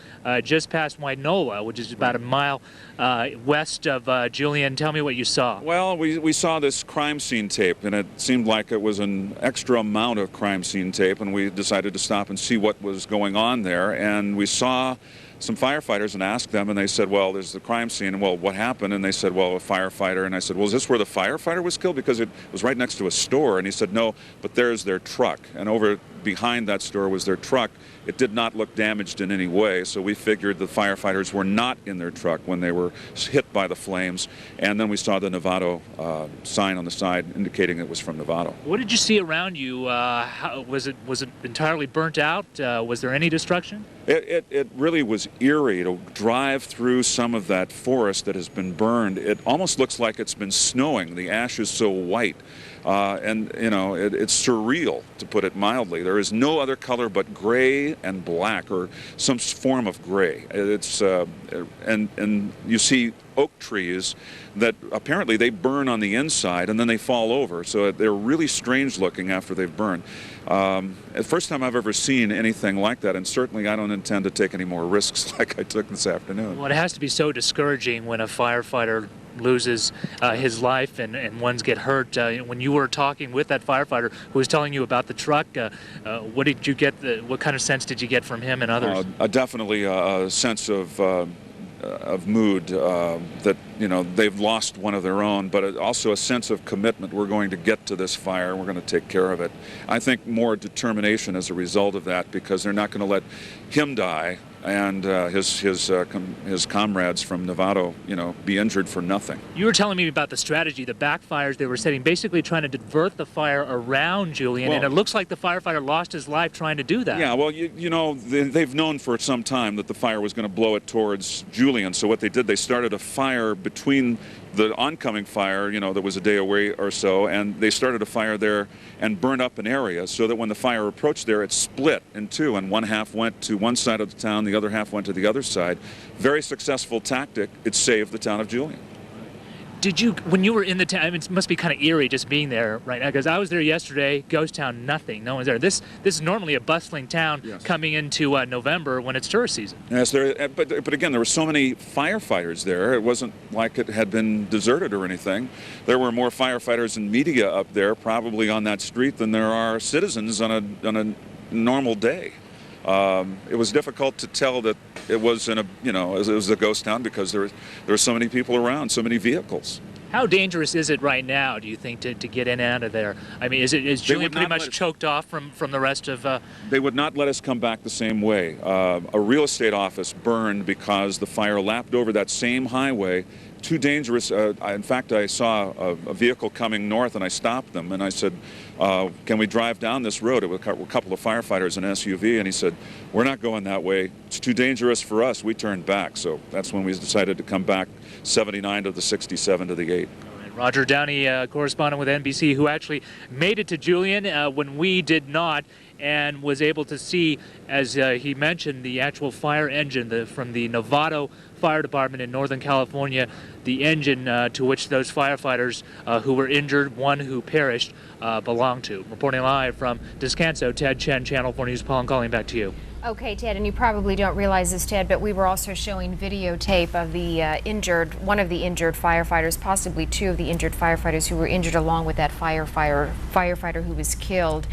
just past Winola, which is about a mile west of Julian. Tell me what you saw. Well, we saw this crime scene tape, and it seemed like it was an extra amount of crime scene tape, and we decided to stop and see what was going on there, and we saw some firefighters and asked them, and they said, well, there's the crime scene, and well, what happened? And they said, well, a firefighter. And I said, well, is this where the firefighter was killed? Because it was right next to a store. And he said, no, but there's their truck. And over behind that store was their truck. It did not look damaged in any way, so we figured the firefighters were not in their truck when they were hit by the flames. And then we saw the Novato sign on the side indicating it was from Novato. What did you see around you? Was it entirely burnt out? Was there any destruction? It really was eerie to drive through some of that forest that has been burned. It almost looks like it's been snowing. The ash is so white. And, you know, it's surreal, to put it mildly. There is no other color but gray and black, or some form of gray. It's and you see oak trees that apparently they burn on the inside and then they fall over. So they're really strange looking after they've burned. The first time I've ever seen anything like that, and certainly I don't intend to take any more risks like I took this afternoon. Well, it has to be so discouraging when a firefighter loses his life and ones get hurt. When you were talking with that firefighter who was telling you about the truck, what did you get? What kind of sense did you get from him and others? Definitely a sense of mood that, you know, they've lost one of their own, but also a sense of commitment. We're going to get to this fire. We're going to take care of it. I think more determination as a result of that, because they're not going to let him die and his comrades from Novato, you know, be injured for nothing. You were telling me about the strategy, the backfires they were setting, basically trying to divert the fire around Julian, well, and it looks like the firefighter lost his life trying to do that. Yeah, well, you know, they've known for some time that the fire was going to blow it towards Julian, so what they did, they started a fire between the oncoming fire, you know, that was a day away or so, and they started a fire there and burned up an area so that when the fire approached there, it split in two, and one half went to one side of the town, the other half went to the other side. Very successful tactic. It saved the town of Julian. Did you, when you were in the town, I mean, it must be kind of eerie just being there right now, because I was there yesterday, ghost town, nothing, no one's there. This is normally a bustling town, yes, coming into November when it's tourist season. Yes, but again, there were so many firefighters there. It wasn't like it had been deserted or anything. There were more firefighters and media up there probably on that street than there are citizens on a normal day. It was difficult to tell that it was it was a ghost town because there were so many people around, so many vehicles. How dangerous is it right now, do you think, to get in and out of there? I mean, is Julian pretty much choked off from the rest of... They would not let us come back the same way. A real estate office burned because the fire lapped over that same highway. Too dangerous. In fact, I saw a vehicle coming north, and I stopped them, and I said, can we drive down this road? It was a couple of firefighters in an SUV, and he said, we're not going that way. It's too dangerous for us. We turned back, so that's when we decided to come back 79 to the 67 to the 8. Roger Downey, correspondent with NBC, who actually made it to Julian when we did not, and was able to see, as he mentioned, the actual fire engine from the Novato Fire Department in Northern California, the engine to which those firefighters who were injured, one who perished, belonged to. Reporting live from Descanso, Ted Chen, Channel 4 News. Paul, I'm calling back to you. Okay, Ted, and you probably don't realize this, Ted, but we were also showing videotape of the one of the injured firefighters, possibly two of the injured firefighters who were injured along with that firefighter who was killed,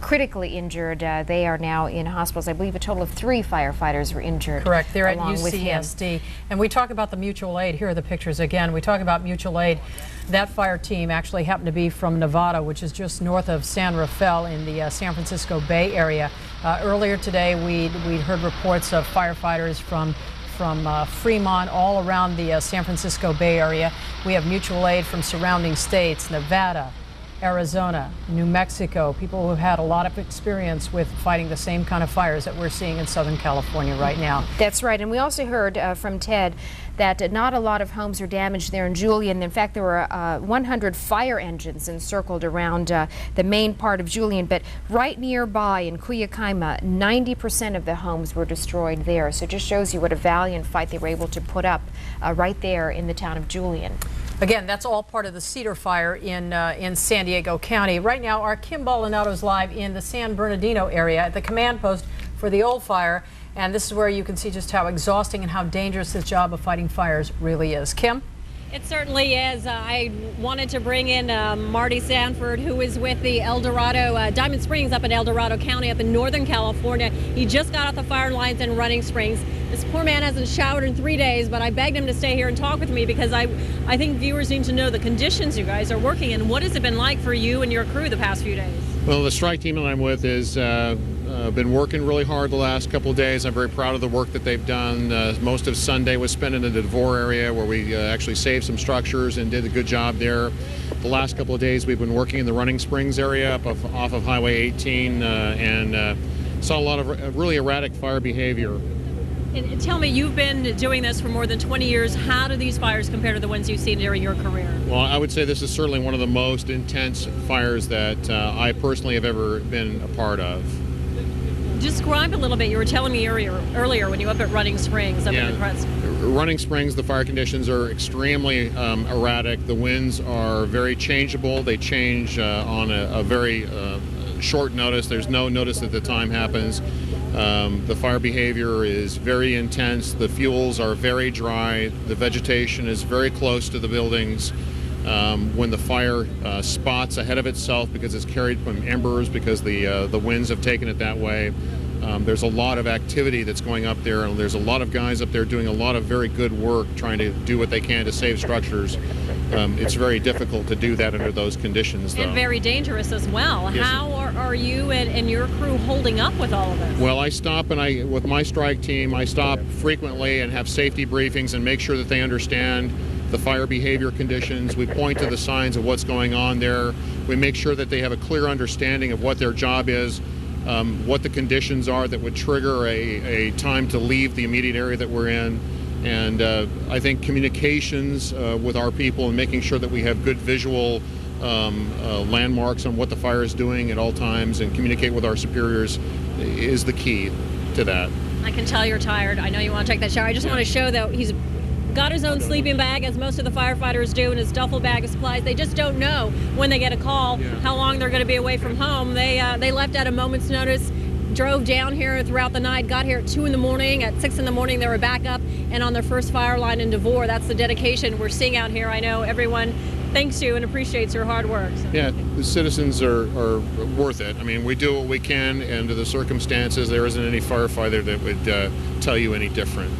critically injured. They are now in hospitals. I believe a total of 3 firefighters were injured. Correct. They're at UCSD. And we talk about the mutual aid. Here are the pictures again. We talk about mutual aid. That fire team actually happened to be from Novato, which is just north of San Rafael in the San Francisco Bay Area. Earlier today, we'd heard reports of firefighters from Fremont, all around the San Francisco Bay Area. We have mutual aid from surrounding states, Nevada, Arizona, New Mexico, people who have had a lot of experience with fighting the same kind of fires that we're seeing in Southern California right now. That's right. And we also heard from Ted that not a lot of homes are damaged there in Julian. In fact, there were 100 fire engines encircled around the main part of Julian, but right nearby in Cuyamaca, 90% of the homes were destroyed there. So it just shows you what a valiant fight they were able to put up right there in the town of Julian. Again, that's all part of the Cedar fire in San Diego County. Right now, our Kim Baldonado is live in the San Bernardino area at the command post for the old fire. And this is where you can see just how exhausting and how dangerous this job of fighting fires really is. Kim? It certainly is. I wanted to bring in Marty Sanford, who is with the El Dorado, Diamond Springs up in El Dorado County up in Northern California. He just got off the fire lines in Running Springs. This poor man hasn't showered in 3 days, but I begged him to stay here and talk with me because I think viewers need to know the conditions you guys are working in. What has it been like for you and your crew the past few days? Well, the strike team that I'm with is been working really hard the last couple of days. I'm very proud of the work that they've done. Most of Sunday was spent in the Devore area where we actually saved some structures and did a good job there. The last couple of days we've been working in the Running Springs area off of Highway 18 and saw a lot of really erratic fire behavior. And tell me, you've been doing this for more than 20 years. How do these fires compare to the ones you've seen during your career? Well, I would say this is certainly one of the most intense fires that I personally have ever been a part of. Describe a little bit. You were telling me earlier when you were up at Running Springs up in the Crest. Running Springs, the fire conditions are extremely erratic. The winds are very changeable. They change on a very short notice. There's no notice that the time happens. The fire behavior is very intense. The fuels are very dry. The vegetation is very close to the buildings. When the fire spots ahead of itself because it's carried from embers because the winds have taken it that way, there's a lot of activity that's going up there, and there's a lot of guys up there doing a lot of very good work trying to do what they can to save structures. It's very difficult to do that under those conditions, though. And very dangerous as well. Yes. How are you and your crew holding up with all of this? Well, I stop and with my strike team, I stop frequently and have safety briefings and make sure that they understand the fire behavior conditions. We point to the signs of what's going on there. We make sure that they have a clear understanding of what their job is, what the conditions are that would trigger a time to leave the immediate area that we're in. And I think communications with our people and making sure that we have good visual landmarks on what the fire is doing at all times and communicate with our superiors is the key to that. I can tell you're tired. I know you want to take that shower. I just want to show that he's got his own sleeping bag, as most of the firefighters do, in his duffel bag of supplies. They just don't know when they get a call how long they're going to be away from home. They left at a moment's notice, drove down here throughout the night, got here at 2 in the morning. At 6 in the morning, they were back up and on their first fire line in Devore. That's the dedication we're seeing out here. I know everyone thanks you and appreciates your hard work. So. Yeah, the citizens are worth it. I mean, we do what we can, and under the circumstances, there isn't any firefighter that would tell you any different.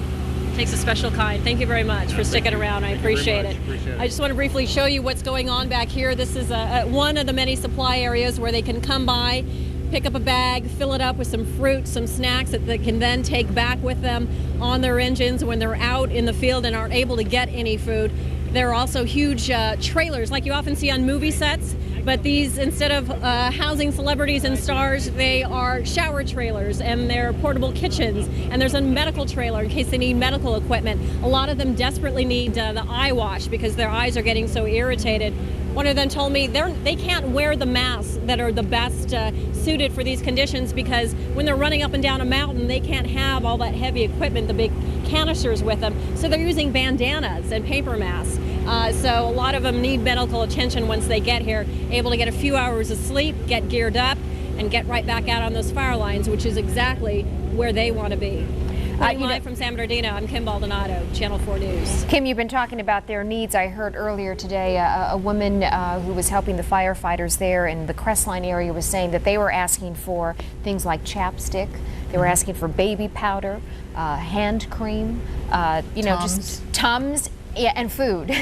Takes a special kind. Thank you very much for sticking around. I appreciate it. I just want to briefly show you what's going on back here. This is one of the many supply areas where they can come by, pick up a bag, fill it up with some fruit, some snacks that they can then take back with them on their engines when they're out in the field and aren't able to get any food. There are also huge trailers like you often see on movie sets, but these, instead of housing celebrities and stars, they are shower trailers and they're portable kitchens, and there's a medical trailer in case they need medical equipment. A lot of them desperately need the eye wash because their eyes are getting so irritated. One of them told me they can't wear the masks that are the best suited for these conditions because when they're running up and down a mountain, they can't have all that heavy equipment, the big canisters with them. So they're using bandanas and paper masks. So a lot of them need medical attention once they get here, able to get a few hours of sleep, get geared up, and get right back out on those fire lines, which is exactly where they want to be. Live from San Bernardino, I'm Kim Baldonado, Channel 4 News. Kim, you've been talking about their needs. I heard earlier today a woman who was helping the firefighters there in the Crestline area was saying that they were asking for things like chapstick. They were asking for baby powder, hand cream, just Tums. Yeah, and food.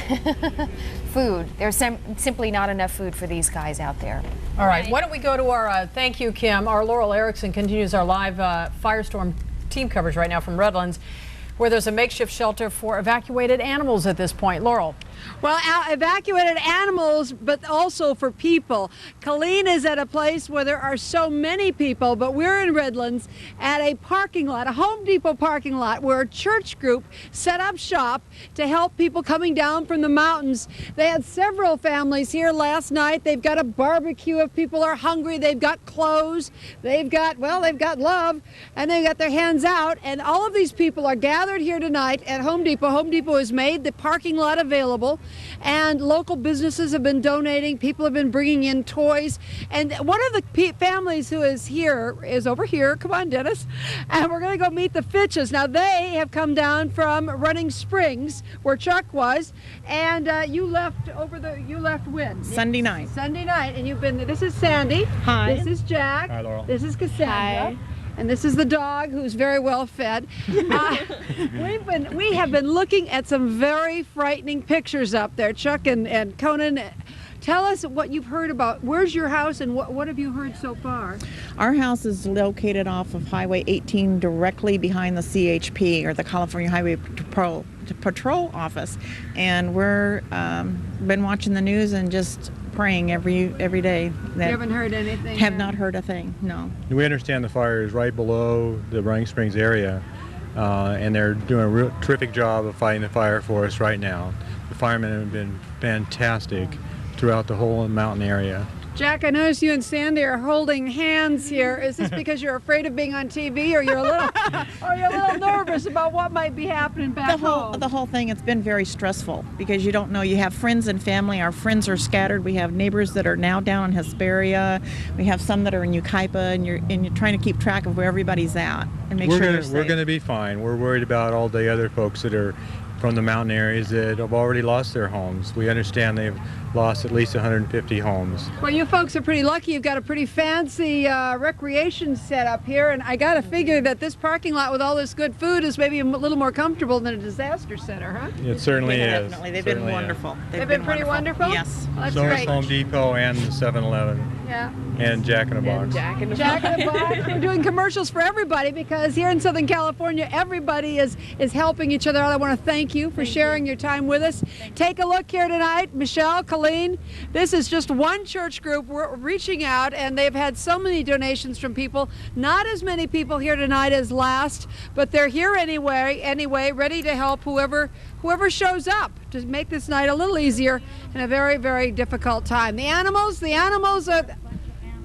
Food. There's simply not enough food for these guys out there. All right, why don't we go to our, thank you, Kim. Our Laurel Erickson continues our live Firestorm team coverage right now from Redlands, where there's a makeshift shelter for evacuated animals at this point. Laurel. Well, evacuated animals, but also for people. Colleen is at a place where there are so many people, but we're in Redlands at a parking lot, a Home Depot parking lot, where a church group set up shop to help people coming down from the mountains. They had several families here last night. They've got a barbecue if people are hungry. They've got clothes. They've got love, and they've got their hands out. And all of these people are gathered here tonight at Home Depot. Home Depot has made the parking lot available, and local businesses have been donating. People have been bringing in toys. And one of the families who is here is over here. Come on, Dennis. And we're going to go meet the Fitches. Now, they have come down from Running Springs, where Chuck was, and you left when? Sunday night. Sunday night, and you've been there. This is Sandy. Hi. This is Jack. Hi, Laurel. This is Cassandra. Hi. And this is the dog, who's very well fed. We have been looking at some very frightening pictures up there. Chuck and Conan, tell us what you've heard about. Where's your house, and what have you heard so far? Our house is located off of Highway 18, directly behind the CHP, or the California Highway Patrol Office, and we're been watching the news and just praying every day. That You haven't heard anything? Have not heard a thing, no. We understand the fire is right below the Running Springs area, and they're doing a real terrific job of fighting the fire for us right now. The firemen have been fantastic throughout the whole mountain area. Jack, I notice you and Sandy are holding hands here. Is this because you're afraid of being on TV, or you're a little nervous about what might be happening back home? The whole thing, it's been very stressful because you don't know. You have friends and family. Our friends are scattered. We have neighbors that are now down in Hesperia. We have some that are in Cuyamaca, and you're trying to keep track of where everybody's at and make sure they're safe. We're going to be fine. We're worried about all the other folks that are from the mountain areas that have already lost their homes. We understand they've lost at least 150 homes. Well, you folks are pretty lucky. You've got a pretty fancy recreation set up here, and I got to figure that this parking lot with all this good food is maybe a little more comfortable than a disaster center, huh? It certainly is. Definitely. They've been wonderful. They've been pretty wonderful? Yes. Well, that's so great. is Home Depot and 7-Eleven. Yeah. And Jack in the Box. Jack in the Box. We're doing commercials for everybody, because here in Southern California, everybody is helping each other out. I want to thank you for sharing your time with us. Take a look here tonight. Michelle, Colleen, this is just one church group. We're reaching out, and they've had so many donations from people. Not as many people here tonight as last, but they're here anyway, ready to help whoever shows up to make this night a little easier in a very, very difficult time. The animals are...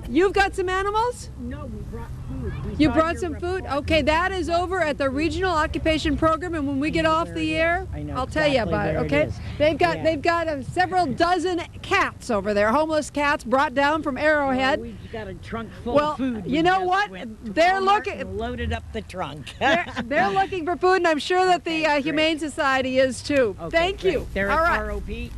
You've got some animals? No, we brought food. You brought some food? Okay, that is over at the Regional Occupation Program, and when we get off the air, I'll tell you about it, okay? They've got several dozen cats over there, homeless cats brought down from Arrowhead. Well, we've got a trunk full of food. You know what? They're looking... Loaded up the trunk. they're looking for food, and I'm sure that the Humane Society is too. Okay, Thank you. They're All at right. ROP.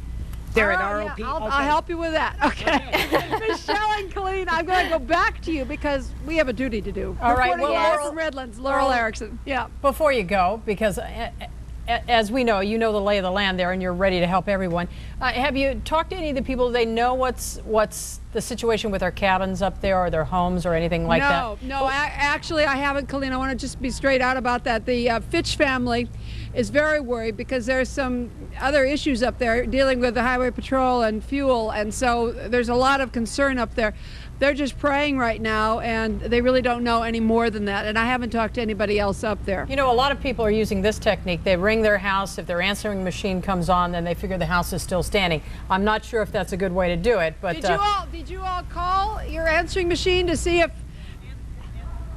They're at ROP. Yeah, I'll help you with that. Okay. Michelle and Colleen, I'm going to go back to you because we have a duty to do. All right. Reporting Well, live from Redlands, Laurel Erickson. Yeah. Before you go, because as we know, you know the lay of the land there, and you're ready to help everyone. Have you talked to any of the people? Do they know what's the situation with their cabins up there, or their homes, or anything like that? No, actually, I haven't, Colleen. I want to just be straight out about that. The Fitch family is very worried because there's some other issues up there dealing with the highway patrol and fuel, and so there's a lot of concern up there. They're just praying right now, and they really don't know any more than that, and I haven't talked to anybody else up there. You know, a lot of people are using this technique. They ring their house. If their answering machine comes on, then they figure the house is still standing. I'm not sure if that's a good way to do it, but... Did you all call your answering machine to see if...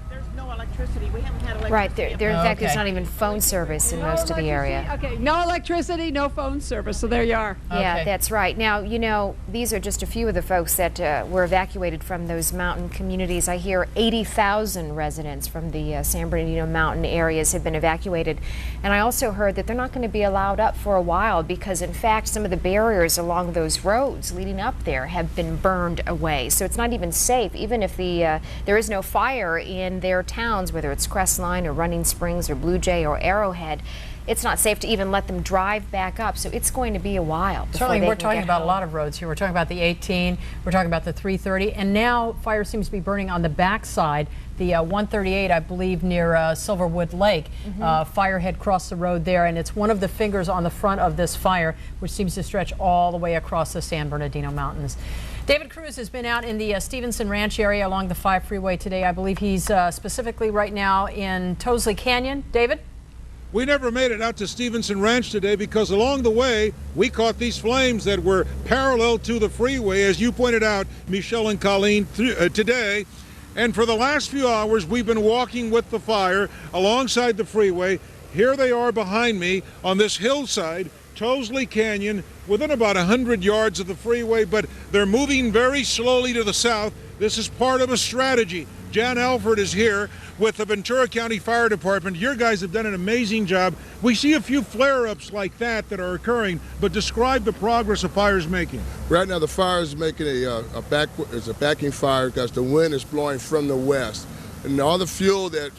There's no electricity. We haven't had electricity. Right, in fact, there's not even phone service in most of the area. Okay, no electricity, no phone service, so there you are. Yeah, Okay. that's right. Now, you know, these are just a few of the folks that were evacuated from those mountain communities. I hear 80,000 residents from the San Bernardino mountain areas have been evacuated. And I also heard that they're not going to be allowed up for a while because, in fact, some of the barriers along those roads leading up there have been burned away. So it's not even safe, even if there is no fire in their towns, whether it's Crestline or Running Springs or Blue Jay or Arrowhead. it's not safe to even let them drive back up. So it's going to be a while. Certainly, we're talking about a lot of roads here. We're talking about the 18, we're talking about the 330, and now fire seems to be burning on the backside. The 138, I believe, near Silverwood Lake. Fire had crossed the road there, and it's one of the fingers on the front of this fire, which seems to stretch all the way across the San Bernardino Mountains. David Cruz has been out in the Stevenson Ranch area along the 5 freeway today. I believe he's specifically right now in Towsley Canyon. David? We never made it out to Stevenson Ranch today because along the way, we caught these flames that were parallel to the freeway, as you pointed out, Michelle and Colleen, today. And for the last few hours, we've been walking with the fire alongside the freeway. Here they are behind me on this hillside, Towsley Canyon, within about 100 yards of the freeway, but they're moving very slowly to the south. This is part of a strategy. Jan Alford is here with the Ventura County Fire Department. Your guys have done an amazing job. We see a few flare-ups like that are occurring, but describe the progress the fire is making. Right now, the fire is making it's a backing fire because the wind is blowing from the west. And all the fuel that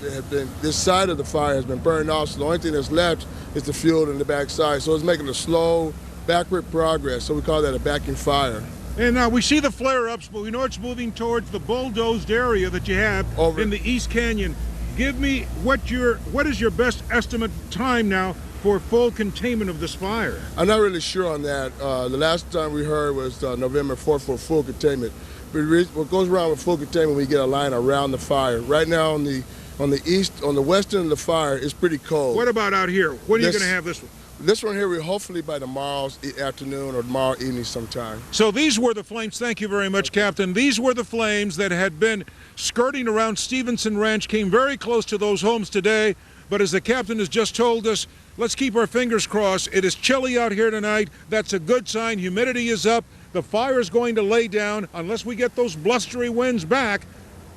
had been, this side of the fire has been burned off, so the only thing that's left is the fuel in the backside. So it's making a slow, backward progress, so we call that a backing fire. And now we see the flare-ups, but we know it's moving towards the bulldozed area that you have in the East Canyon. Give me what is your best estimate time now for full containment of this fire? I'm not really sure on that. The last time we heard was November 4th for full containment. But what goes around with full containment, we get a line around the fire. Right now on the west end of the fire, it's pretty cold. What about out here? When are you going to have this one? This one here, we hopefully by tomorrow's afternoon or tomorrow evening sometime. So these were the flames, thank you very much, Captain. These were the flames that had been skirting around Stevenson Ranch, came very close to those homes today. But as the captain has just told us, let's keep our fingers crossed. It is chilly out here tonight. That's a good sign. Humidity is up. The fire is going to lay down unless we get those blustery winds back.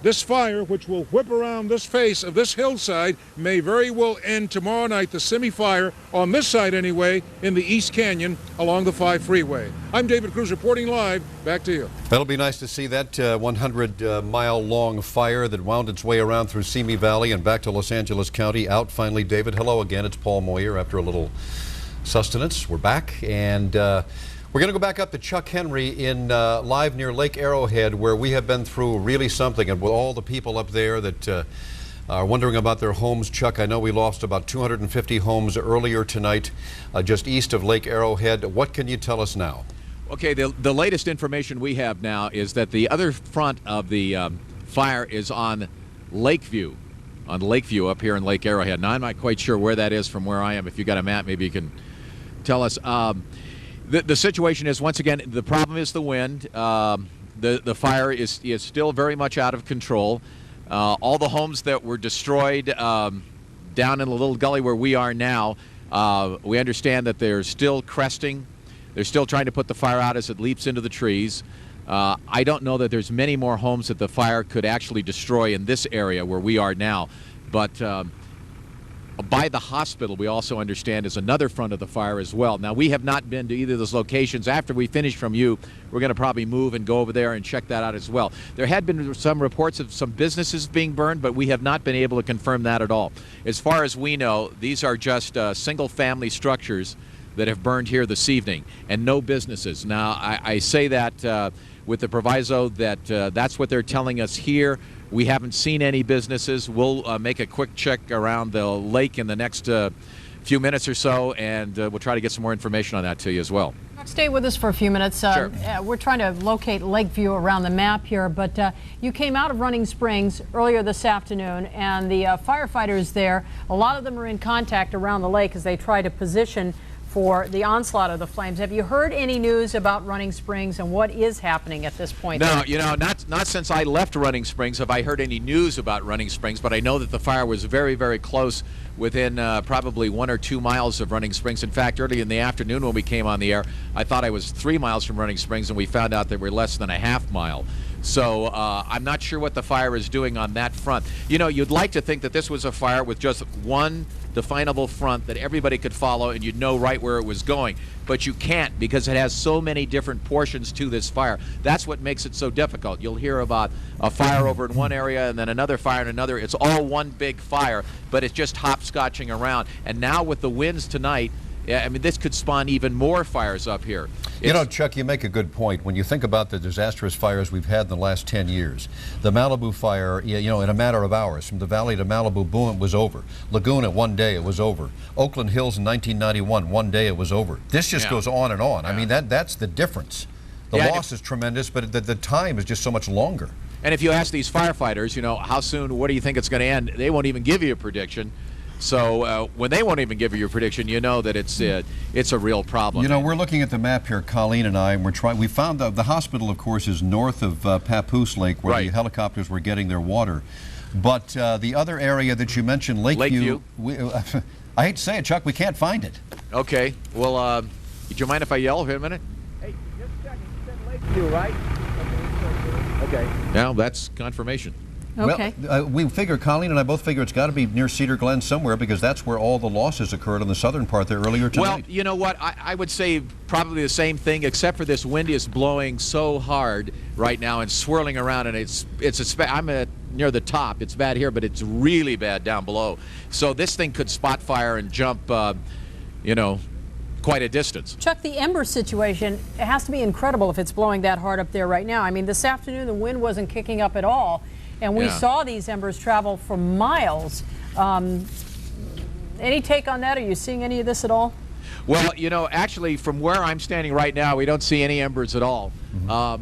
This fire, which will whip around this face of this hillside, may very well end tomorrow night, the Simi fire, on this side anyway, in the East Canyon along the 5 freeway. I'm David Cruz reporting live. Back to you. That'll be nice to see that 100-mile-long fire that wound its way around through Simi Valley and back to Los Angeles County. Out finally, David. Hello again. It's Paul Moyer after a little sustenance. We're back, and we're going to go back up to Chuck Henry in live near Lake Arrowhead, where we have been through really something, and with all the people up there that are wondering about their homes. Chuck, I know we lost about 250 homes earlier tonight just east of Lake Arrowhead. What can you tell us now? Okay, the latest information we have now is that the other front of the fire is on Lakeview up here in Lake Arrowhead. Now, I'm not quite sure where that is from where I am. If you got a map, maybe you can tell us. The situation is, once again, the problem is the wind. The fire is still very much out of control. All the homes that were destroyed down in the little gully where we are now, we understand that they're still cresting. They're still trying to put the fire out as it leaps into the trees. I don't know that there's many more homes that the fire could actually destroy in this area where we are now, but by the hospital, we also understand, is another front of the fire as well. Now, we have not been to either of those locations. After we finish from you, we're going to probably move and go over there and check that out as well. There had been some reports of some businesses being burned, but we have not been able to confirm that at all. As far as we know, these are just single-family structures that have burned here this evening, and no businesses. Now, I say that with the proviso that that's what they're telling us here. We haven't seen any businesses. We'll make a quick check around the lake in the next few minutes or so, and we'll try to get some more information on that to you as well. Stay with us for a few minutes. Sure. We're trying to locate Lakeview around the map here, but you came out of Running Springs earlier this afternoon, and the firefighters there, a lot of them are in contact around the lake as they try to position for the onslaught of the flames. Have you heard any news about Running Springs and what is happening at this point? No, you know, not since I left Running Springs have I heard any news about Running Springs, but I know that the fire was very, very close, within probably 1 or 2 miles of Running Springs. In fact, early in the afternoon when we came on the air, I thought I was 3 miles from Running Springs, and we found out that we're less than a half mile. So I'm not sure what the fire is doing on that front. You know, you'd like to think that this was a fire with just one definable front that everybody could follow and you'd know right where it was going. But you can't, because it has so many different portions to this fire. That's what makes it so difficult. You'll hear about a fire over in one area and then another fire in another. It's all one big fire, but it's just hopscotching around. And now with the winds tonight, I mean, this could spawn even more fires up here. You know, Chuck, you make a good point. When you think about the disastrous fires we've had in the last 10 years, the Malibu fire, you know, in a matter of hours, from the valley to Malibu, boom, it was over. Laguna, one day it was over. Oakland Hills in 1991, one day it was over. This just goes on and on. I mean, that's the difference. The loss is tremendous, but the time is just so much longer. And if you ask these firefighters, you know, how soon, what do you think it's going to end, they won't even give you a prediction. So when they won't even give you a prediction, you know that it's a real problem. You know, we're looking at the map here, Colleen and I, and we found the hospital, of course, is north of Papoose Lake, where the helicopters were getting their water. But the other area that you mentioned, Lakeview, I hate to say it, Chuck, we can't find it. Okay. Well, do you mind if I yell here a minute? Hey, just checking. You said Lakeview, right? Okay. Now that's confirmation. Okay. Well, we figure, Colleen and I both figure it's got to be near Cedar Glen somewhere, because that's where all the losses occurred on the southern part there earlier tonight. Well, you know what? I would say probably the same thing, except for this wind is blowing so hard right now and swirling around, and I'm near the top. It's bad here, but it's really bad down below. So this thing could spot fire and jump, you know, quite a distance. Chuck, the ember situation, it has to be incredible if it's blowing that hard up there right now. I mean, this afternoon the wind wasn't kicking up at all. And we saw these embers travel for miles. Any take on that? Are you seeing any of this at all? Well, you know, actually, from where I'm standing right now, we don't see any embers at all. And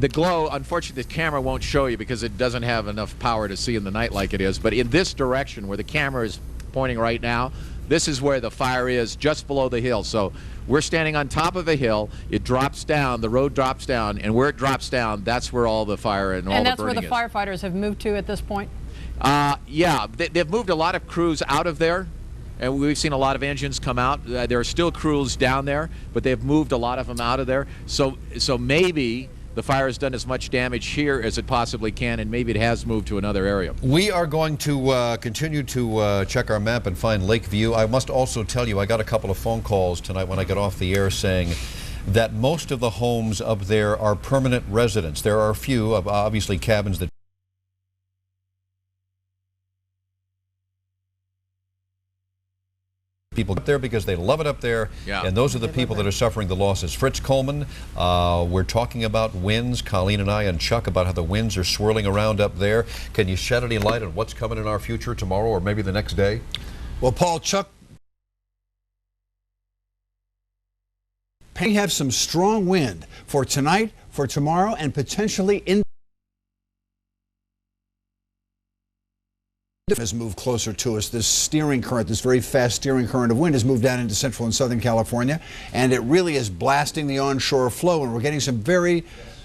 the glow, unfortunately, the camera won't show you because it doesn't have enough power to see in the night like it is. But in this direction, where the camera is pointing right now, this is where the fire is, just below the hill. So we're standing on top of a hill. It drops down, the road drops down, and where it drops down, that's where all the fire and all the burning is. And that's where the firefighters have moved to at this point? Yeah, they've moved a lot of crews out of there, and we've seen a lot of engines come out. There are still crews down there, but they've moved a lot of them out of there. So maybe the fire has done as much damage here as it possibly can, and maybe it has moved to another area. We are going to continue to check our map and find Lakeview. I must also tell you, I got a couple of phone calls tonight when I got off the air saying that most of the homes up there are permanent residents. There are a few, obviously, cabins that people up there because they love it up there, and those are the people that are suffering the losses. Fritz Coleman, we're talking about winds, Colleen and I and Chuck, about how the winds are swirling around up there. Can you shed any light on what's coming in our future tomorrow or maybe the next day? Well, Paul, Chuck, we have some strong wind for tonight, for tomorrow, and potentially in has moved closer to us. This steering current, this very fast steering current of wind has moved down into central and southern California, and it really is blasting the onshore flow, and we're getting some very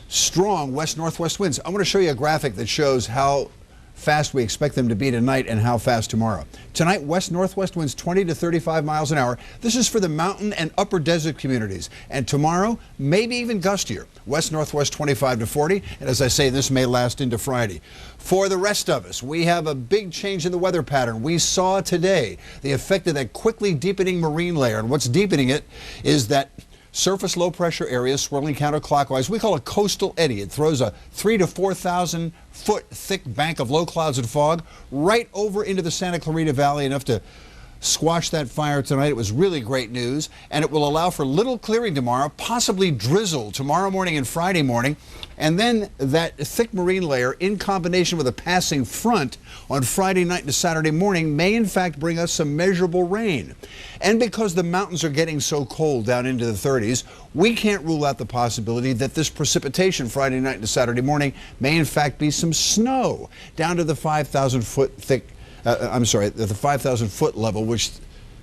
strong west-northwest winds. I want to show you a graphic that shows how fast we expect them to be tonight and how fast tomorrow. Tonight, west-northwest winds 20 to 35 miles an hour. This is for the mountain and upper desert communities. And tomorrow, maybe even gustier. West-northwest 25 to 40. And as I say, this may last into Friday. For the rest of us, we have a big change in the weather pattern. We saw today the effect of that quickly deepening marine layer. And what's deepening it is that surface low pressure area swirling counterclockwise. We call it coastal eddy. It throws a 3,000 to 4,000 foot thick bank of low clouds and fog right over into the Santa Clarita Valley, enough to squash that fire tonight. It was really great news, and it will allow for little clearing tomorrow, possibly drizzle tomorrow morning and Friday morning, and then that thick marine layer in combination with a passing front on Friday night to Saturday morning may in fact bring us some measurable rain. And because the mountains are getting so cold down into the 30s, we can't rule out the possibility that this precipitation Friday night to Saturday morning may in fact be some snow down to the 5,000 foot thick the 5,000 foot level, which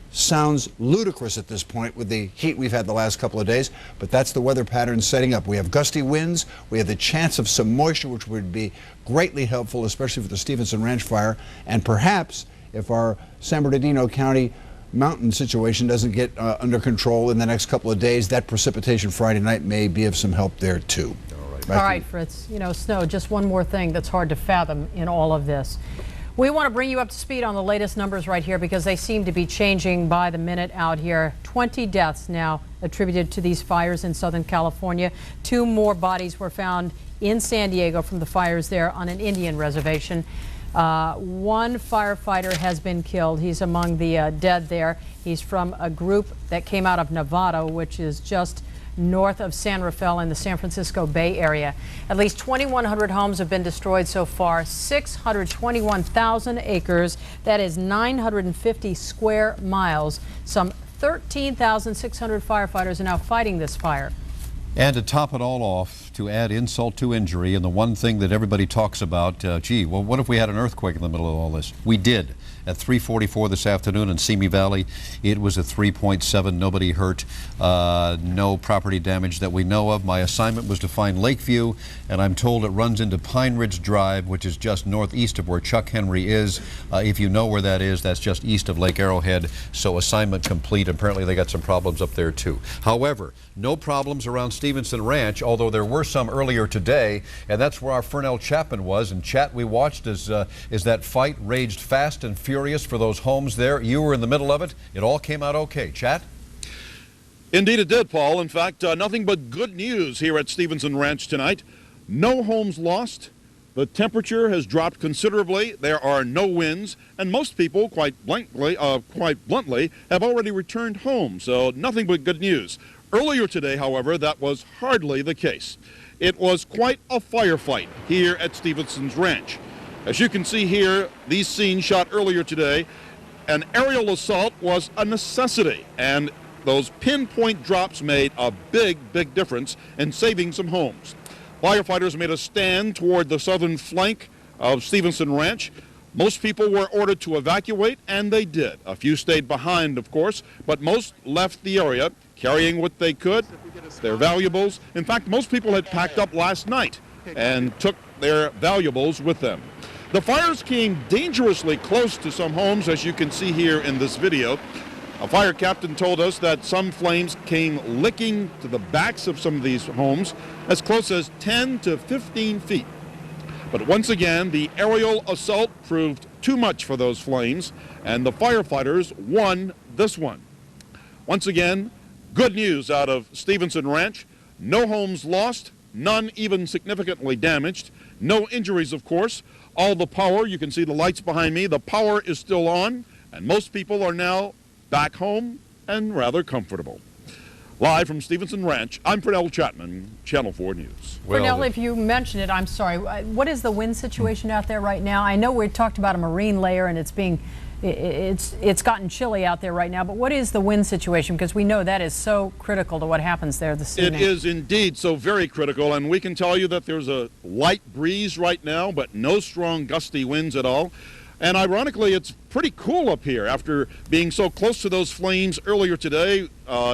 sounds ludicrous at this point with the heat we've had the last couple of days, but that's the weather pattern setting up. We have gusty winds, we have the chance of some moisture, which would be greatly helpful, especially for the Stevenson Ranch fire, and perhaps if our San Bernardino County mountain situation doesn't get under control in the next couple of days, that precipitation Friday night may be of some help there too. All right, Fritz, you know, snow, just one more thing that's hard to fathom in all of this. We want to bring you up to speed on the latest numbers right here because they seem to be changing by the minute out here. 20 deaths now attributed to these fires in Southern California. 2 more bodies were found in San Diego from the fires there on an Indian reservation. 1 firefighter has been killed. He's among the dead there. He's from a group that came out of Nevada, which is just north of San Rafael in the San Francisco Bay Area. At least 2,100 homes have been destroyed so far, 621,000 acres. That is 950 square miles. Some 13,600 firefighters are now fighting this fire. And to top it all off, to add insult to injury, and the one thing that everybody talks about, gee, well, what if we had an earthquake in the middle of all this? We did. At 3:44 this afternoon in Simi Valley, it was a 3.7. Nobody hurt, no property damage that we know of. My assignment was to find Lakeview, and I'm told it runs into Pine Ridge Drive, which is just northeast of where Chuck Henry is. If you know where that is, that's just east of Lake Arrowhead. So assignment complete. Apparently they got some problems up there too. However, no problems around Stevenson Ranch, although there were some earlier today, and that's where our Fernell Chapman was. And Chat, we watched as that fight raged fast and furious for those homes there. You were in the middle of it. It all came out okay. Chat? Indeed it did, Paul. In fact, nothing but good news here at Stevenson Ranch tonight. No homes lost. The temperature has dropped considerably. There are no winds, and most people, quite bluntly, have already returned home. So nothing but good news. Earlier today, however, that was hardly the case. It was quite a firefight here at Stevenson's Ranch. As you can see here, these scenes shot earlier today, an aerial assault was a necessity, and those pinpoint drops made a big difference in saving some homes. Firefighters made a stand toward the southern flank of Stevenson Ranch. Most people were ordered to evacuate, and they did. A few stayed behind, of course, but most left the area, carrying what they could, their valuables. In fact, most people had packed up last night and took their valuables with them. The fires came dangerously close to some homes, as you can see here in this video. A fire captain told us that some flames came licking to the backs of some of these homes as close as 10 to 15 feet. But once again, the aerial assault proved too much for those flames, and the firefighters won this one. Once again, good news out of Stevenson Ranch. No homes lost, none even significantly damaged. No injuries, of course. All the power, you can see the lights behind me, the power is still on, and most people are now back home and rather comfortable. Live from Stevenson Ranch, I'm Fernell Chapman, Channel 4 News. Fernell, if you mention it, I'm sorry, what is the wind situation out there right now? I know we talked about a marine layer and it's gotten chilly out there right now, but what is the wind situation? Because we know that is so critical to what happens there this evening. It is indeed so very critical, and we can tell you that there's a light breeze right now, but no strong gusty winds at all. And ironically, it's pretty cool up here after being so close to those flames earlier today,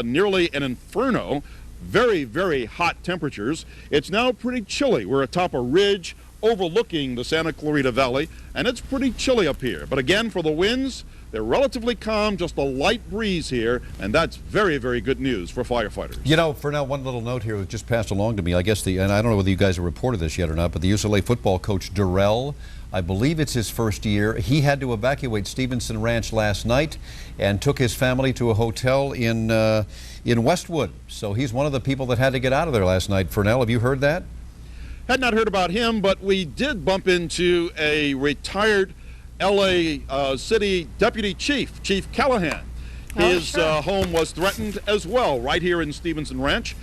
nearly an inferno, very hot temperatures. It's now pretty chilly. We're atop a ridge overlooking the Santa Clarita Valley, and it's pretty chilly up here. But again, for the winds, they're relatively calm, just a light breeze here, and that's very good news for firefighters. You know, for now, one little note here that just passed along to me. I guess and I don't know whether you guys have reported this yet or not, but the UCLA football coach Durrell, I believe it's his first year. He had to evacuate Stevenson Ranch last night and took his family to a hotel in Westwood. So he's one of the people that had to get out of there last night. Fernell, have you heard that? Had not heard about him, but we did bump into a retired L.A. City Deputy Chief, Chief Callahan. His home was threatened as well, right here in Stevenson Ranch.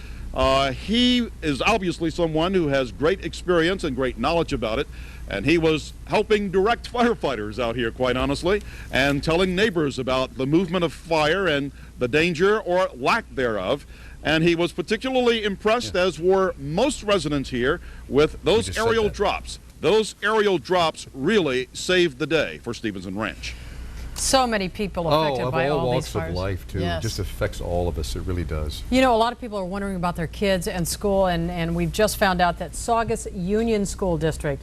He is obviously someone who has great experience and great knowledge about it, and he was helping direct firefighters out here, quite honestly, and telling neighbors about the movement of fire and the danger or lack thereof. And he was particularly impressed, as were most residents here, with those aerial drops. Those aerial drops really saved the day for Stevenson Ranch. So many people affected by all these fires. Of life, too. Yes. It just affects all of us. It really does. You know, a lot of people are wondering about their kids and school, and we've just found out that Saugus Union School District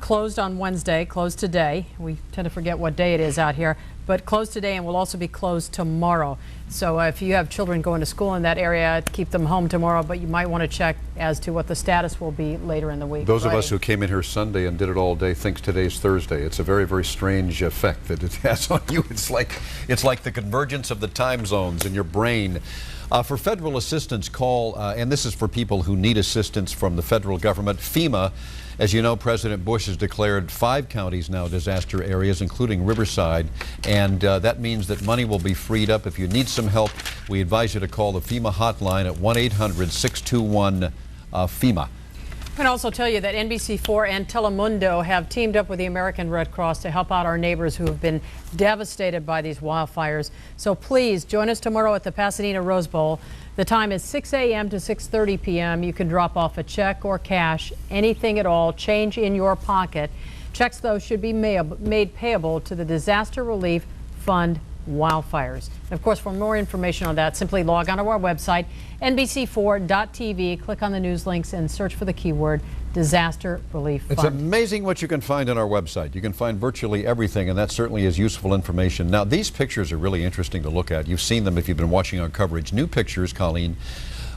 closed on Wednesday, closed today. We tend to forget what day it is out here, but closed today and will also be closed tomorrow. So if you have children going to school in that area, keep them home tomorrow, but you might want to check as to what the status will be later in the week. Those of us who came in here Sunday and did it all day think today's Thursday. It's a very, very strange effect that it has on you. It's like the convergence of the time zones in your brain. For federal assistance, call, and this is for people who need assistance from the federal government, FEMA. As you know, President Bush has declared 5 counties now disaster areas, including Riverside, and that means that money will be freed up. If you need some help, we advise you to call the FEMA hotline at 1-800-621-FEMA. I can also tell you that NBC4 and Telemundo have teamed up with the American Red Cross to help out our neighbors who have been devastated by these wildfires. So please join us tomorrow at the Pasadena Rose Bowl. The time is 6 a.m. to 6:30 p.m. You can drop off a check or cash, anything at all, change in your pocket. Checks, though, should be made payable to the Disaster Relief Fund Wildfires. And of course, for more information on that, simply log on to our website, NBC4.tv, click on the news links and search for the keyword Disaster Relief Fund. It's amazing what you can find on our website. You can find virtually everything, and that certainly is useful information. Now, these pictures are really interesting to look at. You've seen them if you've been watching our coverage. New pictures, Colleen,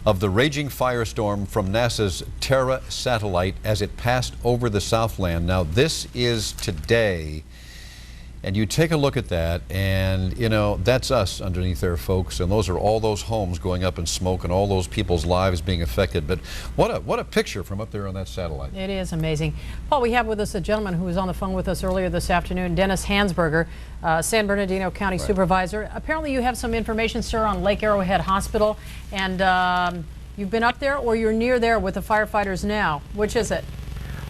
of the raging firestorm from NASA's Terra satellite as it passed over the Southland. Now, this is today. And you take a look at that, and you know, that's us underneath there, folks, and those are all those homes going up in smoke and all those people's lives being affected. But what a picture from up there on that satellite. It is amazing. Paul, we have with us a gentleman who was on the phone with us earlier this afternoon, Dennis Hansberger, San Bernardino County Supervisor. Apparently you have some information, sir, on Lake Arrowhead Hospital, and you've been up there or you're near there with the firefighters now. Which is it?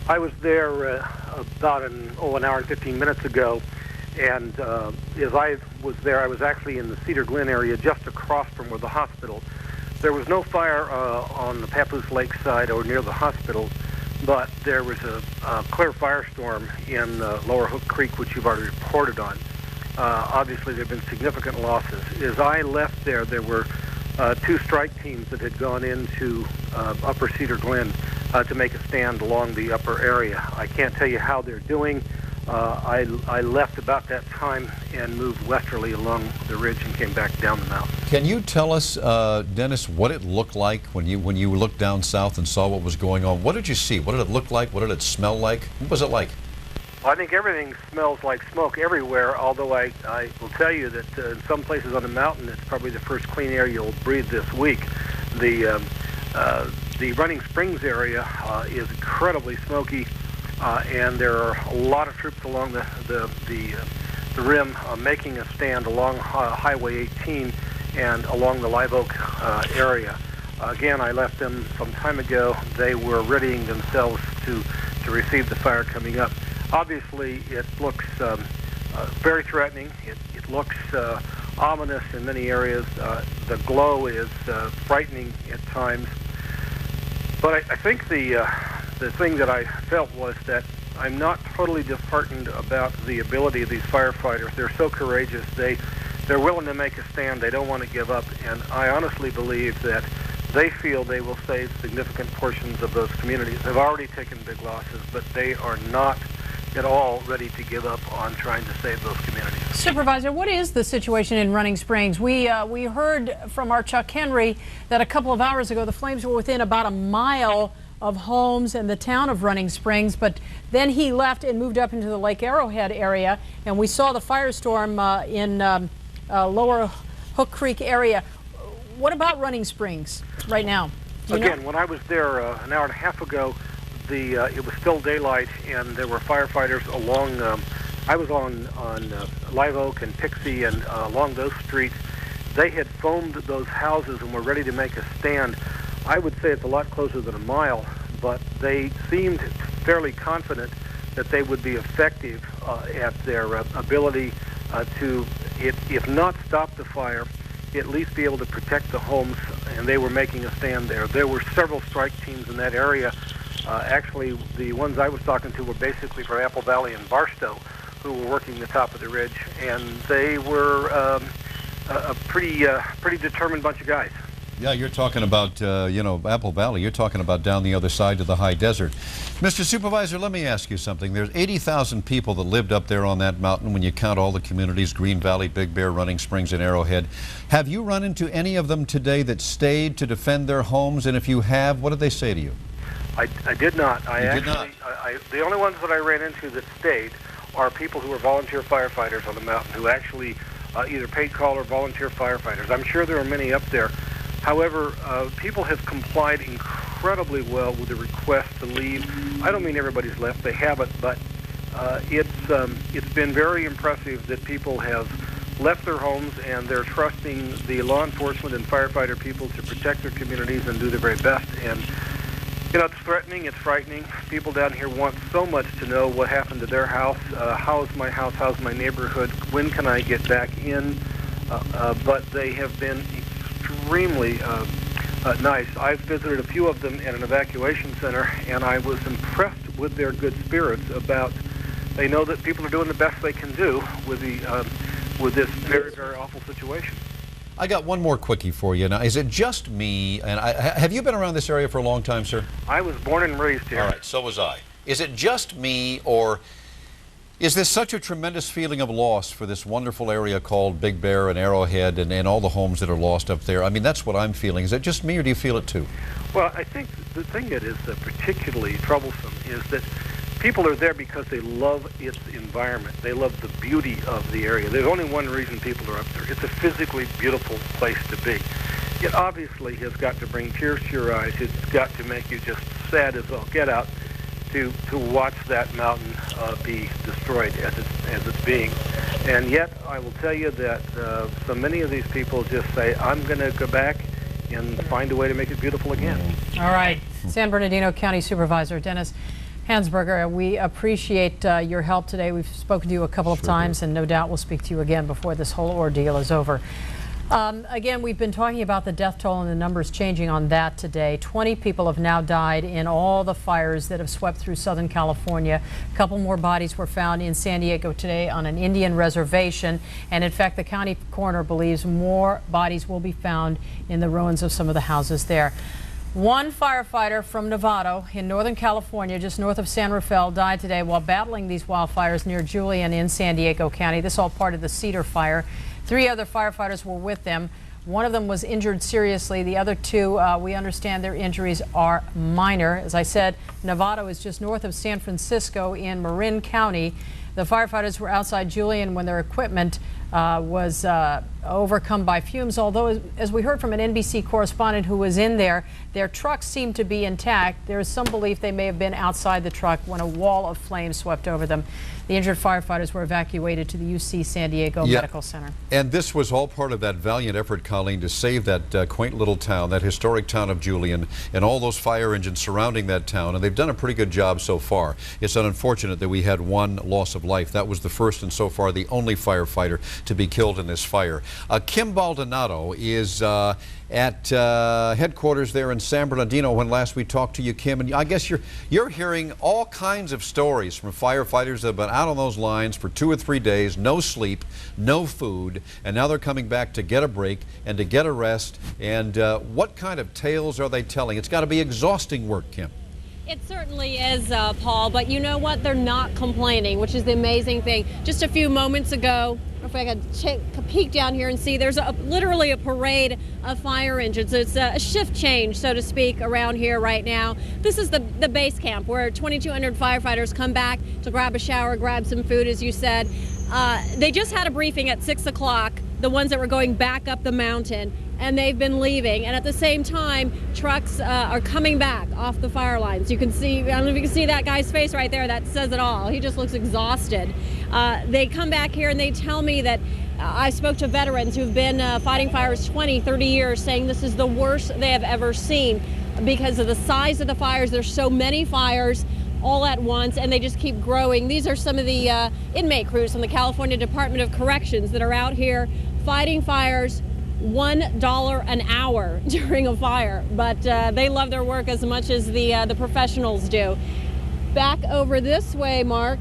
I was there about an hour and 15 minutes ago. And as I was there, I was actually in the Cedar Glen area just across from where the hospital. There was no fire on the Papoose Lake side or near the hospital, but there was a clear firestorm in Lower Hook Creek, which you've already reported on. Obviously, there have been significant losses. As I left there, there were 2 strike teams that had gone into Upper Cedar Glen to make a stand along the upper area. I can't tell you how they're doing. I left about that time and moved westerly along the ridge and came back down the mountain. Can you tell us, Dennis, what it looked like when you looked down south and saw what was going on? What did you see? What did it look like? What did it smell like? What was it like? Well, I think everything smells like smoke everywhere, although I will tell you that in some places on the mountain, it's probably the first clean air you'll breathe this week. The Running Springs area is incredibly smoky. And there are a lot of troops along the rim making a stand along Highway 18 and along the Live Oak area. Again, I left them some time ago. They were readying themselves to receive the fire coming up. Obviously, it looks very threatening. It looks ominous in many areas. The glow is frightening at times. But I think the thing that I felt was that I'm not totally disheartened about the ability of these firefighters. They're so courageous. They're willing to make a stand. They don't want to give up. And I honestly believe that they feel they will save significant portions of those communities. They've already taken big losses, but they are not at all ready to give up on trying to save those communities. Supervisor, what is the situation in Running Springs? We heard from our Chuck Henry that a couple of hours ago the flames were within about a mile of homes in the town of Running Springs, but then he left and moved up into the Lake Arrowhead area, and we saw the firestorm in Lower Hook Creek area. What about Running Springs right now? Again, when I was there an hour and a half ago, it was still daylight, and there were firefighters along. I was on Live Oak and Pixie, and along those streets, they had foamed those houses and were ready to make a stand. I would say it's a lot closer than a mile, but they seemed fairly confident that they would be effective at their ability to, if not stop the fire, at least be able to protect the homes, and they were making a stand there. There were several strike teams in that area. Actually, the ones I was talking to were basically from Apple Valley and Barstow, who were working the top of the ridge, and they were a pretty determined bunch of guys. Yeah, you're talking about, you know, Apple Valley. You're talking about down the other side of the high desert. Mr. Supervisor, let me ask you something. There's 80,000 people that lived up there on that mountain when you count all the communities, Green Valley, Big Bear, Running Springs, and Arrowhead. Have you run into any of them today that stayed to defend their homes? And if you have, what did they say to you? I did not. The only ones that I ran into that stayed are people who are volunteer firefighters on the mountain who actually either paid call or volunteer firefighters. I'm sure there are many up there. However, people have complied incredibly well with the request to leave. I don't mean everybody's left; they haven't, but it's been very impressive that people have left their homes and they're trusting the law enforcement and firefighter people to protect their communities and do their very best. And you know, it's threatening, it's frightening. People down here want so much to know what happened to their house. How's my house? How's my neighborhood? When can I get back in? But they have been extremely nice. I've visited a few of them at an evacuation center, and I was impressed with their good spirits about, they know that people are doing the best they can do with this very, very awful situation. I got one more quickie for you. Now, is it just me, and have you been around this area for a long time, sir? I was born and raised here. All right, so was I. Is it just me, or is this such a tremendous feeling of loss for this wonderful area called Big Bear and Arrowhead and all the homes that are lost up there? I mean, that's what I'm feeling. Is it just me, or do you feel it too? Well, I think the thing that is particularly troublesome is that people are there because they love its environment. They love the beauty of the area. There's only one reason people are up there. It's a physically beautiful place to be. It obviously has got to bring tears to your eyes. It's got to make you just sad as all get out to watch that mountain be destroyed as it's being. And yet, I will tell you that so many of these people just say, I'm going to go back and find a way to make it beautiful again. All right. San Bernardino County Supervisor Dennis Hansberger, we appreciate your help today. We've spoken to you a couple of times, and no doubt we'll speak to you again before this whole ordeal is over. Again, we've been talking about the death toll and the numbers changing on that today. 20 people have now died in all the fires that have swept through Southern California. A couple more bodies were found in San Diego today on an Indian reservation. And in fact, the county coroner believes more bodies will be found in the ruins of some of the houses there. One firefighter from Novato in Northern California, just north of San Rafael, died today while battling these wildfires near Julian in San Diego County. This all part of the Cedar fire. 3 other firefighters were with them. One of them was injured seriously. The other 2, we understand their injuries are minor. As I said, Novato is just north of San Francisco in Marin County. The firefighters were outside Julian when their equipment was overcome by fumes, although as we heard from an NBC correspondent who was in there, their trucks seemed to be intact. There is some belief they may have been outside the truck when a wall of flames swept over them. The injured firefighters were evacuated to the UC San Diego Medical Center. And this was all part of that valiant effort, Colleen, to save that quaint little town, that historic town of Julian, and all those fire engines surrounding that town. And they've done a pretty good job so far. It's unfortunate that we had one loss of life. That was the first and so far the only firefighter to be killed in this fire. Kim Baldonado is at headquarters there in San Bernardino when last we talked to you, Kim. And I guess you're hearing all kinds of stories from firefighters that have been out on those lines for 2 or 3 days, no sleep, no food, and now they're coming back to get a break and to get a rest. And what kind of tales are they telling? It's got to be exhausting work, Kim. It certainly is, Paul, but you know what? They're not complaining, which is the amazing thing. Just a few moments ago, if I could take a peek down here and see, there's literally a parade of fire engines. It's a shift change, so to speak, around here right now. This is the base camp where 2,200 firefighters come back to grab a shower, grab some food, as you said. They just had a briefing at 6 o'clock, the ones that were going back up the mountain, and they've been leaving. And at the same time, trucks are coming back off the fire lines. You can see, I don't know if you can see that guy's face right there. That says it all. He just looks exhausted. They come back here and they tell me that I spoke to veterans who've been fighting fires 20, 30 years, saying this is the worst they have ever seen because of the size of the fires. There's so many fires all at once, and they just keep growing. These are some of the inmate crews from the California Department of Corrections that are out here fighting fires. $1 an hour during a fire, but they love their work as much as the professionals do. Back over this way, Mark,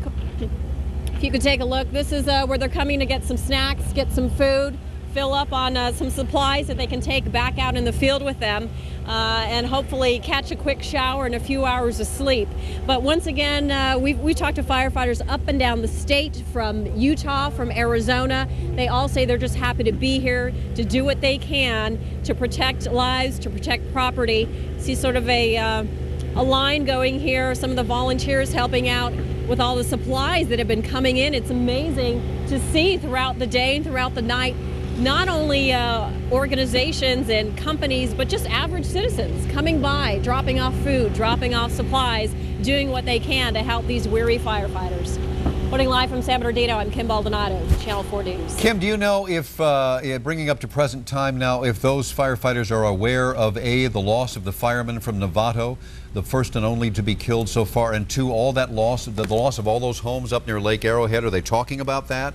if you could take a look, this is where they're coming to get some snacks, get some food, fill up on some supplies that they can take back out in the field with them, and hopefully catch a quick shower and a few hours of sleep. But once again, we talked to firefighters up and down the state, from Utah, from Arizona. They all say they're just happy to be here to do what they can to protect lives, to protect property. See sort of a line going here, some of the volunteers helping out with all the supplies that have been coming in. It's amazing to see throughout the day and throughout the night, not only organizations and companies, but just average citizens coming by, dropping off food, dropping off supplies, doing what they can to help these weary firefighters. Reporting live from San Bernardino, I'm Kim Baldonado, Channel 4 News. Kim, do you know if, bringing up to present time now, if those firefighters are aware of A, the loss of the fireman from Novato, the first and only to be killed so far, and two, all that loss, the loss of all those homes up near Lake Arrowhead? Are they talking about that?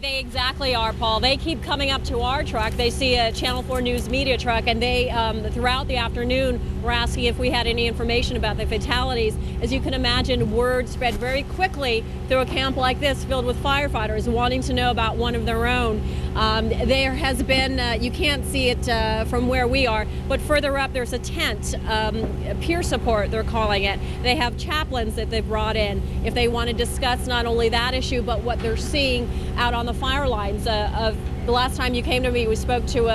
They exactly are, Paul. They keep coming up to our truck. They see a Channel 4 News media truck, and they, throughout the afternoon, were asking if we had any information about the fatalities. As you can imagine, word spread very quickly through a camp like this filled with firefighters wanting to know about one of their own. There has been, you can't see it from where we are, but further up there's a tent, peer support they're calling it. They have chaplains that they've brought in if they want to discuss not only that issue, but what they're seeing out on the fire lines. Of the last time you came to me, we spoke to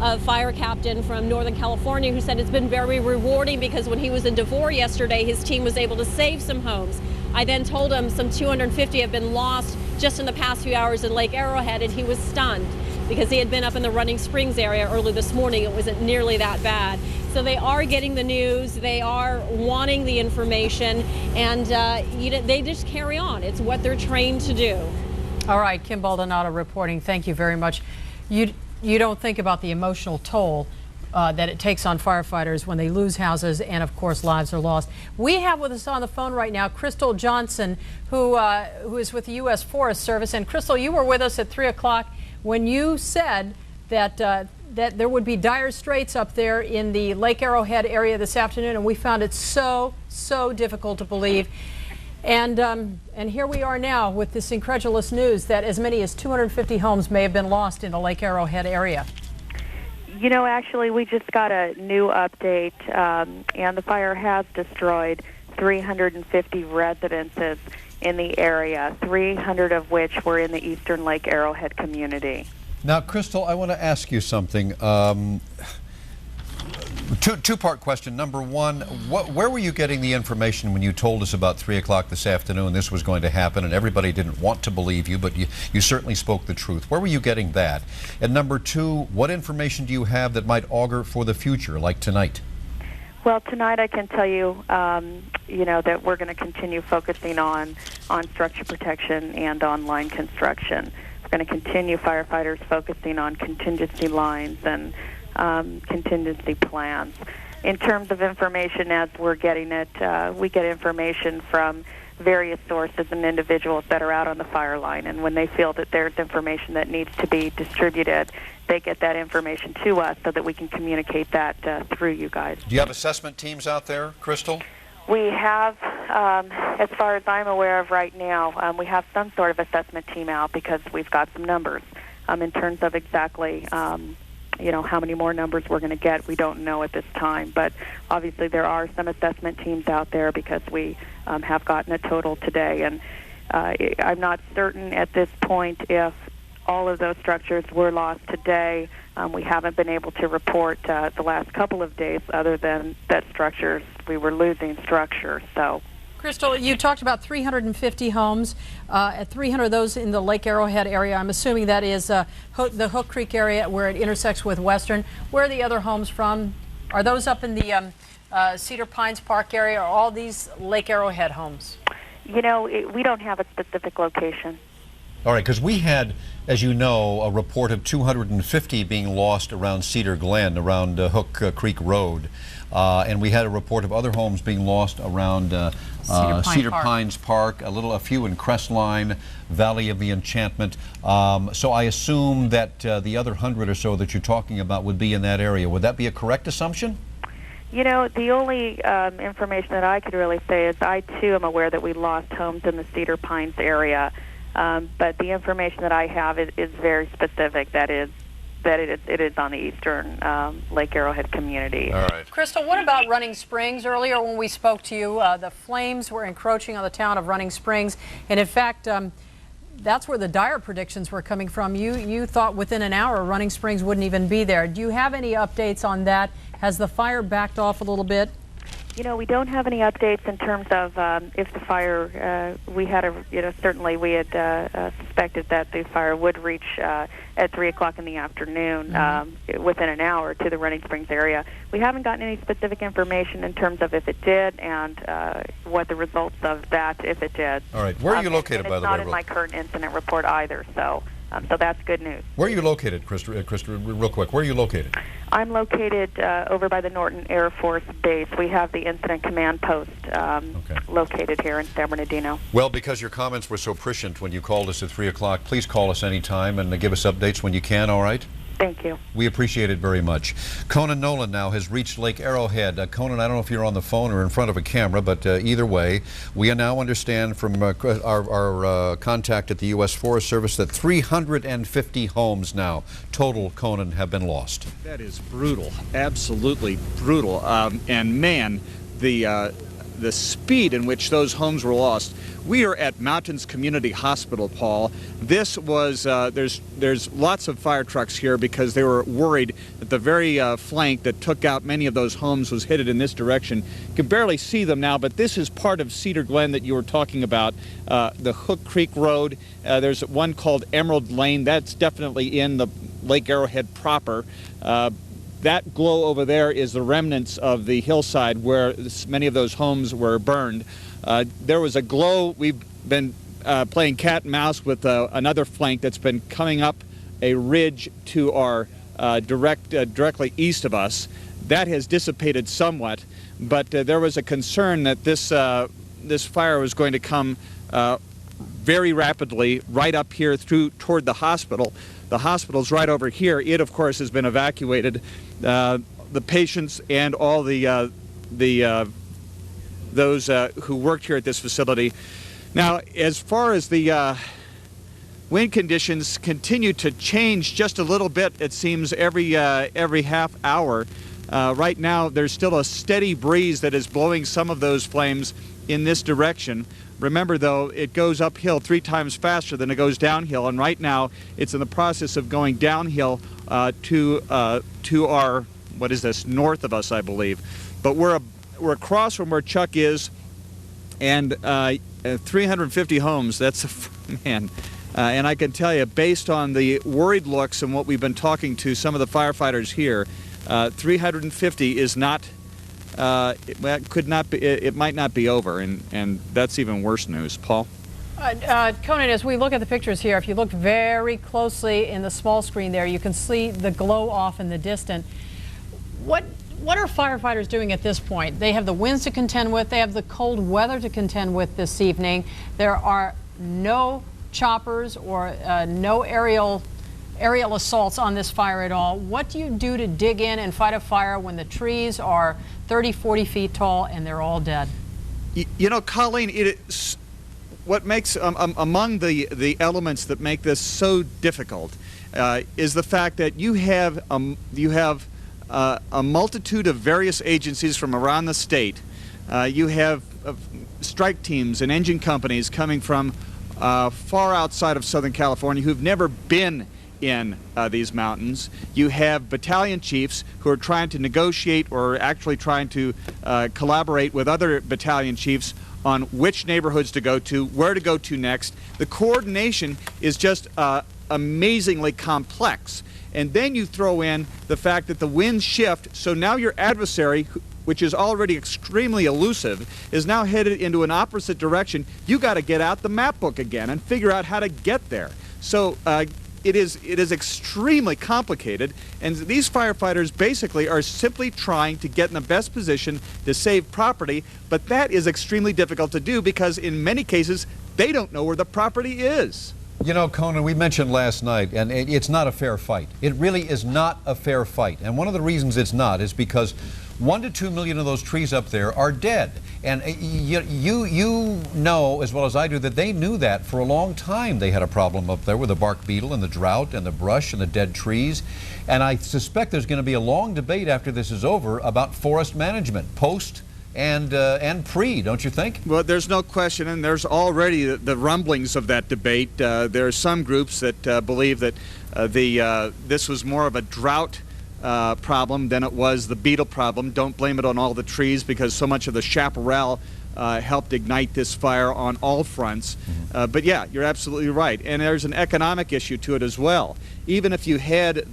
a fire captain from Northern California who said it's been very rewarding because when he was in Devore yesterday, his team was able to save some homes. I then told him some 250 have been lost just in the past few hours in Lake Arrowhead, and he was stunned because he had been up in the Running Springs area early this morning. It wasn't nearly that bad. So they are getting the news, they are wanting the information, and they just carry on. It's what they're trained to do. All right, Kim Baldonado reporting. Thank you very much. You don't think about the emotional toll that it takes on firefighters when they lose houses and, of course, lives are lost. We have with us on the phone right now Crystal Johnson, who is with the U.S. Forest Service. And Crystal, you were with us at 3 o'clock when you said that that there would be dire straits up there in the Lake Arrowhead area this afternoon, and we found it so difficult to believe. And here we are now with this incredulous news that as many as 250 homes may have been lost in the Lake Arrowhead area. You know, actually, we just got a new update, and the fire has destroyed 350 residences in the area, 300 of which were in the eastern Lake Arrowhead community. Now, Crystal, I want to ask you something. Two-part question. Number one, where were you getting the information when you told us about 3 o'clock this afternoon this was going to happen, and everybody didn't want to believe you, but you certainly spoke the truth? Where were you getting that? And number two, what information do you have that might augur for the future, like tonight? Well, tonight I can tell you, that we're going to continue focusing on structure protection and on line construction. We're going to continue firefighters focusing on contingency lines and contingency plans. In terms of information, as we're getting it, we get information from various sources and individuals that are out on the fire line, and when they feel that there's information that needs to be distributed, they get that information to us so that we can communicate that through you guys. Do you have assessment teams out there, Crystal? We have, as far as I'm aware of right now, we have some sort of assessment team out because we've got some numbers. In terms of exactly how many more numbers we're going to get, we don't know at this time. But obviously there are some assessment teams out there because we have gotten a total today. And I'm not certain at this point if all of those structures were lost today. We haven't been able to report the last couple of days other than that we were losing structures. So. Crystal, you talked about 350 homes, at 300 of those in the Lake Arrowhead area. I'm assuming that is the Hook Creek area where it intersects with Western. Where are the other homes from? Are those up in the Cedar Pines Park area, or all these Lake Arrowhead homes? We don't have a specific location. All right, because we had, as you know, a report of 250 being lost around Cedar Glen, around Hook Creek Road. And we had a report of other homes being lost around Cedar Pines Park, a few in Crestline, Valley of the Enchantment. So I assume that the other 100 or so that you're talking about would be in that area. Would that be a correct assumption? The only information that I could really say is I, too, am aware that we lost homes in the Cedar Pines area. But the information that I have is very specific. That is, that it is on the eastern Lake Arrowhead community. All right. Crystal, what about Running Springs? Earlier when we spoke to you, the flames were encroaching on the town of Running Springs, and in fact, that's where the dire predictions were coming from. You thought within an hour Running Springs wouldn't even be there. Do you have any updates on that? Has the fire backed off a little bit? You know, we don't have any updates in terms of if the fire, certainly we had suspected that the fire would reach at 3 o'clock in the afternoon within an hour to the Running Springs area. We haven't gotten any specific information in terms of if it did and what the results of that, if it did. All right. Where are you located, by the way? It's not in my current incident report either, so that's good news. Where are you located, Krista, real quick? Where are you located? I'm located over by the Norton Air Force Base. We have the incident command post located here in San Bernardino. Well, because your comments were so prescient when you called us at 3 o'clock, please call us anytime and give us updates when you can, all right? Thank you. We appreciate it very much. Conan Nolan now has reached Lake Arrowhead. Conan, I don't know if you're on the phone or in front of a camera, but either way, we now understand from our contact at the U.S. Forest Service that 350 homes now, total, Conan, have been lost. That is brutal, absolutely brutal. And man, the speed in which those homes were lost. We are at Mountains Community Hospital, Paul. This was, there's lots of fire trucks here because they were worried that the very flank that took out many of those homes was headed in this direction. You can barely see them now, but this is part of Cedar Glen that you were talking about, the Hook Creek Road. There's one called Emerald Lane. That's definitely in the Lake Arrowhead proper. That glow over there is the remnants of the hillside where many of those homes were burned. There was a glow. We've been playing cat and mouse with another flank that's been coming up a ridge to our directly east of us. That has dissipated somewhat, but there was a concern that this fire was going to come very rapidly right up here toward the hospital. The hospital's right over here. It, of course, has been evacuated. The patients and all those who worked here at this facility. Now, as far as the wind conditions continue to change just a little bit, it seems every half hour. Right now, there's still a steady breeze that is blowing some of those flames in this direction. Remember, though, it goes uphill 3 times faster than it goes downhill, and right now it's in the process of going downhill to our, what is this, north of us, I believe. But we're across from where Chuck is, and 350 homes, that's, man. And I can tell you, based on the worried looks and what we've been talking to some of the firefighters here, 350 is not, it might not be over, and that's even worse news. Paul? Conan, as we look at the pictures here, if you look very closely in the small screen there, you can see the glow off in the distance. What are firefighters doing at this point? They have the winds to contend with, they have the cold weather to contend with this evening. There are no choppers or no aerial assaults on this fire at all. What do you do to dig in and fight a fire when the trees are 30, 40 feet tall and they're all dead? You know, Colleen, what makes, among the elements that make this so difficult is the fact that you have a multitude of various agencies from around the state. You have strike teams and engine companies coming from far outside of Southern California who've never been in these mountains. You have battalion chiefs who are trying to negotiate or actually trying to collaborate with other battalion chiefs on which neighborhoods to go to, where to go to next. The coordination is just amazingly complex. And then you throw in the fact that the winds shift, so now your adversary, which is already extremely elusive, is now headed into an opposite direction. You got to get out the map book again and figure out how to get there. So it is extremely complicated, and these firefighters basically are simply trying to get in the best position to save property, but that is extremely difficult to do because in many cases they don't know where the property is. You know, Conan, we mentioned last night, and it's not a fair fight. It really is not a fair fight. And one of the reasons it's not is because 1 to 2 million of those trees up there are dead. And you know as well as I do that they knew that for a long time. They had a problem up there with the bark beetle and the drought and the brush and the dead trees. And I suspect there's going to be a long debate after this is over about forest management, post and pre, don't you think? Well, there's no question, and there's already the rumblings of that debate. There are some groups that believe that this was more of a drought problem than it was the beetle problem. Don't blame it on all the trees, because so much of the chaparral helped ignite this fire on all fronts. But yeah, you're absolutely right. And there's an economic issue to it as well. Even if you had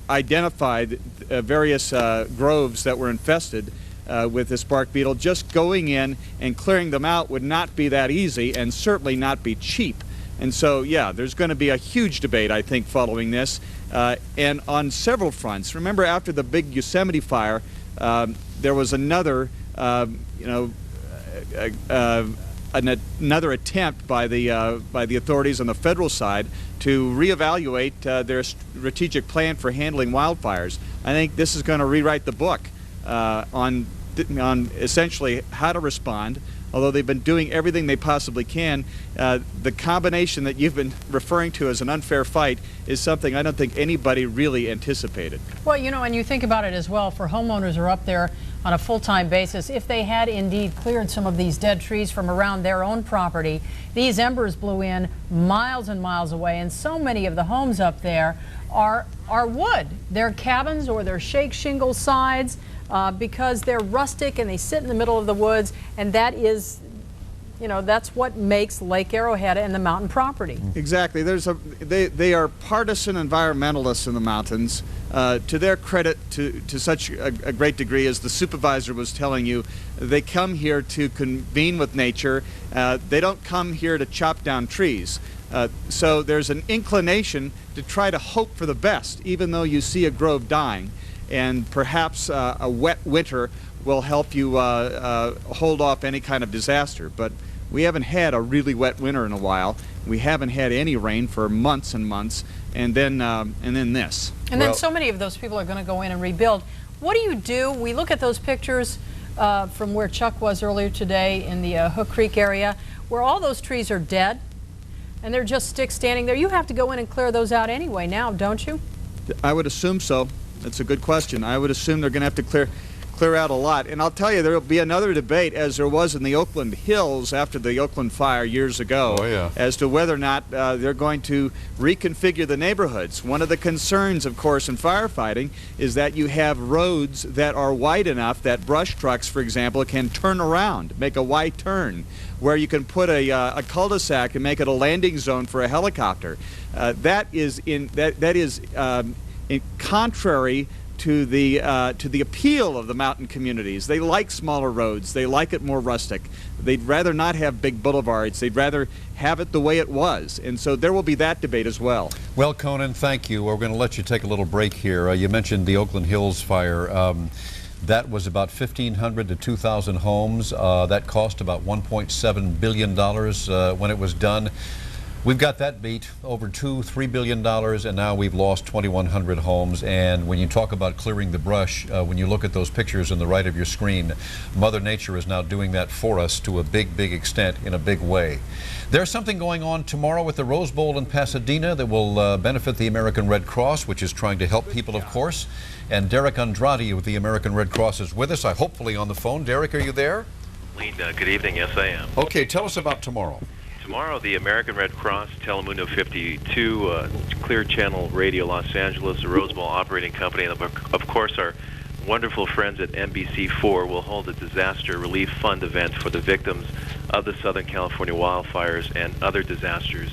identified various groves that were infested with this bark beetle, just going in and clearing them out would not be that easy, and certainly not be cheap. And so, yeah, there's going to be a huge debate, I think, following this, and on several fronts. Remember, after the big Yosemite fire, there was another, another attempt by the authorities on the federal side to reevaluate their strategic plan for handling wildfires. I think this is going to rewrite the book on essentially how to respond. Although they've been doing everything they possibly can, the combination that you've been referring to as an unfair fight is something I don't think anybody really anticipated. Well, you know, and you think about it as well, for homeowners who are up there on a full-time basis, if they had indeed cleared some of these dead trees from around their own property, these embers blew in miles and miles away, and so many of the homes up there are wood. They're cabins or they're shake shingle sides. Because they're rustic and they sit in the middle of the woods, and that is, you know, that's what makes Lake Arrowhead and the mountain property. Exactly. They are partisan environmentalists in the mountains. To their credit, to such a great degree, as the supervisor was telling you, they come here to convene with nature. They don't come here to chop down trees. So there's an inclination to try to hope for the best, even though you see a grove dying. And perhaps a wet winter will help you hold off any kind of disaster. But we haven't had a really wet winter in a while. We haven't had any rain for months and months, and then this. And then so many of those people are going to go in and rebuild. What do you do? We look at those pictures from where Chuck was earlier today in the Hook Creek area, where all those trees are dead, and they're just sticks standing there. You have to go in and clear those out anyway now, don't you? I would assume so. That's a good question. I would assume they're going to have to clear out a lot. And I'll tell you, there will be another debate, as there was in the Oakland Hills after the Oakland fire years ago, as to whether or not they're going to reconfigure the neighborhoods. One of the concerns, of course, in firefighting is that you have roads that are wide enough that brush trucks, for example, can turn around, make a wide turn, where you can put a cul-de-sac and make it a landing zone for a helicopter. That is contrary to the appeal of the mountain communities. They like smaller roads. They like it more rustic. They'd rather not have big boulevards. They'd rather have it the way it was. And so there will be that debate as well. Well, Conan, thank you. We're going to let you take a little break here. You mentioned the Oakland Hills fire. That was about 1,500 to 2,000 homes. That cost about $1.7 billion when it was done. We've got that beat, over $2–3 billion, and now we've lost 2,100 homes. And when you talk about clearing the brush, when you look at those pictures on the right of your screen, Mother Nature is now doing that for us to a big, big extent, in a big way. There's something going on tomorrow with the Rose Bowl in Pasadena that will benefit the American Red Cross, which is trying to help people, of course. And Derek Andrade with the American Red Cross is with us, hopefully on the phone. Derek, are you there? Good evening. Yes, I am. Okay, tell us about tomorrow. Tomorrow, the American Red Cross, Telemundo 52, Clear Channel Radio Los Angeles, the Rose Bowl operating company, and of course our wonderful friends at NBC4 will hold a disaster relief fund event for the victims of the Southern California wildfires and other disasters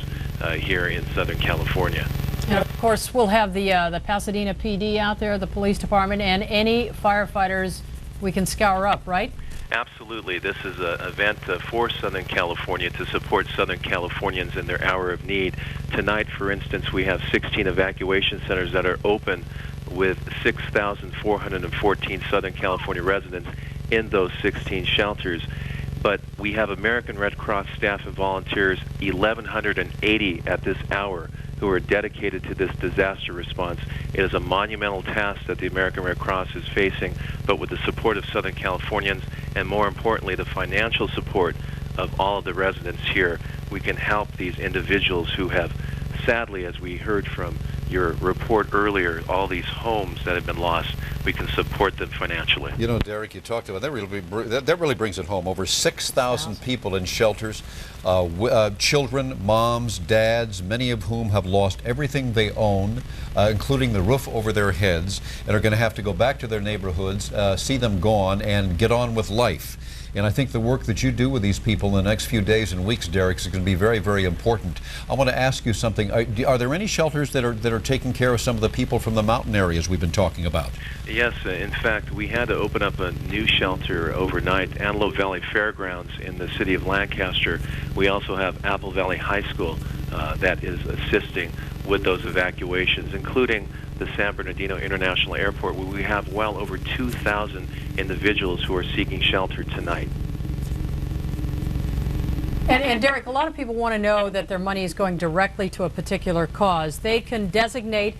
here in Southern California. And of course, we'll have the Pasadena PD out there, the police department, and any firefighters we can scour up, right? Absolutely. This is an event for Southern California to support Southern Californians in their hour of need. Tonight, for instance, we have 16 evacuation centers that are open with 6,414 Southern California residents in those 16 shelters. But we have American Red Cross staff and volunteers, 1,180 at this hour, who are dedicated to this disaster response. It is a monumental task that the American Red Cross is facing, but with the support of Southern Californians and more importantly, the financial support of all of the residents here, we can help these individuals who have, sadly, as we heard from your report earlier, all these homes that have been lost. We can support them financially. You know, Derek, you talked about that. Really brings it home. Over 6,000 people in shelters, children, moms, dads, many of whom have lost everything they own, including the roof over their heads, and are going to have to go back to their neighborhoods, see them gone, and get on with life. And I think the work that you do with these people in the next few days and weeks, Derek, is going to be very, very important. I want to ask you something. Are there any shelters that are taking care of some of the people from the mountain areas we've been talking about? Yes, in fact, we had to open up a new shelter overnight, Antelope Valley Fairgrounds in the city of Lancaster. We also have Apple Valley High School that is assisting with those evacuations, including the San Bernardino International Airport, where we have well over 2,000 individuals who are seeking shelter tonight. And Derek, a lot of people want to know that their money is going directly to a particular cause. They can designate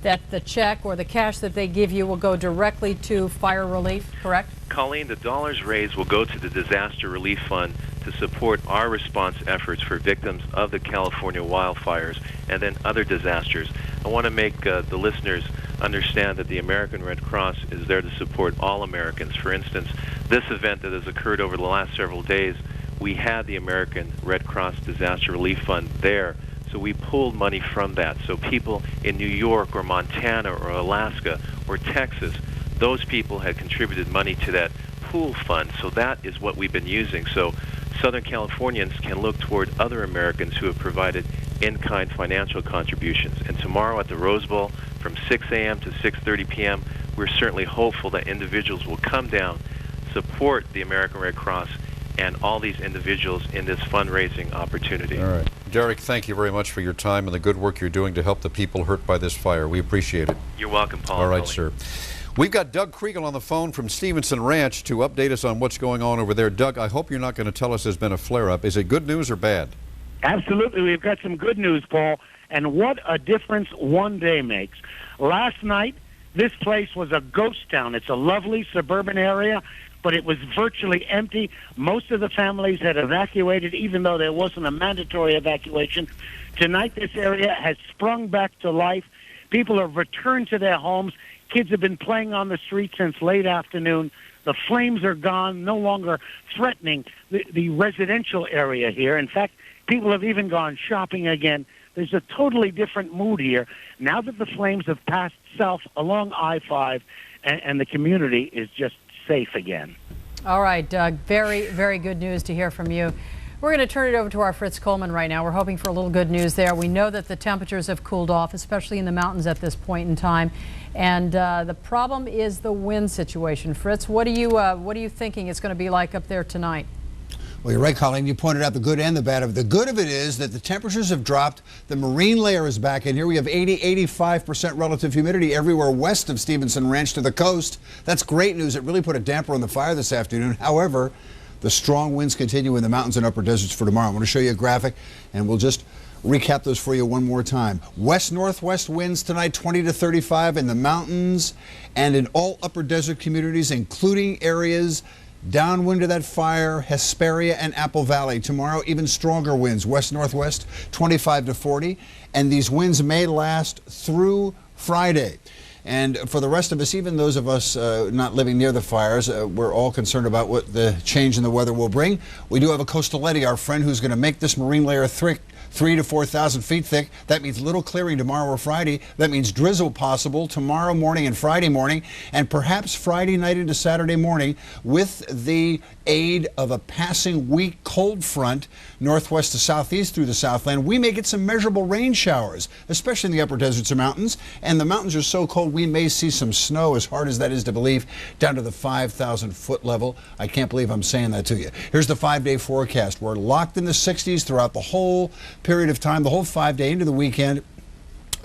that the check or the cash that they give you will go directly to fire relief, correct? Colleen, the dollars raised will go to the Disaster Relief Fund to support our response efforts for victims of the California wildfires and then other disasters. I want to make the listeners understand that the American Red Cross is there to support all Americans. For instance, this event that has occurred over the last several days, we had the American Red Cross Disaster Relief Fund there, so we pulled money from that. So people in New York or Montana or Alaska or Texas, those people had contributed money to that pool fund, so that is what we've been using. So Southern Californians can look toward other Americans who have provided in-kind financial contributions. And tomorrow at the Rose Bowl from 6 a.m. to 6:30 p.m., we're certainly hopeful that individuals will come down, support the American Red Cross and all these individuals in this fundraising opportunity. All right. Derek, thank you very much for your time and the good work you're doing to help the people hurt by this fire. We appreciate it. You're welcome, Paul. All right, sir. We've got Doug Kriegel on the phone from Stevenson Ranch to update us on what's going on over there. Doug, I hope you're not going to tell us there's been a flare-up. Is it good news or bad? Absolutely. We've got some good news, Paul, and what a difference one day makes. Last night, this place was a ghost town. It's a lovely suburban area, but it was virtually empty. Most of the families had evacuated, even though there wasn't a mandatory evacuation. Tonight, this area has sprung back to life. People have returned to their homes. Kids have been playing on the street since late afternoon. The flames are gone, no longer threatening the residential area here. In fact, people have even gone shopping again. There's a totally different mood here now that the flames have passed south along I-5 and the community is just safe again. All right, Doug, very, very good news to hear from you. We're going to turn it over to our Fritz Coleman right now. We're hoping for a little good news there. We know that the temperatures have cooled off, especially in the mountains at this point in time. And the problem is the wind situation. Fritz, what are you thinking it's going to be like up there tonight? Well, you're right, Colleen. You pointed out the good and the bad of it. The good of it is that the temperatures have dropped. The marine layer is back in here. We have 85% relative humidity everywhere west of Stevenson Ranch to the coast. That's great news. It really put a damper on the fire this afternoon. However, the strong winds continue in the mountains and upper deserts for tomorrow. I'm going to show you a graphic, and we'll just recap those for you one more time. West-northwest winds tonight, 20 to 35 in the mountains and in all upper desert communities, including areas downwind of that fire, Hesperia and Apple Valley. Tomorrow, even stronger winds, west-northwest, 25 to 40. And these winds may last through Friday. And for the rest of us, even those of us not living near the fires, we're all concerned about what the change in the weather will bring. We do have a coastal eddy, our friend, who's going to make this marine layer thick, 3,000 to 4,000 feet thick. That means little clearing tomorrow or Friday. That means drizzle possible tomorrow morning and Friday morning, and perhaps Friday night into Saturday morning with the aid of a passing weak cold front northwest to southeast through the Southland. We may get some measurable rain showers, especially in the upper deserts and mountains. And the mountains are so cold, we may see some snow, as hard as that is to believe, down to the 5,000 foot level. I can't believe I'm saying that to you. Here's the 5-day forecast. We're locked in the 60s throughout the whole period of time, the whole 5-day into the weekend.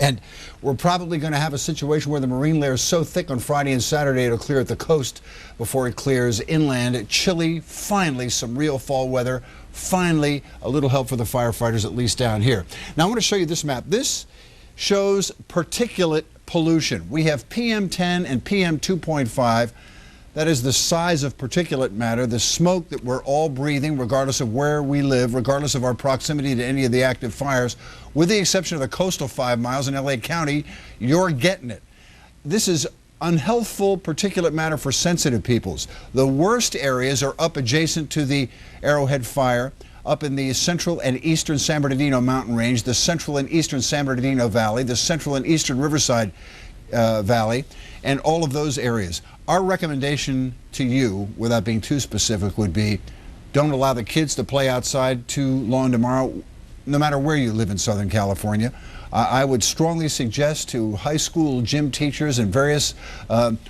And we're probably going to have a situation where the marine layer is so thick on Friday and Saturday it'll clear at the coast before it clears inland. Chilly, finally some real fall weather, finally a little help for the firefighters, at least down here. Now I want to show you this map. This shows particulate pollution. We have PM10 and PM2.5. That is the size of particulate matter, the smoke that we're all breathing, regardless of where we live, regardless of our proximity to any of the active fires. With the exception of the coastal 5 miles in LA County, you're getting it. This is unhealthful particulate matter for sensitive peoples. The worst areas are up adjacent to the Arrowhead fire, up in the central and eastern San Bernardino mountain range, the central and eastern San Bernardino Valley, the central and eastern Riverside Valley, and all of those areas. Our recommendation to you, without being too specific, would be don't allow the kids to play outside too long tomorrow, no matter where you live in Southern California. I would strongly suggest to high school gym teachers and various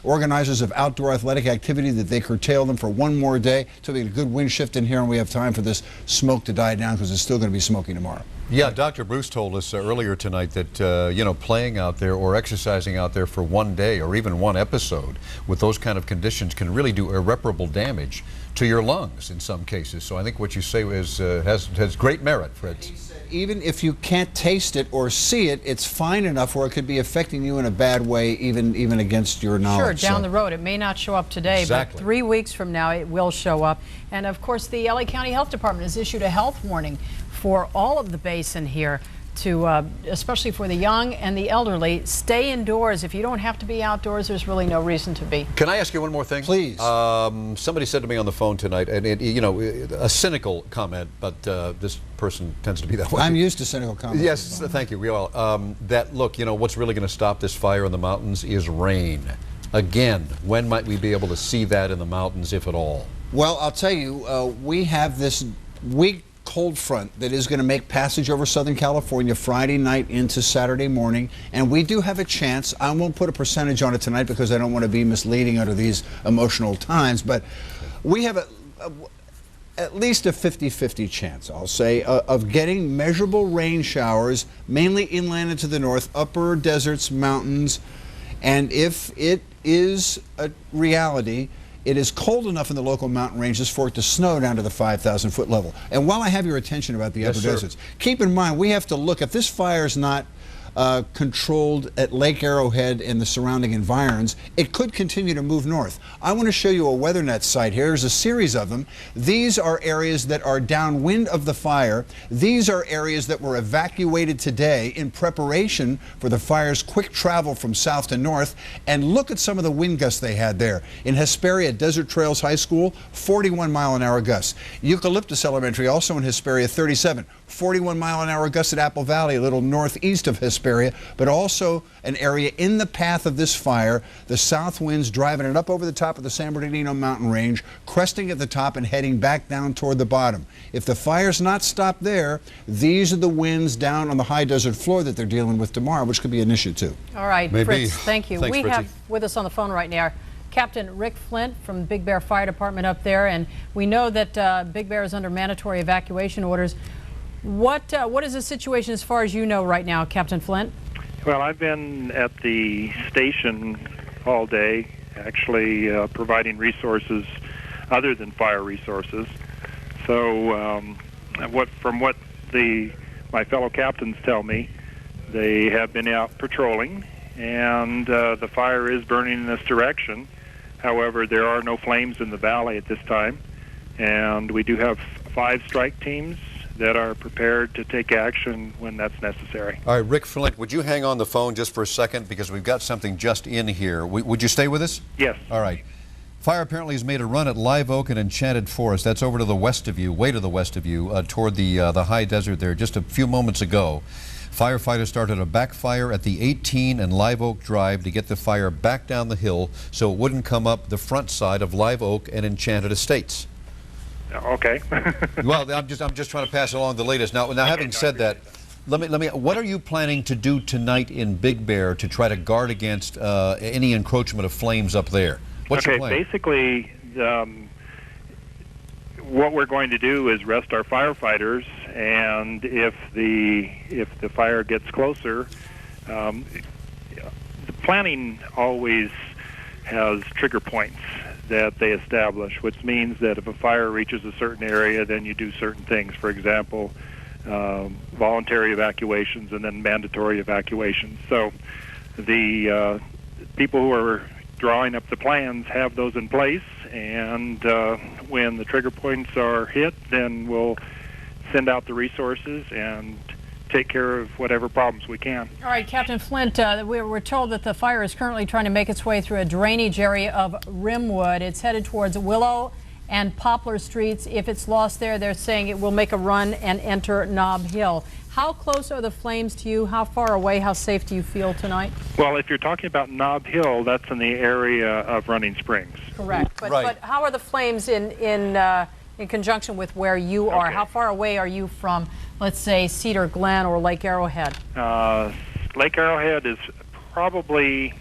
organizers of outdoor athletic activity that they curtail them for one more day until we get a good wind shift in here and we have time for this smoke to die down, because it's still going to be smoky tomorrow. Yeah, Dr. Bruce told us earlier tonight that, you know, playing out there or exercising out there for one day or even one episode with those kind of conditions can really do irreparable damage to your lungs in some cases. So I think what you say is, has great merit, Fritz. Even if you can't taste it or see it, it's fine enough where it could be affecting you in a bad way, even against your knowledge. Sure, down the road. It may not show up today, exactly. But 3 weeks from now it will show up. And of course, the LA County Health Department has issued a health warning for all of the basin here, to especially for the young and the elderly. Stay indoors. If you don't have to be outdoors, there's really no reason to be. Can I ask you one more thing? Please. Somebody said to me on the phone tonight, and you know, a cynical comment, but this person tends to be that way. I'm used to cynical comments. Yes, thank you. We all. That, look, you know, what's really going to stop this fire in the mountains is rain. Again, when might we be able to see that in the mountains, if at all? Well, I'll tell you, we have this weak cold front that is going to make passage over Southern California Friday night into Saturday morning, and we do have a chance. I won't put a percentage on it tonight because I don't want to be misleading under these emotional times, but we have at least a 50-50 chance, I'll say, of getting measurable rain showers, mainly inland and to the north, upper deserts, mountains, and if it is a reality, it is cold enough in the local mountain ranges for it to snow down to the 5,000-foot level. And while I have your attention about the upper deserts, keep in mind we have to look, if this fire is not controlled at Lake Arrowhead and the surrounding environs, it could continue to move north. I want to show you a WeatherNet site here. There's a series of them. These are areas that are downwind of the fire. These are areas that were evacuated today in preparation for the fire's quick travel from south to north. And look at some of the wind gusts they had there. In Hesperia, Desert Trails High School, 41-mile-an-hour gusts. Eucalyptus Elementary, also in Hesperia, 37. 41-mile-an-hour gusts at Apple Valley, a little northeast of Hesperia, but also an area in the path of this fire. The south winds driving it up over the top of the San Bernardino mountain range, cresting at the top and heading back down toward the bottom. If the fire's not stopped there, these are the winds down on the high desert floor that they're dealing with tomorrow, which could be an issue too. All right, Fritz, thank you. Thanks, we Fritzy. have with us on the phone right now Captain Rick Flint from Big Bear Fire Department up there, and we know that Big Bear is under mandatory evacuation orders. What is the situation as far as you know right now, Captain Flint? Well, I've been at the station all day, actually providing resources other than fire resources. So from what my fellow captains tell me, they have been out patrolling, and the fire is burning in this direction. However, there are no flames in the valley at this time, and we do have 5 strike teams that are prepared to take action when that's necessary. All right, Rick Flint, would you hang on the phone just for a second, because we've got something just in here. Would you stay with us? Yes. All right. Fire apparently has made a run at Live Oak and Enchanted Forest. That's over to the west of you, way to the west of you, toward the high desert there just a few moments ago. Firefighters started a backfire at the 18 and Live Oak Drive to get the fire back down the hill so it wouldn't come up the front side of Live Oak and Enchanted Estates. Okay. Well, I'm just trying to pass along the latest. Now having said that, let me. What are you planning to do tonight in Big Bear to try to guard against any encroachment of flames up there? What's your plan? Basically, what we're going to do is rest our firefighters, and if the fire gets closer, the planning always has trigger points that they establish, which means that if a fire reaches a certain area, then you do certain things. For example, voluntary evacuations and then mandatory evacuations. So the people who are drawing up the plans, have those in place, and when the trigger points are hit, then we'll send out the resources and take care of whatever problems we can. All right, Captain Flint, we're told that the fire is currently trying to make its way through a drainage area of Rimwood. It's headed towards Willow and Poplar Streets. If it's lost there, they're saying it will make a run and enter Nob Hill. How close are the flames to you? How far away? How safe do you feel tonight? Well, if you're talking about Nob Hill, that's in the area of Running Springs. Correct. But how are the flames in conjunction with where you are? How far away are you from, let's say, Cedar, Glen, or Lake Arrowhead? Lake Arrowhead is probably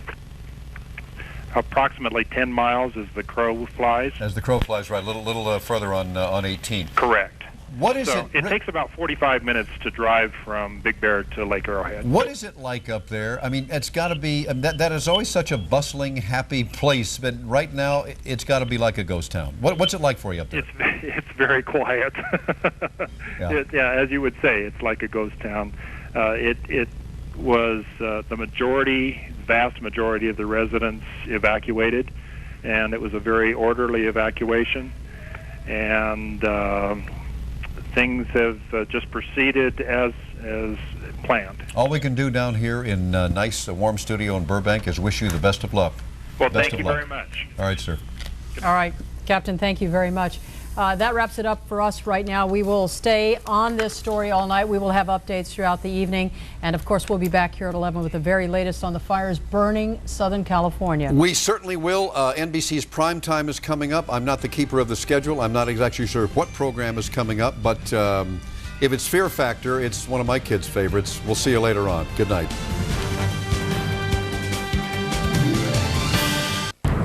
approximately 10 miles as the crow flies. As the crow flies, right, a little further on 18. Correct. What is it takes about 45 minutes to drive from Big Bear to Lake Arrowhead. What is it like up there? I mean, it's got to be, that is always such a bustling, happy place, but right now it's got to be like a ghost town. What's it like for you up there? It's very quiet. Yeah. As you would say, it's like a ghost town. It was the vast majority of the residents evacuated, and it was a very orderly evacuation, and things have just proceeded as planned. All we can do down here in nice warm studio in Burbank is wish you the best of luck. Well, thank you very much. All right, sir. All right, Captain, thank you very much. That wraps it up for us right now. We will stay on this story all night. We will have updates throughout the evening. And, of course, we'll be back here at 11 with the very latest on the fires burning Southern California. We certainly will. NBC's prime time is coming up. I'm not the keeper of the schedule. I'm not exactly sure what program is coming up. But if it's Fear Factor, it's one of my kids' favorites. We'll see you later on. Good night.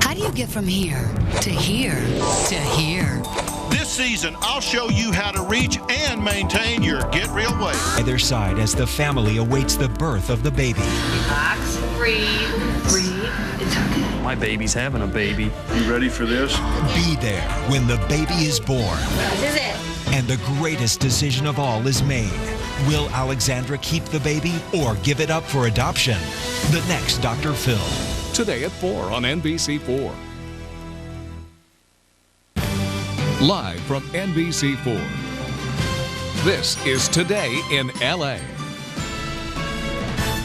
How do you get from here to here to here? This season, I'll show you how to reach and maintain your Get Real weight. Either side as the family awaits the birth of the baby. Relax, breathe. It's okay. My baby's having a baby. You ready for this? Be there when the baby is born. This is it. And the greatest decision of all is made. Will Alexandra keep the baby or give it up for adoption? The next Dr. Phil. Today at 4 on NBC4. Live from NBC4. This is Today in LA.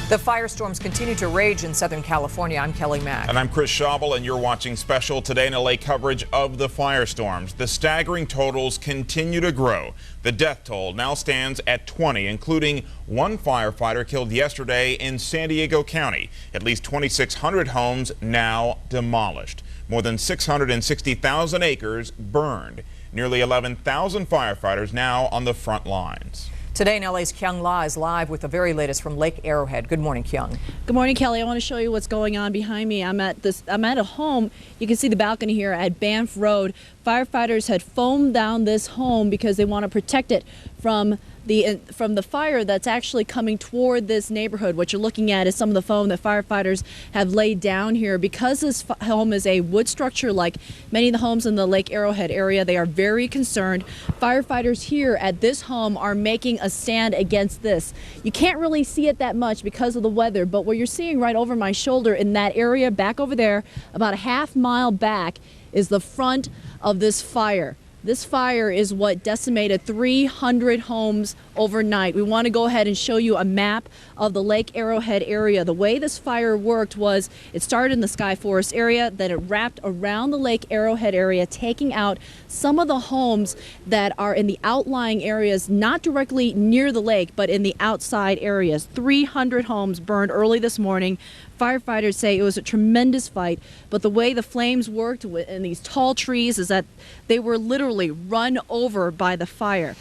The firestorms continue to rage in Southern California. I'm Kelly Mack. And I'm Chris Schaubel, and you're watching special Today in LA coverage of the firestorms. The staggering totals continue to grow. The death toll now stands at 20, including one firefighter killed yesterday in San Diego County. At least 2,600 homes now demolished. More than 660,000 acres burned. Nearly 11,000 firefighters now on the front lines. Today in LA's Kyung La is live with the very latest from Lake Arrowhead. Good morning, Kyung. Good morning, Kelly. I want to show you what's going on behind me. I'm at a home. You can see the balcony here at Banff Road. Firefighters had foamed down this home because they want to protect it from the fire that's actually coming toward this neighborhood. What you're looking at is some of the foam that firefighters have laid down here. Because this home is a wood structure like many of the homes in the Lake Arrowhead area, they are very concerned. Firefighters here at this home are making a stand against this. You can't really see it that much because of the weather, but what you're seeing right over my shoulder in that area back over there, about a half-mile back, is the front of this fire. This fire is what decimated 300 homes overnight. We want to go ahead and show you a map of the Lake Arrowhead area. The way this fire worked was it started in the Sky Forest area, then it wrapped around the Lake Arrowhead area, taking out some of the homes that are in the outlying areas, not directly near the lake, but in the outside areas. 300 homes burned early this morning. Firefighters say it was a tremendous fight, but the way the flames worked in these tall trees is that they were literally run over by the fire.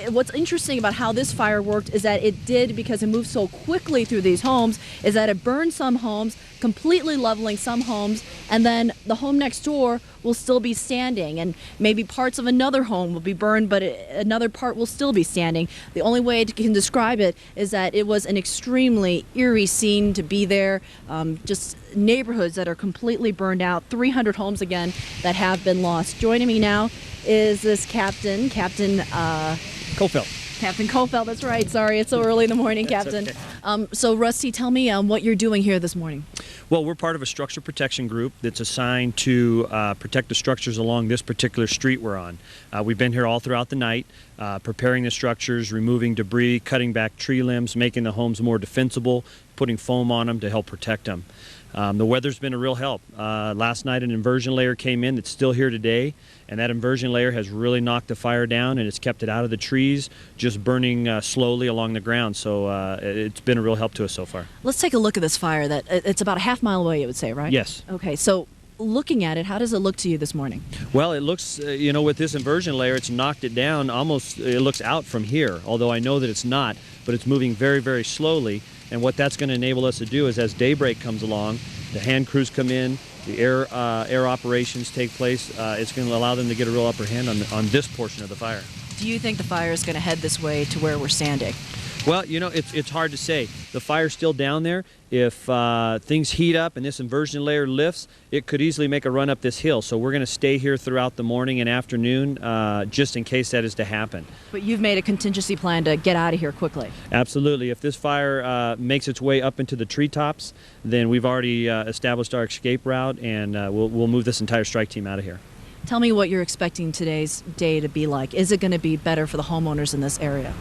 What's interesting about how this fire worked is that it did, because it moved so quickly through these homes, is that it burned some homes, completely leveling some homes, and then the home next door will still be standing, and maybe parts of another home will be burned, but another part will still be standing. The only way I can describe it is that it was an extremely eerie scene to be there. Just neighborhoods that are completely burned out, 300 homes again that have been lost. Joining me now is this Captain Cofeld. Captain Cofeld, that's right. Sorry, it's so early in the morning, Captain. Okay. So, Rusty, tell me what you're doing here this morning. Well, we're part of a structure protection group that's assigned to protect the structures along this particular street we're on. We've been here all throughout the night, preparing the structures, removing debris, cutting back tree limbs, making the homes more defensible, putting foam on them to help protect them. The weather's been a real help. Last night an inversion layer came in that's still here today, and that inversion layer has really knocked the fire down, and it's kept it out of the trees, just burning slowly along the ground. So it's been a real help to us so far. Let's take a look at this fire. It's about a half-mile away, you would say, right? Yes. Okay, so looking at it, how does it look to you this morning? Well, it looks, you know, with this inversion layer, it's knocked it down almost, it looks out from here, although I know that it's not, but it's moving very, very slowly. And what that's going to enable us to do is, as daybreak comes along, the hand crews come in, the air operations take place. It's going to allow them to get a real upper hand on this portion of the fire. Do you think the fire is going to head this way to where we're standing? Well, you know, it's hard to say. The fire's still down there. If things heat up and this inversion layer lifts, it could easily make a run up this hill. So we're going to stay here throughout the morning and afternoon just in case that is to happen. But you've made a contingency plan to get out of here quickly. Absolutely. If this fire makes its way up into the treetops, then we've already established our escape route, and we'll move this entire strike team out of here. Tell me what you're expecting today's day to be like. Is it going to be better for the homeowners in this area?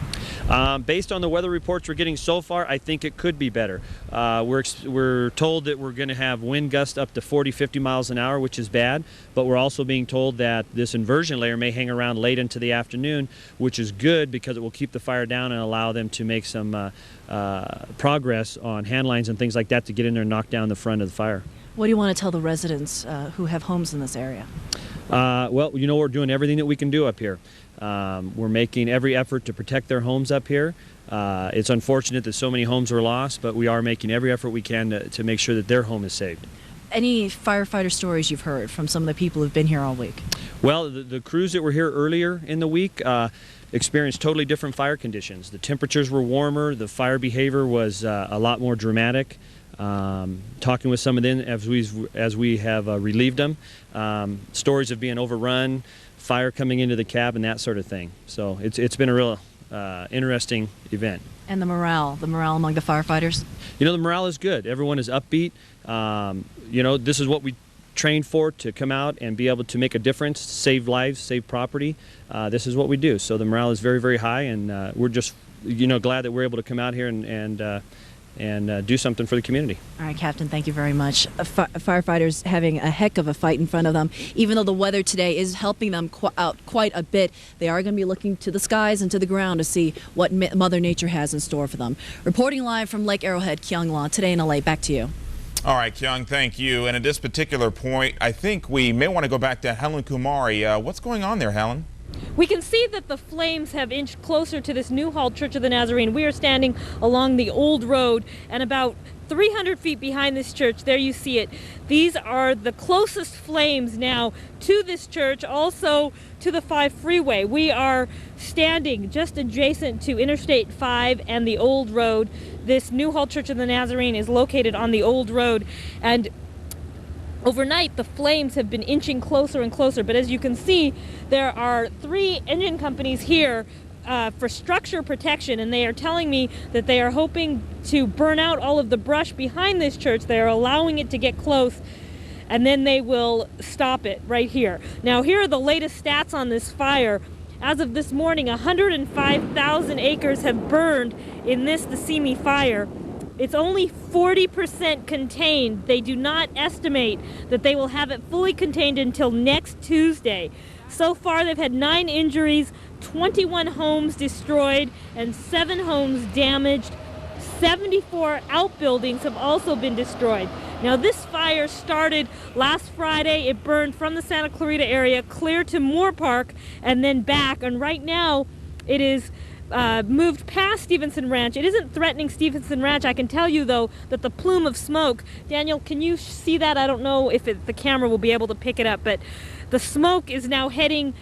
Based on the weather reports we're getting so far, I think it could be better. We're told that we're going to have wind gusts up to 40, 50 miles an hour, which is bad, but we're also being told that this inversion layer may hang around late into the afternoon, which is good because it will keep the fire down and allow them to make some progress on hand lines and things like that to get in there and knock down the front of the fire. What do you want to tell the residents who have homes in this area? Well, you know, we're doing everything that we can do up here. We're making every effort to protect their homes up here. It's unfortunate that so many homes are lost, but we are making every effort we can to make sure that their home is saved. Any firefighter stories you've heard from some of the people who've been here all week? Well, the crews that were here earlier in the week experienced totally different fire conditions. The temperatures were warmer, the fire behavior was a lot more dramatic. Talking with some of them as we have relieved them, stories of being overrun, fire coming into the cab, and that sort of thing. So it's been a real interesting event. And the morale among the firefighters? You know, the morale is good. Everyone is upbeat. You know, this is what we trained for, to come out and be able to make a difference, save lives, save property. This is what we do. So the morale is very, very high, and we're just, you know, glad that we're able to come out here and do something for the community. All right, Captain, thank you very much. Firefighters having a heck of a fight in front of them. Even though the weather today is helping them out quite a bit, they are going to be looking to the skies and to the ground to see what Mother Nature has in store for them. Reporting live from Lake Arrowhead, Kyung La, today in LA. Back to you. All right, Kyung, thank you. And at this particular point, I think we may want to go back to Helen Kumari. What's going on there, Helen? We can see that the flames have inched closer to this Newhall Church of the Nazarene. We are standing along the old road, and about 300 feet behind this church, there you see it. These are the closest flames now to this church, also to the 5 freeway. We are standing just adjacent to Interstate 5 and the old road. This Newhall Church of the Nazarene is located on the old road, and overnight, the flames have been inching closer and closer, but as you can see, there are 3 engine companies here for structure protection, and they are telling me that they are hoping to burn out all of the brush behind this church. They are allowing it to get close, and then they will stop it right here. Now, here are the latest stats on this fire. As of this morning, 105,000 acres have burned in the Simi fire. It's only 40% contained. They do not estimate that they will have it fully contained until next Tuesday. So far, they've had 9 injuries, 21 homes destroyed, and 7 homes damaged. 74 outbuildings have also been destroyed. Now, this fire started last Friday. It burned from the Santa Clarita area clear to Moore Park and then back. And right now, it is moved past Stevenson Ranch. It isn't threatening Stevenson Ranch. I can tell you, though, that the plume of smoke, Daniel, can you see that? I don't know if the camera will be able to pick it up, but the smoke is now heading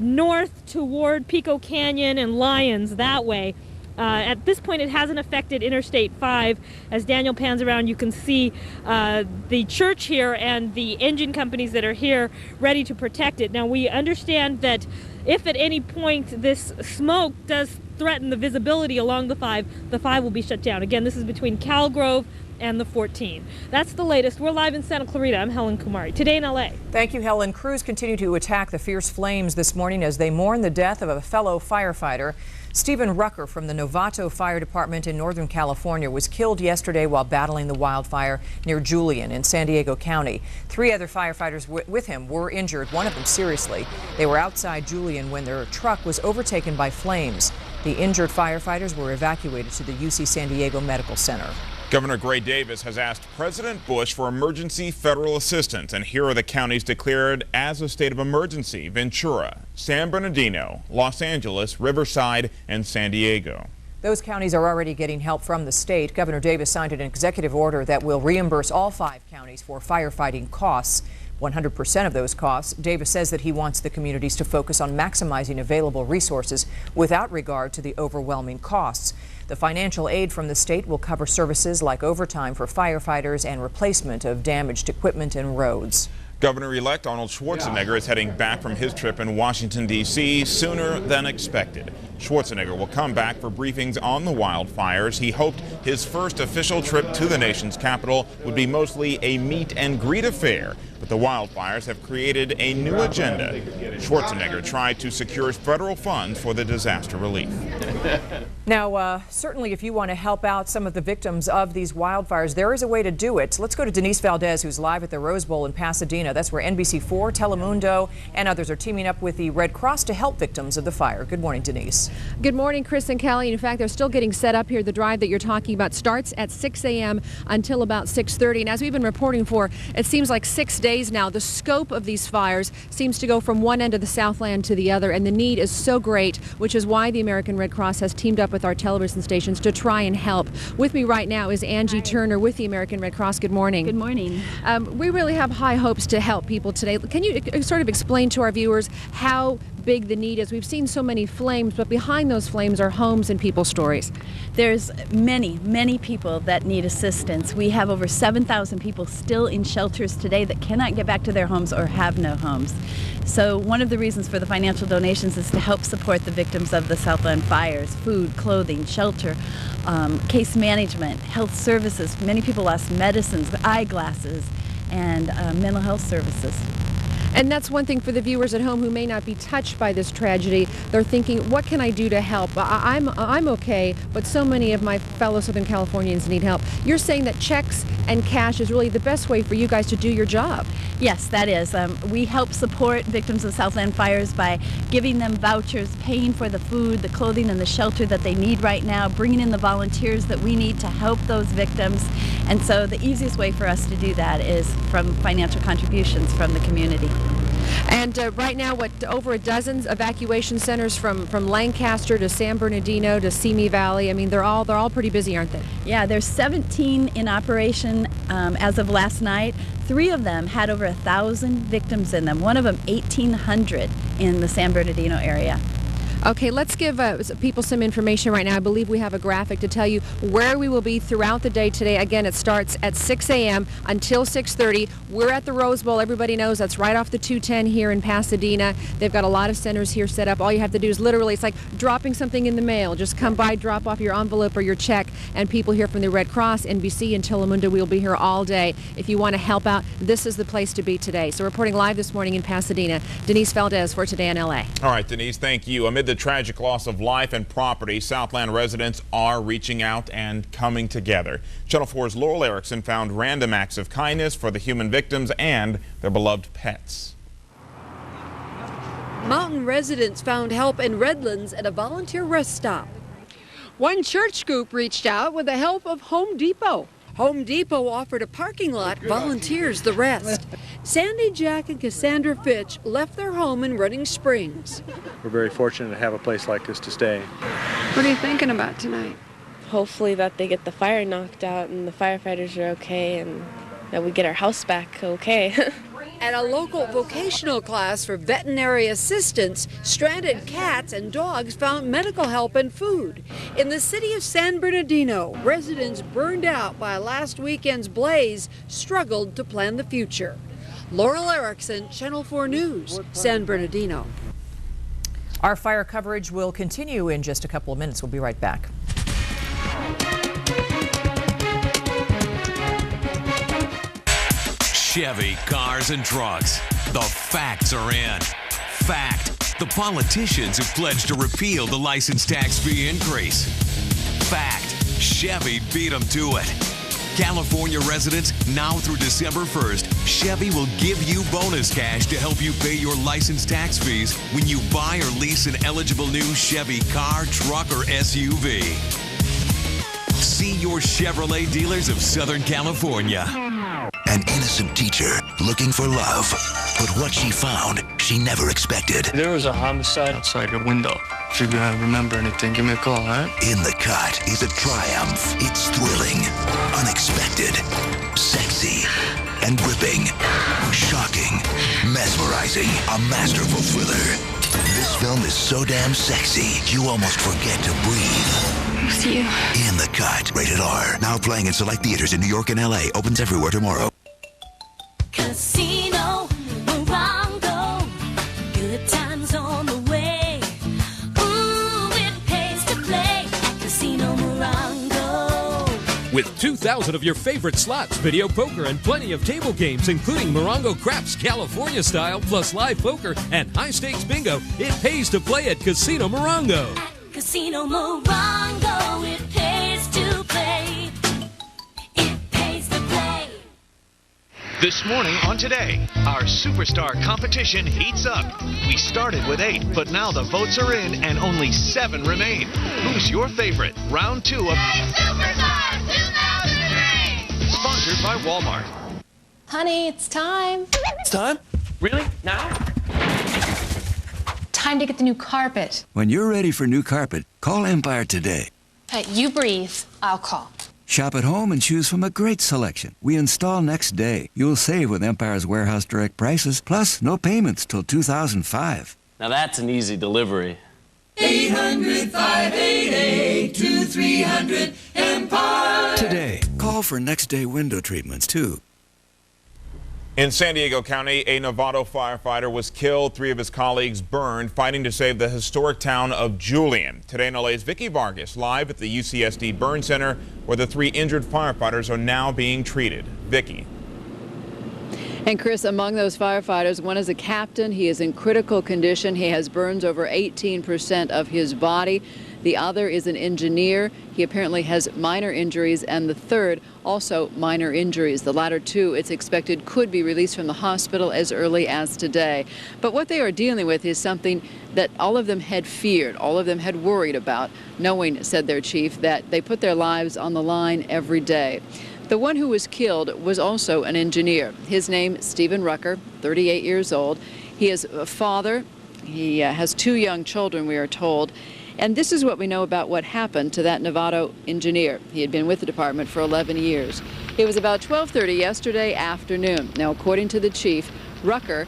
north toward Pico Canyon and Lyons that way. At this point, it hasn't affected Interstate 5. As Daniel pans around, you can see the church here and the engine companies that are here ready to protect it. Now, we understand that if at any point this smoke does threaten the visibility along the 5 will be shut down. Again, this is between Cal Grove and the 14. That's the latest. We're live in Santa Clarita. I'm Helen Kumari. Today in LA. Thank you, Helen. Crews continue to attack the fierce flames this morning as they mourn the death of a fellow firefighter. Stephen Rucker from the Novato Fire Department in Northern California was killed yesterday while battling the wildfire near Julian in San Diego County. 3 other firefighters with him were injured, one of them seriously. They were outside Julian when their truck was overtaken by flames. The injured firefighters were evacuated to the UC San Diego Medical Center. Governor Gray Davis has asked President Bush for emergency federal assistance, and here are the counties declared as a state of emergency: Ventura, San Bernardino, Los Angeles, Riverside, and San Diego. Those counties are already getting help from the state. Governor Davis signed an executive order that will reimburse all 5 counties for firefighting costs. 100% of those costs. Davis says that he wants the communities to focus on maximizing available resources without regard to the overwhelming costs. The financial aid from the state will cover services like overtime for firefighters and replacement of damaged equipment and roads. Governor-elect Arnold Schwarzenegger is heading back from his trip in Washington, D.C. sooner than expected. Schwarzenegger will come back for briefings on the wildfires. He hoped his first official trip to the nation's capital would be mostly a meet and greet affair, but the wildfires have created a new agenda. Schwarzenegger tried to secure federal funds for the disaster relief. Now, certainly if you want to help out some of the victims of these wildfires, there is a way to do it. Let's go to Denise Valdez, who's live at the Rose Bowl in Pasadena. That's where NBC4, Telemundo, and others are teaming up with the Red Cross to help victims of the fire. Good morning, Denise. Good morning, Chris and Kelly. In fact, they're still getting set up here. The drive that you're talking about starts at 6 a.m. until about 6:30. And as we've been reporting for, it seems like 6 days now. The scope of these fires seems to go from one end of the Southland to the other, and the need is so great, which is why the American Red Cross has teamed up with our television stations to try and help. With me right now is Angie Turner with the American Red Cross. Good morning. Good morning. We really have high hopes to help people today. Can you sort of explain to our viewers how big the need is? We've seen so many flames, but behind those flames are homes and people's stories. There's many people that need assistance. We have over 7,000 people still in shelters today that cannot get back to their homes or have no homes. So one of the reasons for the financial donations is to help support the victims of the Southland fires: food, clothing, shelter, case management, health services. Many people lost medicines, eyeglasses, and mental health services. And that's one thing for the viewers at home who may not be touched by this tragedy. They're thinking, what can I do to help? I'm okay, but so many of my fellow Southern Californians need help. You're saying that checks and cash is really the best way for you guys to do your job. Yes, that is. We help support victims of Southland fires by giving them vouchers, paying for the food, the clothing, and the shelter that they need right now, bringing in the volunteers that we need to help those victims. And so the easiest way for us to do that is from financial contributions from the community. And right now, over a dozen evacuation centers from Lancaster to San Bernardino to Simi Valley. I mean, they're all pretty busy, aren't they? Yeah, there's 17 in operation as of last night. 3 of them had over 1,000 victims in them. One of them 1,800 in the San Bernardino area. Okay, let's give people some information right now. I believe we have a graphic to tell you where we will be throughout the day today. Again, it starts at 6 a.m. until 6:30. We're at the Rose Bowl. Everybody knows that's right off the 210 here in Pasadena. They've got a lot of centers here set up. All you have to do is literally, it's like dropping something in the mail. Just come by, drop off your envelope or your check, and people here from the Red Cross, NBC, and Telemundo will be here all day. If you want to help out, this is the place to be today. So reporting live this morning in Pasadena, Denise Valdez for Today in LA. All right, Denise, thank you. Amid the tragic loss of life and property, Southland residents are reaching out and coming together. Channel 4's Laurel Erickson found random acts of kindness for the human victims and their beloved pets. Mountain residents found help in Redlands at a volunteer rest stop. One church group reached out with the help of Home Depot. Home Depot offered a parking lot, volunteers the rest. Sandy, Jack, and Cassandra Fitch left their home in Running Springs. We're very fortunate to have a place like this to stay. What are you thinking about tonight? Hopefully that they get the fire knocked out and the firefighters are okay and that we get our house back okay. At a local vocational class for veterinary assistants, stranded cats and dogs found medical help and food. In the city of San Bernardino, residents burned out by last weekend's blaze struggled to plan the future. Laurel Erickson, Channel 4 News, San Bernardino. Our fire coverage will continue in just a couple of minutes. We'll be right back. Chevy, cars, and trucks. The facts are in. Fact. The politicians have pledged to repeal the license tax fee increase. Fact. Chevy beat them to it. California residents, now through December 1st, Chevy will give you bonus cash to help you pay your license tax fees when you buy or lease an eligible new Chevy car, truck, or SUV. See your Chevrolet dealers of Southern California. An innocent teacher looking for love, but what she found, she never expected. There was a homicide outside your window. If you remember anything, give me a call, all right? In the Cut is a triumph. It's thrilling, unexpected, sexy, and gripping, shocking, mesmerizing, a masterful thriller. This film is so damn sexy, you almost forget to breathe. With you. In the Cut, rated R. Now playing in select theaters in New York and LA. Opens everywhere tomorrow. Casino, Morongo, good times on the way. Ooh, it pays to play at Casino Morongo. With 2,000 of your favorite slots, video poker, and plenty of table games, including Morongo Craps California style, plus live poker and high-stakes bingo, it pays to play at Casino Morongo. At Casino Morongo, it pays to play. It pays to play. This morning on Today, our superstar competition heats up. We started with 8, but now the votes are in and only 7 remain. Who's your favorite? Round 2 of Superstar 2003. Sponsored by Walmart. Honey, it's time. It's time? Really? Now? Time to get the new carpet. When you're ready for new carpet, call Empire today. Hey, you breathe, I'll call. Shop at home and choose from a great selection. We install next day. You'll save with Empire's warehouse direct prices, plus no payments till 2005. Now that's an easy delivery. 800-588-2300 Empire. Today, call for next day window treatments too. In San Diego County, a Novato firefighter was killed. 3 of his colleagues burned, fighting to save the historic town of Julian. Today in LA's Vicki Vargas live at the UCSD Burn Center, where the 3 injured firefighters are now being treated. Vicki. And Chris, among those firefighters, one is a captain. He is in critical condition. He has burns over 18% of his body. The other is an engineer. He apparently has minor injuries, and the third also minor injuries. The latter 2, it's expected, could be released from the hospital as early as today. But what they are dealing with is something that all of them had feared, all of them had worried about, knowing, said their chief, that they put their lives on the line every day. The one who was killed was also an engineer. His name, Stephen Rucker, 38 years old. He is a father. He has 2 young children, we are told. And this is what we know about what happened to that Novato engineer. He had been with the department for 11 years. It was about 12:30 yesterday afternoon. Now, according to the chief, Rucker,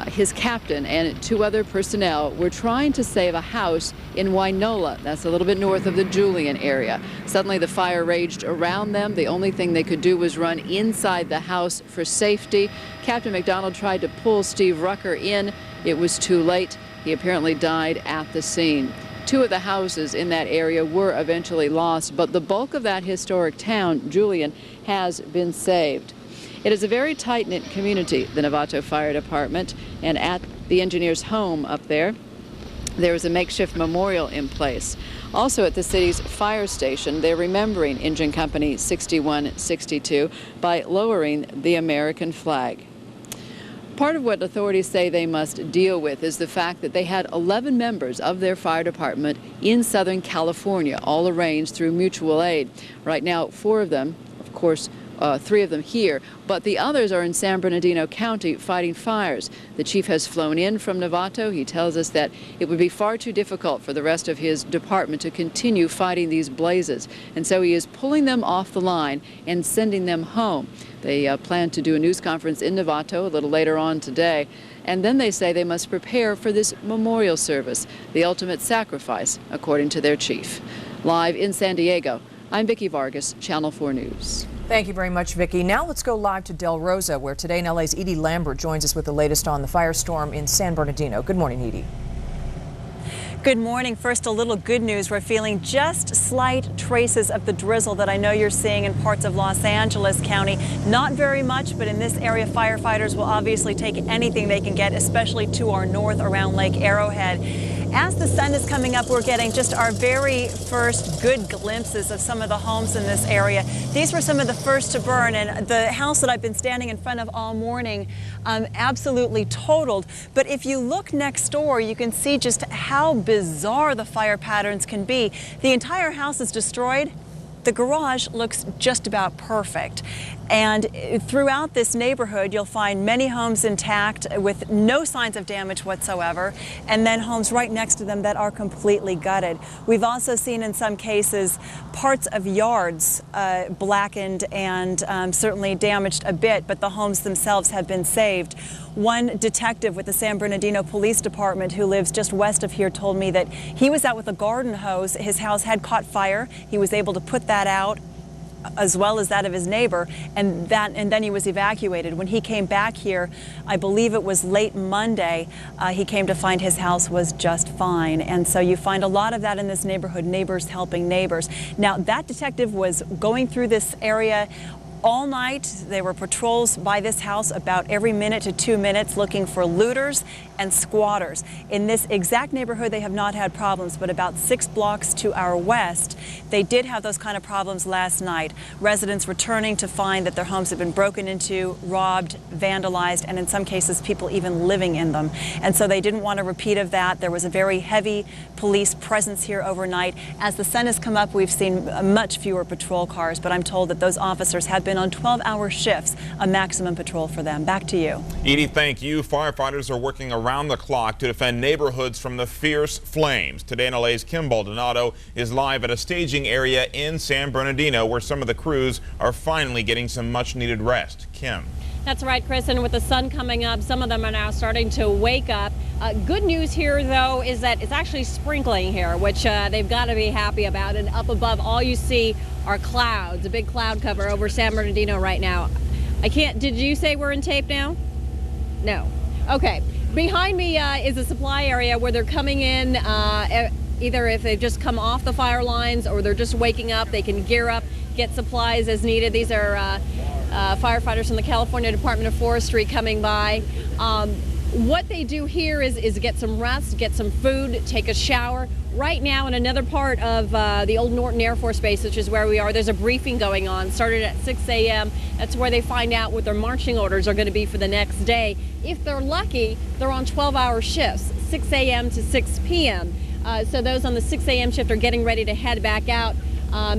his captain, and 2 other personnel were trying to save a house in Wainola. That's a little bit north of the Julian area. Suddenly, the fire raged around them. The only thing they could do was run inside the house for safety. Captain McDonald tried to pull Steve Rucker in. It was too late. He apparently died at the scene. 2 of the houses in that area were eventually lost, but the bulk of that historic town, Julian, has been saved. It is a very tight-knit community, the Novato Fire Department, and at the engineer's home up there, there is a makeshift memorial in place. Also at the city's fire station, they're remembering Engine Company 6162 by lowering the American flag. Part of what authorities say they must deal with is the fact that they had 11 members of their fire department in Southern California, all arranged through mutual aid. Right now, 4 of them, of course, 3 of them here, but the others are in San Bernardino County fighting fires. The chief has flown in from Novato. He tells us that it would be far too difficult for the rest of his department to continue fighting these blazes, and so he is pulling them off the line and sending them home. They plan to do a news conference in Novato a little later on today, and then they say they must prepare for this memorial service, the ultimate sacrifice, according to their chief. Live in San Diego, I'm Vicki Vargas, Channel 4 News. Thank you very much, Vicki. Now let's go live to Del Rosa, where today in LA's Edie Lambert joins us with the latest on the firestorm in San Bernardino. Good morning, Edie. Good morning. First, a little good news. We're feeling just slight traces of the drizzle that I know you're seeing in parts of Los Angeles County. Not very much, but in this area, firefighters will obviously take anything they can get, especially to our north around Lake Arrowhead. As the sun is coming up, we're getting just our very first good glimpses of some of the homes in this area. These were some of the first to burn, and the house that I've been standing in front of all morning absolutely totaled. But if you look next door, you can see just how bizarre the fire patterns can be. The entire house is destroyed. The garage looks just about perfect. And throughout this neighborhood, you'll find many homes intact with no signs of damage whatsoever, and then homes right next to them that are completely gutted. We've also seen in some cases parts of yards blackened and certainly damaged a bit, but the homes themselves have been saved. One detective with the San Bernardino Police Department who lives just west of here told me that he was out with a garden hose. His house had caught fire. He was able to put that out, as well as that of his neighbor, and then he was evacuated. When he came back here, I believe it was late Monday, he came to find his house was just fine. And so you find a lot of that in this neighborhood, neighbors helping neighbors. Now, that detective was going through this area all night. There were patrols by this house about every minute to 2 minutes looking for looters and squatters. In this exact neighborhood, they have not had problems, but about 6 blocks to our west, they did have those kind of problems last night. Residents returning to find that their homes have been broken into, robbed, vandalized, and in some cases, people even living in them. And so they didn't want a repeat of that. There was a very heavy police presence here overnight. As the sun has come up, we've seen much fewer patrol cars, but I'm told that those officers have been on 12-hour shifts, a maximum patrol for them. Back to you. Edie, thank you. Firefighters are working around the clock to defend neighborhoods from the fierce flames. Today in LA's Kim Baldonado is live at a staging area in San Bernardino where some of the crews are finally getting some much-needed rest. Kim. That's right, Chris, and with the sun coming up, some of them are now starting to wake up. Good news here, though, is that it's actually sprinkling here, which they've got to be happy about. And up above, all you see are clouds, a big cloud cover over San Bernardino right now. Did you say we're in tape now? No. Okay. Behind me is a supply area where they're coming in, either if they've just come off the fire lines or they're just waking up, they can gear up, get supplies as needed. These are firefighters from the California Department of Forestry coming by. What they do here is get some rest, get some food, take a shower. Right now in another part of the old Norton Air Force Base, which is where we are, there's a briefing going on. Started at 6 a.m. That's where they find out what their marching orders are going to be for the next day. If they're lucky, they're on 12-hour shifts, 6 a.m. to 6 p.m. So those on the 6 a.m. shift are getting ready to head back out.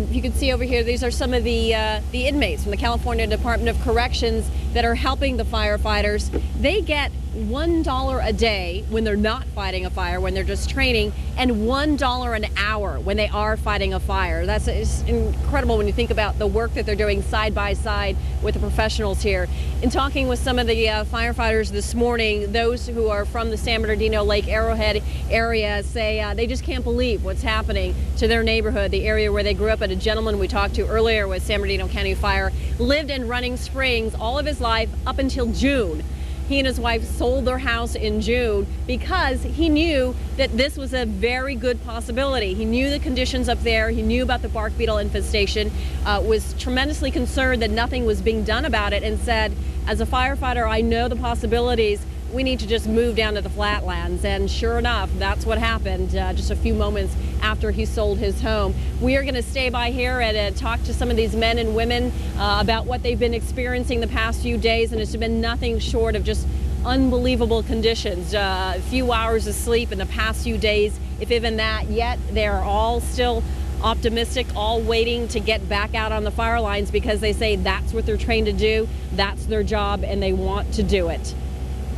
You can see over here, these are some of the inmates from the California Department of Corrections that are helping the firefighters. They get $1 a day when they're not fighting a fire, when they're just training, and $1 an hour when they are fighting a fire. It's incredible when you think about the work that they're doing side by side with the professionals here. In talking with some of the firefighters this morning, those who are from the San Bernardino Lake Arrowhead area say they just can't believe what's happening to their neighborhood, the area where they grew up. And a gentleman we talked to earlier with San Bernardino County Fire lived in Running Springs all of his life up until June. He and his wife sold their house in June because he knew that this was a very good possibility. He knew the conditions up there. He knew about the bark beetle infestation, was tremendously concerned that nothing was being done about it, and said, as a firefighter, I know the possibilities. We need to just move down to the flatlands. And sure enough, that's what happened just a few moments after he sold his home. We are going to stay by here and talk to some of these men and women about what they've been experiencing the past few days, and it's been nothing short of just unbelievable conditions. A few hours of sleep in the past few days, if even that, yet they're all still optimistic, all waiting to get back out on the fire lines because they say that's what they're trained to do, that's their job, and they want to do it.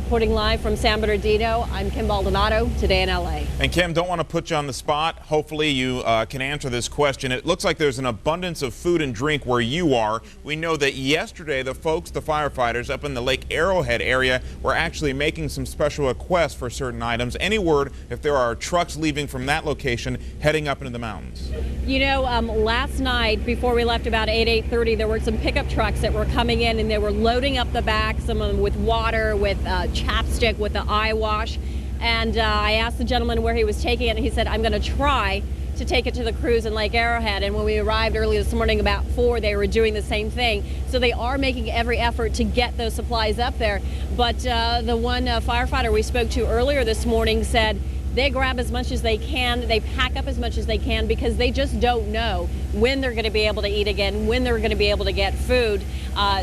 Reporting live from San Bernardino, I'm Kim Baldonado, today in LA. And Kim, don't want to put you on the spot. Hopefully you can answer this question. It looks like there's an abundance of food and drink where you are. We know that yesterday the firefighters up in the Lake Arrowhead area were actually making some special requests for certain items. Any word if there are trucks leaving from that location heading up into the mountains? You know, last night before we left about 8:30, there were some pickup trucks that were coming in and they were loading up the back, some of them with water, with chapstick, with the eye wash. And I asked the gentleman where he was taking it, and he said, I'm going to try to take it to the crews in Lake Arrowhead. And when we arrived early this morning about 4, they were doing the same thing. So they are making every effort to get those supplies up there. But the one firefighter we spoke to earlier this morning said they grab as much as they can, they pack up as much as they can, because they just don't know when they're going to be able to eat again, when they're going to be able to get food.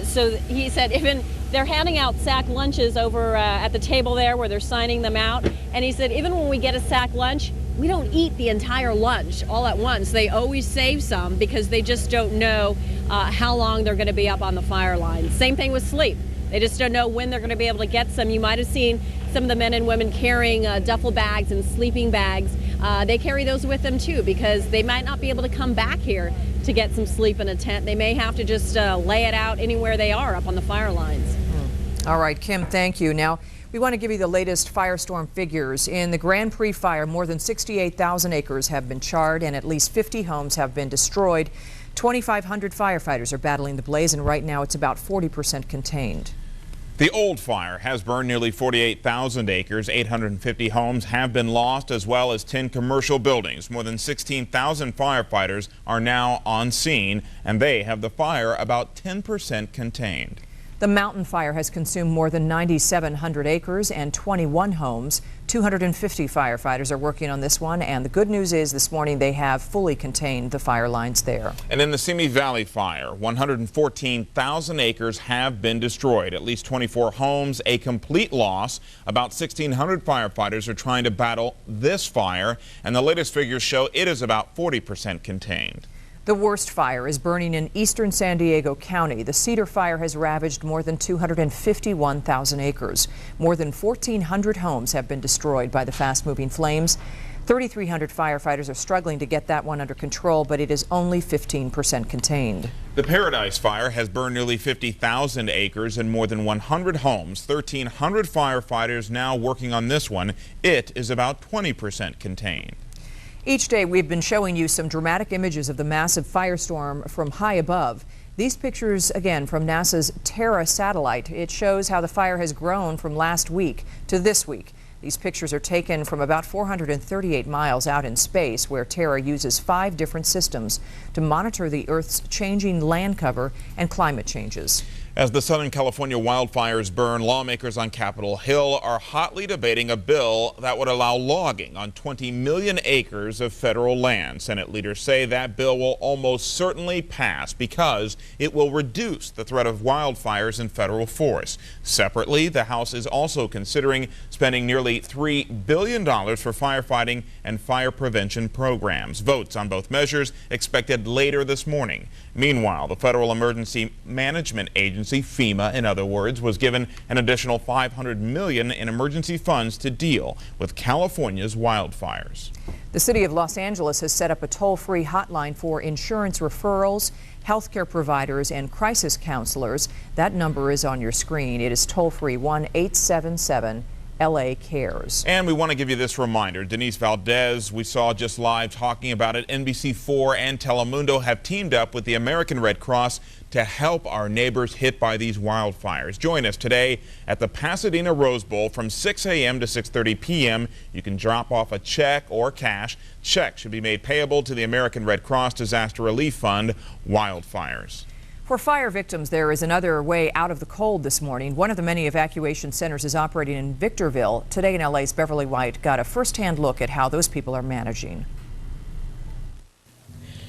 So he said even they're handing out sack lunches over at the table there where they're signing them out. And he said even when we get a sack lunch, we don't eat the entire lunch all at once. They always save some because they just don't know how long they're going to be up on the fire line. Same thing with sleep. They just don't know when they're going to be able to get some. You might have seen some of the men and women carrying duffel bags and sleeping bags. They carry those with them too because they might not be able to come back here to get some sleep in a tent. They may have to just lay it out anywhere they are up on the fire lines. All right, Kim, thank you. Now, we want to give you the latest firestorm figures. In the Grand Prix fire, more than 68,000 acres have been charred and at least 50 homes have been destroyed. 2,500 firefighters are battling the blaze, and right now it's about 40% contained. The old fire has burned nearly 48,000 acres. 850 homes have been lost, as well as 10 commercial buildings. More than 16,000 firefighters are now on scene, and they have the fire about 10% contained. The mountain fire has consumed more than 9,700 acres and 21 homes. 250 firefighters are working on this one, and the good news is this morning they have fully contained the fire lines there. And in the Simi Valley fire, 114,000 acres have been destroyed. At least 24 homes, a complete loss. About 1,600 firefighters are trying to battle this fire, and the latest figures show it is about 40% contained. The worst fire is burning in eastern San Diego County. The Cedar fire has ravaged more than 251,000 acres. More than 1,400 homes have been destroyed by the fast-moving flames. 3,300 firefighters are struggling to get that one under control, but it is only 15% contained. The Paradise fire has burned nearly 50,000 acres and more than 100 homes. 1,300 firefighters now working on this one. It is about 20% contained. Each day we've been showing you some dramatic images of the massive firestorm from high above. These pictures, again, from NASA's Terra satellite. It shows how the fire has grown from last week to this week. These pictures are taken from about 438 miles out in space, where Terra uses 5 different systems to monitor the Earth's changing land cover and climate changes. As the Southern California wildfires burn, lawmakers on Capitol Hill are hotly debating a bill that would allow logging on 20 million acres of federal land. Senate leaders say that bill will almost certainly pass because it will reduce the threat of wildfires in federal forests. Separately, the House is also considering spending nearly $3 billion for firefighting and fire prevention programs. Votes on both measures expected later this morning. Meanwhile, the Federal Emergency Management Agency, FEMA in other words, was given an additional $500 million in emergency funds to deal with California's wildfires. The city of Los Angeles has set up a toll-free hotline for insurance referrals, healthcare providers, and crisis counselors. That number is on your screen. It is toll-free 1-877 LA Cares. And we want to give you this reminder. Denise Valdez, we saw just live talking about it. NBC4 and Telemundo have teamed up with the American Red Cross to help our neighbors hit by these wildfires. Join us today at the Pasadena Rose Bowl from 6 a.m. to 6:30 p.m. You can drop off a check or cash. Check should be made payable to the American Red Cross Disaster Relief Fund Wildfires. For fire victims, there is another way out of the cold this morning. One of the many evacuation centers is operating in Victorville. Today in LA's Beverly White got a first-hand look at how those people are managing.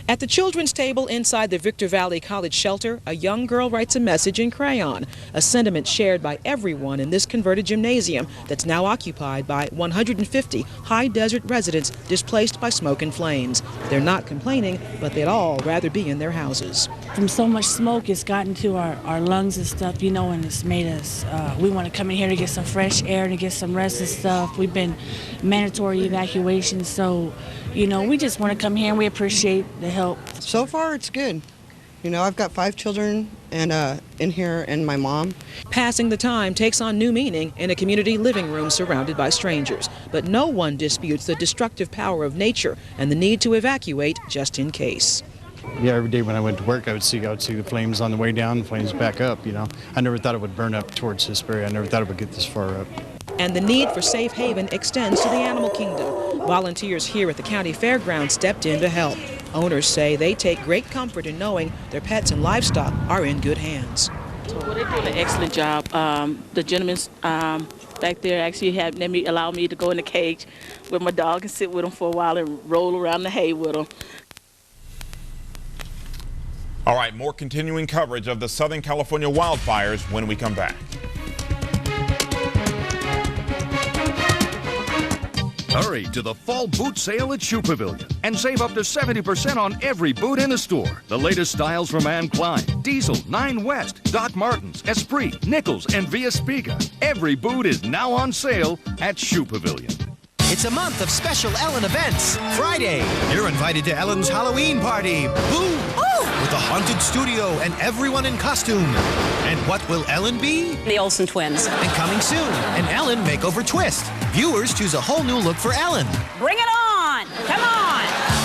At the children's table inside the Victor Valley College shelter, a young girl writes a message in crayon, a sentiment shared by everyone in this converted gymnasium that's now occupied by 150 high desert residents displaced by smoke and flames. They're not complaining, but they'd all rather be in their houses. From so much smoke, it's gotten to our lungs and stuff, you know, and it's made us, we want to come in here to get some fresh air, to get some rest and stuff. We've been mandatory evacuation, so, you know, we just want to come here and we appreciate the help. So far, it's good. You know, I've got 5 children and in here and my mom. Passing the time takes on new meaning in a community living room surrounded by strangers. But no one disputes the destructive power of nature and the need to evacuate just in case. Yeah, every day when I went to work, I would see the flames on the way down, the flames back up, you know. I never thought it would burn up towards Hesperia. I never thought it would get this far up. And the need for safe haven extends to the animal kingdom. Volunteers here at the county fairgrounds stepped in to help. Owners say they take great comfort in knowing their pets and livestock are in good hands. Well, they're doing an excellent job. The gentleman back there actually allowed me to go in the cage with my dog and sit with him for a while and roll around the hay with him. All right, more continuing coverage of the Southern California wildfires when we come back. Hurry to the fall boot sale at Shoe Pavilion and save up to 70% on every boot in the store. The latest styles from Anne Klein, Diesel, 9 West, Doc Martens, Esprit, Nichols, and Via Spiga. Every boot is now on sale at Shoe Pavilion. It's a month of special Ellen events. Friday, you're invited to Ellen's Halloween party. Boo! With a haunted studio and everyone in costume. And what will Ellen be? The Olsen twins. And coming soon, an Ellen makeover twist. Viewers choose a whole new look for Ellen. Bring it on! Come on!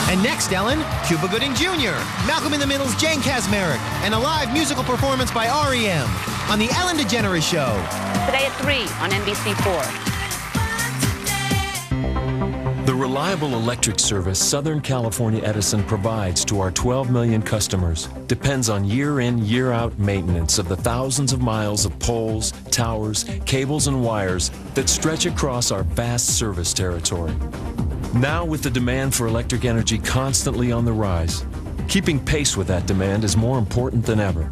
And next Ellen, Cuba Gooding Jr., Malcolm in the Middle's Jane Kasmerick, and a live musical performance by R.E.M. on The Ellen DeGeneres Show. Today at 3 on NBC4. The reliable electric service Southern California Edison provides to our 12 million customers depends on year-in, year-out maintenance of the thousands of miles of poles, towers, cables, and wires that stretch across our vast service territory. Now, with the demand for electric energy constantly on the rise, keeping pace with that demand is more important than ever.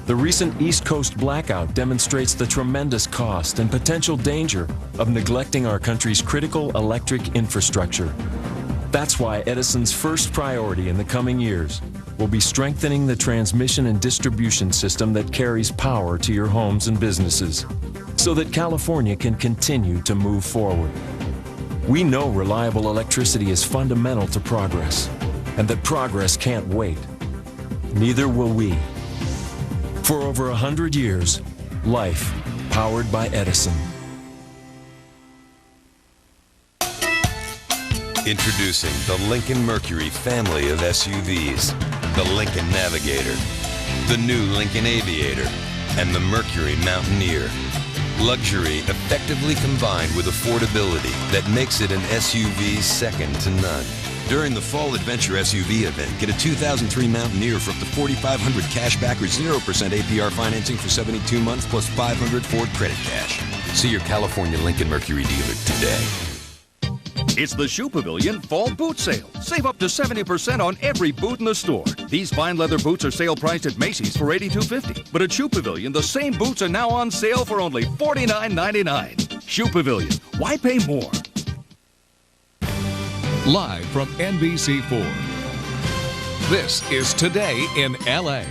The recent East Coast blackout demonstrates the tremendous cost and potential danger of neglecting our country's critical electric infrastructure. That's why Edison's first priority in the coming years will be strengthening the transmission and distribution system that carries power to your homes and businesses, so that California can continue to move forward. We know reliable electricity is fundamental to progress, and that progress can't wait. Neither will we. For over 100 years, life powered by Edison. Introducing the Lincoln Mercury family of SUVs. The Lincoln Navigator, the new Lincoln Aviator, and the Mercury Mountaineer. Luxury effectively combined with affordability that makes it an SUV second to none. During the Fall Adventure SUV event, get a 2003 Mountaineer for up to $4,500 cash back or 0% APR financing for 72 months plus $500 Ford credit cash. See your California Lincoln Mercury dealer today. It's the Shoe Pavilion Fall Boot Sale. Save up to 70% on every boot in the store. These fine leather boots are sale priced at Macy's for $82.50. But at Shoe Pavilion, the same boots are now on sale for only $49.99. Shoe Pavilion. Why pay more? Live from NBC4. This is Today in LA.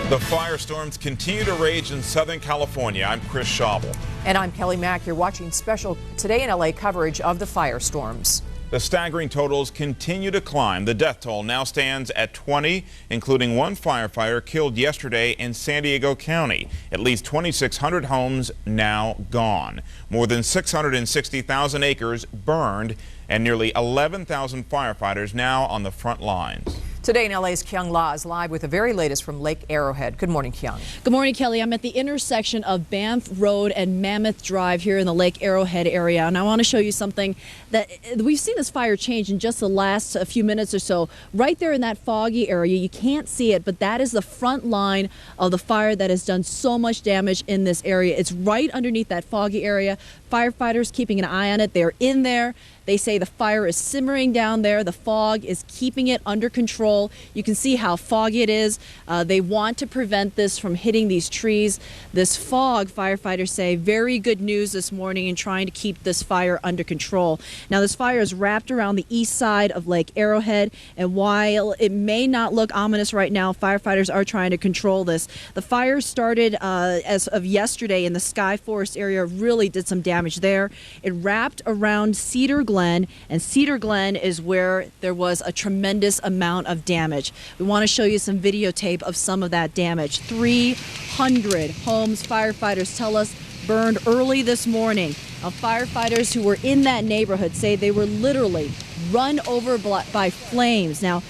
The firestorms continue to rage in Southern California. I'm Chris Schabel. And I'm Kelly Mack. You're watching special Today in LA coverage of the firestorms. The staggering totals continue to climb. The death toll now stands at 20, including one firefighter killed yesterday in San Diego County. At least 2,600 homes now gone. More than 660,000 acres burned, and nearly 11,000 firefighters now on the front lines. Today in LA's Kyung La is live with the very latest from Lake Arrowhead. Good morning, Kyung. Good morning, Kelly. I'm at the intersection of Banff Road and Mammoth Drive here in the Lake Arrowhead area, and I want to show you something that we've seen this fire change in just the last few minutes or so. Right there in that foggy area, you can't see it, but that is the front line of the fire that has done so much damage in this area. It's right underneath that foggy area. Firefighters keeping an eye on it. They're in there. They say the fire is simmering down there. The fog is keeping it under control. You can see how foggy it is. They want to prevent this from hitting these trees. This fog, firefighters say, very good news this morning in trying to keep this fire under control. Now, this fire is wrapped around the east side of Lake Arrowhead, and while it may not look ominous right now, firefighters are trying to control this. The fire started as of yesterday in the Sky Forest area, really did some damage there. It wrapped around Cedar, Glen, and Cedar Glen is where there was a tremendous amount of damage. We want to show you some videotape of some of that damage. 300 homes, firefighters tell us, burned early this morning. Firefighters who were in that neighborhood say they were literally run over by flames. Now,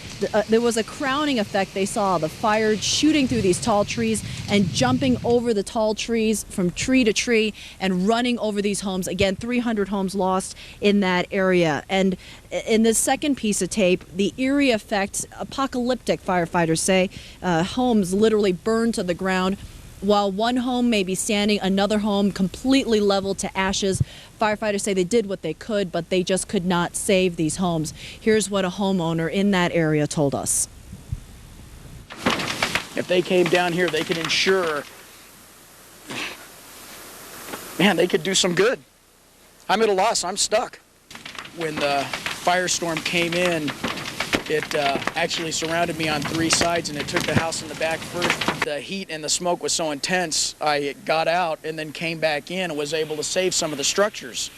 there was a crowning effect. They saw the fire shooting through these tall trees and jumping over the tall trees from tree to tree and running over these homes. Again, 300 homes lost in that area. And in this second piece of tape, the eerie effect, apocalyptic, firefighters say. Homes literally burned to the ground. While one home may be standing, another home completely leveled to ashes. Firefighters say they did what they could, but they just could not save these homes. Here's what a homeowner in that area told us. If they came down here, they could ensure, man, they could do some good. I'm at a loss. I'm stuck. When the firestorm came in, it actually surrounded me on 3 sides, and it took the house in the back first. The heat and the smoke was so intense, I got out and then came back in and was able to save some of the structures.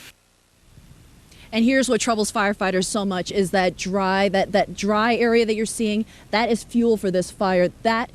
And here's what troubles firefighters so much is that dry area that you're seeing, that is fuel for this fire. That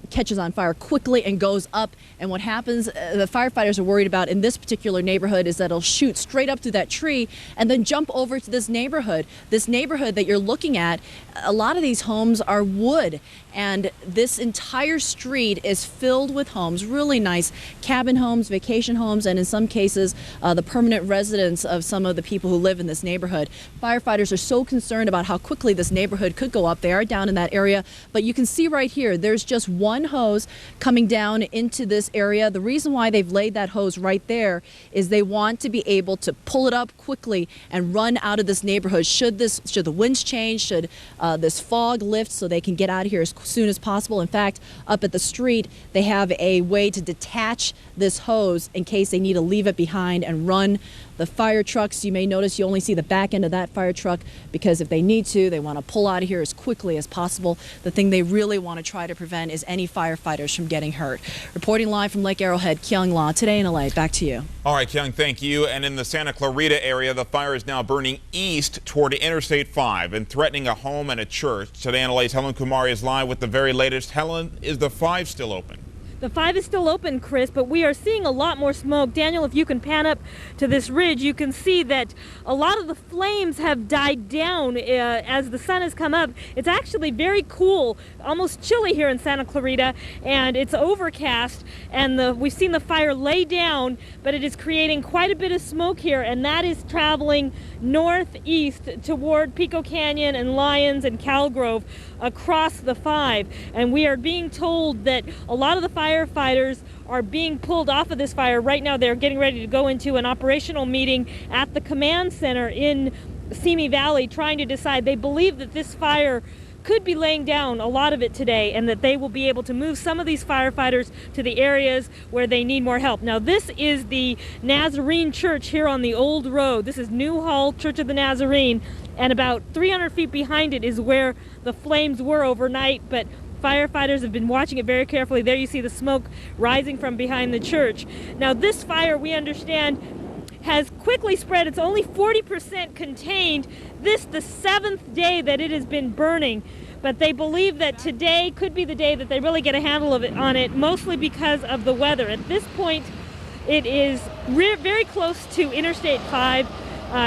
catches on fire quickly and goes up. And what happens, the firefighters are worried about in this particular neighborhood is that it'll shoot straight up through that tree and then jump over to this neighborhood. This neighborhood that you're looking at, a lot of these homes are wood, and this entire street is filled with homes, really nice cabin homes, vacation homes, and in some cases the permanent residence of some of the people who live in this neighborhood. Firefighters are so concerned about how quickly this neighborhood could go up. They are down in that area, but you can see right here there's just one hose coming down into this area. The reason why they've laid that hose right there is they want to be able to pull it up quickly and run out of this neighborhood should the winds change, should this fog lift, so they can get out of here as soon as possible. In fact, up at the street they have a way to detach this hose in case they need to leave it behind and run the fire trucks. You may notice you only see the back end of that fire truck because if they need to, they want to pull out of here as quickly as possible. The thing they really want to try to prevent is any firefighters from getting hurt. Reporting live from Lake Arrowhead, Kyung La, Today in LA. Back to you. All right, Kyung, thank you. And in the Santa Clarita area, the fire is now burning east toward Interstate 5 and threatening a home and a church. Today in LA's Helen Kumari is live with the very latest. Helen, is the 5 still open? The 5 is still open, Chris, but we are seeing a lot more smoke. Daniel, if you can pan up to this ridge, you can see that a lot of the flames have died down as the sun has come up. It's actually very cool, almost chilly here in Santa Clarita, and it's overcast, and we've seen the fire lay down, but it is creating quite a bit of smoke here, and that is traveling northeast toward Pico Canyon and Lyons and Calgrove across the 5. And we are being told that a lot of the firefighters are being pulled off of this fire. Right now they're getting ready to go into an operational meeting at the command center in Simi Valley, trying to decide. They believe that this fire could be laying down a lot of it today, and that they will be able to move some of these firefighters to the areas where they need more help. Now, this is the Nazarene Church here on the old road. This is Newhall Church of the Nazarene, and about 300 feet behind it is where the flames were overnight, but firefighters have been watching it very carefully. There you see the smoke rising from behind the church. Now, this fire, we understand, has quickly spread. It's only 40% contained. This the 7th day that it has been burning, but they believe that today could be the day that they really get a handle of it on it, mostly because of the weather. At this point, it is very close to Interstate 5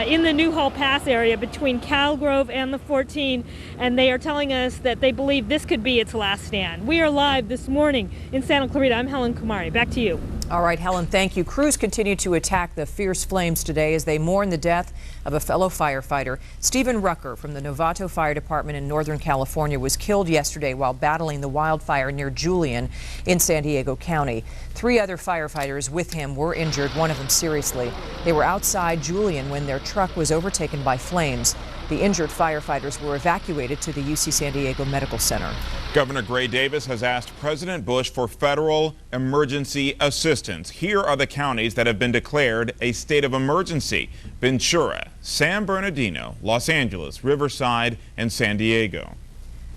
in the Newhall Pass area between Calgrove and the 14, and they are telling us that they believe this could be its last stand. We are live this morning in Santa Clarita. I'm Helen Kumari. Back to you. All right, Helen, thank you. Crews continue to attack the fierce flames today as they mourn the death of a fellow firefighter. Stephen Rucker from the Novato Fire Department in Northern California was killed yesterday while battling the wildfire near Julian in San Diego County. 3 other firefighters with him were injured, one of them seriously. They were outside Julian when their truck was overtaken by flames. The injured firefighters were evacuated to the UC San Diego Medical Center. Governor Gray Davis has asked President Bush for federal emergency assistance. Here are the counties that have been declared a state of emergency: Ventura, San Bernardino, Los Angeles, Riverside, and San Diego.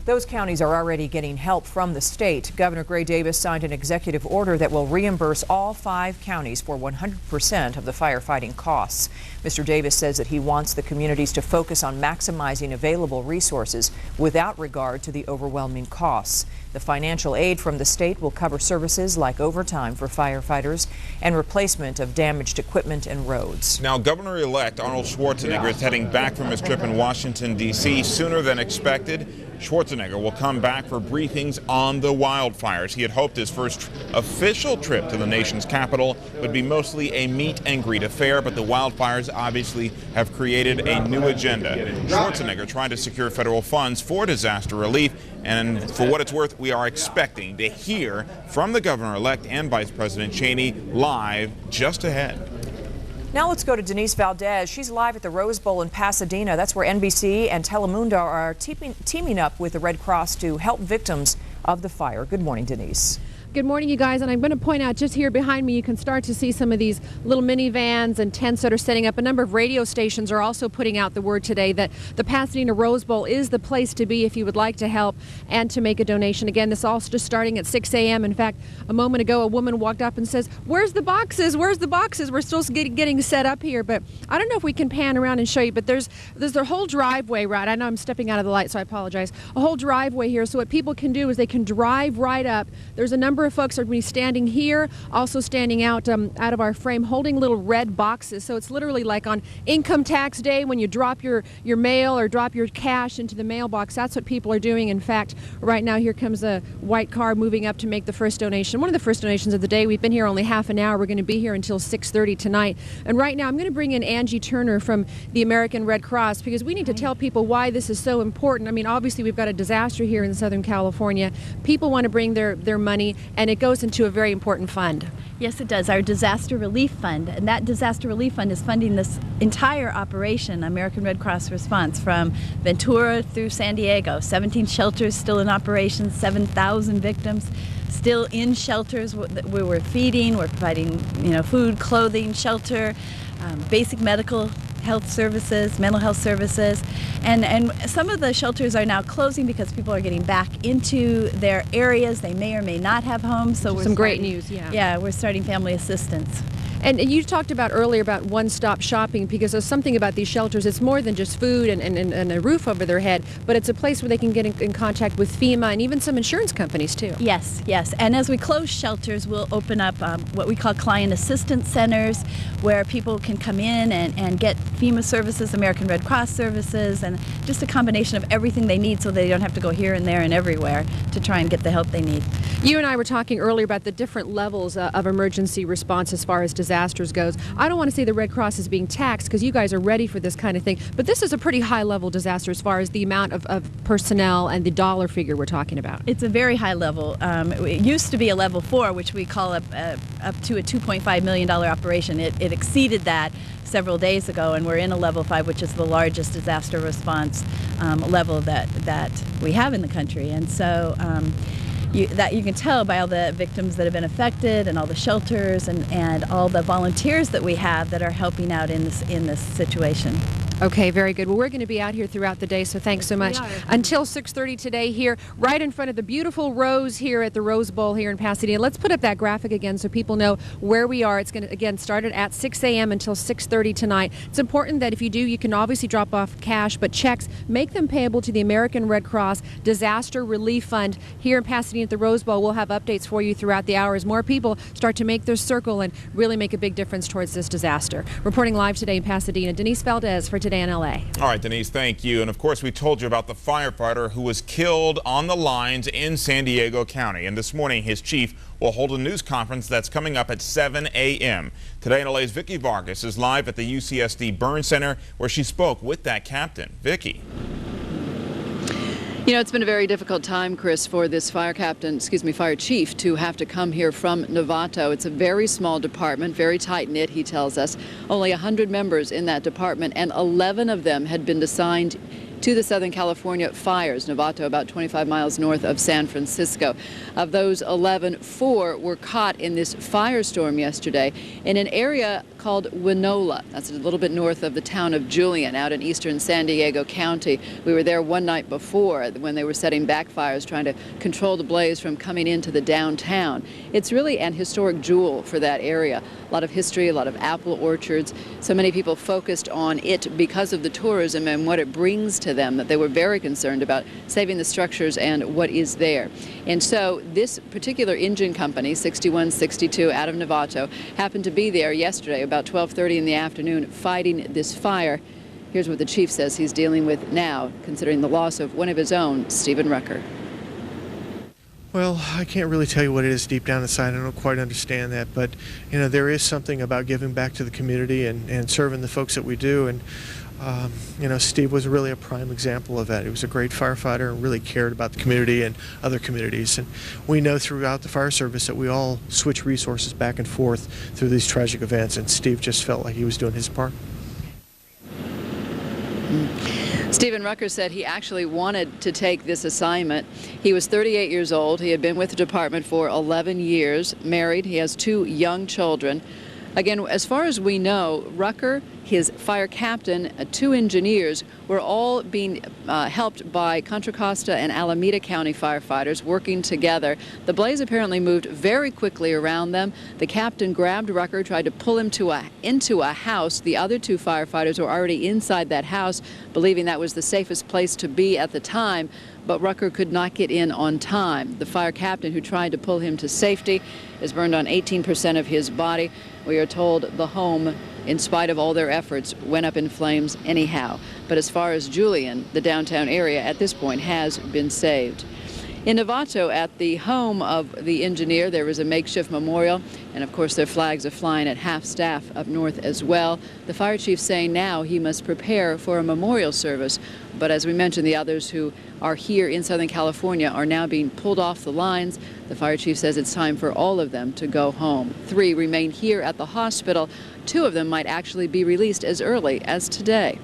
Those counties are already getting help from the state. Governor Gray Davis signed an executive order that will reimburse all 5 counties for 100% of the firefighting costs. Mr. Davis says that he wants the communities to focus on maximizing available resources without regard to the overwhelming costs. The financial aid from the state will cover services like overtime for firefighters and replacement of damaged equipment and roads. Now, Governor-elect Arnold Schwarzenegger is heading back from his trip in Washington, D.C. sooner than expected. Schwarzenegger will come back for briefings on the wildfires. He had hoped his first official trip to the nation's capital would be mostly a meet and greet affair, but the wildfires obviously have created a new agenda. Schwarzenegger trying to secure federal funds for disaster relief, and for what it's worth, we are expecting to hear from the governor-elect and Vice President Cheney live just ahead. Now let's go to Denise Valdez. She's live at the Rose Bowl in Pasadena. That's where NBC and Telemundo are teaming up with the Red Cross to help victims of the fire. Good morning, Denise. Good morning, you guys, and I'm going to point out just here behind me you can start to see some of these little minivans and tents that are setting up. A number of radio stations are also putting out the word today that the Pasadena Rose Bowl is the place to be if you would like to help and to make a donation. Again, this all just starting at 6 a.m. In fact, a moment ago a woman walked up and says, "Where's the boxes? Where's the boxes?" We're still getting set up here, but I don't know if we can pan around and show you, but there's their whole driveway, right? I know I'm stepping out of the light, so I apologize. A whole driveway here, so what people can do is they can drive right up. There's a number of folks are going to be standing here, also standing out of our frame, holding little red boxes. So it's literally like on income tax day when you drop your mail or drop your cash into the mailbox. That's what people are doing. In fact, right now here comes a white car moving up to make the first donation. One of the first donations of the day. We've been here only half an hour. We're going to be here until 6:30 tonight. And right now I'm going to bring in Angie Turner from the American Red Cross because we need to tell people why this is so important. I mean, obviously we've got a disaster here in Southern California. People want to bring their money, and it goes into a very important fund. Yes, it does. Our disaster relief fund, and that disaster relief fund is funding this entire operation, American Red Cross response, from Ventura through San Diego. 17 shelters still in operation, 7,000 victims still in shelters we were feeding. We're providing, food, clothing, shelter, basic medical health services, mental health services, and some of the shelters are now closing because people are getting back into their areas. They may or may not have homes, so some great news. Yeah, we're starting family assistance. And you talked about earlier about one-stop shopping because there's something about these shelters. It's more than just food and a roof over their head, but it's a place where they can get in contact with FEMA and even some insurance companies too. Yes. And as we close shelters, we'll open up what we call client assistance centers where people can come in and get FEMA services, American Red Cross services, and just a combination of everything they need so they don't have to go here and there and everywhere to try and get the help they need. You and I were talking earlier about the different levels of emergency response as far as disasters goes. I don't want to say the Red Cross is being taxed because you guys are ready for this kind of thing, but this is a pretty high level disaster as far as the amount of personnel and the dollar figure we're talking about. It's a very high level. It used to be a level 4, which we call up to a $2.5 million operation. It exceeded that several days ago, and we're in a level 5, which is the largest disaster response level that we have in the country. And so you can tell by all the victims that have been affected and all the shelters and all the volunteers that we have that are helping out in this situation. Okay, very good. Well, we're going to be out here throughout the day, so thanks so much. Until 6:30 today here, right in front of the beautiful Rose here at the Rose Bowl here in Pasadena. Let's put up that graphic again so people know where we are. It's going to, again, start at 6 a.m. until 6:30 tonight. It's important that if you do, you can obviously drop off cash, but checks, make them payable to the American Red Cross Disaster Relief Fund here in Pasadena at the Rose Bowl. We'll have updates for you throughout the hour as more people start to make their circle and really make a big difference towards this disaster. Reporting live today in Pasadena, Denise Valdez for Today in LA. All right, Denise, thank you. And of course, we told you about the firefighter who was killed on the lines in San Diego County. And this morning, his chief will hold a news conference that's coming up at 7 a.m. Today in LA's Vicki Vargas is live at the UCSD Burn Center where she spoke with that captain. Vicki. You know, it's been a very difficult time, Chris, for this fire chief to have to come here from Novato. It's a very small department, very tight-knit, he tells us. Only 100 members in that department, and 11 of them had been assigned to the Southern California fires. Novato, about 25 miles north of San Francisco. Of those 11, 4 were caught in this firestorm yesterday in an area called Winola. That's a little bit north of the town of Julian, out in eastern San Diego County. We were there one night before when they were setting backfires, trying to control the blaze from coming into the downtown. It's really an historic jewel for that area. A lot of history, a lot of apple orchards. So many people focused on it because of the tourism and what it brings to them, that they were very concerned about saving the structures and what is there. And so this particular engine company, 6162 out of Novato, happened to be there yesterday about 12:30 in the afternoon fighting this fire. Here's what the chief says he's dealing with now, considering the loss of one of his own, Stephen Rucker. Well, I can't really tell you what it is deep down inside. I don't quite understand that, but there is something about giving back to the community and serving the folks that we do. And Steve was really a prime example of that. He was a great firefighter and really cared about the community and other communities. And we know throughout the fire service that we all switch resources back and forth through these tragic events, and Steve just felt like he was doing his part. Stephen Rucker said he actually wanted to take this assignment. He was 38 years old. He had been with the department for 11 years, married. He has 2 young children. Again, as far as we know, Rucker, his fire captain, 2 engineers were all being helped by Contra Costa and Alameda County firefighters working together. The blaze apparently moved very quickly around them. The captain grabbed Rucker, tried to pull him into a house. The other 2 firefighters were already inside that house, believing that was the safest place to be at the time, but Rucker could not get in on time. The fire captain who tried to pull him to safety is burned on 18% of his body. We are told the home, in spite of all their efforts, went up in flames anyhow. But as far as Julian, the downtown area at this point has been saved. In Novato, at the home of the engineer, there is a makeshift memorial, and of course their flags are flying at half-staff up north as well. The fire chief saying now he must prepare for a memorial service, but as we mentioned, the others who are here in Southern California are now being pulled off the lines. The fire chief says it's time for all of them to go home. 3 remain here at the hospital. 2 of them might actually be released as early as today.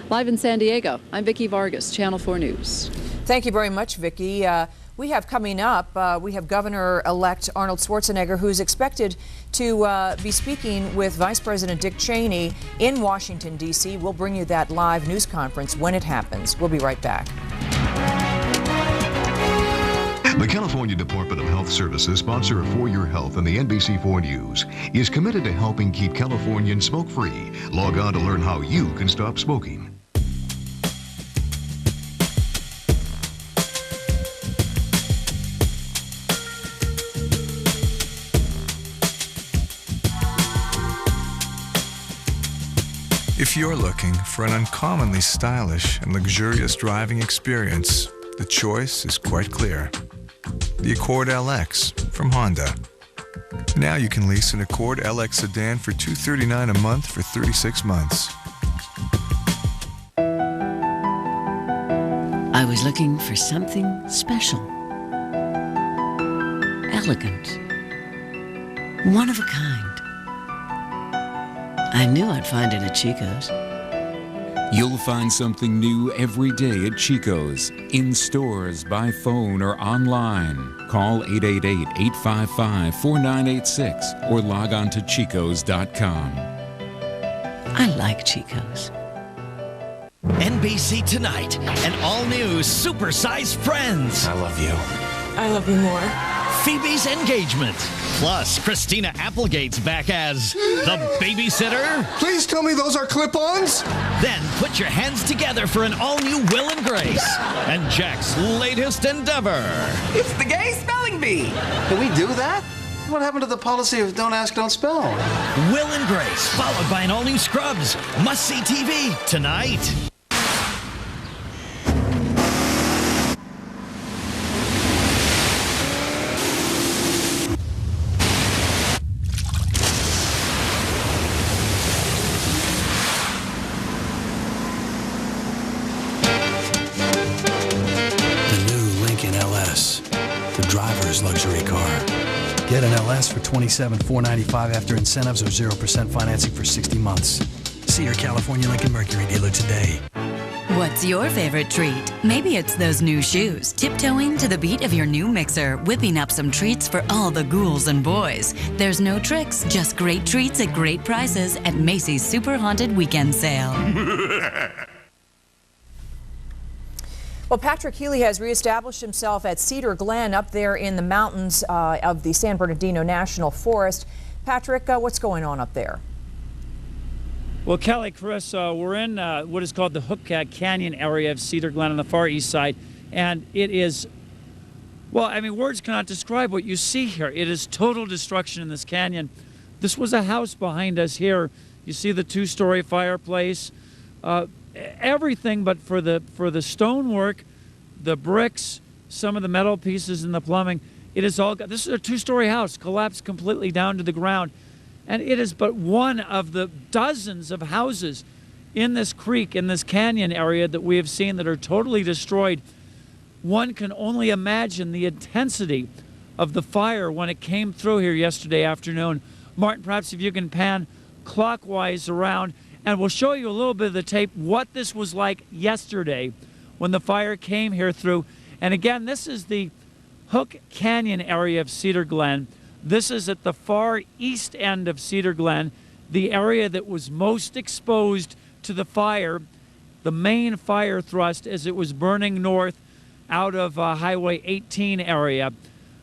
Live in San Diego, I'm Vicki Vargas, Channel 4 News. Thank you very much, Vicki. We have coming up, we have Governor-elect Arnold Schwarzenegger, who's expected to be speaking with Vice President Dick Cheney in Washington, D.C. We'll bring you that live news conference when it happens. We'll be right back. The California Department of Health Services, sponsor of For Your Health and the NBC4 News, is committed to helping keep Californians smoke-free. Log on to learn how you can stop smoking. If you're looking for an uncommonly stylish and luxurious driving experience, the choice is quite clear. The Accord LX from Honda. Now you can lease an Accord LX sedan for $239 a month for 36 months. I was looking for something special, elegant, one of a kind. I knew I'd find it at Chico's. You'll find something new every day at Chico's, in stores, by phone, or online. Call 888-855-4986 or log on to chicos.com. I like Chico's. NBC Tonight, an all-new super-sized Friends. I love you. I love you more. Phoebe's engagement. Plus, Christina Applegate's back as the babysitter. Please tell me those are clip-ons. Then put your hands together for an all-new Will and Grace and Jack's latest endeavor. It's the gay spelling bee. Can we do that? What happened to the policy of don't ask, don't spell? Will and Grace, followed by an all-new Scrubs. Must-see TV tonight. Luxury car. Get an LS for $27,495 after incentives or 0% financing for 60 months. See your California Lincoln Mercury dealer today. What's your favorite treat? Maybe it's those new shoes, tiptoeing to the beat of your new mixer, whipping up some treats for all the ghouls and boys. There's no tricks, just great treats at great prices at Macy's Super Haunted Weekend Sale. Well, Patrick Healy has reestablished himself at Cedar Glen up there in the mountains of the San Bernardino National Forest. Patrick, what's going on up there? Well, Kelly, Chris, we're in what is called the Hook Canyon area of Cedar Glen on the far east side, and it is, well, I mean, words cannot describe what you see here. It is total destruction in this canyon. This was a house behind us here. You see the two-story fireplace, everything but for the stonework, the bricks, some of the metal pieces and the plumbing. It is all, this is a two-story house, collapsed completely down to the ground. And it is but one of the dozens of houses in this creek, in this canyon area that we have seen that are totally destroyed. One can only imagine the intensity of the fire when it came through here yesterday afternoon. Martin, perhaps if you can pan clockwise around, and we'll show you a little bit of the tape, what this was like yesterday when the fire came here through. And again, this is the Hook Canyon area of Cedar Glen. This is at the far east end of Cedar Glen, the area that was most exposed to the fire, the main fire thrust as it was burning north out of Highway 18 area.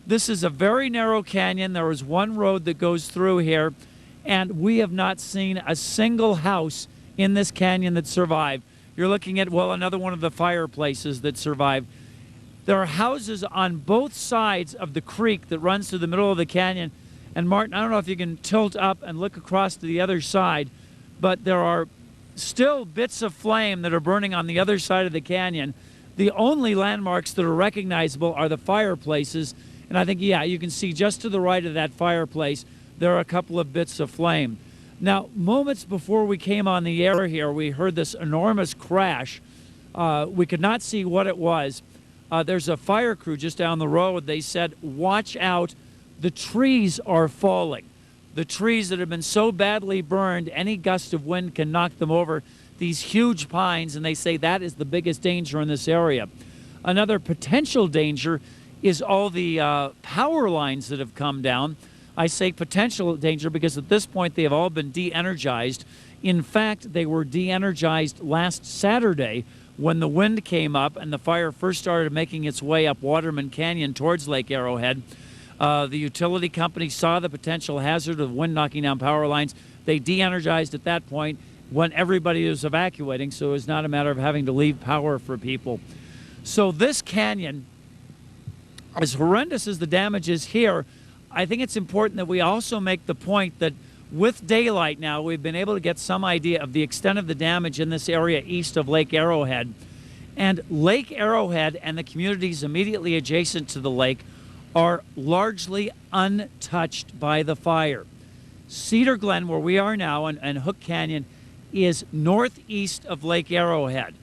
This is a very narrow canyon. There is one road that goes through here, and we have not seen a single house in this canyon that survived. You're looking at, well, another one of the fireplaces that survived. There are houses on both sides of the creek that runs through the middle of the canyon. And Martin, I don't know if you can tilt up and look across to the other side, but there are still bits of flame that are burning on the other side of the canyon. The only landmarks that are recognizable are the fireplaces. And I think, yeah, you can see just to the right of that fireplace, there are a couple of bits of flame. Now, moments before we came on the air here, we heard this enormous crash. We could not see what it was. There's a fire crew just down the road. They said, watch out, the trees are falling. The trees that have been so badly burned, any gust of wind can knock them over. These huge pines, and they say that is the biggest danger in this area. Another potential danger is all the power lines that have come down. I say potential danger because at this point they have all been de-energized. In fact, they were de-energized last Saturday when the wind came up and the fire first started making its way up Waterman Canyon towards Lake Arrowhead. The utility company saw the potential hazard of wind knocking down power lines. They de-energized at that point when everybody was evacuating, so it was not a matter of having to leave power for people. So this canyon, as horrendous as the damage is here, I think it's important that we also make the point that with daylight now, we've been able to get some idea of the extent of the damage in this area east of Lake Arrowhead. And Lake Arrowhead and the communities immediately adjacent to the lake are largely untouched by the fire. Cedar Glen, where we are now, and Hook Canyon, is northeast of Lake Arrowhead.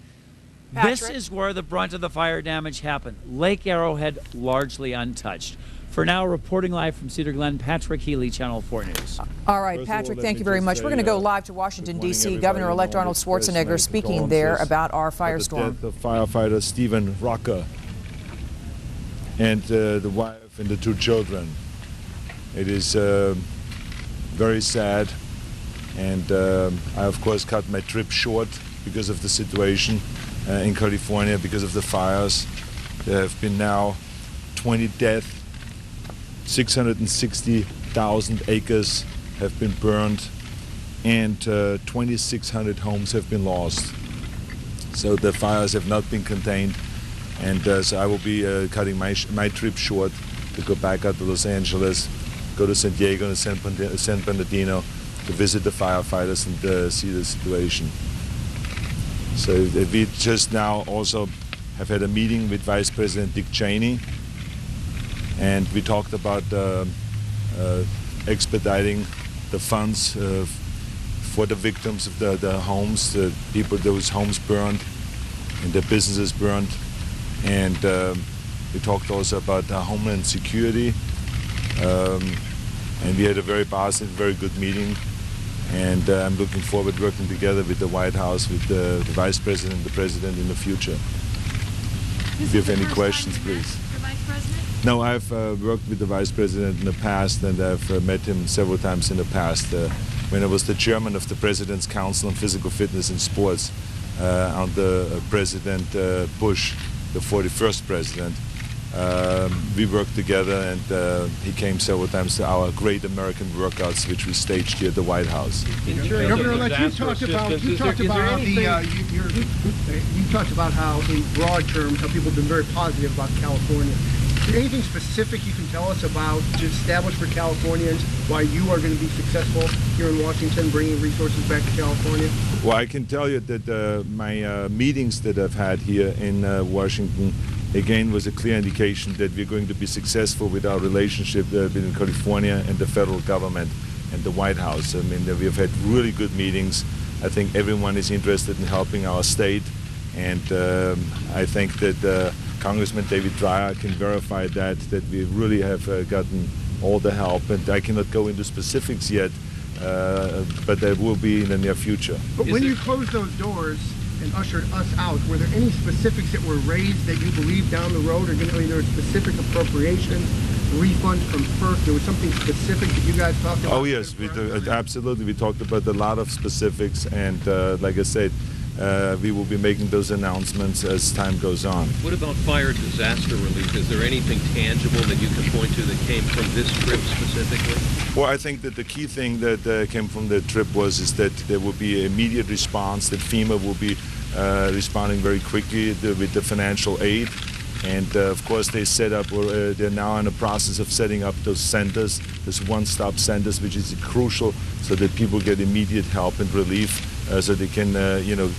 Patrick? This is where the brunt of the fire damage happened. Lake Arrowhead largely untouched. For now, reporting live from Cedar Glen, Patrick Healy, Channel 4 News. All right, Patrick, thank you very much. We're going to go live to Washington, D.C. Governor-elect Arnold Schwarzenegger speaking there about our firestorm. The firefighter Steven Rucker and the wife and the two children. It is very sad, and I, of course, cut my trip short because of the situation in California, because of the fires. There have been now 20 deaths. 660,000 acres have been burned, and 2,600 homes have been lost. So the fires have not been contained, and so I will be cutting my trip short to go back out to Los Angeles, go to San Diego and San Bernardino to visit the firefighters and see the situation. So we just now also have had a meeting with Vice President Dick Cheney, and we talked about expediting the funds for the victims of the homes, the people those homes burned and their businesses burned. And we talked also about homeland security. And we had a very positive, very good meeting. And I'm looking forward to working together with the White House, with the Vice President, the President in the future. If you have any questions, please. No, I've worked with the Vice President in the past, and I've met him several times in the past. When I was the chairman of the President's Council on Physical Fitness and Sports under President Bush, the 41st president, we worked together, and he came several times to our great American workouts, which we staged here at the White House. Governor-elect, you talked about how, in broad terms, how people have been very positive about California. Is there anything specific you can tell us about to establish for Californians why you are going to be successful here in Washington, bringing resources back to California? Well, I can tell you that my meetings that I've had here in Washington, again, was a clear indication that we're going to be successful with our relationship between California and the federal government and the White House. I mean, we've had really good meetings. I think everyone is interested in helping our state, and I think that Congressman David Dreyer can verify that we really have gotten all the help, and I cannot go into specifics yet, but there will be in the near future. But when you closed those doors and ushered us out, were there any specifics that were raised that you believe down the road are going to be there specific appropriations, refunds from FERC? There was something specific that you guys talked about? Oh yes, absolutely. We talked about a lot of specifics, and like I said, we will be making those announcements as time goes on. What about fire disaster relief? Is there anything tangible that you can point to that came from this trip specifically? Well, I think that the key thing that came from the trip is that there will be immediate response, that FEMA will be responding very quickly with the financial aid. And of course, they set up, or they're now in the process of setting up those centers, those one-stop centers, which is crucial so that people get immediate help and relief, so they can,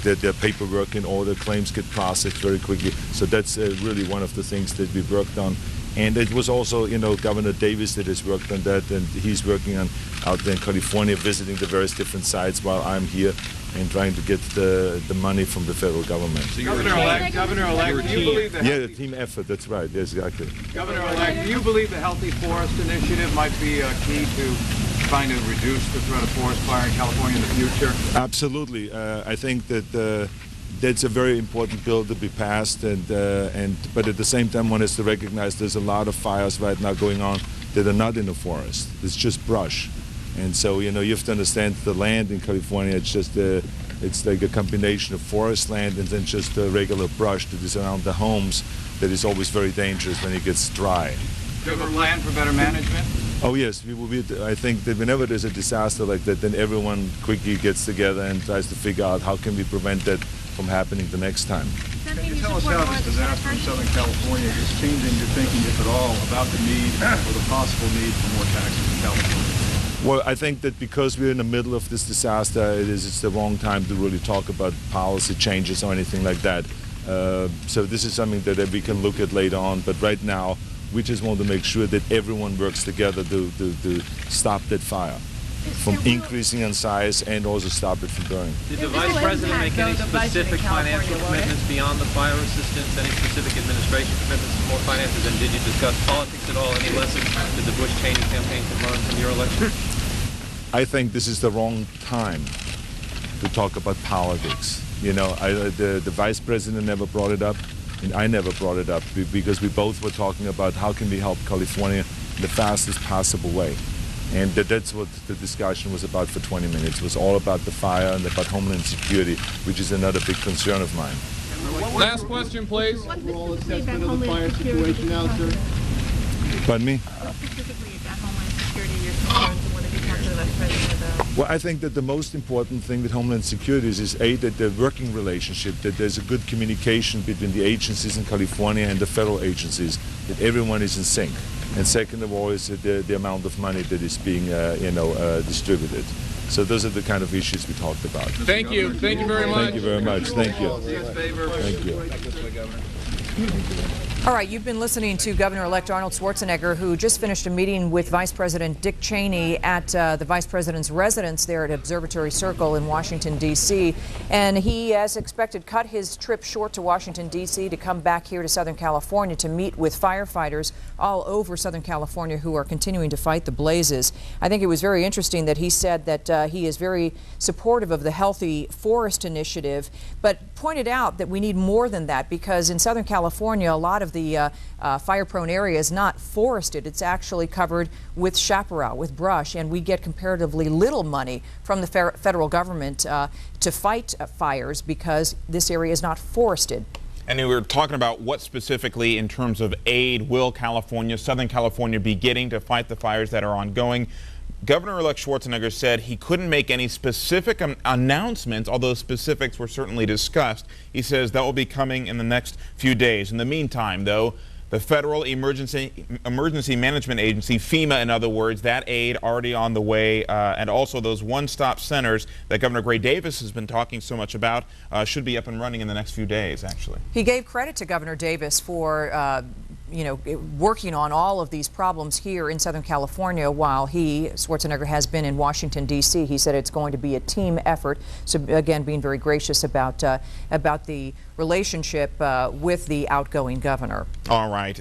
get their paperwork in order, claims get processed very quickly. So that's really one of the things that we've worked on. And it was also, Governor Davis that has worked on that, and he's working on out there in California, visiting the various different sites while I'm here and trying to get the money from the federal government. So Governor-elect, do you believe that? Yeah, the team effort, that's right, yes, exactly. Governor-elect, do you believe the Healthy Forest Initiative might be key to trying to reduce the threat of forest fire in California in the future? Absolutely. I think that that's a very important bill to be passed, but at the same time, one has to recognize there's a lot of fires right now going on that are not in the forest. It's just brush. And so, you have to understand the land in California, it's just it's like a combination of forest land and then just regular brush that is around the homes that is always very dangerous when it gets dry. Do you have a plan for better management? Oh yes, we will be. I think that whenever there's a disaster like that, then everyone quickly gets together and tries to figure out how can we prevent that from happening the next time. Can you tell us how this disaster in Southern California is changing your thinking, if at all, about the need or the possible need for more taxes in California? Well, I think that because we're in the middle of this disaster, it's the wrong time to really talk about policy changes or anything like that. So this is something that we can look at later on. But right now, we just want to make sure that everyone works together to stop that fire from increasing in size and also stop it from burning. Did the Vice President make any specific financial commitments beyond the fire assistance, any specific administration commitments to more finances, and did you discuss politics at all? Any lessons did the Bush-Cheney campaign can learn from your election? I think this is the wrong time to talk about politics. The Vice President never brought it up, and I never brought it up because we both were talking about how can we help California in the fastest possible way. And that's what the discussion was about for 20 minutes. It was all about the fire and about homeland security, which is another big concern of mine. Last question, please. What's the overall assessment of the fire situation now, sir? Pardon me? What specifically about Homeland Security your concerns and what have you talked to the Vice President about? Well, I think that the most important thing with Homeland Security is A, that the working relationship, that there's a good communication between the agencies in California and the federal agencies, that everyone is in sync. And second of all is the amount of money that is being, distributed. So those are the kind of issues we talked about. Thank you. Thank you very much. Thank you very much. Thank you. Do us a favor. Thank you. All right, you've been listening to Governor-elect Arnold Schwarzenegger, who just finished a meeting with Vice President Dick Cheney at the Vice President's residence there at Observatory Circle in Washington, D.C. And he, as expected, cut his trip short to Washington, D.C. to come back here to Southern California to meet with firefighters all over Southern California who are continuing to fight the blazes. I think it was very interesting that he said that he is very supportive of the Healthy Forest Initiative, but pointed out that we need more than that, because in Southern California, a lot of the fire-prone area is not forested. It's actually covered with chaparral, with brush, and we get comparatively little money from the federal government to fight fires because this area is not forested. And we were talking about what specifically in terms of aid will Southern California be getting to fight the fires that are ongoing. Governor-elect Schwarzenegger said he couldn't make any specific announcements, although specifics were certainly discussed. He says that will be coming in the next few days. In the meantime, though, the Federal Emergency Management Agency, FEMA in other words, that aid already on the way, and also those one-stop centers that Governor Gray Davis has been talking so much about should be up and running in the next few days, actually. He gave credit to Governor Davis for working on all of these problems here in Southern California while Schwarzenegger, has been in Washington, D.C. He said it's going to be a team effort. So again, being very gracious about the relationship with the outgoing governor. All right.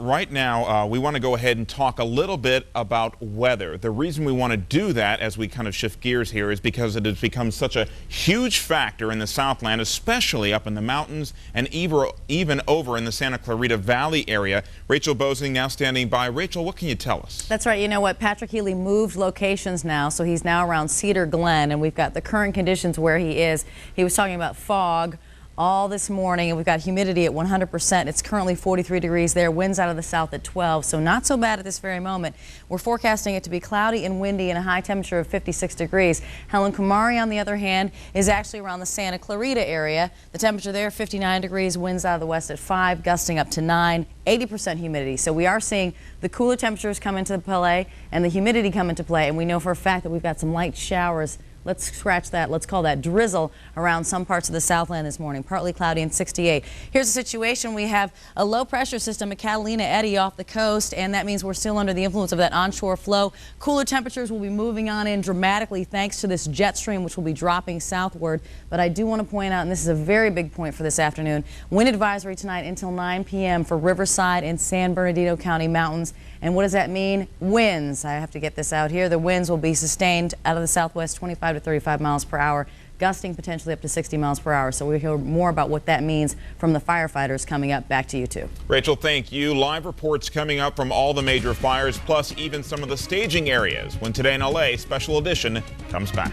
Right now, we want to go ahead and talk a little bit about weather. The reason we want to do that as we kind of shift gears here is because it has become such a huge factor in the Southland, especially up in the mountains and even over in the Santa Clarita Valley area. Rachel Bosing now standing by. Rachel, what can you tell us? That's right. You know what? Patrick Healy moved locations now, so he's now around Cedar, Glen, and we've got the current conditions where he is. He was talking about fog all this morning, and we've got humidity at 100%. It's currently 43 degrees there, winds out of the south at 12, so not so bad at this very moment. We're forecasting it to be cloudy and windy and a high temperature of 56 degrees. Helen Kumari, on the other hand, is actually around the Santa Clarita area. The temperature there, 59 degrees, winds out of the west at 5, gusting up to 9, 80% humidity. So we are seeing the cooler temperatures come into play and the humidity come into play, and we know for a fact that we've got some light showers. Let's scratch that. Let's call that drizzle around some parts of the Southland this morning. Partly cloudy and 68. Here's the situation. We have a low pressure system, a Catalina eddy off the coast, and that means we're still under the influence of that onshore flow. Cooler temperatures will be moving on in dramatically thanks to this jet stream, which will be dropping southward. But I do want to point out, and this is a very big point for this afternoon, wind advisory tonight until 9 p.m. for Riverside and San Bernardino County mountains. And what does that mean? Winds. I have to get this out here. The winds will be sustained out of the southwest, 25 to 35 miles per hour, gusting potentially up to 60 miles per hour. So we'll hear more about what that means from the firefighters coming up. Back to you two. Rachel, thank you. Live reports coming up from all the major fires, plus even some of the staging areas when Today in LA Special Edition comes back.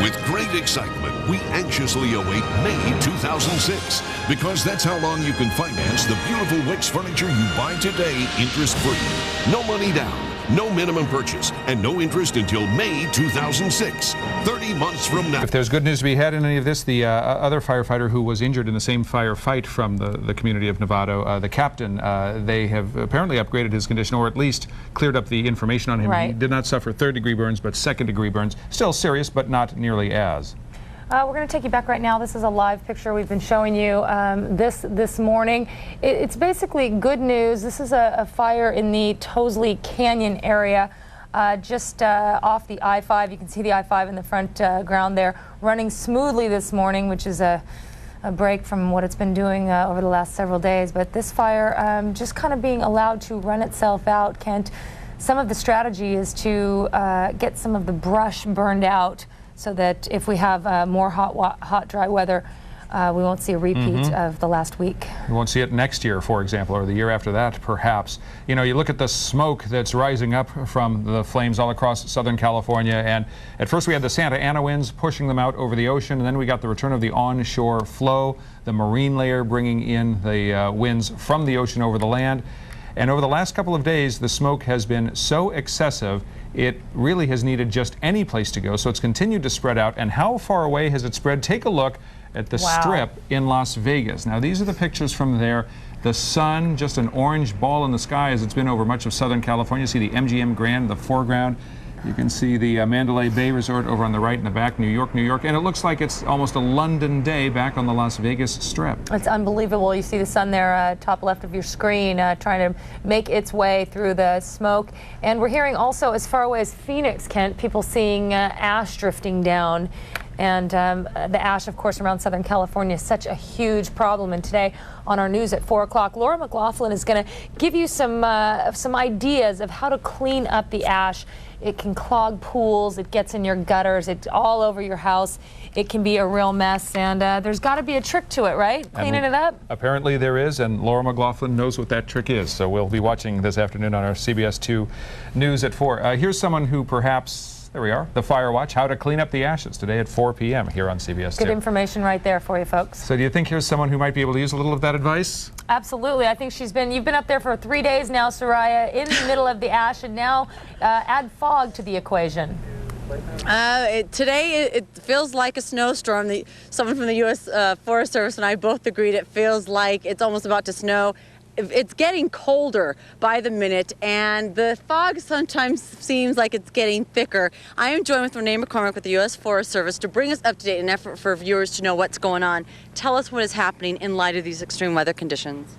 With great excitement, we anxiously await May 2006, because that's how long you can finance the beautiful Wix furniture you buy today interest-free. No money down, no minimum purchase, and no interest until May 2006, 30 months from now. If there's good news to be had in any of this, the other firefighter who was injured in the same firefight from the community of Novato, the captain, they have apparently upgraded his condition, or at least cleared up the information on him. Right. He did not suffer third-degree burns, but second-degree burns. Still serious, but not nearly as. We're going to take you back right now. This is a live picture we've been showing you this morning. It's basically good news. This is a fire in the Towsley Canyon area, just off the I-5. You can see the I-5 in the front ground there, running smoothly this morning, which is a break from what it's been doing over the last several days. But this fire just kind of being allowed to run itself out. Kent, some of the strategy is to get some of the brush burned out, so that if we have more hot, dry weather, we won't see a repeat of the last week. We won't see it next year, for example, or the year after that, perhaps. You know, you look at the smoke that's rising up from the flames all across Southern California, and at first we had the Santa Ana winds pushing them out over the ocean, and then we got the return of the onshore flow, the marine layer bringing in the winds from the ocean over the land. And over the last couple of days, the smoke has been so excessive, it really has needed just any place to go. So it's continued to spread out. And how far away has it spread? Take a look at the Strip in Las Vegas. Now, these are the pictures from there. The sun, just an orange ball in the sky as it's been over much of Southern California. You see the MGM Grand in the foreground. You can see the Mandalay Bay Resort over on the right in the back, New York, New York. And it looks like it's almost a London day back on the Las Vegas Strip. It's unbelievable. You see the sun there, top left of your screen, trying to make its way through the smoke. And we're hearing also as far away as Phoenix, Kent, people seeing ash drifting down. And the ash, of course, around Southern California is such a huge problem. And today on our news at 4 o'clock, Laura McLaughlin is going to give you some ideas of how to clean up the ash. It can clog pools, it gets in your gutters, it's all over your house. It can be a real mess, and there's got to be a trick to it, right? Cleaning it up? Apparently there is, and Laura McLaughlin knows what that trick is. So we'll be watching this afternoon on our CBS 2 News at 4. Here's someone who perhaps, there we are, the Fire Watch, how to clean up the ashes today at 4 p.m. here on CBS 2. Good information right there for you folks. So do you think here's someone who might be able to use a little of that advice? Absolutely. I think you've been up there for 3 days now, Soraya, in the middle of the ash, and now add fog to the equation. Today it feels like a snowstorm. Someone from the U.S. Forest Service and I both agreed it feels like it's almost about to snow. It's getting colder by the minute, and the fog sometimes seems like it's getting thicker. I am joined with Renee McCormick with the U.S. Forest Service to bring us up to date in an effort for viewers to know what's going on. Tell us what is happening in light of these extreme weather conditions.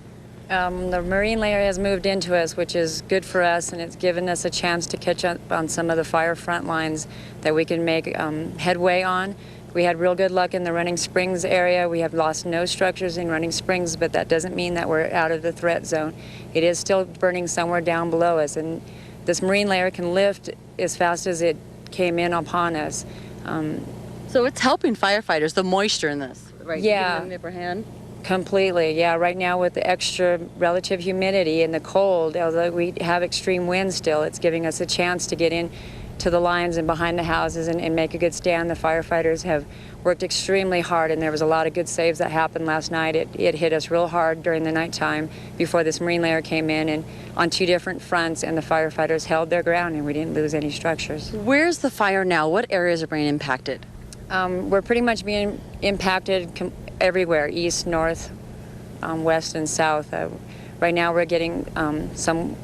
The marine layer has moved into us, which is good for us, and it's given us a chance to catch up on some of the fire front lines that we can make headway on. We had real good luck in the Running Springs area. We have lost no structures in Running Springs, but that doesn't mean that we're out of the threat zone. It is still burning somewhere down below us, and this marine layer can lift as fast as it came in upon us. So it's helping firefighters, the moisture in this, right? Yeah. Giving them the upper hand? Completely, yeah. Right now with the extra relative humidity and the cold, although we have extreme winds still, it's giving us a chance to get in to the lines and behind the houses and make a good stand. The firefighters have worked extremely hard, and there was a lot of good saves that happened last night. It hit us real hard during the nighttime before this marine layer came in, and on 2 different fronts, and the firefighters held their ground and we didn't lose any structures. Where's the fire now? What areas are being impacted? We're pretty much being impacted everywhere, east, north, west, and south. Right now we're getting some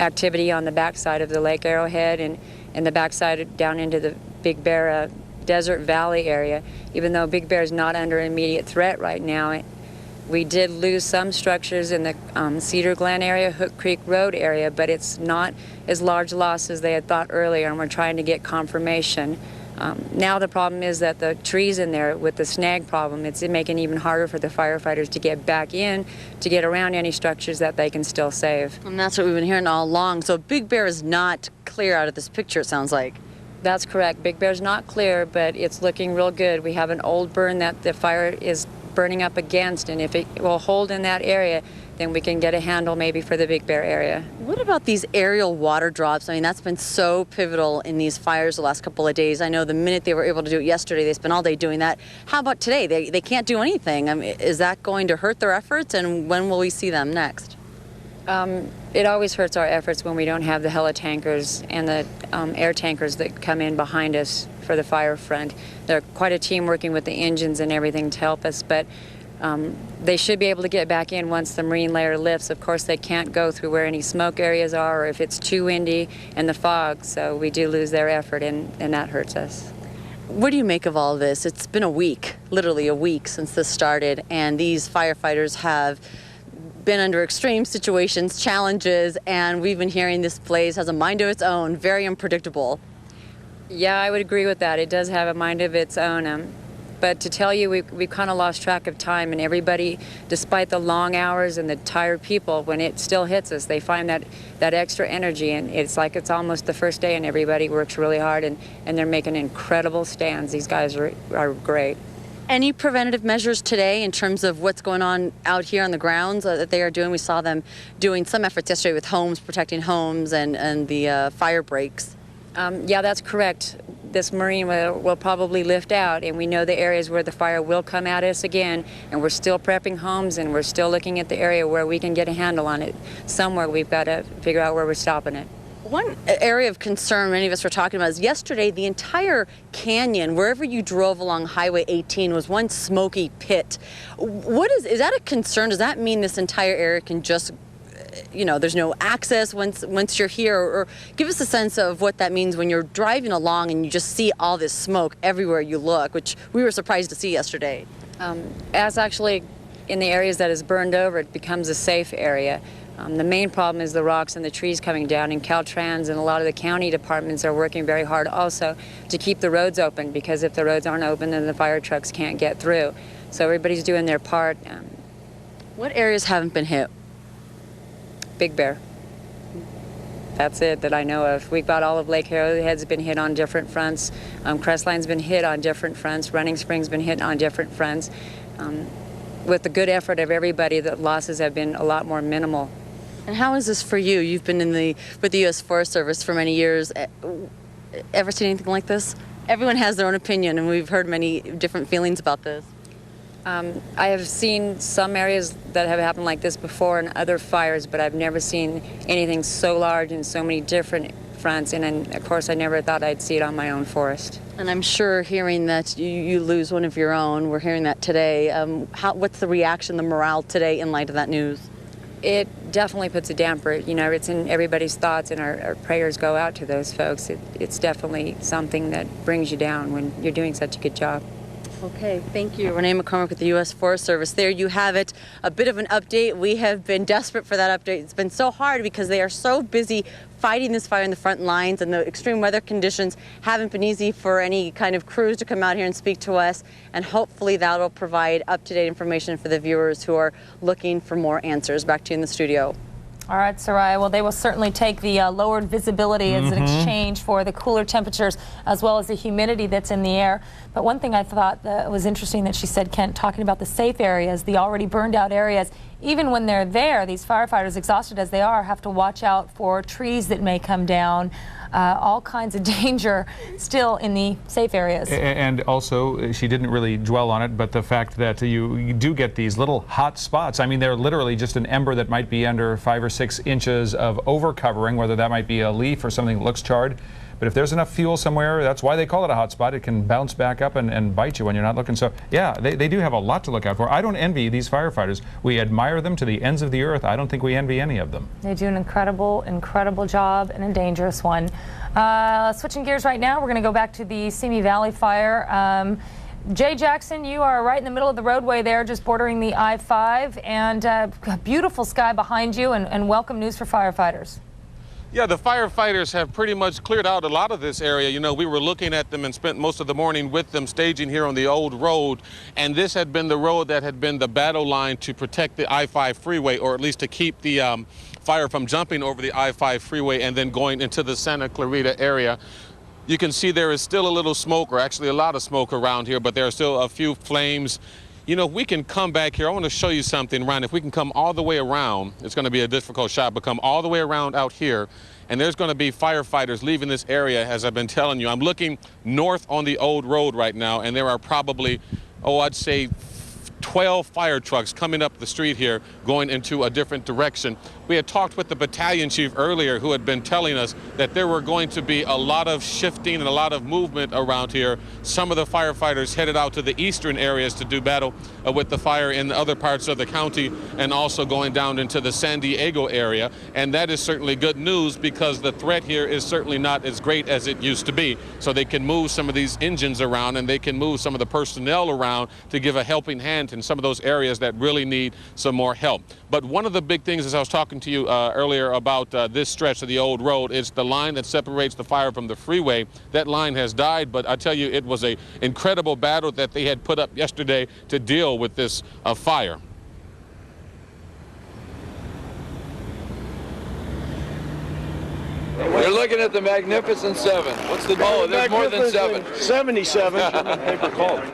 activity on the backside of the Lake Arrowhead and the backside down into the Big Bear Desert Valley area. Even though Big Bear is not under immediate threat right now, we did lose some structures in the Cedar Glen area, Hook Creek Road area, but it's not as large loss as they had thought earlier, and we're trying to get confirmation. Now the problem is that the trees in there with the snag problem, it's making it even harder for the firefighters to get back in, to get around any structures that they can still save. And that's what we've been hearing all along. So Big Bear is not clear out of this picture, it sounds like. That's correct. Big Bear's not clear, but it's looking real good. We have an old burn that the fire is burning up against, and if it will hold in that area, then we can get a handle maybe for the Big Bear area. What about these aerial water drops? I mean, that's been so pivotal in these fires the last couple of days. I know the minute they were able to do it yesterday, they spent all day doing that. How about today? They can't do anything. I mean, is that going to hurt their efforts, and when will we see them next? It always hurts our efforts when we don't have the heli-tankers and the air tankers that come in behind us for the fire front. They're quite a team working with the engines and everything to help us, but they should be able to get back in once the marine layer lifts. Of course, they can't go through where any smoke areas are or if it's too windy and the fog, so we do lose their effort, and that hurts us. What do you make of all this? It's been a week, literally a week since this started, and these firefighters have been under extreme situations, challenges, and we've been hearing this place has a mind of its own, very unpredictable. Yeah, I would agree with that. It does have a mind of its own. But to tell you, we've kind of lost track of time, and everybody, despite the long hours and the tired people, when it still hits us, they find that extra energy, and it's like it's almost the first day, and everybody works really hard, and they're making incredible stands. These guys are great. Any preventative measures today in terms of what's going on out here on the grounds that they are doing? We saw them doing some efforts yesterday with homes, protecting homes and the fire breaks. Yeah, that's correct. This marine will probably lift out, and we know the areas where the fire will come at us again, and we're still prepping homes, and we're still looking at the area where we can get a handle on it. Somewhere we've got to figure out where we're stopping it. One area of concern many of us were talking about is yesterday the entire canyon, wherever you drove along Highway 18, was one smoky pit. Is that a concern? Does that mean this entire area can just, you know, there's no access once you're here? Or give us a sense of what that means when you're driving along and you just see all this smoke everywhere you look, which we were surprised to see yesterday. As actually in the areas that is burned over, it becomes a safe area. The main problem is the rocks and the trees coming down, and Caltrans and a lot of the county departments are working very hard also to keep the roads open, because if the roads aren't open, then the fire trucks can't get through. So everybody's doing their part. What areas haven't been hit? Big Bear. That's it that I know of. We've got all of Lake Arrowhead's been hit on different fronts. Crestline's been hit on different fronts. Running Spring's been hit on different fronts. With the good effort of everybody, the losses have been a lot more minimal. And how is this for you? You've been with the U.S. Forest Service for many years. Ever seen anything like this? Everyone has their own opinion, and we've heard many different feelings about this. I have seen some areas that have happened like this before and other fires, but I've never seen anything so large and so many different fronts. And of course, I never thought I'd see it on my own forest. And I'm sure hearing that you lose one of your own, we're hearing that today. What's the reaction, the morale today in light of that news? It definitely puts a damper. You know, it's in everybody's thoughts, and our prayers go out to those folks. It's definitely something that brings you down when you're doing such a good job. Okay, thank you. Renee McCormick with the U.S. Forest Service. There you have it, a bit of an update. We have been desperate for that update. It's been so hard because they are so busy fighting this fire in the front lines, and the extreme weather conditions haven't been easy for any kind of crews to come out here and speak to us, and hopefully that will provide up-to-date information for the viewers who are looking for more answers. Back to you in the studio. All right, Soraya. Well, they will certainly take the lowered visibility as an exchange for the cooler temperatures as well as the humidity that's in the air. But one thing I thought that was interesting that she said, Kent, talking about the safe areas, the already burned out areas, even when they're there, these firefighters, exhausted as they are, have to watch out for trees that may come down, all kinds of danger still in the safe areas. And also, she didn't really dwell on it, but the fact that you do get these little hot spots. I mean, they're literally just an ember that might be under 5 or 6 inches of overcovering, whether that might be a leaf or something that looks charred. But if there's enough fuel somewhere, that's why they call it a hot spot. It can bounce back up and bite you when you're not looking. So, yeah, they do have a lot to look out for. I don't envy these firefighters. We admire them to the ends of the earth. I don't think we envy any of them. They do an incredible, incredible job, and a dangerous one. Switching gears right now, we're going to go back to the Simi Valley fire. Jay Jackson, you are right in the middle of the roadway there, just bordering the I-5, and a beautiful sky behind you, and welcome news for firefighters. Yeah, the firefighters have pretty much cleared out a lot of this area. You know, we were looking at them and spent most of the morning with them staging here on the old road. And this had been the road that had been the battle line to protect the I-5 freeway, or at least to keep the fire from jumping over the I-5 freeway and then going into the Santa Clarita area. You can see there is still a little smoke, or actually a lot of smoke around here, but there are still a few flames. You know, if we can come back here, I want to show you something, Ryan. If we can come all the way around, it's going to be a difficult shot, but come all the way around out here, and there's going to be firefighters leaving this area, as I've been telling you. I'm looking north on the old road right now, and there are probably, I'd say 12 fire trucks coming up the street here going into a different direction. We had talked with the battalion chief earlier, who had been telling us that there were going to be a lot of shifting and a lot of movement around here. Some of the firefighters headed out to the eastern areas to do battle with the fire in the other parts of the county, and also going down into the San Diego area. And that is certainly good news, because the threat here is certainly not as great as it used to be. So they can move some of these engines around, and they can move some of the personnel around to give a helping hand in some of those areas that really need some more help. But one of the big things, as I was talking to you earlier about this stretch of the old road, is the line that separates the fire from the freeway. That line has died, but I tell you, it was an incredible battle that they had put up yesterday to deal with this fire. You're looking at the Magnificent Seven. What's the Oh, there's more than 7. 77.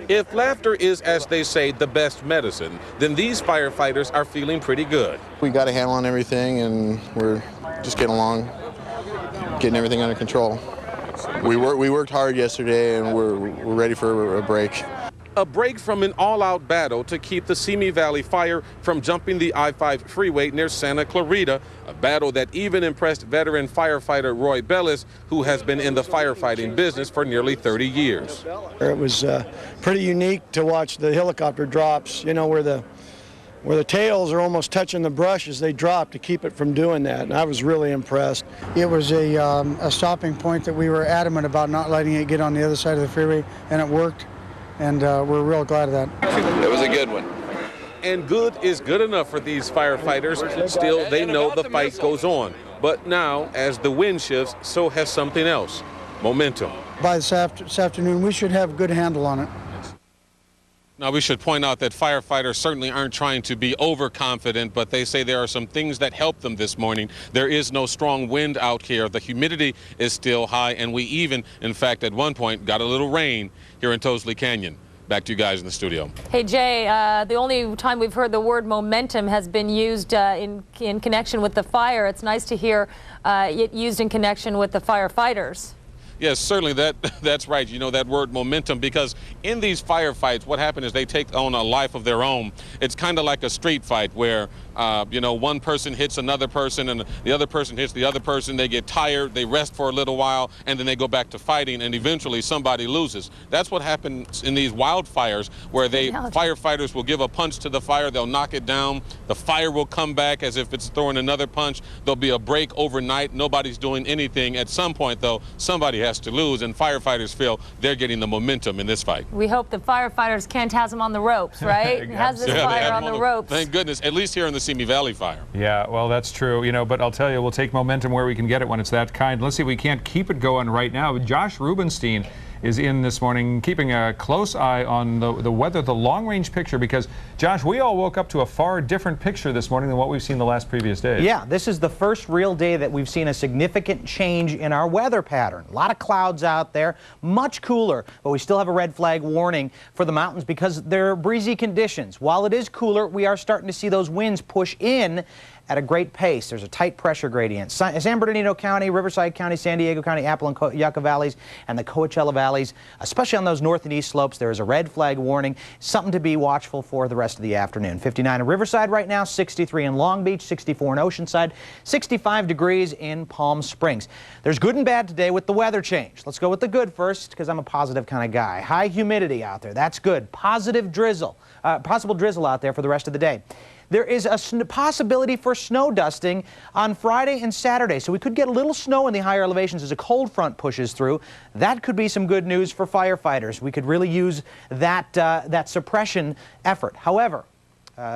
If laughter is, as they say, the best medicine, then these firefighters are feeling pretty good. We got a handle on everything, and we're just getting along, getting everything under control. We worked hard yesterday, and we're ready for a break. A break from an all-out battle to keep the Simi Valley fire from jumping the I-5 freeway near Santa Clarita, a battle that even impressed veteran firefighter Roy Bellis, who has been in the firefighting business for nearly 30 years. It was pretty unique to watch the helicopter drops, you know, where the tails are almost touching the brush as they drop to keep it from doing that, and I was really impressed. It was a stopping point that we were adamant about not letting it get on the other side of the freeway, and it worked. And we're real glad of that. It was a good one. And good is good enough for these firefighters. Still, they know the fight goes on. But now, as the wind shifts, so has something else: momentum. By this afternoon, we should have a good handle on it. Now, we should point out that firefighters certainly aren't trying to be overconfident, but they say there are some things that help them this morning. There is no strong wind out here. The humidity is still high, and we even, in fact, at one point, got a little rain here in Towsley Canyon. Back to you guys in the studio. Hey, Jay, the only time we've heard the word momentum has been used in connection with the fire. It's nice to hear it used in connection with the firefighters. Yes, certainly that's right. You know, that word momentum, because in these firefights, what happens is they take on a life of their own. It's kind of like a street fight where, you know, one person hits another person and the other person hits the other person. They get tired, they rest for a little while, and then they go back to fighting, and eventually somebody loses. That's what happens in these wildfires, where firefighters will give a punch to the fire, they'll knock it down, the fire will come back as if it's throwing another punch. There'll be a break overnight, nobody's doing anything. At some point, though, somebody has to lose, and firefighters feel they're getting the momentum in this fight. We hope the firefighters Kent has them on the ropes, right? Has this fire on the ropes. Thank goodness, at least here in the Simi Valley fire. Yeah, well, that's true, you know, but I'll tell you, we'll take momentum where we can get it when it's that kind. Let's see if we can't keep it going right now. Josh Rubenstein is in this morning, keeping a close eye on the weather, the long-range picture, because, Josh, we all woke up to a far different picture this morning than what we've seen the last previous days. Yeah, this is the first real day that we've seen a significant change in our weather pattern. A lot of clouds out there, much cooler, but we still have a red flag warning for the mountains because they're breezy conditions. While it is cooler, we are starting to see those winds push in at a great pace. There's a tight pressure gradient. San Bernardino County, Riverside County, San Diego County, Apple and Cuyamaca Valleys, and the Coachella Valleys, especially on those north and east slopes, there is a red flag warning. Something to be watchful for the rest of the afternoon. 59 in Riverside right now, 63 in Long Beach, 64 in Oceanside, 65 degrees in Palm Springs. There's good and bad today with the weather change. Let's go with the good first, because I'm a positive kind of guy. High humidity out there. That's good. Positive drizzle. Possible drizzle out there for the rest of the day. There is a possibility for snow dusting on Friday and Saturday, so we could get a little snow in the higher elevations as a cold front pushes through. That could be some good news for firefighters. We could really use that suppression effort. However,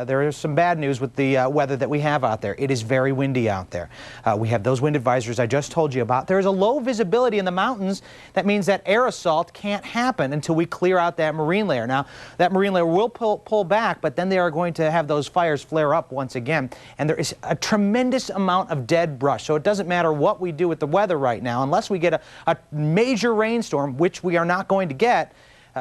there is some bad news with the weather that we have out there. It is very windy out there. We have those wind advisories I just told you about. There is a low visibility in the mountains. That means that air assault can't happen until we clear out that marine layer. Now, that marine layer will pull back, but then they are going to have those fires flare up once again. And there is a tremendous amount of dead brush. So it doesn't matter what we do with the weather right now, unless we get a major rainstorm, which we are not going to get.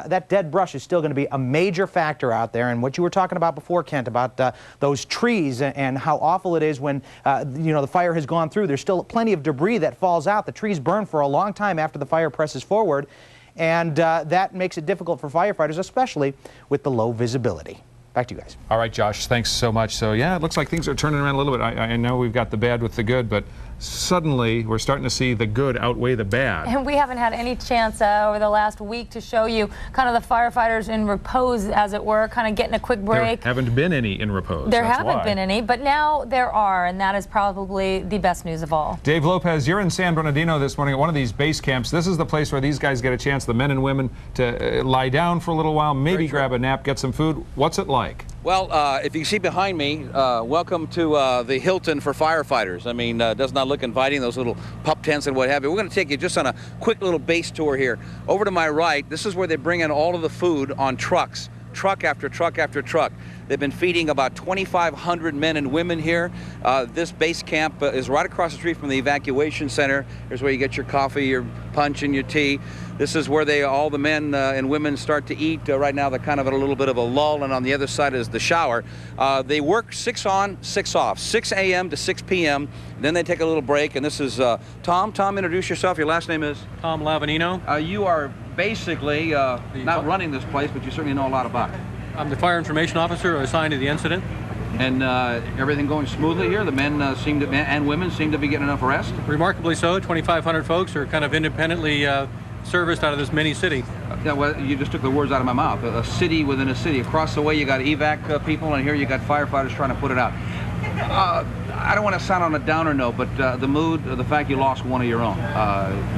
That dead brush is still going to be a major factor out there. And what you were talking about before, Kent, about those trees and how awful it is when you know, the fire has gone through. There's still plenty of debris that falls out. The trees burn for a long time after the fire presses forward, and that makes it difficult for firefighters, especially with the low visibility. Back to you guys. All right, Josh, thanks so much. So, yeah, it looks like things are turning around a little bit. I know we've got the bad with the good, but suddenly we're starting to see the good outweigh the bad. And we haven't had any chance over the last week to show you kind of the firefighters in repose, as it were, kind of getting a quick break. There haven't been any in repose. There haven't been any, but now there are, and that is probably the best news of all. Dave Lopez, you're in San Bernardino this morning at one of these base camps. This is the place where these guys get a chance, the men and women, to lie down for a little while, maybe grab a nap, get some food. What's it like? Well, if you see behind me, welcome to the Hilton for firefighters. I mean, does not look inviting, those little pup tents and what have you. We're going to take you just on a quick little base tour here. Over to my right, this is where they bring in all of the food on trucks, truck after truck after truck. They've been feeding about 2,500 men and women here. This base camp is right across the street from the evacuation center. Here's where you get your coffee, your punch, and your tea. This is where all the men and women start to eat. Right now they're kind of at a little bit of a lull, and on the other side is the shower. They work 6 on, 6 off, 6 a.m. to 6 p.m. Then they take a little break, and this is Tom. Tom, introduce yourself. Your last name is? Tom Lavanino. You are basically not running this place, but you certainly know a lot about it. I'm the fire information officer assigned to the incident. And everything going smoothly here? The men and women seem to be getting enough rest? Remarkably so. 2,500 folks are kind of independently serviced out of this mini city. Yeah, well, you just took the words out of my mouth. A city within a city. Across the way you got evac people, and here you got firefighters trying to put it out. I don't want to sound on a downer note, but the mood, the fact you lost one of your own,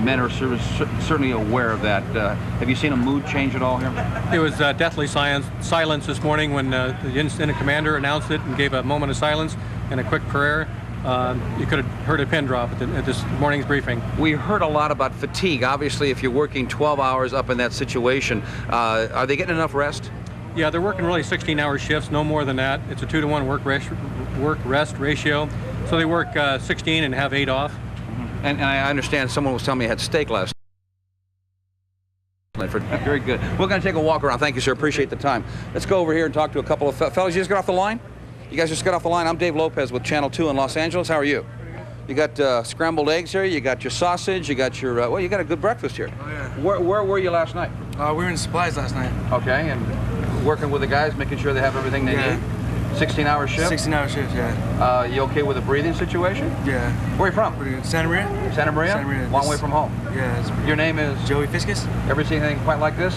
men are certainly aware of that. Have you seen a mood change at all here? It was deathly silence this morning when the incident commander announced it and gave a moment of silence and a quick prayer. You could have heard a pin drop at this morning's briefing. We heard a lot about fatigue. Obviously, if you're working 12 hours up in that situation, are they getting enough rest? Yeah, they're working really 16-hour shifts, no more than that. It's a 2-to-1 work-rest ratio. So they work 16 and have 8 off. Mm-hmm. And I understand someone was telling me you had steak last night. Very good. We're going to take a walk around. Thank you, sir. Appreciate the time. Let's go over here and talk to a couple of fellas. You just got off the line? You guys just got off the line? I'm Dave Lopez with Channel 2 in Los Angeles. How are you? You got scrambled eggs here, you got your sausage, you got your, well, you got a good breakfast here. Oh, yeah. Where were you last night? We were in supplies last night. Okay, and working with the guys, making sure they have everything they need? 16-hour shift? 16-hour shift, yeah. You okay with the breathing situation? Yeah. Where are you from? Pretty good. Santa Maria. Santa Maria? Santa Maria. Long way from home? Yeah. Your name is? Joey Fiscus. Ever seen anything quite like this?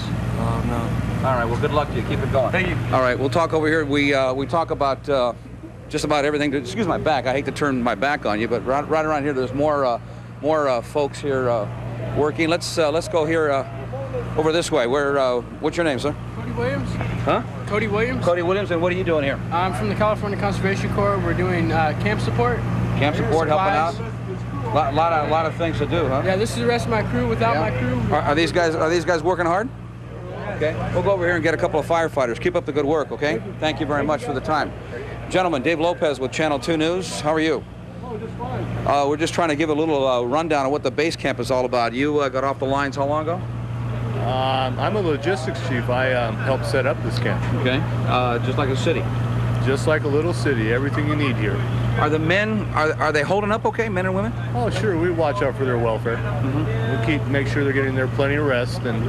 No. All right, well, good luck to you. Keep it going. Thank you. All right, we'll talk over here. We talk about just about everything. Excuse my back. I hate to turn my back on you, but right around here, there's more folks here working. Let's go here over this way. What's your name, sir? Cody Williams. Huh? Cody Williams. Cody Williams, and what are you doing here? I'm from the California Conservation Corps. We're doing camp support. Camp support, supplies. helping out. A lot of things to do, huh? Yeah, this is the rest of my crew. Without my crew. Are these guys working hard? Okay. We'll go over here and get a couple of firefighters. Keep up the good work, okay? Thank you very much for the time. Gentlemen, Dave Lopez with Channel 2 News. How are you? Oh, just fine. We're just trying to give a little rundown of what the base camp is all about. You got off the lines how long ago? I'm a logistics chief. I helped set up this camp. Okay. Just like a city? Just like a little city. Everything you need here. Are the men, are they holding up okay, men and women? Oh, sure. We watch out for their welfare. We make sure they're getting their plenty of rest and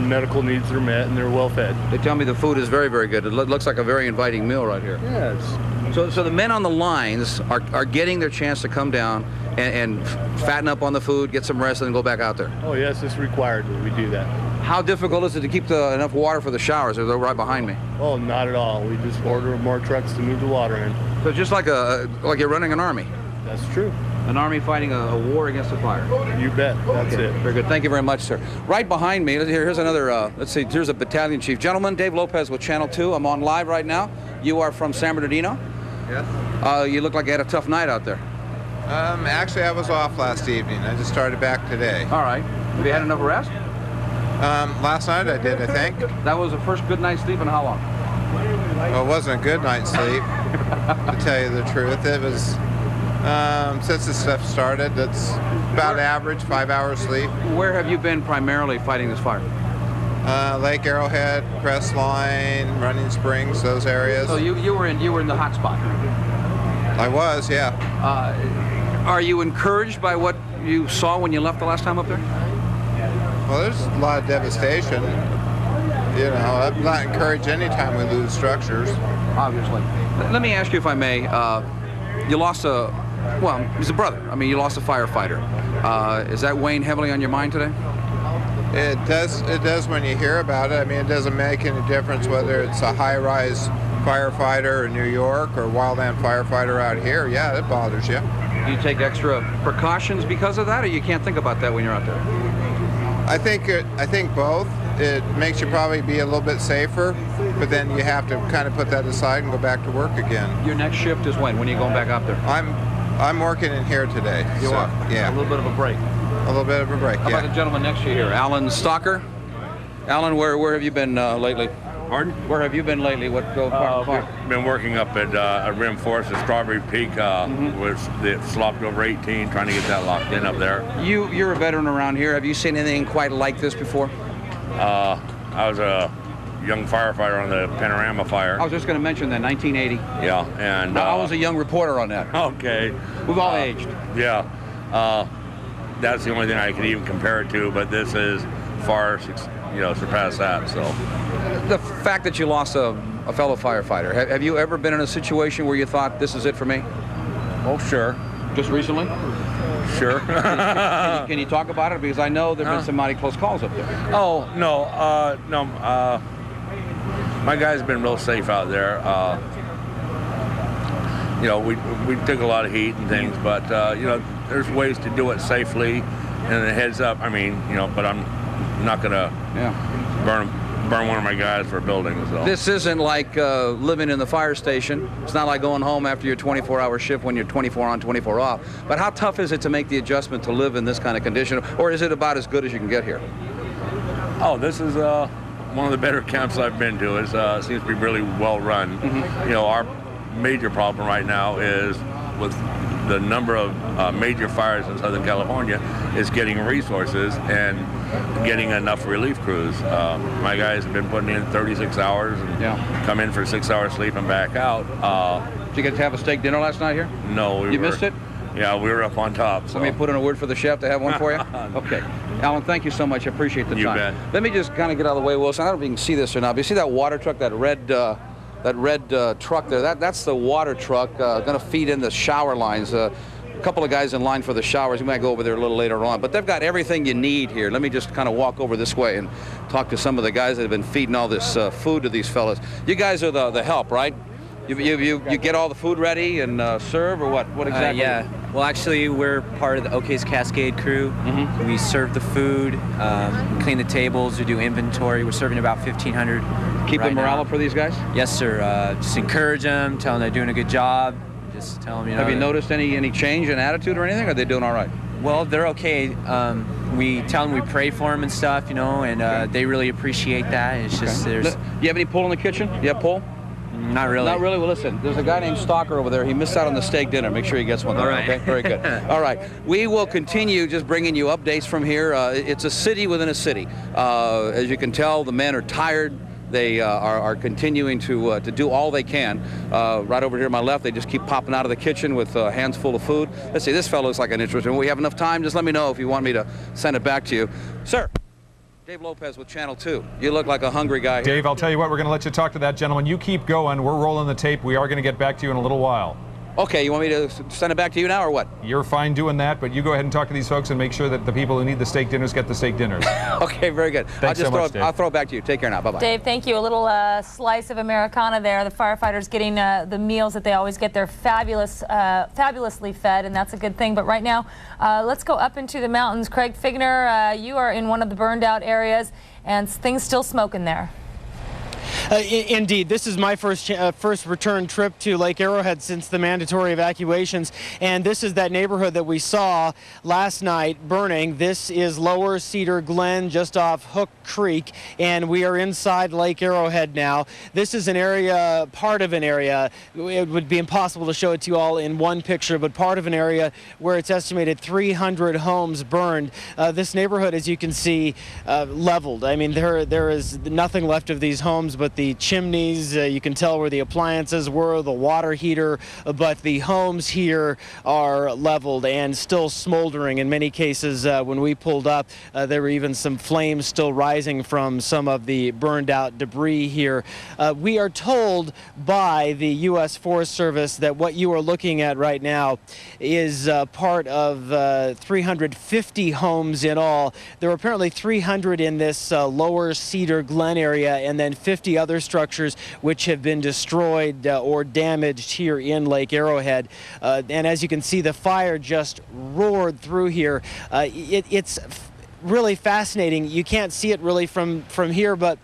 medical needs are met and they're well fed. They tell me the food is very, very good. It looks like a very inviting meal right here. Yes. So the men on the lines are getting their chance to come down and fatten up on the food, get some rest, and then go back out there. Oh yes, it's required that we do that. How difficult is it to keep enough water for the showers? They're right behind me. Oh, not at all. We just order more trucks to move the water in. So just like you're running an army. That's true. An army fighting a war against the fire. You bet. That's it. Very good. Thank you very much, sir. Right behind me, here's another, let's see, here's a battalion chief. Gentlemen, Dave Lopez with Channel 2. I'm on live right now. You are from San Bernardino? Yes. You look like you had a tough night out there. Actually, I was off last evening. I just started back today. All right. Have you had enough rest? Last night I did, I think. That was the first good night's sleep in how long? Well, it wasn't a good night's sleep, to tell you the truth. It was, since this stuff started, that's about average, 5 hours sleep. Where have you been primarily fighting this fire? Lake Arrowhead, Crestline, Running Springs, those areas. So you were in the hot spot. I was, yeah. Are you encouraged by what you saw when you left the last time up there? Well, there's a lot of devastation. You know, I'm not encouraged anytime we lose structures. Obviously. Let me ask you, if I may, you lost well, he's a brother. I mean, you lost a firefighter. Is that weighing heavily on your mind today? It does when you hear about it. I mean, it doesn't make any difference whether it's a high-rise firefighter in New York or wildland firefighter out here. Yeah, it bothers you. Do you take extra precautions because of that, or you can't think about that when you're out there? I think both. It makes you probably be a little bit safer, but then you have to kind of put that aside and go back to work again. Your next shift is when? When are you going back out there? I'm working in here today. You are? Yeah. A little bit of a break. A little bit of a break, How about the gentleman next to you here, Alan Stalker? Alan, where have you been lately? Pardon? Where have you been lately? What part of the farm? Been working up at Rim Forest at Strawberry Peak, with slopped over 18, trying to get that locked in up there. You're a veteran around here. Have you seen anything quite like this before? I was a young firefighter on the Panorama fire. I was just going to mention that, 1980. Yeah, and I was a young reporter on that. Okay. We've all aged. Yeah. That's the only thing I could even compare it to, but this is far, surpass that. So the fact that you lost a fellow firefighter, have you ever been in a situation where you thought, this is it for me? Oh, sure. Just recently? Sure. Can you talk about it? Because I know there have been some mighty close calls up there. Oh, no. My guys have been real safe out there. We took a lot of heat and things, but, there's ways to do it safely and a heads up. I mean, but I'm not going to burn one of my guys for a building. So. This isn't like living in the fire station. It's not like going home after your 24-hour shift when you're 24 on, 24 off. But how tough is it to make the adjustment to live in this kind of condition, or is it about as good as you can get here? Oh, this is one of the better camps I've been to. It seems to be really well run. Mm-hmm. Our major problem right now is with the number of major fires in Southern California is getting resources and getting enough relief crews. My guys have been putting in 36 hours and come in for 6 hours sleep and back out. Did you get to have a steak dinner last night here? No. You missed it? Yeah, we were up on top. So. Let me put in a word for the chef to have one for you? Okay. Alan, thank you so much. I appreciate the time. You bet. Let me just kind of get out of the way, Wilson. I don't know if you can see this or not, but you see that water truck, that red truck there? That's the water truck going to feed in the shower lines. A couple of guys in line for the showers. We might go over there a little later on, but they've got everything you need here. Let me just kind of walk over this way and talk to some of the guys that have been feeding all this food to these fellas. You guys are the help, right? You get all the food ready and serve, or what? What exactly? Yeah. Well, actually, we're part of the OK's Cascade crew. Mm-hmm. We serve the food, clean the tables, we do inventory. We're serving about 1,500. Keep the morale up for these guys? Yes, sir. Just encourage them, tell them they're doing a good job. Just tell them, Have you noticed any change in attitude or anything? Or are they doing all right? Well, they're okay. We tell them we pray for them and stuff, and they really appreciate that. It's just there's. Do you have any pull in the kitchen? You have pull? Not really. Not really? Well, listen, there's a guy named Stalker over there. He missed out on the steak dinner. Make sure he gets one. All right. Okay, very good. All right. We will continue just bringing you updates from here. It's a city within a city. As you can tell, the men are tired. They are continuing to do all they can. Right over here on my left, they just keep popping out of the kitchen with hands full of food. Let's see, this fellow looks like an interesting one. We have enough time. Just let me know if you want me to send it back to you. Sir. Dave Lopez with Channel 2. You look like a hungry guy here. Dave, I'll tell you what, we're going to let you talk to that gentleman. You keep going. We're rolling the tape. We are going to get back to you in a little while. Okay, you want me to send it back to you now or what? You're fine doing that, but you go ahead and talk to these folks and make sure that the people who need the steak dinners get the steak dinners. Okay, very good. Thanks so much, Dave. I'll throw it back to you. Take care now. Bye-bye. Dave, thank you. A little slice of Americana there. The firefighters getting the meals that they always get. They're fabulously fed, and that's a good thing. But right now, let's go up into the mountains. Craig Figner, you are in one of the burned out areas, and things still smoking there. Indeed, this is my first return trip to Lake Arrowhead since the mandatory evacuations, and this is that neighborhood that we saw last night burning. This is Lower Cedar Glen, just off Hook Creek, and we are inside Lake Arrowhead now. This is an area, part of an area, it would be impossible to show it to you all in one picture, but part of an area where it's estimated 300 homes burned. This neighborhood, as you can see, leveled. I mean, there is nothing left of these homes but the chimneys. You can tell where the appliances were, the water heater, but the homes here are leveled and still smoldering. In many cases, when we pulled up, there were even some flames still rising from some of the burned out debris here. We are told by the U.S. Forest Service that what you are looking at right now is part of 350 homes in all. There are apparently 300 in this Lower Cedar Glen area, and then 50 other structures which have been destroyed or damaged here in Lake Arrowhead. And as you can see, the fire just roared through here. It's really fascinating. You can't see it really from here, but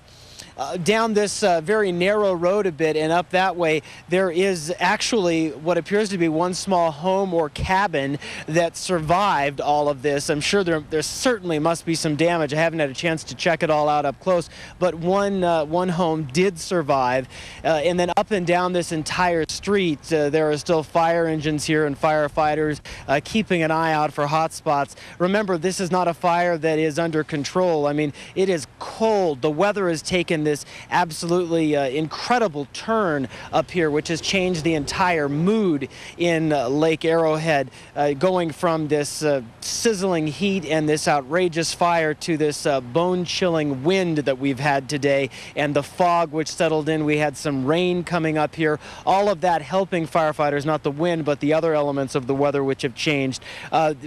down this very narrow road a bit and up that way, there is actually what appears to be one small home or cabin that survived all of this. I'm sure there certainly must be some damage. I haven't had a chance to check it all out up close, but one home did survive. And then up and down this entire street, there are still fire engines here and firefighters keeping an eye out for hot spots. Remember, this is not a fire that is under control. I mean, it is cold. The weather has taken this absolutely incredible turn up here, which has changed the entire mood in Lake Arrowhead, going from this sizzling heat and this outrageous fire to this bone-chilling wind that we've had today, and the fog which settled in. We had some rain coming up here, all of that helping firefighters, not the wind, but the other elements of the weather which have changed.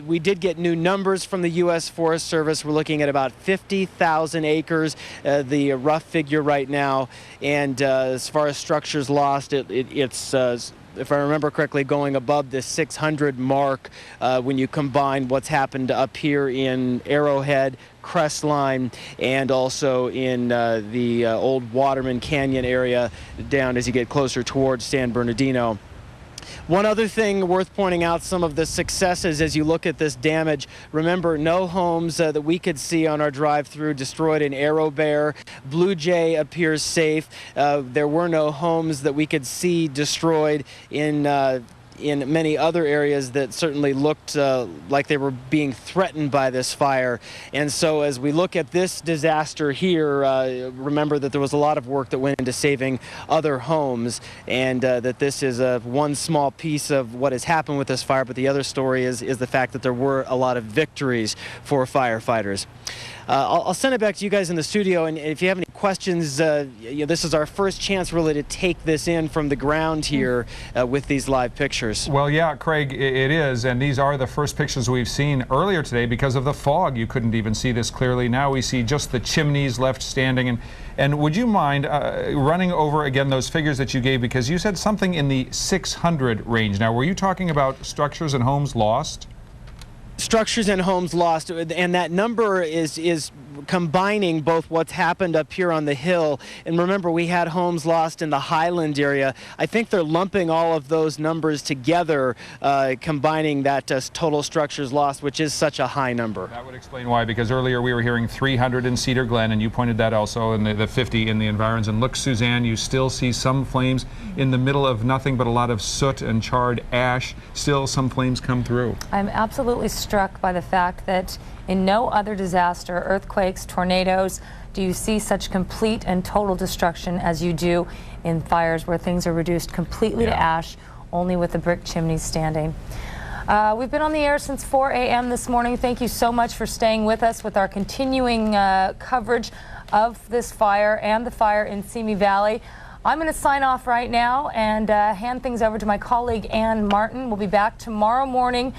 We did get new numbers from the U.S. Forest Service. We're looking at about 50,000 acres, the rough figure right now, and as far as structures lost, it's if I remember correctly, going above the 600 mark when you combine what's happened up here in Arrowhead, Crestline, and also in the old Waterman Canyon area down as you get closer towards San Bernardino. One other thing worth pointing out, some of the successes as you look at this damage. Remember, no homes that we could see on our drive-through destroyed in Arrow Bear. Blue Jay appears safe. There were no homes that we could see destroyed in many other areas that certainly looked like they were being threatened by this fire. And so as we look at this disaster here, remember that there was a lot of work that went into saving other homes, and that this is one small piece of what has happened with this fire, but the other story is the fact that there were a lot of victories for firefighters. I'll send it back to you guys in the studio, and if you have any questions, this is our first chance really to take this in from the ground here with these live pictures. Well, yeah, Craig, it is, and these are the first pictures we've seen earlier today because of the fog. You couldn't even see this clearly. Now we see just the chimneys left standing. And would you mind running over again those figures that you gave, because you said something in the 600 range. Now, were you talking about structures and homes lost? Structures and homes lost, and that number is combining both what's happened up here on the hill, and remember we had homes lost in the Highland area. I think they're lumping all of those numbers together, combining that total structures lost, which is such a high number. That would explain why, because earlier we were hearing 300 in Cedar Glen, and you pointed that also, and the 50 in the environs. And look, Suzanne, you still see some flames in the middle of nothing but a lot of soot and charred ash. Still some flames come through. I'm absolutely struck by the fact that in no other disaster, earthquakes, tornadoes, do you see such complete and total destruction as you do in fires where things are reduced completely to ash, only with the brick chimneys standing. We've been on the air since 4 a.m. this morning. Thank you so much for staying with us with our continuing coverage of this fire and the fire in Simi Valley. I'm going to sign off right now and hand things over to my colleague Ann Martin. We'll be back tomorrow morning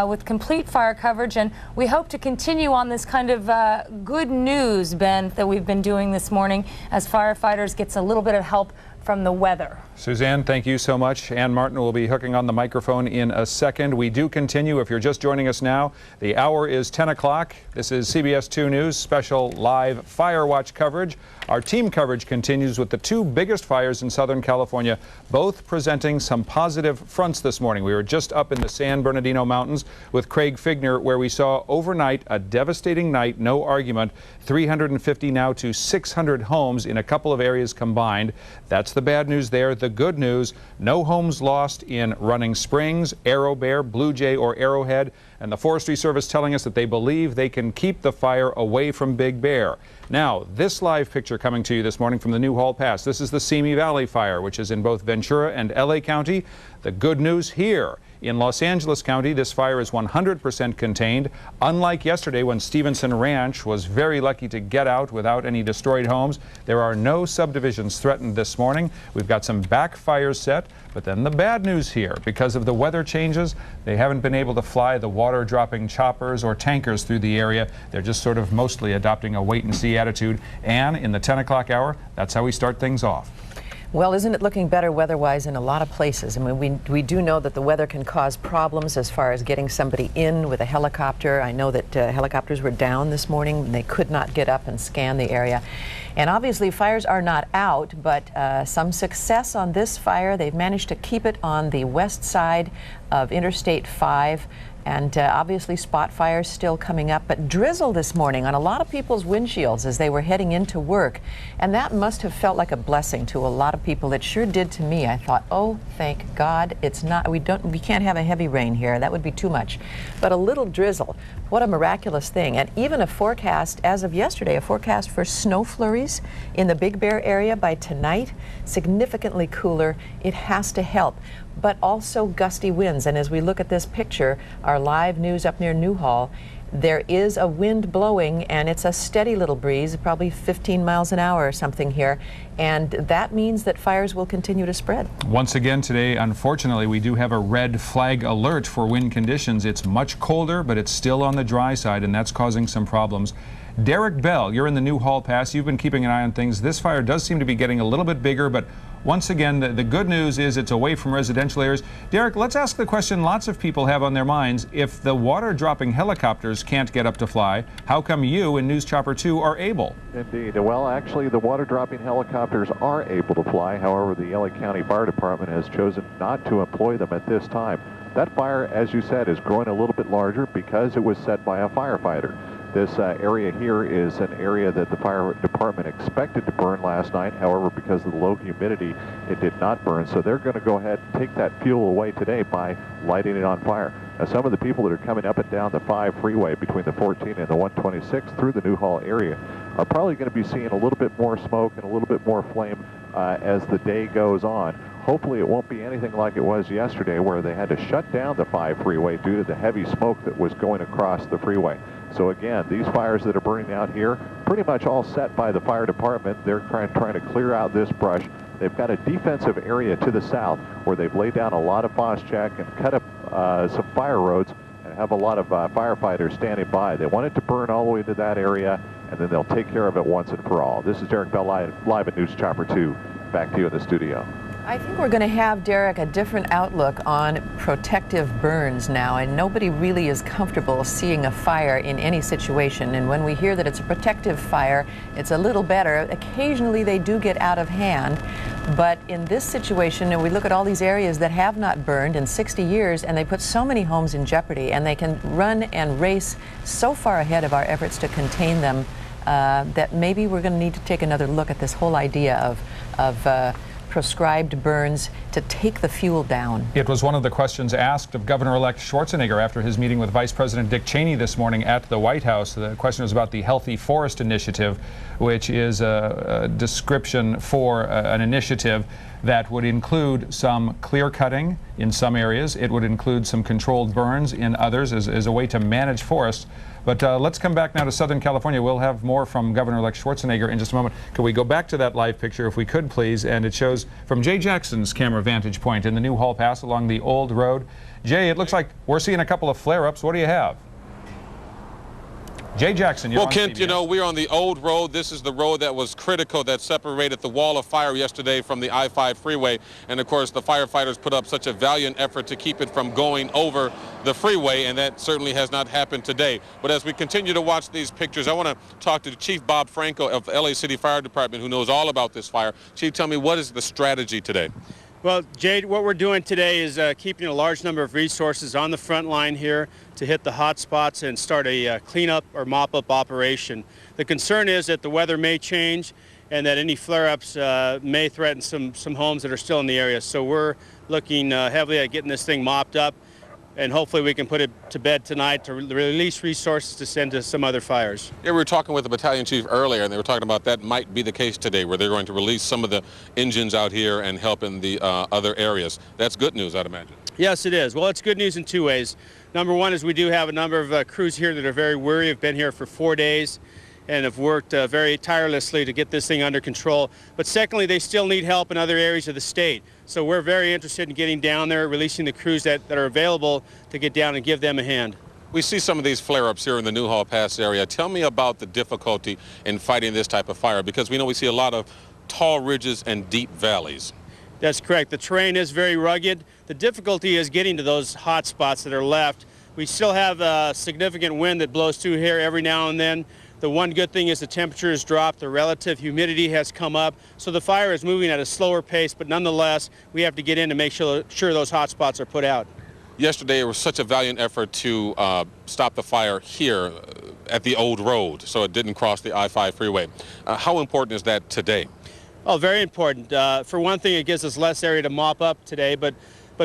with complete fire coverage, and we hope to continue on this kind of good news, Ben, that we've been doing this morning as firefighters gets a little bit of help from the weather. Suzanne, thank you so much. Ann Martin will be hooking on the microphone in a second. We do continue. If you're just joining us now, the hour is 10 o'clock. This is CBS 2 News special live Fire Watch coverage. Our team coverage continues with the two biggest fires in Southern California, both presenting some positive fronts this morning. We were just up in the San Bernardino Mountains with Craig Figner, where we saw overnight a devastating night, no argument, 350 now to 600 homes in a couple of areas combined. That's the bad news there. The good news, no homes lost in Running Springs, Arrow Bear, Blue Jay, or Arrowhead, and the Forestry Service telling us that they believe they can keep the fire away from Big Bear. Now, this live picture coming to you this morning from the New Hall Pass. This is the Simi Valley fire, which is in both Ventura and LA County. The good news here, in Los Angeles County, this fire is 100% contained. Unlike yesterday when Stevenson Ranch was very lucky to get out without any destroyed homes, there are no subdivisions threatened this morning. We've got some backfires set, but then the bad news here, because of the weather changes, they haven't been able to fly the water-dropping choppers or tankers through the area. They're just sort of mostly adopting a wait-and-see attitude. And in the 10 o'clock hour, that's how we start things off. Well, isn't it looking better weather-wise in a lot of places? I mean, we do know that the weather can cause problems as far as getting somebody in with a helicopter. I know that helicopters were down this morning and they could not get up and scan the area. And obviously fires are not out, but some success on this fire. They've managed to keep it on the west side of Interstate 5 And obviously spot fires still coming up, but drizzle this morning on a lot of people's windshields as they were heading into work. And that must have felt like a blessing to a lot of people. It sure did to me. I thought, oh, thank God it's not, we can't have a heavy rain here. That would be too much. But a little drizzle, what a miraculous thing. And even a forecast, as of yesterday, a forecast for snow flurries in the Big Bear area by tonight, significantly cooler. It has to help. But also gusty winds. And as we look at this picture, our live news up near Newhall, there is a wind blowing, and it's a steady little breeze, probably 15 miles an hour or something here. And that means that fires will continue to spread. Once again today, unfortunately, we do have a red flag alert for wind conditions. It's much colder, but it's still on the dry side, and that's causing some problems. Derek Bell, you're in the Newhall Pass. You've been keeping an eye on things. This fire does seem to be getting a little bit bigger, but once again, the good news is it's away from residential areas. Derek, let's ask the question lots of people have on their minds. If the water-dropping helicopters can't get up to fly, how come you and News Chopper 2 are able? Indeed. Well, actually, the water-dropping helicopters are able to fly. However, the LA County Fire Department has chosen not to employ them at this time. That fire, as you said, is growing a little bit larger because it was set by a firefighter. This area here is an area that the fire department expected to burn last night. However, because of the low humidity, it did not burn. So they're going to go ahead and take that fuel away today by lighting it on fire. Now, some of the people that are coming up and down the 5 freeway between the 14 and the 126 through the Newhall area are probably going to be seeing a little bit more smoke and a little bit more flame as the day goes on. Hopefully it won't be anything like it was yesterday where they had to shut down the 5 freeway due to the heavy smoke that was going across the freeway. So again, these fires that are burning out here, pretty much all set by the fire department. They're trying to clear out this brush. They've got a defensive area to the south where they've laid down a lot of phosphatic and cut up some fire roads and have a lot of firefighters standing by. They want it to burn all the way to that area, and then they'll take care of it once and for all. This is Derek Bell live at News Chopper 2. Back to you in the studio. I think we're going to have, Derek, a different outlook on protective burns now, and nobody really is comfortable seeing a fire in any situation. And when we hear that it's a protective fire, it's a little better. Occasionally they do get out of hand, but in this situation, and we look at all these areas that have not burned in 60 years, and they put so many homes in jeopardy, and they can run and race so far ahead of our efforts to contain them that maybe we're going to need to take another look at this whole idea of prescribed burns to take the fuel down. It was one of the questions asked of Governor-elect Schwarzenegger after his meeting with Vice President Dick Cheney this morning at the White House. The question was about the Healthy Forest Initiative, which is a description for an initiative that would include some clear cutting in some areas. It would include some controlled burns in others as a way to manage forests. But let's come back now to Southern California. We'll have more from Governor-elect Schwarzenegger in just a moment. Could we go back to that live picture, if we could, please? And it shows from Jay Jackson's camera vantage point in the Newhall Pass along the old road. Jay, it looks like we're seeing a couple of flare-ups. What do you have? Jay Jackson, you're well, on Kent, CBS. you know, we're on the old road. This is the road that was critical that separated the wall of fire yesterday from the I-5 freeway. And, of course, the firefighters put up such a valiant effort to keep it from going over the freeway, and that certainly has not happened today. But as we continue to watch these pictures, I want to talk to Chief Bob Franco of the LA City Fire Department, who knows all about this fire. Chief, tell me, what is the strategy today? Well, Jade, what we're doing today is keeping a large number of resources on the front line here to hit the hot spots and start a cleanup or mop-up operation. The concern is that the weather may change and that any flare-ups may threaten some homes that are still in the area. So we're looking heavily at getting this thing mopped up, and hopefully we can put it to bed tonight to release resources to send to some other fires. Yeah, we were talking with the battalion chief earlier, and they were talking about that might be the case today, where they're going to release some of the engines out here and help in the other areas. That's good news, I'd imagine. Yes, it is. Well, it's good news in two ways. Number one is we do have a number of crews here that are very weary, have been here for 4 days, and have worked very tirelessly to get this thing under control. But secondly, they still need help in other areas of the state. So we're very interested in getting down there, releasing the crews that are available to get down and give them a hand. We see some of these flare-ups here in the Newhall Pass area. Tell me about the difficulty in fighting this type of fire, because we know we see a lot of tall ridges and deep valleys. That's correct. The terrain is very rugged. The difficulty is getting to those hot spots that are left. We still have a significant wind that blows through here every now and then. The one good thing is the temperature has dropped, the relative humidity has come up, so the fire is moving at a slower pace, but nonetheless, we have to get in to make sure those hot spots are put out. yesterday it was such a valiant effort to stop the fire here at the old road, so it didn't cross the I-5 freeway. How important is that today? Oh, very important. For one thing, it gives us less area to mop up today, but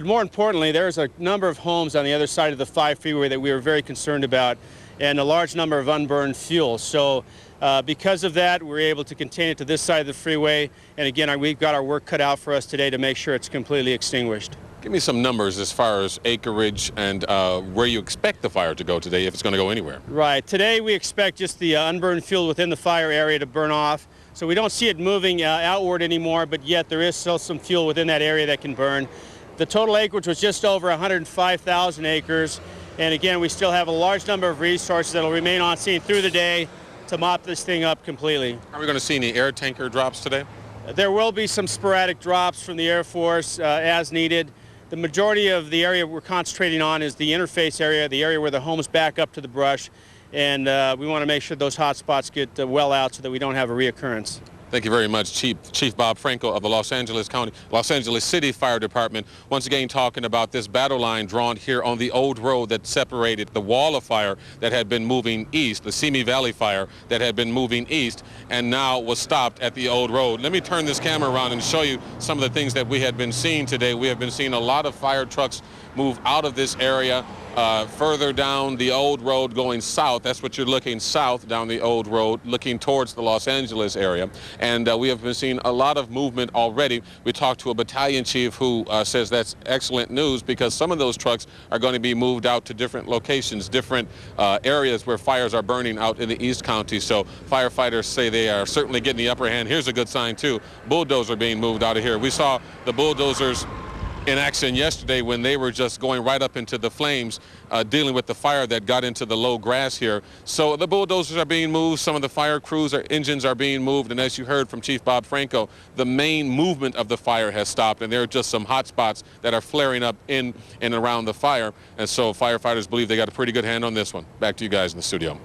more importantly, there's a number of homes on the other side of the 5 freeway that we were very concerned about, and a large number of unburned fuel. So because of that, we're able to contain it to this side of the freeway, and again, we've got our work cut out for us today to make sure it's completely extinguished. Give me some numbers as far as acreage and where you expect the fire to go today, if it's going to go anywhere. Right. Today we expect just the unburned fuel within the fire area to burn off. So we don't see it moving outward anymore, but yet there is still some fuel within that area that can burn. The total acreage was just over 105,000 acres. And again, we still have a large number of resources that will remain on scene through the day to mop this thing up completely. Are we going to see any air tanker drops today? There will be some sporadic drops from the Air Force as needed. The majority of the area we're concentrating on is the interface area, the area where the homes back up to the brush, and we want to make sure those hot spots get well out so that we don't have a reoccurrence. Thank you very much, Chief Bob Franco of the Los Angeles City Fire Department. Once again, talking about this battle line drawn here on the old road that separated the wall of fire that had been moving east, the Simi Valley fire that had been moving east, and now was stopped at the old road. Let me turn this camera around and show you some of the things that we had been seeing today. We have been seeing a lot of fire trucks move out of this area further down the old road going south. That's what you're looking south down the old road, looking towards the Los Angeles area. And we have been seeing a lot of movement already. We talked to a battalion chief who says that's excellent news because some of those trucks are going to be moved out to different locations, different areas where fires are burning out in the East County. So firefighters say they are certainly getting the upper hand. Here's a good sign too. Bulldozers being moved out of here. We saw the bulldozers in action yesterday when they were just going right up into the flames, dealing with the fire that got into the low grass here. So the bulldozers are being moved, some of the fire crews or engines are being moved, and as you heard from Chief Bob Franco, the main movement of the fire has stopped, and there are just some hot spots that are flaring up in and around the fire, and so firefighters believe they got a pretty good hand on this one. Back to you guys in the studio.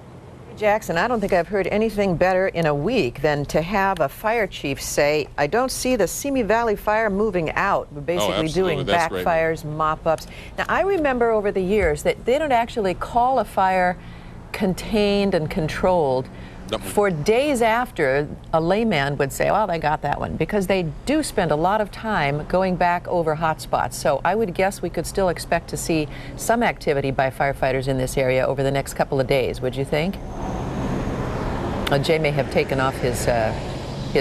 Jackson, I don't think I've heard anything better in a week than to have a fire chief say, I don't see the Simi Valley fire moving out. We're basically doing backfires, mop-ups. Now, I remember over the years that they don't actually call a fire contained and controlled. For days after, a layman would say, well, they got that one, because they do spend a lot of time going back over hot spots. So I would guess we could still expect to see some activity by firefighters in this area over the next couple of days, would you think? Jay may have taken off his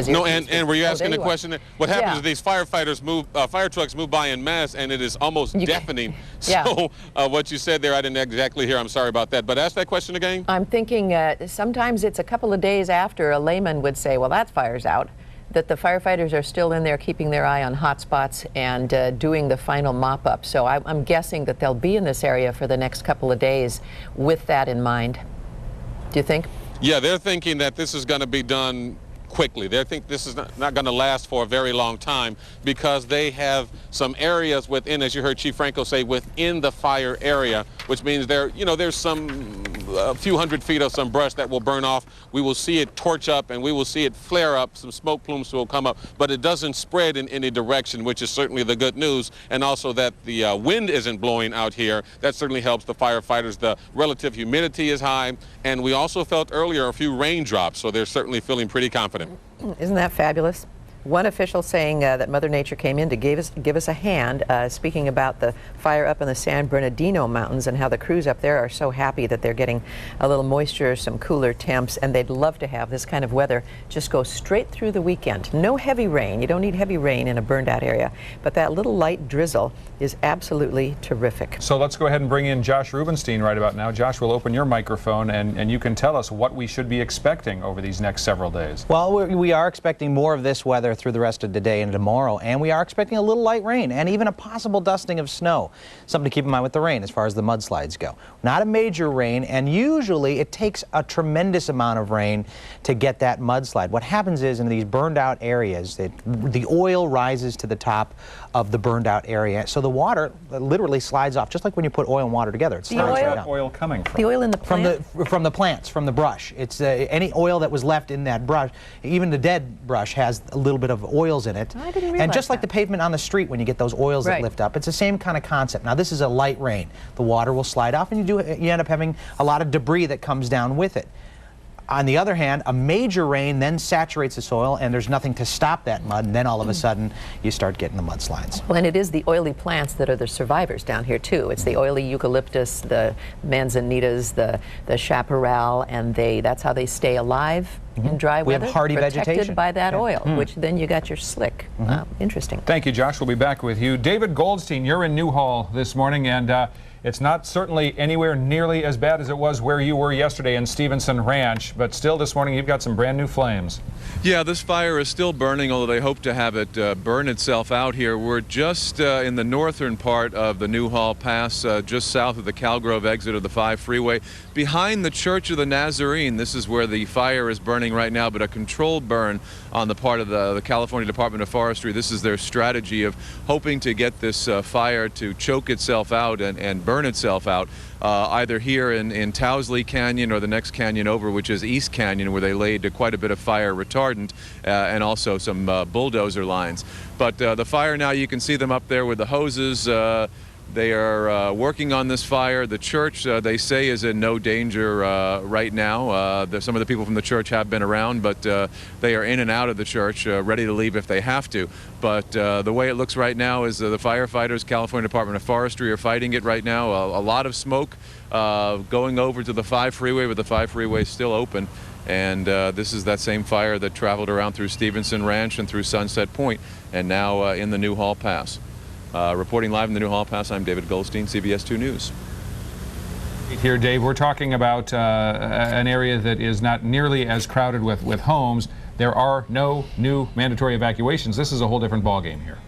no, and were you asking the question? What happens is these firefighters move, fire trucks move by en masse, and it is almost deafening. So what you said there, I didn't exactly hear. I'm sorry about that. But ask that question again. I'm thinking sometimes it's a couple of days after a layman would say, well, that fire's out, that the firefighters are still in there keeping their eye on hot spots and doing the final mop-up. So I'm guessing that they'll be in this area for the next couple of days with that in mind. Do you think? Yeah, they're thinking that this is going to be done quickly. They think this is not going to last for a very long time because they have some areas within, as you heard Chief Franco say, within the fire area, which means there's some a few hundred feet of some brush that will burn off. We will see it torch up and we will see it flare up. Some smoke plumes will come up, but it doesn't spread in any direction, which is certainly the good news. And also that the wind isn't blowing out here. That certainly helps the firefighters. The relative humidity is high, and we also felt earlier a few raindrops, so they're certainly feeling pretty confident. Isn't that fabulous? One official saying that Mother Nature came in to give us a hand, speaking about the fire up in the San Bernardino Mountains and how the crews up there are so happy that they're getting a little moisture, some cooler temps, and they'd love to have this kind of weather just go straight through the weekend. No heavy rain. You don't need heavy rain in a burned out area, but that little light drizzle is absolutely terrific. So let's go ahead and bring in Josh Rubenstein right about now. Josh, we'll open your microphone and you can tell us what we should be expecting over these next several days. Well, we are expecting more of this weather through the rest of the day and tomorrow, and we are expecting a little light rain and even a possible dusting of snow. Something to keep in mind with the rain as far as the mudslides go. Not a major rain, and usually it takes a tremendous amount of rain to get that mudslide. What happens is in these burned out areas, the oil rises to the top of the burned out area, so the water literally slides off, just like when you put oil and water together. It slides right down. Oil coming from? The oil in the plant? From the plants, from the brush. It's any oil that was left in that brush. Even the dead brush has a little bit of oils in it. I didn't realize And just like the pavement on the street when you get those oils that lift up, it's the same kind of concept. Now this is a light rain. The water will slide off and you end up having a lot of debris that comes down with it. On the other hand, a major rain then saturates the soil and there's nothing to stop that mud, and then all of a sudden you start getting the mudslides. Well, and it is the oily plants that are the survivors down here too. It's the oily eucalyptus, the manzanitas, the chaparral, and that's how they stay alive in dry We weather. have hardy protected vegetation. by that oil, which then you got your slick. Interesting. Thank you, Josh. We'll be back with you. David Goldstein, you're in Newhall this morning, and it's not certainly anywhere nearly as bad as it was where you were yesterday in Stevenson Ranch, but still this morning you've got some brand new flames. Yeah, this fire is still burning, although they hope to have it burn itself out here. We're just in the northern part of the Newhall Pass, just south of the Calgrove exit of the 5 freeway, behind the Church of the Nazarene. This is where the fire is burning right now, but a controlled burn on the part of the California Department of Forestry. This is their strategy of hoping to get this fire to choke itself out and burn itself out, either here in Towsley Canyon or the next canyon over, which is East Canyon, where they laid quite a bit of fire retardant and also some bulldozer lines. But the fire now, you can see them up there with the hoses. They are working on this fire. The church, they say, is in no danger right now. Some of the people from the church have been around, but they are in and out of the church, ready to leave if they have to. But the way it looks right now is the firefighters, California Department of Forestry, are fighting it right now. A lot of smoke going over to the 5 freeway, but the 5 freeway is still open. And this is that same fire that traveled around through Stevenson Ranch and through Sunset Point, and now in the Newhall Pass. Reporting live in the Newhall Pass, I'm David Goldstein, CBS 2 News. Here, Dave, we're talking about an area that is not nearly as crowded with homes. There are no new mandatory evacuations. This is a whole different ballgame here.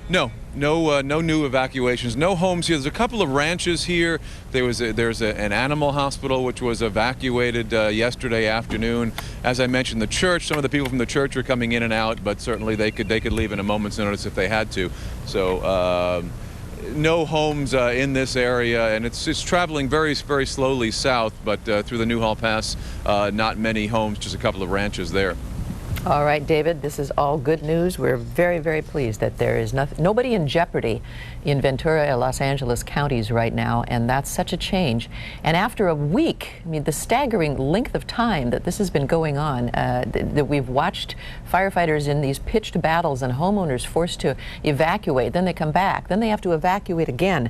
No new evacuations, no homes here. There's a couple of ranches here. There's an animal hospital which was evacuated yesterday afternoon. As I mentioned, the church, some of the people from the church are coming in and out, but certainly they could leave in a moment's notice if they had to. So no homes in this area, and it's traveling very, very slowly south, but through the Newhall Pass, not many homes, just a couple of ranches there. All right, David, this is all good news. We're very, very pleased that there is nobody in jeopardy in Ventura and Los Angeles counties right now, and that's such a change. And after a week, I mean, the staggering length of time that this has been going on, that we've watched firefighters in these pitched battles and homeowners forced to evacuate, then they come back, then they have to evacuate again.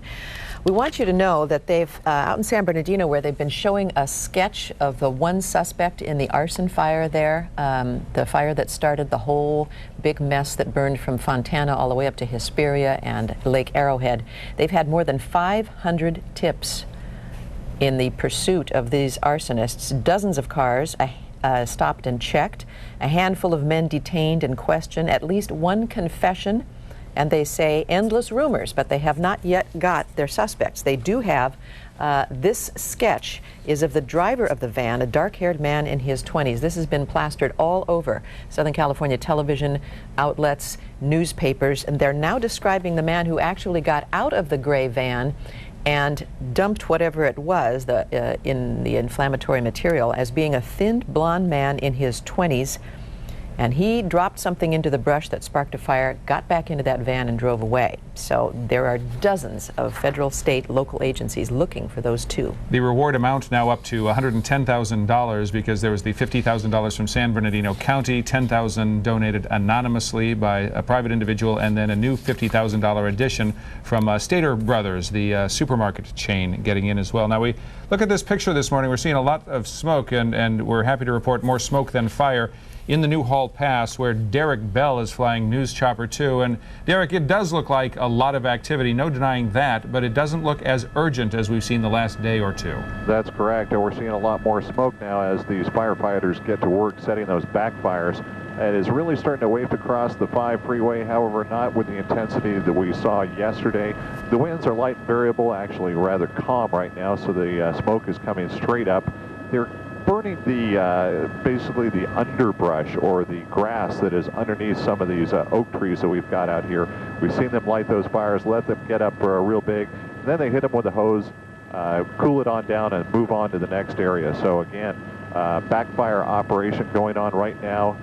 We want you to know that they've, out in San Bernardino, where they've been showing a sketch of the one suspect in the arson fire there, the fire that started the whole big mess that burned from Fontana all the way up to Hesperia and Lake Arrowhead. They've had more than 500 tips in the pursuit of these arsonists. Dozens of cars stopped and checked, a handful of men detained and questioned, at least one confession, and they say endless rumors, but they have not yet got their suspects. They do have this sketch is of the driver of the van, a dark-haired man in his 20s. This has been plastered all over Southern California television outlets, newspapers, and they're now describing the man who actually got out of the gray van and dumped whatever it was in the inflammatory material as being a thin, blonde man in his 20s. And he dropped something into the brush that sparked a fire, got back into that van and drove away. So there are dozens of federal, state, local agencies looking for those two. The reward amount now up to $110,000 because there was the $50,000 from San Bernardino County, $10,000 donated anonymously by a private individual, and then a new $50,000 addition from Cedar Brothers, the supermarket chain, getting in as well. Now we look at this picture this morning. We're seeing a lot of smoke, and we're happy to report more smoke than fire in the Newhall Pass, where Derek Bell is flying News Chopper 2. And Derek, it does look like a lot of activity, no denying that, but it doesn't look as urgent as we've seen the last day or two. That's correct, and we're seeing a lot more smoke now as these firefighters get to work setting those backfires. It is really starting to waft across the 5 freeway, however, not with the intensity that we saw yesterday. The winds are light and variable, actually rather calm right now, so the smoke is coming straight up. They're burning the basically the underbrush or the grass that is underneath some of these oak trees that we've got out here. We've seen them light those fires, let them get up real big, and then they hit them with a hose, cool it on down, and move on to the next area. So again, backfire operation going on right now.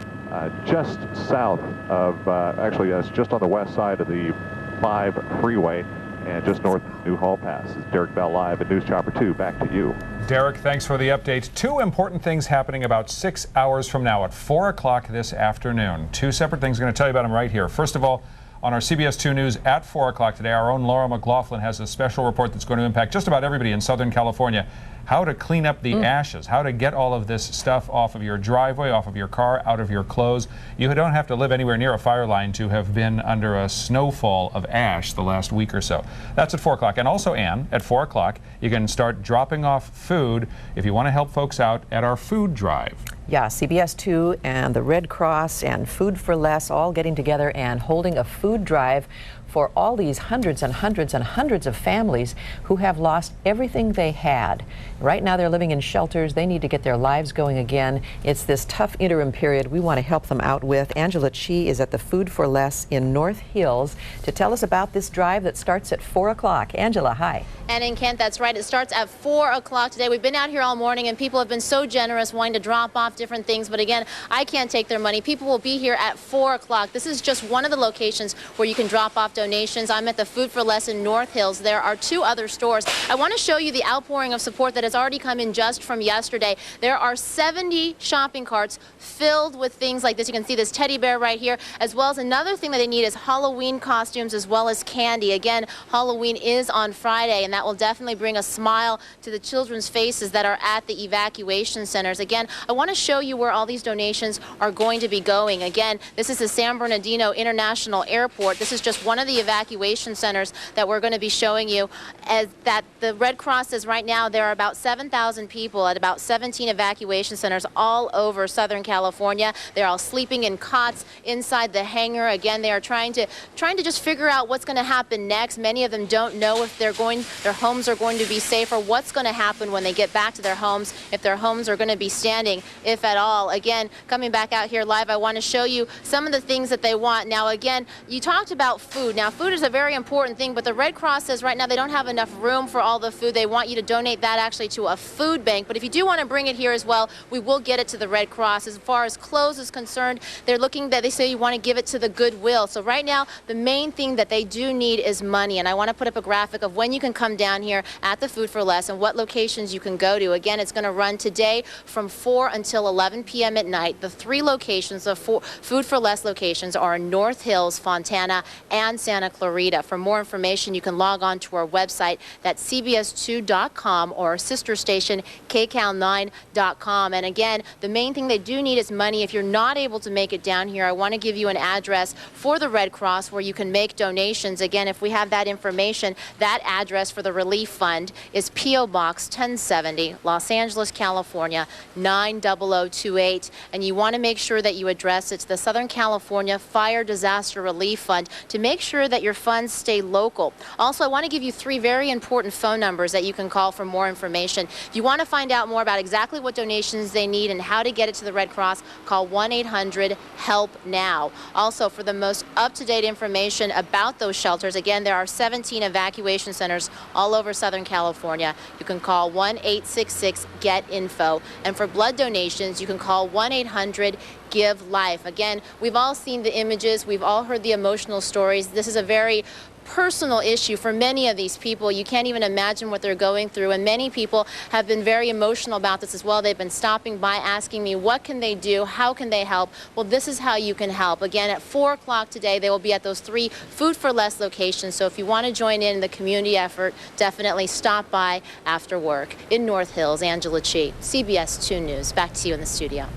just south of, actually, that's just on the west side of the 5 freeway and just north of New Hall Pass. This is Derek Bell live at News Chopper 2. Back to you. Derek, thanks for the update. 2 important things happening about 6 hours from now at 4 o'clock this afternoon. 2 separate things. I'm going to tell you about them right here. First of all, on our CBS 2 News at 4 o'clock today, our own Laura McLaughlin has a special report that's going to impact just about everybody in Southern California. How to clean up the ashes, how to get all of this stuff off of your driveway, off of your car, out of your clothes. You don't have to live anywhere near a fire line to have been under a snowfall of ash the last week or so. That's at 4 o'clock. And also, Ann, at 4 o'clock, you can start dropping off food if you want to help folks out at our food drive. Yeah, CBS 2 and the Red Cross and Food for Less all getting together and holding a food drive for all these hundreds and hundreds and hundreds of families who have lost everything they had. Right now they're living in shelters. They need to get their lives going again. It's this tough interim period we want to help them out with. Angela Chi is at the Food for Less in North Hills to tell us about this drive that starts at 4 o'clock. Angela, hi. And in Kent, that's right. It starts at 4 o'clock today. We've been out here all morning and people have been so generous wanting to drop off different things. But again, I can't take their money. People will be here at 4 o'clock. This is just one of the locations where you can drop off donations. I'm at the Food for Less in North Hills. There are 2 other stores. I want to show you the outpouring of support that has already come in just from yesterday. There are 70 shopping carts filled with things like this. You can see this teddy bear right here, as well as another thing that they need is Halloween costumes as well as candy. Again, Halloween is on Friday, and that will definitely bring a smile to the children's faces that are at the evacuation centers. Again, I want to show you where all these donations are going to be going. Again, this is the San Bernardino International Airport. This is just one of the evacuation centers that we're going to be showing you. As that the Red Cross says right now there are about 7,000 people at about 17 evacuation centers all over Southern California. They're all sleeping in cots inside the hangar. Again, they are trying to just figure out what's going to happen next. Many of them don't know if their homes are going to be safe or what's going to happen when they get back to their homes, if their homes are going to be standing, if at all. Again, coming back out here live, I want to show you some of the things that they want. Now, again, you talked about food. Now, food is a very important thing, but the Red Cross says right now they don't have enough room for all the food. They want you to donate that actually to a food bank. But if you do want to bring it here as well, we will get it to the Red Cross. As far as clothes is concerned, they say you want to give it to the Goodwill. So right now, the main thing that they do need is money. And I want to put up a graphic of when you can come down here at the Food for Less and what locations you can go to. Again, it's going to run today from 4 until 11 p.m. at night. The 3 locations, the Food for Less locations, are in North Hills, Fontana, and Santa Clarita. For more information, you can log on to our website, that's cbs2.com, or our sister station, kcal9.com. And again, the main thing they do need is money. If you're not able to make it down here, I want to give you an address for the Red Cross where you can make donations. Again, if we have that information, that address for the relief fund is P.O. Box 1070, Los Angeles, California, 90028. And you want to make sure that you address it to the Southern California Fire Disaster Relief Fund to make sure that your funds stay local. Also, I want to give you 3 very important phone numbers that you can call for more information. If you want to find out more about exactly what donations they need and how to get it to the Red Cross, call 1-800-HELP-NOW. Also, for the most up-to-date information about those shelters, again, there are 17 evacuation centers all over Southern California. You can call 1-866-GET-INFO. And for blood donations, you can call 1-800-GIVE LIFE. Again, we've all seen the images, we've all heard the emotional stories. This is a very personal issue for many of these people. You can't even imagine what they're going through, and many people have been very emotional about this as well. They've been stopping by asking me, what can they do? How can they help? Well, this is how you can help. Again, at 4 o'clock today, they will be at those 3 Food for Less locations. So if you want to join in the community effort, definitely stop by after work. In North Hills, Angela Chi, CBS 2 News. Back to you in the studio.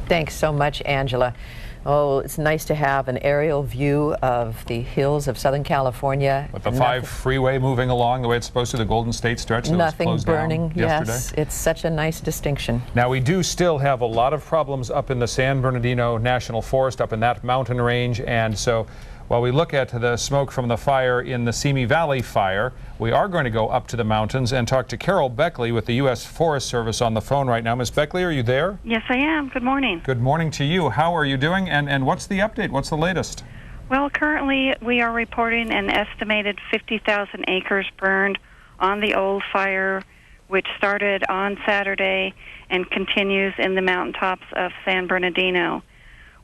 Thanks so much, Angela. Oh, it's nice to have an aerial view of the hills of Southern California. With the 5 freeway moving along the way it's supposed to, the Golden State stretch that nothing was closed burning. down yesterday. Yes, it's such a nice distinction. Now, we do still have a lot of problems up in the San Bernardino National Forest, up in that mountain range, and so while we look at the smoke from the fire in the Simi Valley fire, we are going to go up to the mountains and talk to Carol Beckley with the U.S. Forest Service on the phone right now. Ms. Beckley, are you there? Yes, I am. Good morning. Good morning to you. How are you doing, and what's the update? What's the latest? Well, currently we are reporting an estimated 50,000 acres burned on the old fire, which started on Saturday and continues in the mountaintops of San Bernardino.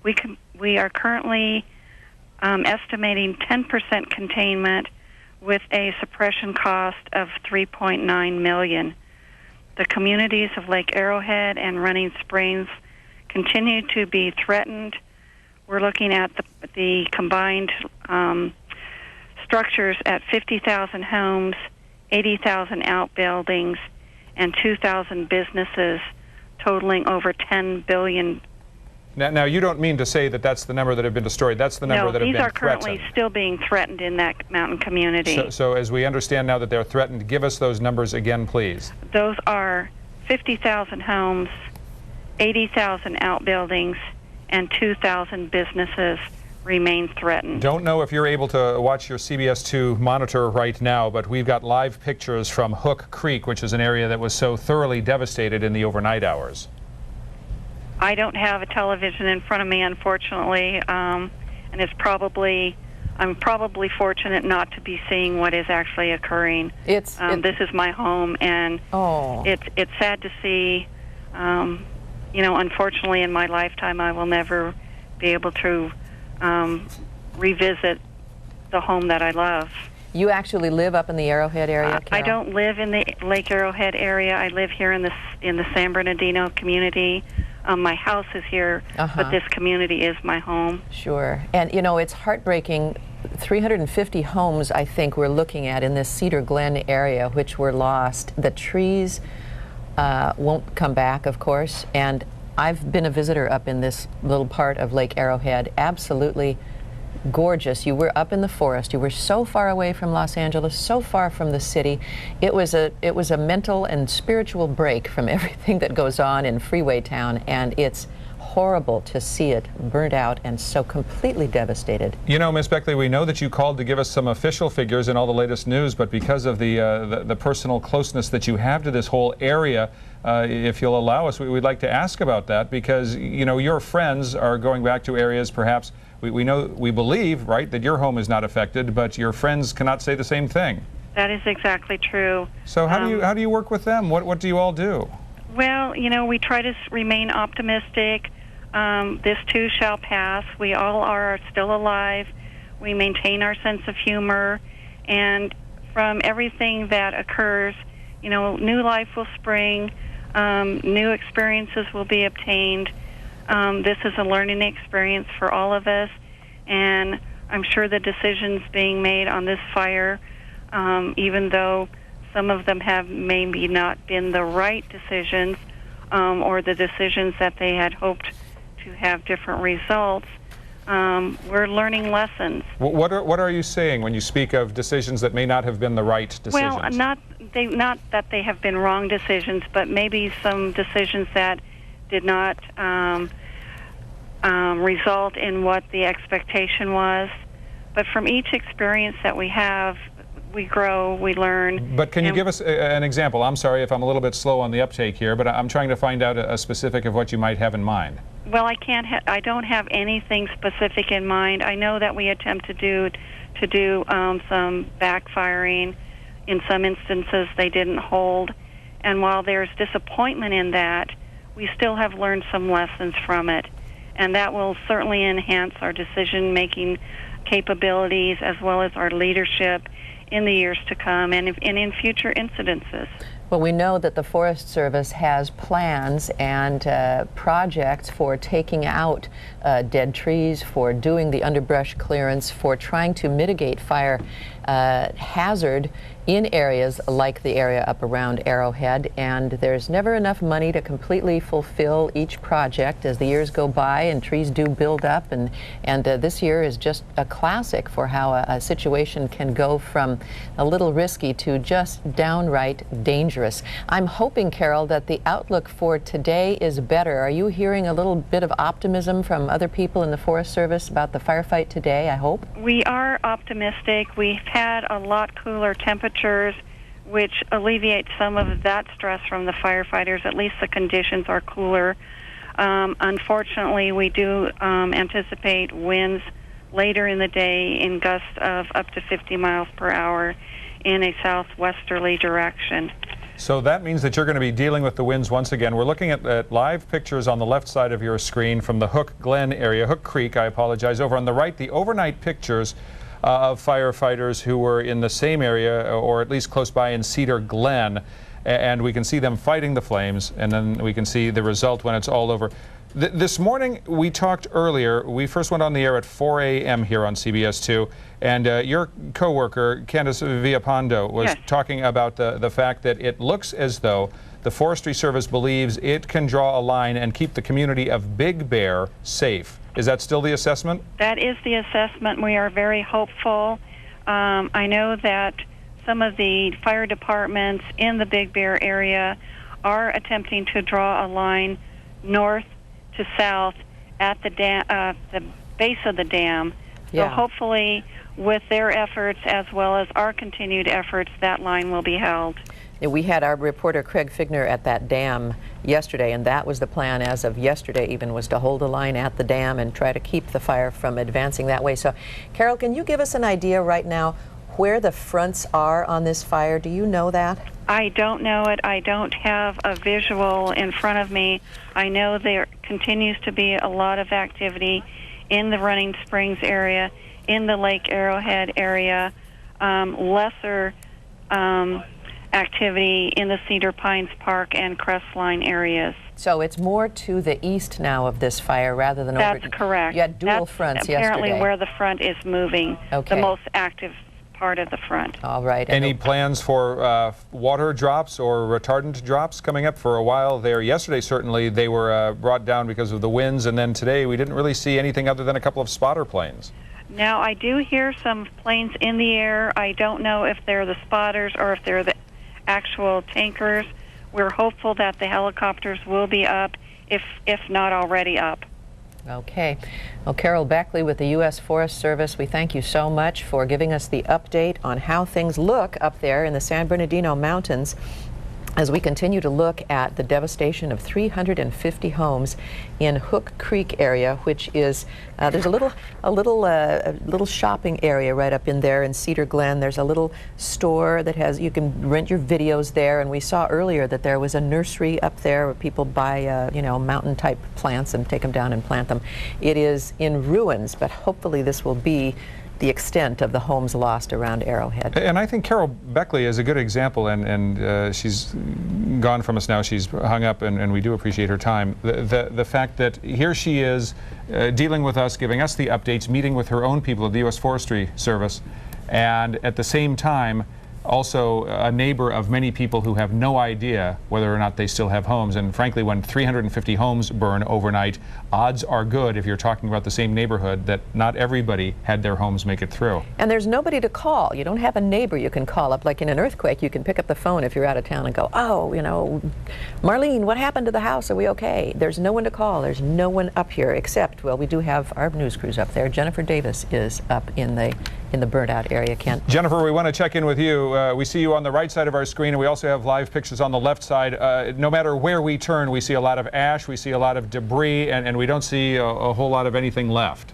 We are currently estimating 10% containment with a suppression cost of $3.9 million. The communities of Lake Arrowhead and Running Springs continue to be threatened. We're looking at the combined structures at 50,000 homes, 80,000 outbuildings, and 2,000 businesses, totaling over $10 billion. Now, you don't mean to say that that's the number that have been destroyed. That's the number that have been threatened. No, these are currently still being threatened in that mountain community. So as we understand now that they're threatened, give us those numbers again, please. Those are 50,000 homes, 80,000 outbuildings, and 2,000 businesses remain threatened. Don't know if you're able to watch your CBS2 monitor right now, but we've got live pictures from Hook Creek, which is an area that was so thoroughly devastated in the overnight hours. I don't have a television in front of me, unfortunately, and I'm probably fortunate not to be seeing what is actually occurring. This is my home, and it's sad to see. Unfortunately, in my lifetime, I will never be able to revisit the home that I love. You actually live up in the Arrowhead area, Carol? I don't live in the Lake Arrowhead area. I live here in the San Bernardino community. My house is here, but this community is my home. Sure. And, it's heartbreaking. 350 homes, I think, we're looking at in this Cedar Glen area, which were lost. The trees won't come back, of course. And I've been a visitor up in this little part of Lake Arrowhead. Absolutely gorgeous. You were up in the forest. You were so far away from Los Angeles, so far from the city. It was a mental and spiritual break from everything that goes on in Freeway Town, and it's horrible to see it burnt out and so completely devastated. Ms. Beckley, we know that you called to give us some official figures and all the latest news, but because of the personal closeness that you have to this whole area, if you'll allow us, we'd like to ask about that, because your friends are going back to areas perhaps we believe, right, that your home is not affected, but your friends cannot say the same thing. That is exactly true. So how do you work with them? What do you all do? Well, we try to remain optimistic. This too shall pass. We all are still alive. We maintain our sense of humor, and from everything that occurs, new life will spring. New experiences will be obtained. This is a learning experience for all of us, and I'm sure the decisions being made on this fire, even though some of them have maybe not been the right decisions, or the decisions that they had hoped to have different results, we're learning lessons. What are you saying when you speak of decisions that may not have been the right decisions? Well, not that they have been wrong decisions, but maybe some decisions that did not result in what the expectation was. But from each experience that we have, we grow, we learn. But can you give us an example? I'm sorry if I'm a little bit slow on the uptake here, but I'm trying to find out a specific of what you might have in mind. Well, I don't have anything specific in mind. I know that we attempt to do some backfiring. In some instances, they didn't hold. And while there's disappointment in that, we still have learned some lessons from it. And that will certainly enhance our decision-making capabilities as well as our leadership in the years to come and in future incidences. Well, we know that the Forest Service has plans and projects for taking out dead trees, for doing the underbrush clearance, for trying to mitigate fire hazard in areas like the area up around Arrowhead, and there's never enough money to completely fulfill each project as the years go by and trees do build up, and this year is just a classic for how a situation can go from a little risky to just downright dangerous. I'm hoping, Carol, that the outlook for today is better. Are you hearing a little bit of optimism from other people in the Forest Service about the firefight today, I hope? We are optimistic. We've had a lot cooler temperatures, which alleviate some of that stress from the firefighters. At least the conditions are cooler. Unfortunately, we do anticipate winds later in the day in gusts of up to 50 miles per hour in a southwesterly direction. So that means that you're going to be dealing with the winds once again. We're looking at live pictures on the left side of your screen from the Glen area, Hook Creek, I apologize. Over on the right, the overnight pictures of firefighters who were in the same area, or at least close by in Cedar, Glen. And we can see them fighting the flames, and then we can see the result when it's all over. This morning, we talked earlier, we first went on the air at 4 a.m. here on CBS2, and your co-worker, Candace Villapando, was talking about the fact that it looks as though the Forestry Service believes it can draw a line and keep the community of Big Bear safe. Is that still the assessment? That is the assessment. We are very hopeful. I know that some of the fire departments in the Big Bear area are attempting to draw a line north to south at the the base of the dam. So hopefully with their efforts as well as our continued efforts, that line will be held. We had our reporter Craig Figner at that dam yesterday, and that was the plan as of yesterday even, was to hold a line at the dam and try to keep the fire from advancing that way. So Carol, can you give us an idea right now where the fronts are on this fire? Do you know that? I don't know it. I don't have a visual in front of me. I know there continues to be a lot of activity in the Running Springs area, in the Lake Arrowhead area, lesser activity in the Cedar Pines Park and Crestline areas. So it's more to the east now of this fire rather than over... That's correct. You had dual fronts yesterday. Apparently where the front is moving, the most active part of the front. All right. Any plans for water drops or retardant drops coming up? For a while there yesterday, certainly they were brought down because of the winds, and then today we didn't really see anything other than a couple of spotter planes. Now I do hear some planes in the air. I don't know if they're the spotters or if they're the actual tankers. We're hopeful that the helicopters will be up, if not already up. Okay. Well, Carol Beckley with the U.S. Forest Service, we thank you so much for giving us the update on how things look up there in the San Bernardino Mountains as we continue to look at the devastation of 350 homes in Hook Creek area, which is there's a little shopping area right up in there in Cedar Glen. There's a little store that has, you can rent your videos there, and we saw earlier that there was a nursery up there where people buy you know, mountain type plants and take them down and plant them. It is in ruins, but hopefully this will be the extent of the homes lost around Arrowhead. And I think Carol Beckley is a good example, and she's gone from us now. She's hung up, and we do appreciate her time. The fact that here she is dealing with us, giving us the updates, meeting with her own people at the U.S. Forestry Service, and at the same time also a neighbor of many people who have no idea whether or not they still have homes. And frankly, when 350 homes burn overnight, odds are good, if you're talking about the same neighborhood, that not everybody had their homes make it through. And there's nobody to call. You don't have a neighbor you can call up. Like in an earthquake, you can pick up the phone if you're out of town and go, oh, you know, Marlene, what happened to the house? Are we okay? There's no one to call. There's no one up here except, well, we do have our news crews up there. Jennifer Davis is up in the burnt out area. Kent. Jennifer, we want to check in with you. We see you on the right side of our screen, and we also have live pictures on the left side. No matter where we turn, we see a lot of ash, we see a lot of debris, and we don't see a whole lot of anything left.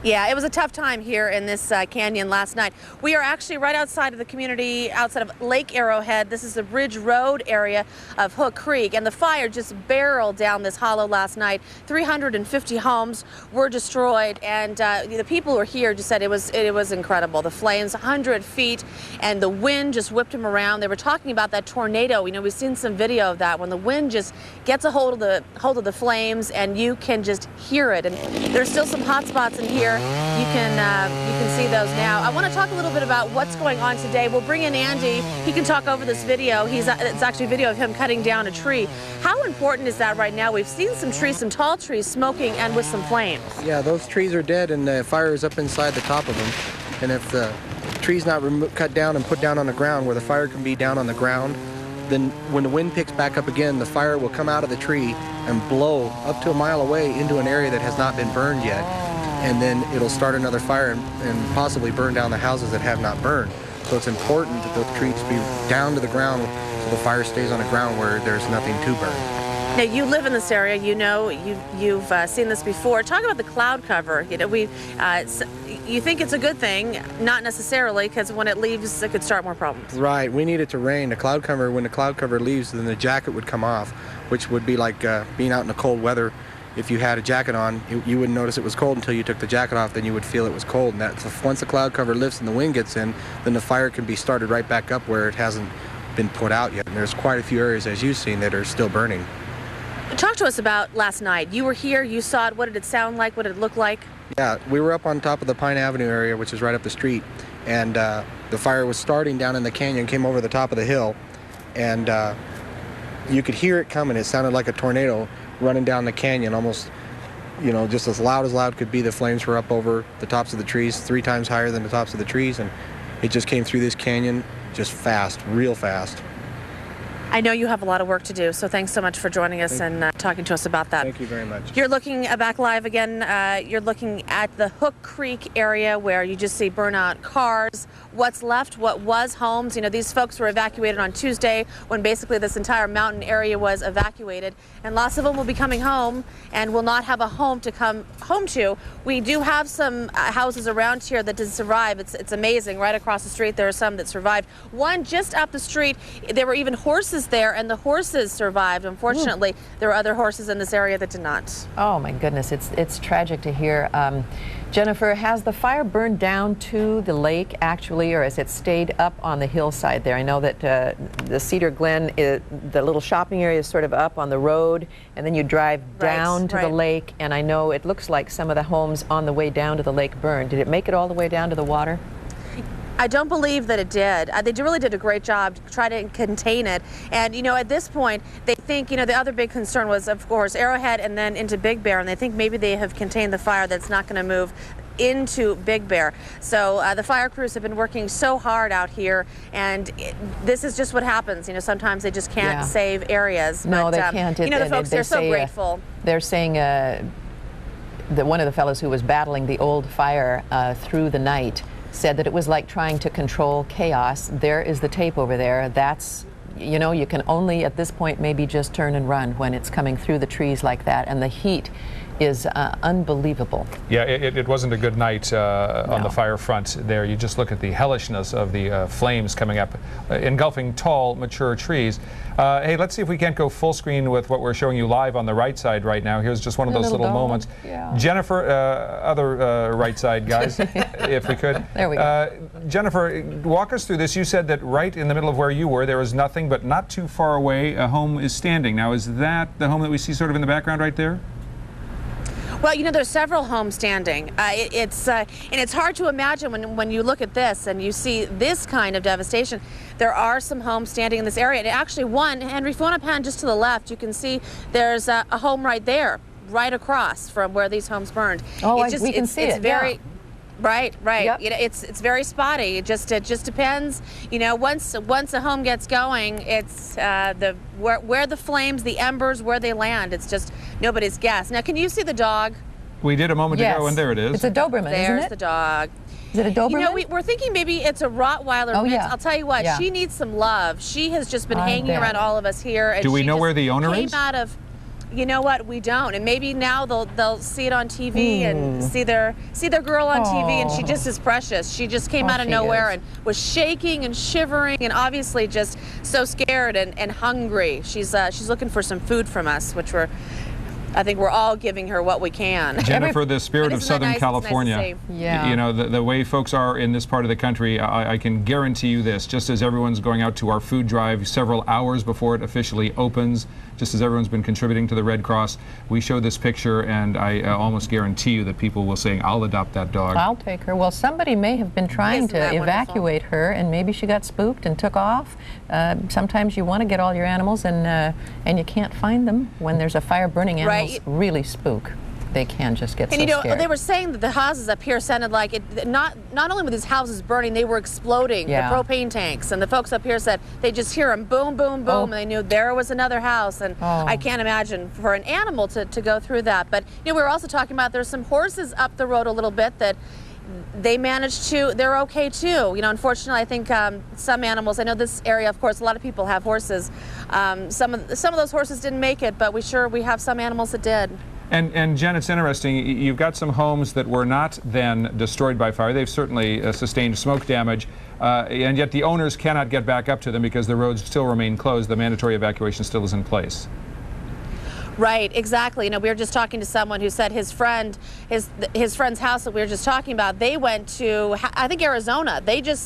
Yeah, it was a tough time here in this canyon last night. We are actually right outside of the community, outside of Lake Arrowhead. This is the Ridge Road area of Hook Creek, and the fire just barreled down this hollow last night. 350 homes were destroyed, and the people who were here just said it was incredible. The flames, 100 feet, and the wind just whipped them around. They were talking about that tornado. You know, we've seen some video of that when the wind just gets a hold of the flames, and you can just hear it. And there's still some hot spots in here. You can see those now. I want to talk a little bit about what's going on today. We'll bring in Andy. He can talk over this video. It's actually a video of him cutting down a tree. How important is that right now? We've seen some trees, some tall trees smoking and with some flames. Yeah, those trees are dead, and the fire is up inside the top of them. And if the tree's not cut down and put down on the ground where the fire can be down on the ground, then when the wind picks back up again, the fire will come out of the tree and blow up to a mile away into an area that has not been burned yet. And then it'll start another fire and possibly burn down the houses that have not burned. So it's important that those trees be down to the ground so the fire stays on the ground where there's nothing to burn. Now, you live in this area. You know, you've seen this before. Talk about the cloud cover. You know, you think it's a good thing, not necessarily, because when it leaves, it could start more problems. Right. We need it to rain. The cloud cover, when the cloud cover leaves, then the jacket would come off, which would be like being out in the cold weather. If you had a jacket on, you wouldn't notice it was cold until you took the jacket off. Then you would feel it was cold. And that's once the cloud cover lifts and the wind gets in, then the fire can be started right back up where it hasn't been put out yet. And there's quite a few areas, as you've seen, that are still burning. Talk to us about last night. You were here, you saw it. What did it sound like? What did it look like? Yeah, we were up on top of the Pine Avenue area, which is right up the street, and the fire was starting down in the canyon, came over the top of the hill, and you could hear it coming. It sounded like a tornado running down the canyon, almost, you know, just as loud could be. The flames were up over the tops of the trees, 3 times higher than the tops of the trees, and it just came through this canyon just fast, real fast. I know you have a lot of work to do, so thanks so much for joining us and talking to us about that. Thank you very much. You're looking back live again. You're looking at the Hook Creek area where you just see burnout cars. What's left, what was homes. You know, these folks were evacuated on Tuesday when basically this entire mountain area was evacuated, and lots of them will be coming home and will not have a home to come home to. We do have some houses around here that did survive. It's amazing. Right across the street, there are some that survived. One just up the street, there were even horses there, and the horses survived. Unfortunately, there were other horses in this area that did not. Oh my goodness, it's tragic to hear. Jennifer, has the fire burned down to the lake actually, or has it stayed up on the hillside there? I know that the Cedar Glen, the little shopping area is sort of up on the road, and then you drive down to the lake, and I know it looks like some of the homes on the way down to the lake burned. Did it make it all the way down to the water? I don't believe that it did. They really did a great job to try to contain it. And, you know, at this point, they think, you know, the other big concern was, of course, Arrowhead and then into Big Bear. And they think maybe they have contained the fire that's not going to move into Big Bear. So the fire crews have been working so hard out here, and this is just what happens. You know, sometimes they just can't save areas. No, but, they can't. You know, the folks, they're so grateful. They're saying that one of the fellows who was battling the old fire through the night said that it was like trying to control chaos. There is the tape over there. That's, you know, you can only at this point maybe just turn and run when it's coming through the trees like that, and the heat is unbelievable. Yeah, it wasn't a good night on the fire front there. You just look at the hellishness of the flames coming up, engulfing tall, mature trees. Hey, let's see if we can't go full screen with what we're showing you live on the right side right now. Here's just one of those little moments. Yeah. Jennifer, other right side guys, if we could. There we go. Jennifer, walk us through this. You said that right in the middle of where you were, there was nothing, but not too far away, a home is standing. Now, is that the home that we see sort of in the background right there? Well, you know, there's several homes standing. And it's hard to imagine when you look at this and you see this kind of devastation. There are some homes standing in this area. And actually one, Henry Fonapan, just to the left, you can see there's a home right there, right across from where these homes burned. Oh, we can see it. It's very... Right. Yep. You know, it's very spotty. It just depends. You know, once a home gets going, it's where the flames, the embers, where they land. It's just nobody's guess. Now, can you see the dog? We did a moment ago, and there it is. It's a Doberman, isn't it? There's the dog. Is it a Doberman? You know, we're thinking maybe it's a Rottweiler. Oh, yeah. I'll tell you what, she needs some love. She has just been hanging around all of us here. And do we know where the owner came is? Out of, you know what? We don't, and maybe now they'll see it on TV and see their girl on TV, and she just is precious. She just came out of nowhere and was shaking and shivering, and obviously just so scared and hungry. She's looking for some food from us, which I think we're all giving her what we can. Jennifer, the spirit of Southern California. Nice to see. You know, the way folks are in this part of the country, I can guarantee you this, just as everyone's going out to our food drive several hours before it officially opens, just as everyone's been contributing to the Red Cross, we show this picture, and I almost guarantee you that people will say, I'll adopt that dog. I'll take her. Well, somebody may have been trying to evacuate her, and maybe she got spooked and took off. Sometimes you want to get all your animals, and you can't find them when there's a fire burning. Animals really spook. They can just get so scared. They were saying that the houses up here sounded like it. Not only were these houses burning, they were exploding. The propane tanks, and the folks up here said they just hear them boom, boom, boom, and they knew there was another house. And I can't imagine for an animal to go through that. But you know, we were also talking about there's some horses up the road a little bit that they managed to, they're okay too. You know, unfortunately, I think some animals, I know this area, of course, a lot of people have horses. Some of those horses didn't make it, but we have some animals that did. And Jen, it's interesting, you've got some homes that were not then destroyed by fire. They've certainly sustained smoke damage, and yet the owners cannot get back up to them because the roads still remain closed. The mandatory evacuation still is in place. Right, exactly. You know, we were just talking to someone who said his friend's house that we were just talking about, they went to, I think, Arizona.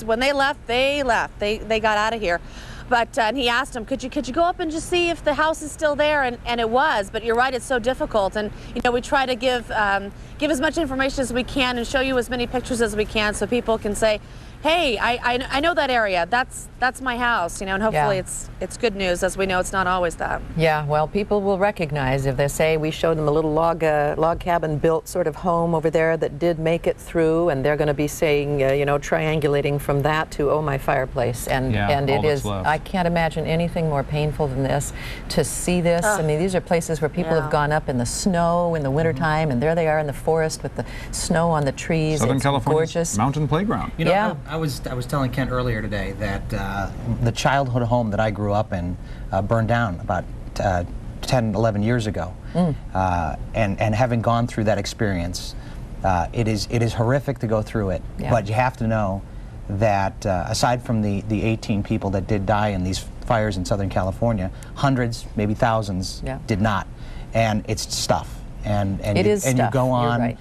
When they left. They got out of here. But and he asked him, could you go up and just see if the house is still there? And it was. But you're right, it's so difficult. And you know, we try to give as much information as we can and show you as many pictures as we can, so people can say, hey, I know that area. That's my house. You know, and hopefully it's good news, as we know it's not always that. Yeah, well, people will recognize if they say we showed them a little log cabin built sort of home over there that did make it through, and they're going to be saying, you know, triangulating from that to, oh, my fireplace. And it is, I can't imagine anything more painful than this, to see this. I mean, these are places where people have gone up in the snow in the wintertime, and there they are in the forest with the snow on the trees. Southern California's gorgeous mountain playground. You know, I was telling Kent earlier today that the childhood home that I grew up in burned down about 10, 11 years ago. And having gone through that experience, it is horrific to go through it. But you have to know that aside from the 18 people that did die in these fires in Southern California, hundreds, maybe thousands did not. And it's stuff. And you go on,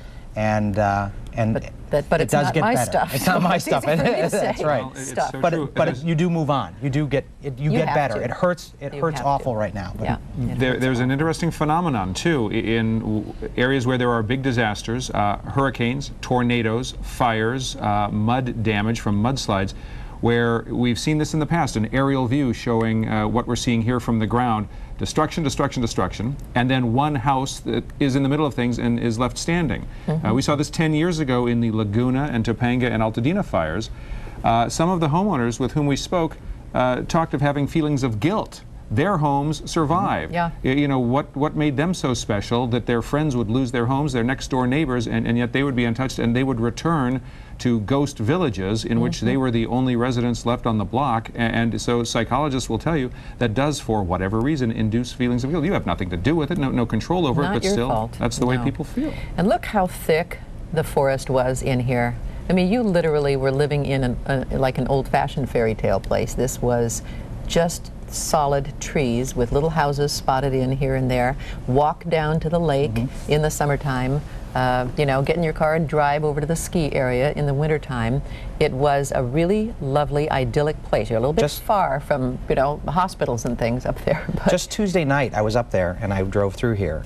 but it does get better. Stuff. It's not my stuff. That's right. Well, stuff. So but you do move on. You get better. It hurts. It hurts awful right now. Yeah. There's an interesting phenomenon too in areas where there are big disasters, hurricanes, tornadoes, fires, mud damage from mudslides, where we've seen this in the past, an aerial view showing what we're seeing here from the ground. Destruction, destruction, destruction, and then one house that is in the middle of things and is left standing. We saw this 10 years ago in the Laguna and Topanga and Altadena fires. Some of the homeowners with whom we spoke talked of having feelings of guilt. Their homes survived. You know, what made them so special that their friends would lose their homes, their next door neighbors, and yet they would be untouched, and they would return to ghost villages in which they were the only residents left on the block. And so psychologists will tell you that does, for whatever reason, induce feelings of guilt. You have nothing to do with it, no control over it, but still, that's the way people feel. And look how thick the forest was in here. I mean, you literally were living in like an old-fashioned fairy tale place. This was just solid trees with little houses spotted in here and there. Walk down to the lake in the summertime. You know, get in your car and drive over to the ski area in the wintertime. It was a really lovely, idyllic place. You're a little bit far from, you know, hospitals and things up there. But just Tuesday night, I was up there and I drove through here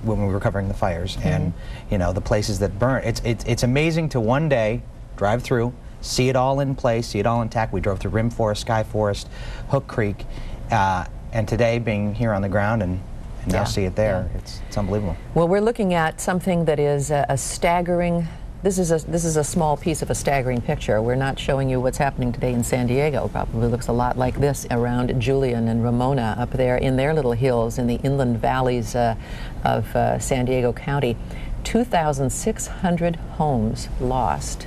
when we were covering the fires, and you know, the places that burn. It's amazing to one day drive through, see it all in place, see it all intact. We drove through Rim Forest, Sky Forest, Hook Creek, and today being here on the ground and now see it there. It's unbelievable. Well, we're looking at something that is a staggering. This is a small piece of a staggering picture. We're not showing you what's happening today in San Diego. Probably looks a lot like this around Julian and Ramona up there in their little hills in the inland valleys of San Diego County. 2,600 homes lost.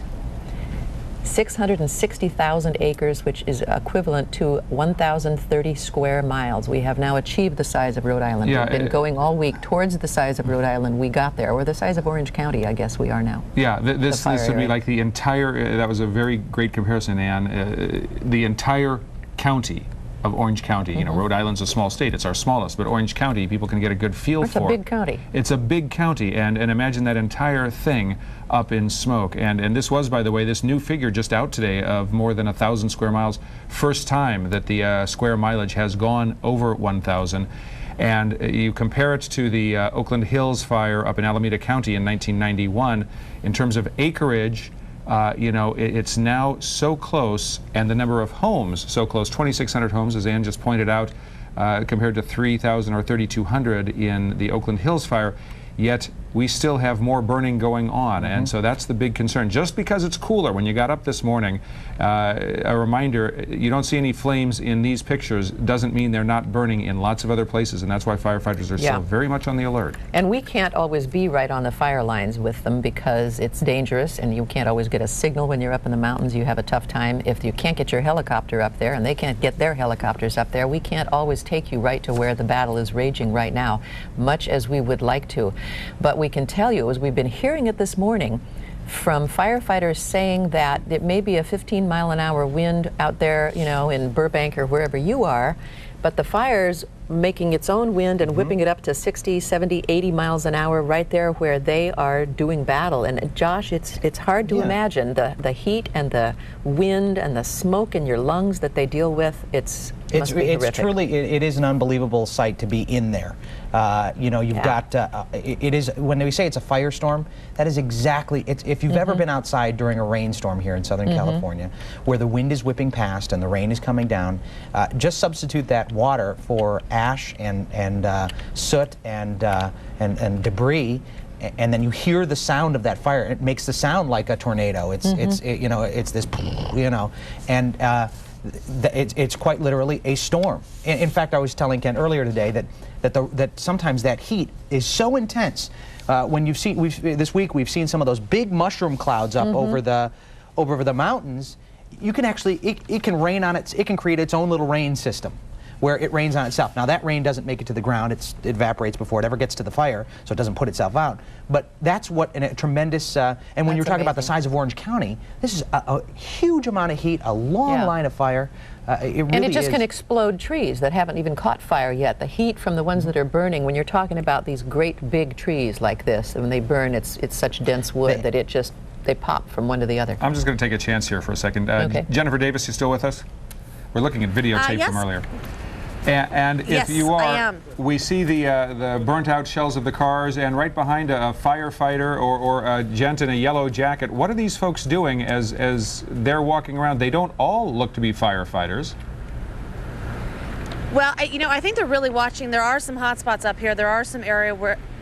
660,000 acres, which is equivalent to 1,030 square miles. We have now achieved the size of Rhode Island. We've been going all week towards the size of Rhode Island. We got there. We're the size of Orange County, I guess we are now. Yeah, this would be like the entire, that was a very great comparison, Ann, the entire county of Orange County. You know, Rhode Island's a small state. It's our smallest, but Orange County, people can get a good feel for. It's a big county. It's a big county, and imagine that entire thing up in smoke. And this was, by the way, this new figure just out today of more than 1,000 square miles. First time that the square mileage has gone over 1,000. And you compare it to the Oakland Hills fire up in Alameda County in 1991. In terms of acreage, you know, it's now so close, and the number of homes so close, 2,600 homes, as Ann just pointed out, compared to 3,000 or 3,200 in the Oakland Hills fire. Yet we still have more burning going on, and so that's the big concern. Just because it's cooler when you got up this morning, a reminder, you don't see any flames in these pictures doesn't mean they're not burning in lots of other places, and that's why firefighters are still very much on the alert. And we can't always be right on the fire lines with them because it's dangerous, and you can't always get a signal when you're up in the mountains. You have a tough time. If you can't get your helicopter up there and they can't get their helicopters up there, we can't always take you right to where the battle is raging right now, much as we would like to. But we can tell you, as we've been hearing it this morning, from firefighters saying that it may be a 15-mile-an-hour wind out there, you know, in Burbank or wherever you are, but the fire's making its own wind and whipping it up to 60, 70, 80 miles an hour right there where they are doing battle. And Josh, it's hard to imagine the heat and the wind and the smoke in your lungs that they deal with. It's truly, it is an unbelievable sight to be in there. You know, you've got, it is, when we say it's a firestorm, that is exactly, if you've ever been outside during a rainstorm here in Southern California, where the wind is whipping past and the rain is coming down, just substitute that water for ash and soot and debris, and then you hear the sound of that fire. It makes the sound like a tornado. You know, it's this, you know, and it's quite literally a storm. In fact, I was telling Ken earlier today that sometimes that heat is so intense. When you've seen, this week we've seen some of those big mushroom clouds up over the mountains. You can actually, it can rain on it can create its own little rain system, where it rains on itself. Now that rain doesn't make it to the ground, it evaporates before it ever gets to the fire, so it doesn't put itself out. But that's what a tremendous, and when you're talking about the size of Orange County, this is a huge amount of heat, a long line of fire. It really and it just can explode trees that haven't even caught fire yet. The heat from the ones that are burning, when you're talking about these great big trees like this, when they burn, it's such dense wood that they pop from one to the other. I'm just going to take a chance here for a second. Okay. Jennifer Davis, you still with us? We're looking at videotape from earlier. And if Yes, you I are, am. we see the burnt-out shells of the cars, and right behind a firefighter or a gent in a yellow jacket. What are these folks doing as they're walking around? They don't all look to be firefighters. Well, you know, I think they're really watching. There are some hot spots up here. There are some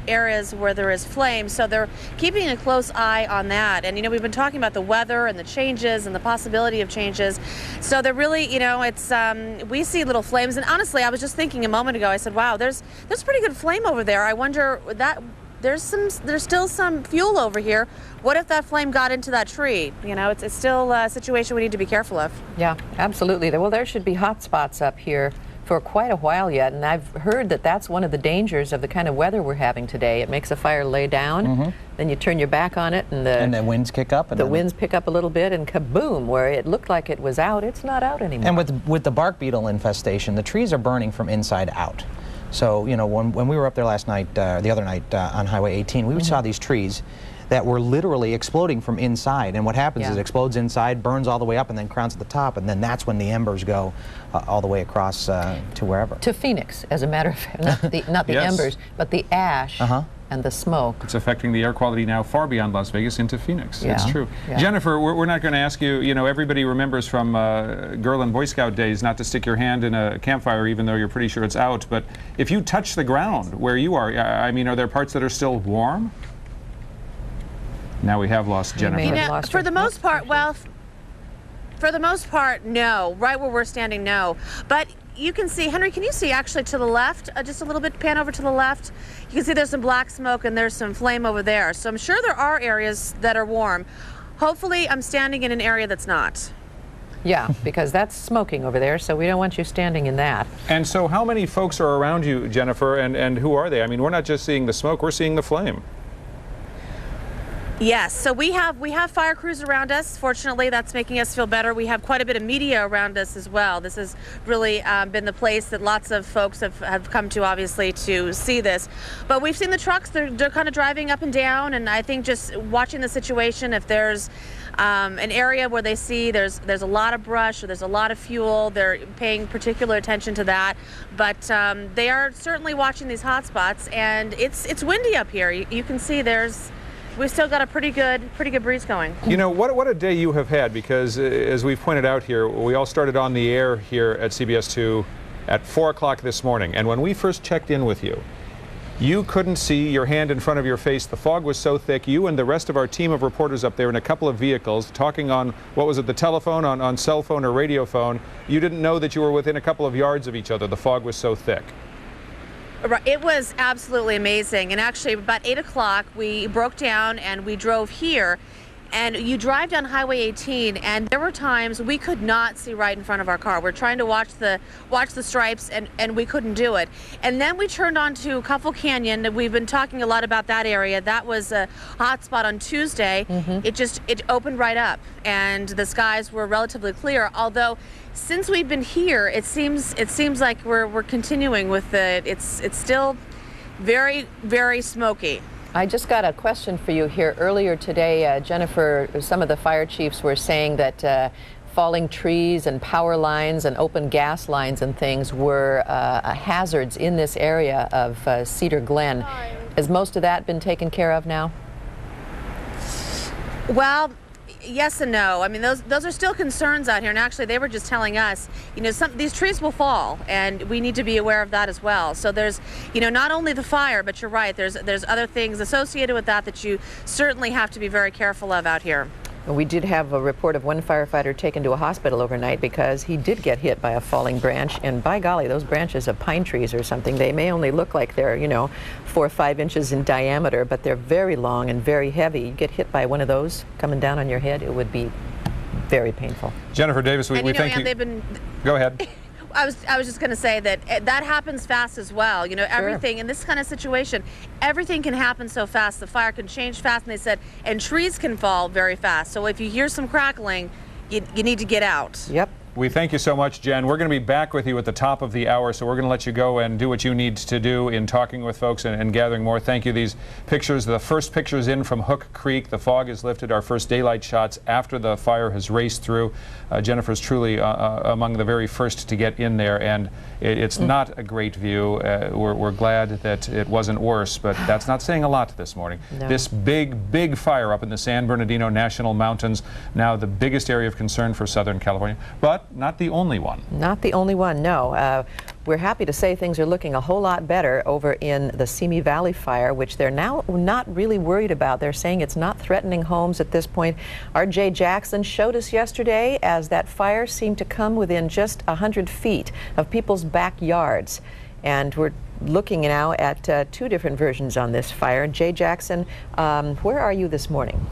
areas where there is flame, so they're keeping a close eye on that. And you know, we've been talking about the weather and the changes and the possibility of changes, so they're really, you know, it's we see little flames. And honestly, I was just thinking a moment ago, I said, wow, there's pretty good flame over there. I wonder that there's still some fuel over here. What if that flame got into that tree? You know, it's still a situation we need to be careful of. Yeah, absolutely. Well, there should be hot spots up here for quite a while yet, and I've heard that that's one of the dangers of the kind of weather we're having today. It makes a fire lay down, then you turn your back on it, and the winds kick up. And the winds pick up a little bit, and kaboom, where it looked like it was out, it's not out anymore. And with the bark beetle infestation, the trees are burning from inside out. So, you know, when we were up there last night, the other night on Highway 18, we saw these trees that were literally exploding from inside. And what happens is it explodes inside, burns all the way up, and then crowns at the top, and then that's when the embers go all the way across to wherever. To Phoenix, as a matter of fact, not the embers, but the ash and the smoke. It's affecting the air quality now far beyond Las Vegas into Phoenix. Yeah. It's true. Yeah. Jennifer, we're not going to ask you, you know, everybody remembers from Girl and Boy Scout days not to stick your hand in a campfire even though you're pretty sure it's out. But if you touch the ground where you are, I mean, are there parts that are still warm? Now we have lost Jennifer. You know, for the most part, well, for the most part, no. Right where we're standing, no. But you can see, Henry, can you see actually to the left, just a little bit, pan over to the left? You can see there's some black smoke and there's some flame over there. So I'm sure there are areas that are warm. Hopefully I'm standing in an area that's not. Yeah, because that's smoking over there, so we don't want you standing in that. And so how many folks are around you, Jennifer, and who are they? I mean, we're not just seeing the smoke, we're seeing the flame. Yes, so we have fire crews around us. Fortunately, that's making us feel better. We have quite a bit of media around us as well. This has really been the place that lots of folks have come to, obviously, to see this. But we've seen the trucks. They're kind of driving up and down, and I think just watching the situation, if there's an area where they see there's a lot of brush or there's a lot of fuel, they're paying particular attention to that. But they are certainly watching these hot spots, and it's windy up here. You can see we've still got a pretty good breeze going. You know, what a day you have had, because as we've pointed out here, we all started on the air here at CBS 2 at 4 o'clock this morning. And when we first checked in with you, You couldn't see your hand in front of your face. The fog was so thick. You and the rest of our team of reporters up there in a couple of vehicles talking on, what was it, the telephone, on cell phone or radio phone. You didn't know that you were within a couple of yards of each other. The fog was so thick. It was absolutely amazing. And actually, about 8 o'clock, we broke down and we drove here. And you drive down Highway 18, and there were times we could not see right in front of our car. We're trying to watch the stripes, and we couldn't do it. And then we turned onto Cuffle Canyon. We've been talking a lot about that area. That was a hot spot on Tuesday. It opened right up, and the skies were relatively clear. Although, since we've been here, it seems like we're continuing with it. It's still very, very smoky. I just got a question for you here. Earlier today, Jennifer, some of the fire chiefs were saying that falling trees and power lines and open gas lines and things were hazards in this area of Cedar Glen. Has most of that been taken care of now? Well, yes and no. I mean, those are still concerns out here, and actually they were just telling us, you know, these trees will fall, and we need to be aware of that as well. So there's, you know, not only the fire, but you're right, there's other things associated with that you certainly have to be very careful of out here. We did have a report of one firefighter taken to a hospital overnight because he did get hit by a falling branch, and by golly, those branches of pine trees or something, they may only look like they're, you know, 4 or 5 inches in diameter, but they're very long and very heavy. You get hit by one of those coming down on your head, it would be very painful. Jennifer Davis, we thank you. Go ahead. I was just going to say that happens fast as well. You know, everything in this kind of situation, everything can happen so fast. The fire can change fast, and they said, and trees can fall very fast. So if you hear some crackling, you need to get out. Yep. We thank you so much, Jen. We're going to be back with you at the top of the hour, so we're going to let you go and do what you need to do in talking with folks and gathering more. Thank you. These pictures, the first pictures in from Hook Creek. The fog is lifted. Our first daylight shots after the fire has raced through. Jennifer's truly among the very first to get in there, and it's not a great view. We're glad that it wasn't worse, but that's not saying a lot this morning. No. This big fire up in the San Bernardino National Mountains, now the biggest area of concern for Southern California, but not the only one. Not the only one, no. We're happy to say things are looking a whole lot better over in the Simi Valley fire, which they're now not really worried about. They're saying it's not threatening homes at this point. R.J. Jackson showed us yesterday as that fire seemed to come within just 100 feet of people's backyards. And we're looking now at 2 different versions on this fire. Jay Jackson, where are you this morning?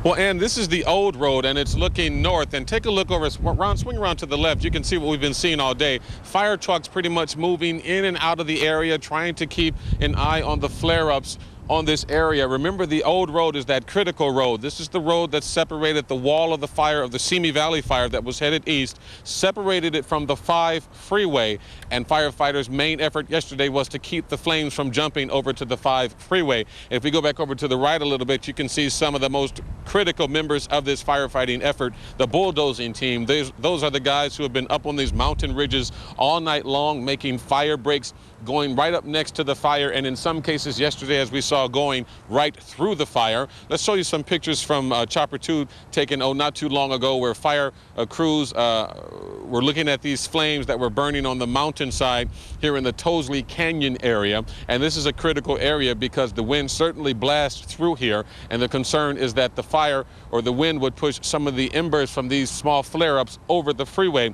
Well, Ann, this is the old road, and it's looking north. And take a look over, swing around to the left. You can see what we've been seeing all day. Fire trucks pretty much moving in and out of the area, trying to keep an eye on the flare-ups on this area. Remember, the old road is that critical road. This is the road that separated the wall of the fire of the Simi Valley fire that was headed east, separated it from the 5 freeway, and firefighters' main effort yesterday was to keep the flames from jumping over to the 5 freeway. If we go back over to the right a little bit, you can see some of the most critical members of this firefighting effort, the bulldozing team. Those are the guys who have been up on these mountain ridges all night long, making fire breaks, going right up next to the fire, and in some cases yesterday, as we saw, going right through the fire. Let's show you some pictures from Chopper 2 taken not too long ago, where fire crews were looking at these flames that were burning on the mountainside here in the Towsley Canyon area. And this is a critical area because the wind certainly blasts through here, and the concern is that the fire or the wind would push some of the embers from these small flare-ups over the freeway.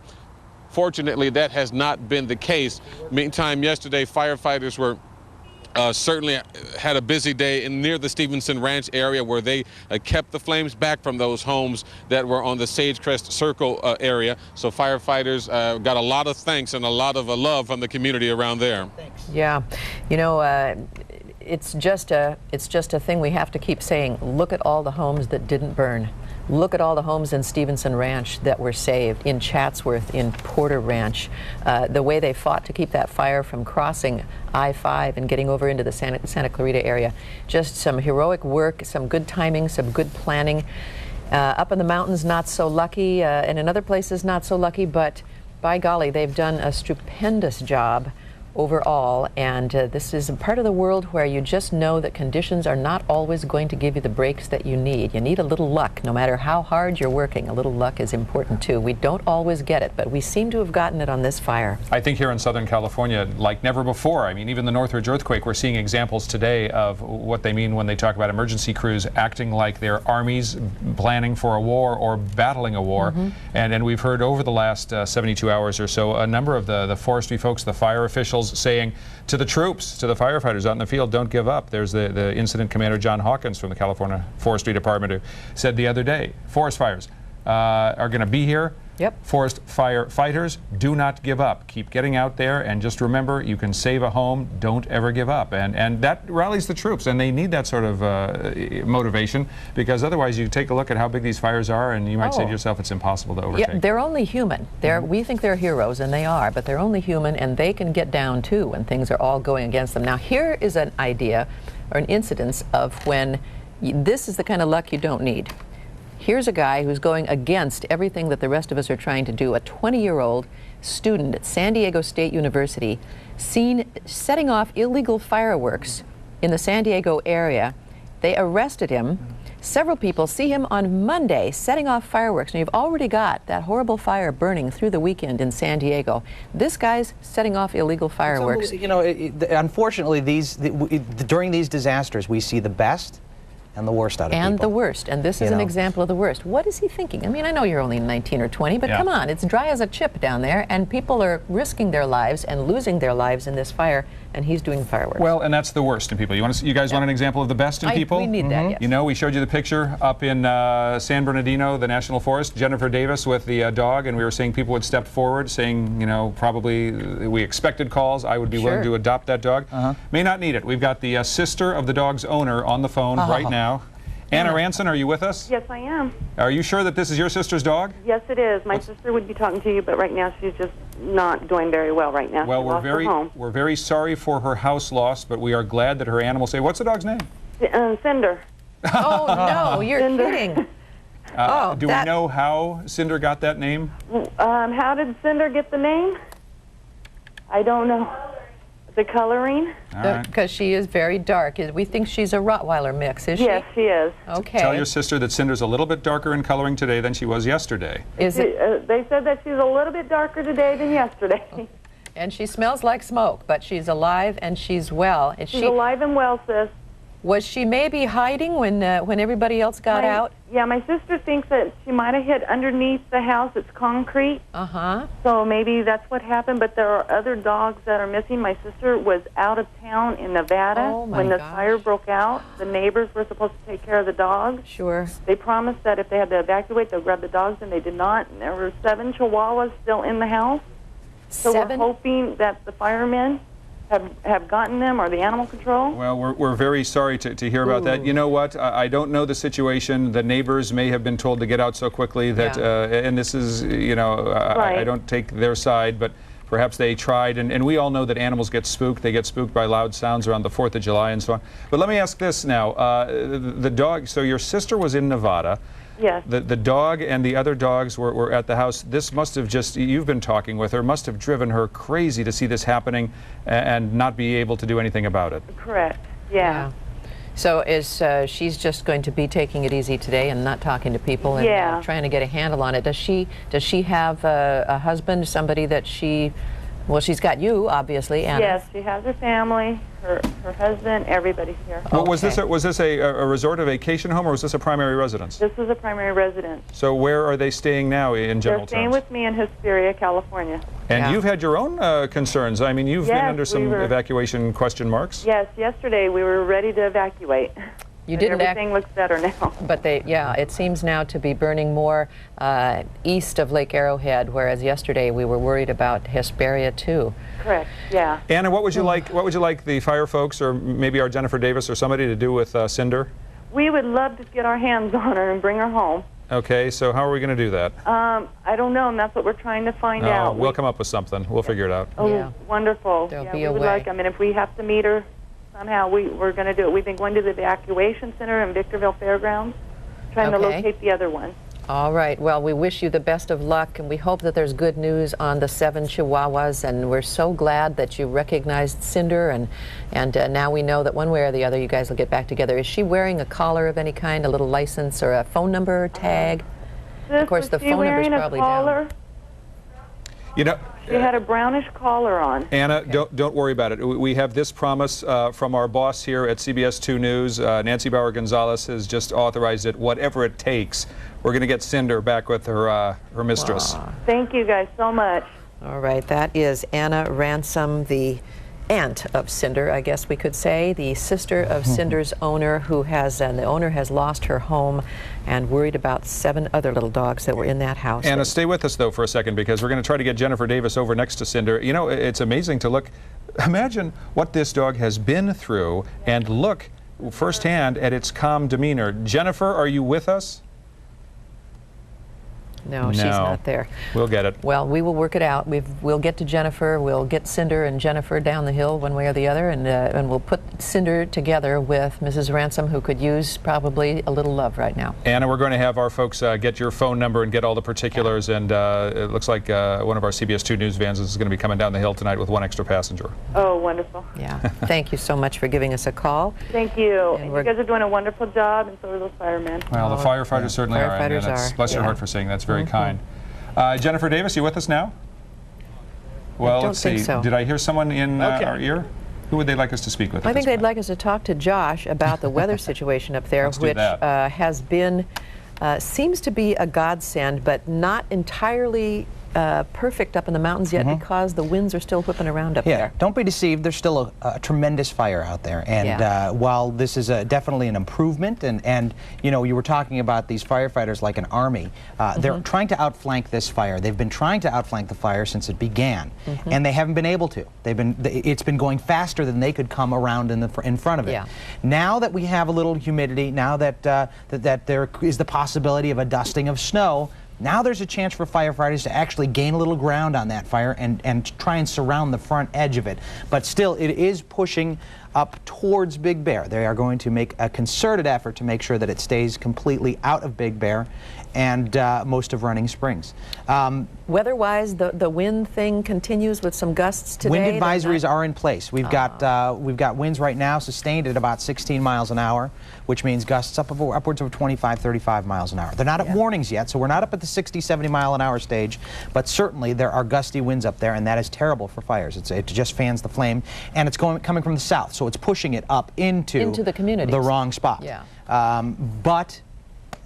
Fortunately, that has not been the case. Meantime, yesterday, firefighters were certainly had a busy day near the Stevenson Ranch area, where they kept the flames back from those homes that were on the Sagecrest Circle area. So firefighters got a lot of thanks and a lot of love from the community around there. Thanks. Yeah, you know, it's just a thing we have to keep saying. Look at all the homes that didn't burn. Look at all the homes in Stevenson Ranch that were saved, in Chatsworth, in Porter Ranch. The way they fought to keep that fire from crossing I-5 and getting over into the Santa Clarita area. Just some heroic work, some good timing, some good planning. Up in the mountains, not so lucky, and in other places, not so lucky, but by golly, they've done a stupendous job overall, and this is a part of the world where you just know that conditions are not always going to give you the breaks that you need. You need a little luck, no matter how hard you're working. A little luck is important too. We don't always get it, but we seem to have gotten it on this fire. I think here in Southern California, like never before. I mean, even the Northridge earthquake, we're seeing examples today of what they mean when they talk about emergency crews acting like they're armies planning for a war or battling a war. And we've heard over the last 72 hours or so a number of the forestry folks, the fire officials, saying to the troops, to the firefighters out in the field, don't give up. There's the incident commander John Hawkins from the California Forestry Department who said the other day, forest fires are going to be here. Forest firefighters, do not give up. Keep getting out there, and just remember, you can save a home. Don't ever give up. And that rallies the troops, and they need that sort of motivation, because otherwise you take a look at how big these fires are, and you might say to yourself, it's impossible to overtake. Yeah, they're only human. We think they're heroes, and they are, but they're only human, and they can get down too when things are all going against them. Now, here is an idea or an incidence of when this is the kind of luck you don't need. Here's a guy who's going against everything that the rest of us are trying to do. A 20-year-old student at San Diego State University seen setting off illegal fireworks in the San Diego area. They arrested him. Several people see him on Monday setting off fireworks. And you've already got that horrible fire burning through the weekend in San Diego. This guy's setting off illegal fireworks. You know, unfortunately, during these disasters, we see the best and the worst out of people. And the worst. And this is an example of the worst. What is he thinking? I mean, I know you're only 19 or 20, but come on, it's dry as a chip down there, and people are risking their lives and losing their lives in this fire, and he's doing fireworks. Well, and that's the worst in people. You guys want an example of the best in people? We need that, yes. You know, we showed you the picture up in San Bernardino, the National Forest, Jennifer Davis with the dog, and we were saying people would step forward saying, you know, probably we expected calls. I would be willing to adopt that dog. May not need it. We've got the sister of the dog's owner on the phone right now. Anna Ranson, are you with us? Yes, I am. Are you sure that this is your sister's dog? Yes, it is. My sister would be talking to you, but right now she's just not doing very well right now. Well, we're very sorry for her house loss, but we are glad that her animal's safe. What's the dog's name? Cinder. Oh, no, you're kidding. Do we know how Cinder got that name? How did Cinder get the name? I don't know. The coloring? Because she is very dark. We think she's a Rottweiler mix, is she? Yes, she is. Okay. Tell your sister that Cinder's a little bit darker in coloring today than she was yesterday. Is it? They said that she's a little bit darker today than yesterday. And she smells like smoke, but she's alive and she's well. She's alive and well, sis. Was she maybe hiding when everybody else got out? Yeah, my sister thinks that she might have hid underneath the house. It's concrete. So maybe that's what happened, but there are other dogs that are missing. My sister was out of town in Nevada when the fire broke out. The neighbors were supposed to take care of the dogs. Sure. They promised that if they had to evacuate, they'll grab the dogs, and they did not. And there were 7 chihuahuas still in the house. So we're hoping that the firemen have gotten them, or the animal control. Well, we're very sorry to hear about that. You know what? I don't know the situation. The neighbors may have been told to get out so quickly that, and this is, you know, I don't take their side, but perhaps they tried. And we all know that animals get spooked. They get spooked by loud sounds around the 4th of July and so on. But let me ask this now. The dog, so your sister was in Nevada. Yes. The dog and the other dogs were at the house. This must have just, you've been talking with her, must have driven her crazy to see this happening and not be able to do anything about it. Correct. Yeah. So she's just going to be taking it easy today and not talking to people and trying to get a handle on it. Does she have a husband, somebody that she, well, she's got you, obviously, Anna. Yes, she has her family, her husband, everybody's here. Well, was this a resort, a vacation home, or was this a primary residence? This is a primary residence. So where are they staying now in general They're staying terms? with me in Hesperia, California. And you've had your own concerns. I mean, you've been under some evacuation question marks. Yes, yesterday we were ready to evacuate. You didn't everything looks better now. But it seems now to be burning more east of Lake Arrowhead, whereas yesterday we were worried about Hesperia too. Correct. Yeah. Anna, what would you like? What would you like the fire folks, or maybe our Jennifer Davis, or somebody to do with Cinder? We would love to get our hands on her and bring her home. Okay, so how are we going to do that? I don't know, and that's what we're trying to find out. We'll come up with something. We'll figure it out. Oh, wonderful. There'll be a way. I mean, if we have to meet her somehow, we're going to do it. We've been going to the evacuation center in Victorville Fairgrounds, trying to locate the other one. All right. Well, we wish you the best of luck, and we hope that there's good news on the 7 Chihuahuas. And we're so glad that you recognized Cinder, and now we know that one way or the other, you guys will get back together. Is she wearing a collar of any kind, a little license or a phone number tag? Of course, the phone number's probably down. You know, she had a brownish collar on. Anna, don't worry about it. We have this promise from our boss here at CBS 2 News. Nancy Bauer Gonzalez has just authorized it. Whatever it takes, we're going to get Cinder back with her mistress. Aww. Thank you guys so much. All right, that is Anna Ransom, the aunt of Cinder, I guess we could say, the sister of Cinder's owner, who has, and the owner has lost her home and worried about 7 other little dogs that were in that house. Anna, stay with us though for a second, because we're going to try to get Jennifer Davis over next to Cinder. You know, it's amazing to look, imagine what this dog has been through, and look firsthand at its calm demeanor. Jennifer, are you with us? No, she's not there. We'll get it. Well, we will work it out. We'll get to Jennifer. We'll get Cinder and Jennifer down the hill one way or the other, and we'll put Cinder together with Mrs. Ransom, who could use probably a little love right now. Anna, we're going to have our folks get your phone number and get all the particulars, and it looks like one of our CBS 2 News vans is going to be coming down the hill tonight with 1 extra passenger. Oh, wonderful. Yeah. Thank you so much for giving us a call. Thank you. And you guys are doing a wonderful job, and so are those firemen. Well, the firefighters certainly are. And Firefighters are. Bless your heart for saying that's very kind. Jennifer Davis, you with us now? Well, let's see. So. Did I hear someone in our ear? Who would they like us to speak with? I think they'd like us to talk to Josh about the weather situation up there, which has been, seems to be a godsend, but not entirely perfect up in the mountains yet, because the winds are still whipping around up there. Don't be deceived. There's still a tremendous fire out there, and while this is definitely an improvement, and you know, you were talking about these firefighters like an army, they're trying to outflank this fire. They've been trying to outflank the fire since it began, and they haven't been able to. It's been going faster than they could come around in front of it. Now that we have a little humidity, now that that there is the possibility of a dusting of snow, now there's a chance for firefighters to actually gain a little ground on that fire and try and surround the front edge of it. But still, it is pushing up towards Big Bear. They are going to make a concerted effort to make sure that it stays completely out of Big Bear and most of Running Springs. Weather-wise, the wind thing continues with some gusts today. Wind advisories are in place. We've got winds right now sustained at about 16 miles an hour, which means gusts upwards of 25, 35 miles an hour. They're not at warnings yet, so we're not up at the 60, 70 mile an hour stage, but certainly there are gusty winds up there, and that is terrible for fires. It just fans the flame, and it's coming from the south, so it's pushing it up into the communities, the wrong spot. But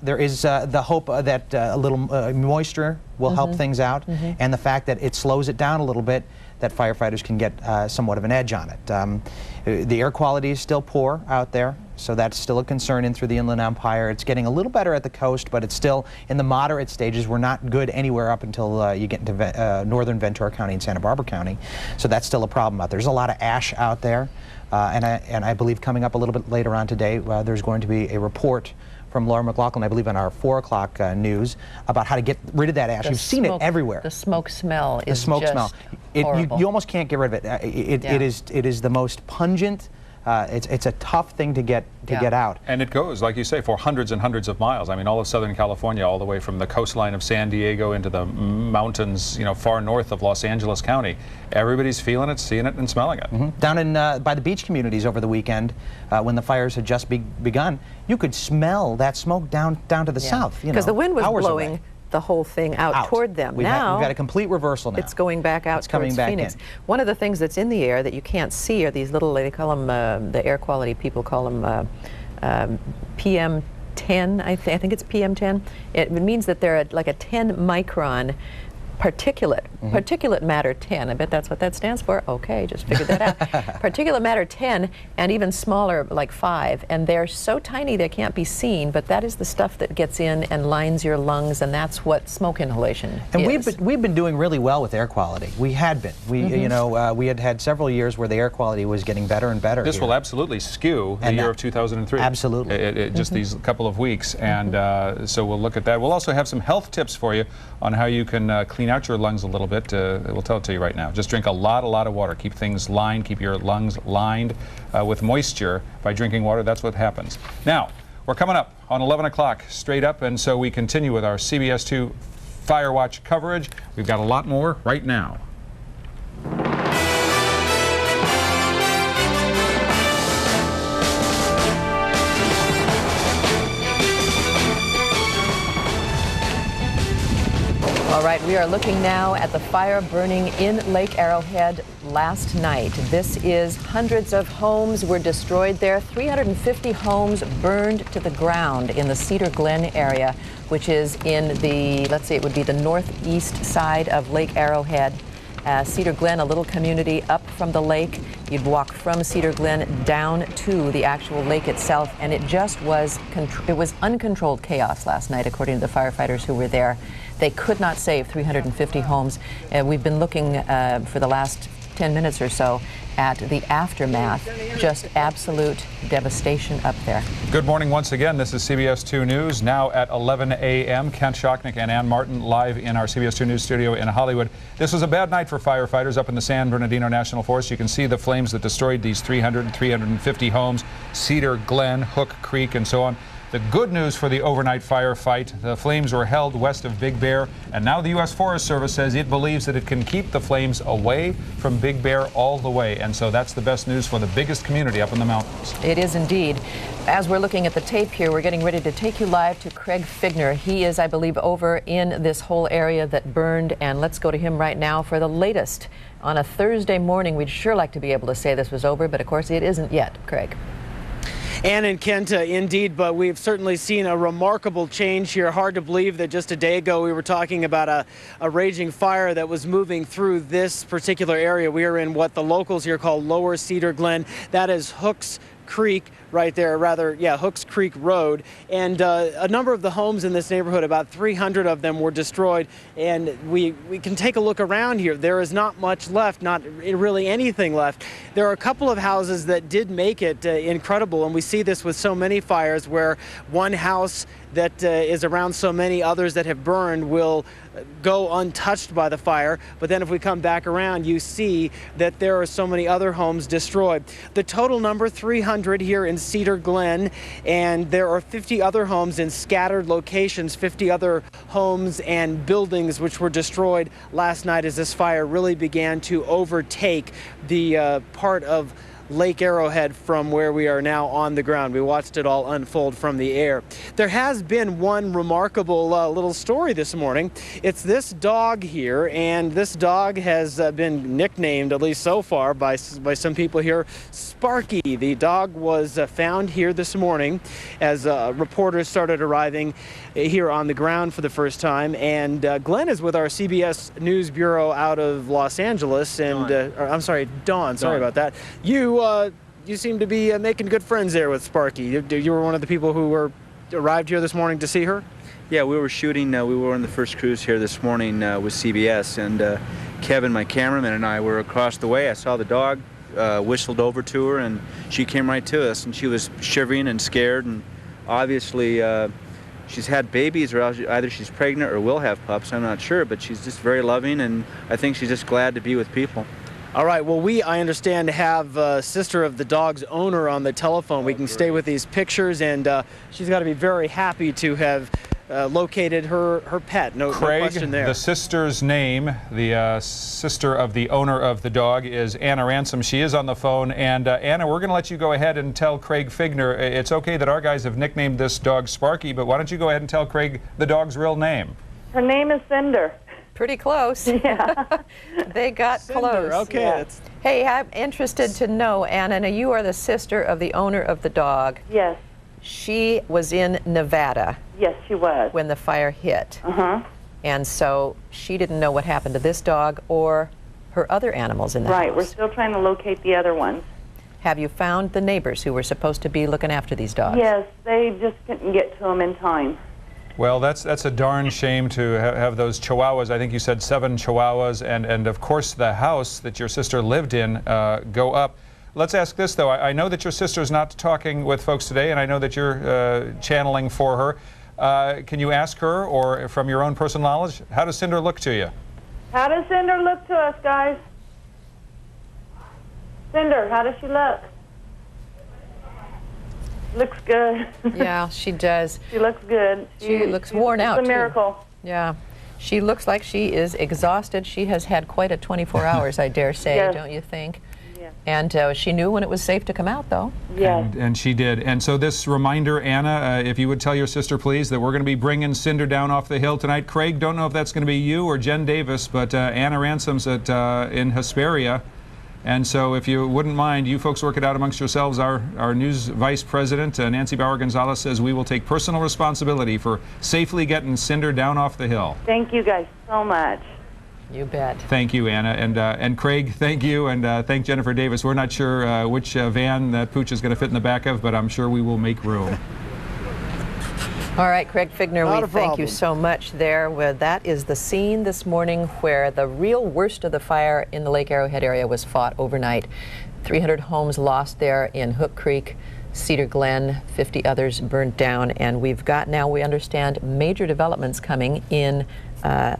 there is the hope that a little moisture will help things out, and the fact that it slows it down a little bit, that firefighters can get somewhat of an edge on it. The air quality is still poor out there, so that's still a concern in through the Inland Empire. It's getting a little better at the coast, but it's still in the moderate stages. We're not good anywhere up until you get into northern Ventura County and Santa Barbara County, so that's still a problem out there. There's a lot of ash out there, and I believe coming up a little bit later on today, there's going to be a report from Laura McLaughlin, I believe, on our 4 o'clock news about how to get rid of that ash. You've seen it everywhere. The smoke smell is the smoke smell. horrible. You almost can't get rid of it. It is the most pungent. It's a tough thing to get out. And it goes, like you say, for hundreds and hundreds of miles. I mean, all of Southern California, all the way from the coastline of San Diego into the mountains, you know, far north of Los Angeles County. Everybody's feeling it, seeing it, and smelling it. Down in by the beach communities over the weekend, when the fires had just begun, you could smell that smoke down to the south. Because the wind was blowing the whole thing out toward them. We've got a complete reversal now. It's going back out towards Phoenix. In. One of the things that's in the air that you can't see are these little, they call them, the air quality people call them PM10, I think it's PM10. It means that they're like a 10 micron particulate matter 10. I bet that's what that stands for. Okay, just figured that out. Particulate matter 10, and even smaller, like 5. And they're so tiny they can't be seen, but that is the stuff that gets in and lines your lungs, and that's what smoke inhalation is. We've been doing really well with air quality. We had been. You know, we had several years where the air quality was getting better and better. This will absolutely skew the year of 2003. Absolutely. Just these couple of weeks, and so we'll look at that. We'll also have some health tips for you on how you can clean out your lungs a little bit. We'll tell it to you right now. Just drink a lot of water. Keep things lined. Keep your lungs lined with moisture by drinking water. That's what happens. Now, We're coming up on 11 o'clock straight up, and so we continue with our CBS2 Fire Watch coverage. We've got a lot more right now. All right, we are looking now at the fire burning in Lake Arrowhead last night. This is hundreds of homes were destroyed there. 350 homes burned to the ground in the Cedar Glen area, which is in the, let's see, it would be the northeast side of Lake Arrowhead. Cedar Glen, a little community up from the lake. You'd walk from Cedar Glen down to the actual lake itself, and it just was, it was uncontrolled chaos last night, according to the firefighters who were there. They could not save 350 homes. We've been looking for the last 10 minutes or so at the aftermath. Just absolute devastation up there. Good morning once again. This is CBS 2 News, now at 11 a.m. Kent Shocknick and Ann Martin live in our CBS 2 News studio in Hollywood. This was a bad night for firefighters up in the San Bernardino National Forest. You can see the flames that destroyed these 350 homes, Cedar, Glen, Hook Creek, and so on. The good news for the overnight firefight, the flames were held west of Big Bear, and now the U.S. Forest Service says it believes that it can keep the flames away from Big Bear all the way, and so that's the best news for the biggest community up in the mountains. It is indeed. As we're looking at the tape here, we're getting ready to take you live to Craig Figner. He is, I believe, over in this whole area that burned, and let's go to him right now for the latest. On a Thursday morning, we'd sure like to be able to say this was over, but of course it isn't yet. Craig. Ann and Kent, indeed, but we've certainly seen a remarkable change here. Hard to believe that just a day ago we were talking about a raging fire that was moving through this particular area. We are in what the locals here call Lower Cedar Glen. That is Hooks Creek right there, rather, yeah, Hooks Creek Road. And a number of the homes in this neighborhood, about 300 of them were destroyed. And we can take a look around here. There is not much left, not really anything left. There are a couple of houses that did make it incredible. And we see this with so many fires where one house that is around so many others that have burned will go untouched by the fire. But then if we come back around, you see that there are so many other homes destroyed. The total number, 300 here in Cedar Glen, and there are 50 other homes in scattered locations, 50 other homes and buildings which were destroyed last night as this fire really began to overtake the part of Lake Arrowhead from where we are now on the ground. We watched it all unfold from the air. There has been one remarkable little story this morning. It's this dog here, and this dog has been nicknamed, at least so far, by some people here, Sparky. The dog was found here this morning as reporters started arriving here on the ground for the first time. And Glenn is with our CBS News Bureau out of Los Angeles, and I'm sorry, Dawn. Sorry about that. You seem to be making good friends there with Sparky. You were one of the people who arrived here this morning to see her? Yeah, we were shooting. We were on the first cruise here this morning with CBS, and Kevin, my cameraman, and I were across the way. I saw the dog, whistled over to her, and she came right to us, and she was shivering and scared, and obviously she's had babies, or either she's pregnant or will have pups. I'm not sure, but she's just very loving, and I think she's just glad to be with people. All right, well, I understand, have sister of the dog's owner on the telephone. We can stay with these pictures, and she's got to be very happy to have located her pet. No question there. The sister's name, the sister of the owner of the dog, is Anna Ransom. She is on the phone, and Anna, we're going to let you go ahead and tell Craig Figner. It's okay that our guys have nicknamed this dog Sparky, but why don't you go ahead and tell Craig the dog's real name? Her name is Cinder. Pretty close. Yeah. They got Cinder, close. okay. Yeah. Hey, I'm interested to know, Anna, you are the sister of the owner of the dog. Yes. She was in Nevada. Yes, she was. When the fire hit. Uh-huh. And so she didn't know what happened to this dog or her other animals in the house. Right, we're still trying to locate the other ones. Have you found the neighbors who were supposed to be looking after these dogs? Yes, they just couldn't get to them in time. Well, that's a darn shame to have those chihuahuas. I think you said 7 chihuahuas, and of course the house that your sister lived in go up. Let's ask this, though. I know that your sister's not talking with folks today, and I know that you're channeling for her. Can you ask her, or from your own personal knowledge, how does Cinder look to you? How does Cinder look to us, guys? Cinder, how does she look? Looks good. Yeah, she does. She looks good. She looks worn out, It's a miracle. Yeah. She looks like she is exhausted. She has had quite a 24 hours, I dare say, Yes. don't you think? Yes. And she knew when it was safe to come out, though. Yes. And she did. And so this reminder, Anna, if you would tell your sister, please, that we're going to be bringing Cinder down off the hill tonight. Craig, don't know if that's going to be you or Jen Davis, but Anna Ransom's in Hesperia. And so if you wouldn't mind, you folks work it out amongst yourselves. Our news vice president, Nancy Bauer-Gonzalez, says we will take personal responsibility for safely getting Cinder down off the hill. Thank you guys so much. You bet. Thank you, Anna. And Craig, thank you. And thank Jennifer Davis. We're not sure which van that pooch is going to fit in the back of, but I'm sure we will make room. All right, Craig Figner, Not we a thank you problem. so much there. Well, that is the scene this morning where the real worst of the fire in the Lake Arrowhead area was fought overnight. 300 homes lost there in Hook Creek, Cedar, Glen, 50 others burnt down, and we've got now, we understand, major developments coming in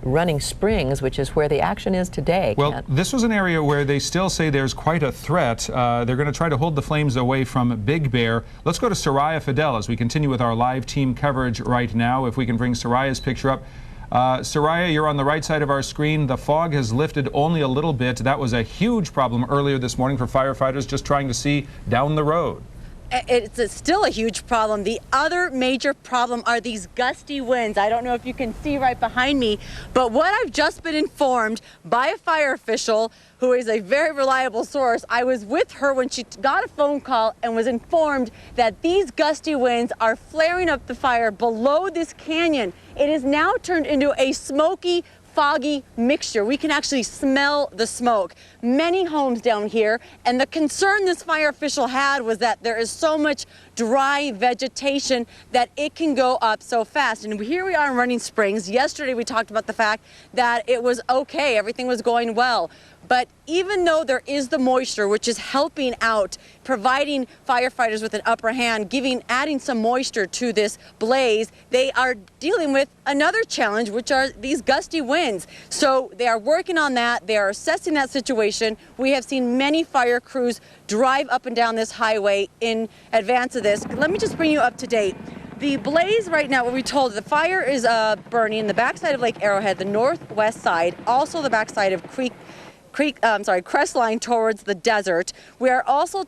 Running Springs, which is where the action is today. Well, this was an area where they still say there's quite a threat. They're going to try to hold the flames away from Big Bear. Let's go to Soraya Fidel as we continue with our live team coverage right now. If we can bring Soraya's picture up. Soraya, you're on the right side of our screen. The fog has lifted only a little bit. That was a huge problem earlier this morning for firefighters just trying to see down the road. It's still a huge problem. The other major problem are these gusty winds. I don't know if you can see right behind me, but what I've just been informed by a fire official who is a very reliable source. I was with her when she got a phone call and was informed that these gusty winds are flaring up the fire below this canyon. It is now turned into a smoky, foggy mixture. We can actually smell the smoke. Many homes down here, and the concern this fire official had was that there is so much dry vegetation that it can go up so fast. And here we are in Running Springs. Yesterday we talked about the fact that it was okay, everything was going well. But even though there is the moisture, which is helping out, providing firefighters with an upper hand, adding some moisture to this blaze, they are dealing with another challenge, which are these gusty winds. So they are working on that. They are assessing that situation. We have seen many fire crews drive up and down this highway in advance of this. Let me just bring you up to date. The blaze right now, what we told, the fire is burning the backside of Lake Arrowhead, the northwest side, also the backside of Crestline towards the desert. We are also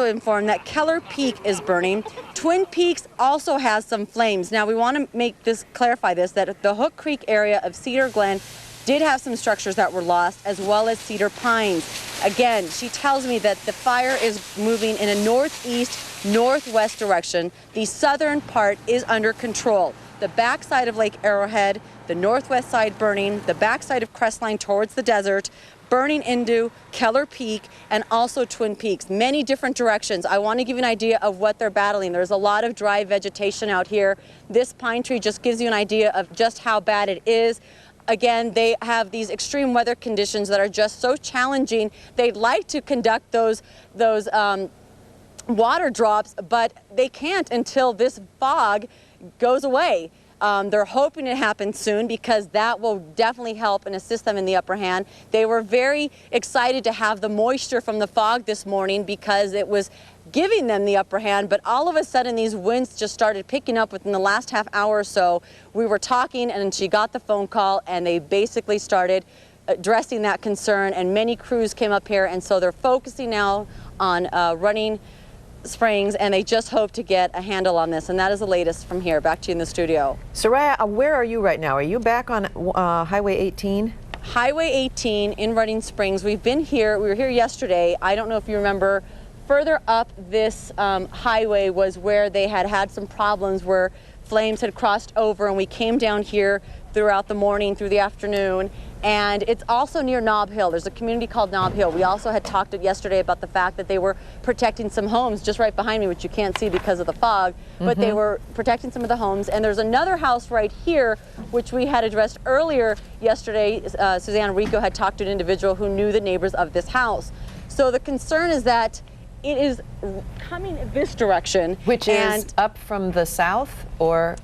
informed that Keller Peak is burning. Twin Peaks also has some flames. Now we want to clarify this, that the Hook Creek area of Cedar Glen did have some structures that were lost, as well as Cedar Pines. Again, she tells me that the fire is moving in a northeast-northwest direction. The southern part is under control. The backside of Lake Arrowhead, the northwest side burning, the backside of Crestline towards the desert, burning into Keller Peak, and also Twin Peaks. Many different directions. I want to give you an idea of what they're battling. There's a lot of dry vegetation out here. This pine tree just gives you an idea of just how bad it is. Again, they have these extreme weather conditions that are just so challenging. They'd like to conduct those water drops, but they can't until this fog goes away. They're hoping it happens soon because that will definitely help and assist them in the upper hand. They were very excited to have the moisture from the fog this morning because it was giving them the upper hand, but all of a sudden these winds just started picking up within the last half hour or so. We were talking and she got the phone call and they basically started addressing that concern, and many crews came up here, and so they're focusing now on Running Springs, and they just hope to get a handle on this. And that is the latest from here. Back to you in the studio. Soraya, where are you right now? Are you back on Highway 18? Highway 18 in Running Springs. We've been here. We were here yesterday. I don't know if you remember. Further up this highway was where they had some problems where flames had crossed over, and we came down here throughout the morning, through the afternoon. And it's also near Nob Hill. There's a community called Nob Hill. We also had talked yesterday about the fact that they were protecting some homes just right behind me, which you can't see because of the fog, but they were protecting some of the homes. And there's another house right here, which we had addressed earlier yesterday. Suzanne Rico had talked to an individual who knew the neighbors of this house. So the concern is that it is coming this direction. Which is up from the south, or?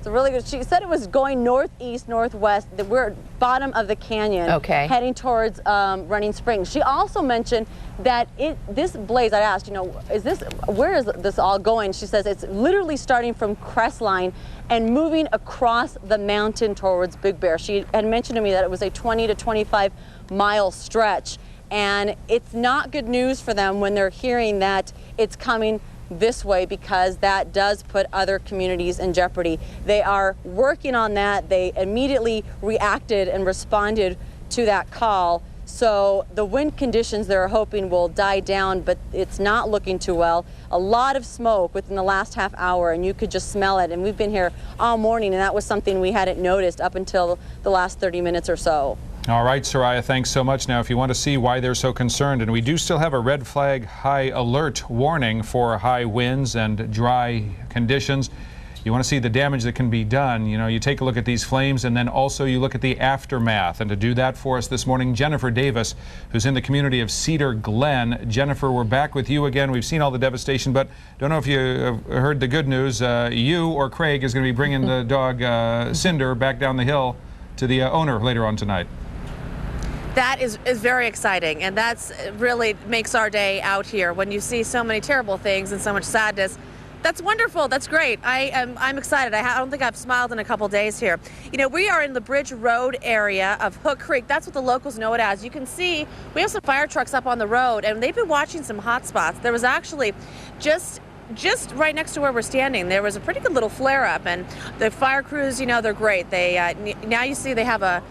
It's really good. She said it was going northeast, northwest. We're at bottom of the canyon, heading towards Running Springs. She also mentioned that this blaze, I asked, where is this all going? She says it's literally starting from Crestline and moving across the mountain towards Big Bear. She had mentioned to me that it was a 20 to 25 mile stretch, and it's not good news for them when they're hearing that it's coming this way, because that does put other communities in jeopardy. They are working on that. They immediately reacted and responded to that call. So the wind conditions they're hoping will die down, but it's not looking too well. A lot of smoke within the last half hour, and you could just smell it. And we've been here all morning, and that was something we hadn't noticed up until the last 30 minutes or so. All right, Soraya, thanks so much. Now, if you want to see why they're so concerned, and we do still have a red flag high alert warning for high winds and dry conditions. You want to see the damage that can be done. You take a look at these flames, and then also you look at the aftermath. And to do that for us this morning, Jennifer Davis, who's in the community of Cedar, Glen. Jennifer, we're back with you again. We've seen all the devastation, but don't know if you have heard the good news. You or Craig is going to be bringing the dog Cinder back down the hill to the owner later on tonight. That is very exciting, and that's really makes our day out here. When you see so many terrible things and so much sadness, that's wonderful. That's great. I'm excited. I don't think I've smiled in a couple days here. We are in the Bridge Road area of Hook Creek. That's what the locals know it as. You can see we have some fire trucks up on the road, and they've been watching some hot spots. There was actually just right next to where we're standing, there was a pretty good little flare up, and the fire crews, they're great. They now you see they have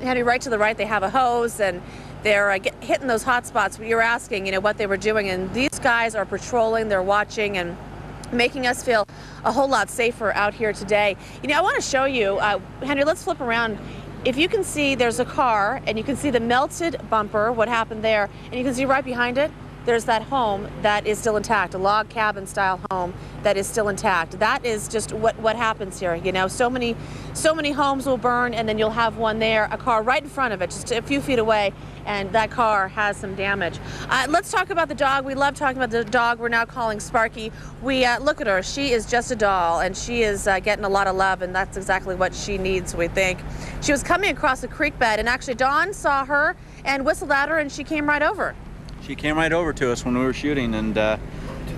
Henry, right to the right, they have a hose, and they're hitting those hot spots. You're asking, what they were doing, and these guys are patrolling, they're watching, and making us feel a whole lot safer out here today. I want to show you, Henry, let's flip around. If you can see, there's a car, and you can see the melted bumper, what happened there, and you can see right behind it, there's that home that is still intact, a log cabin style home that is still intact. That is just what happens here. So many homes will burn, and then you'll have one there, a car right in front of it, just a few feet away, and that car has some damage. Let's talk about the dog. We love talking about the dog we're now calling Sparky. We look at her. She is just a doll, and she is getting a lot of love, and that's exactly what she needs, we think. She was coming across the creek bed, and actually Dawn saw her and whistled at her, and she came right over. She came right over to us when we were shooting, and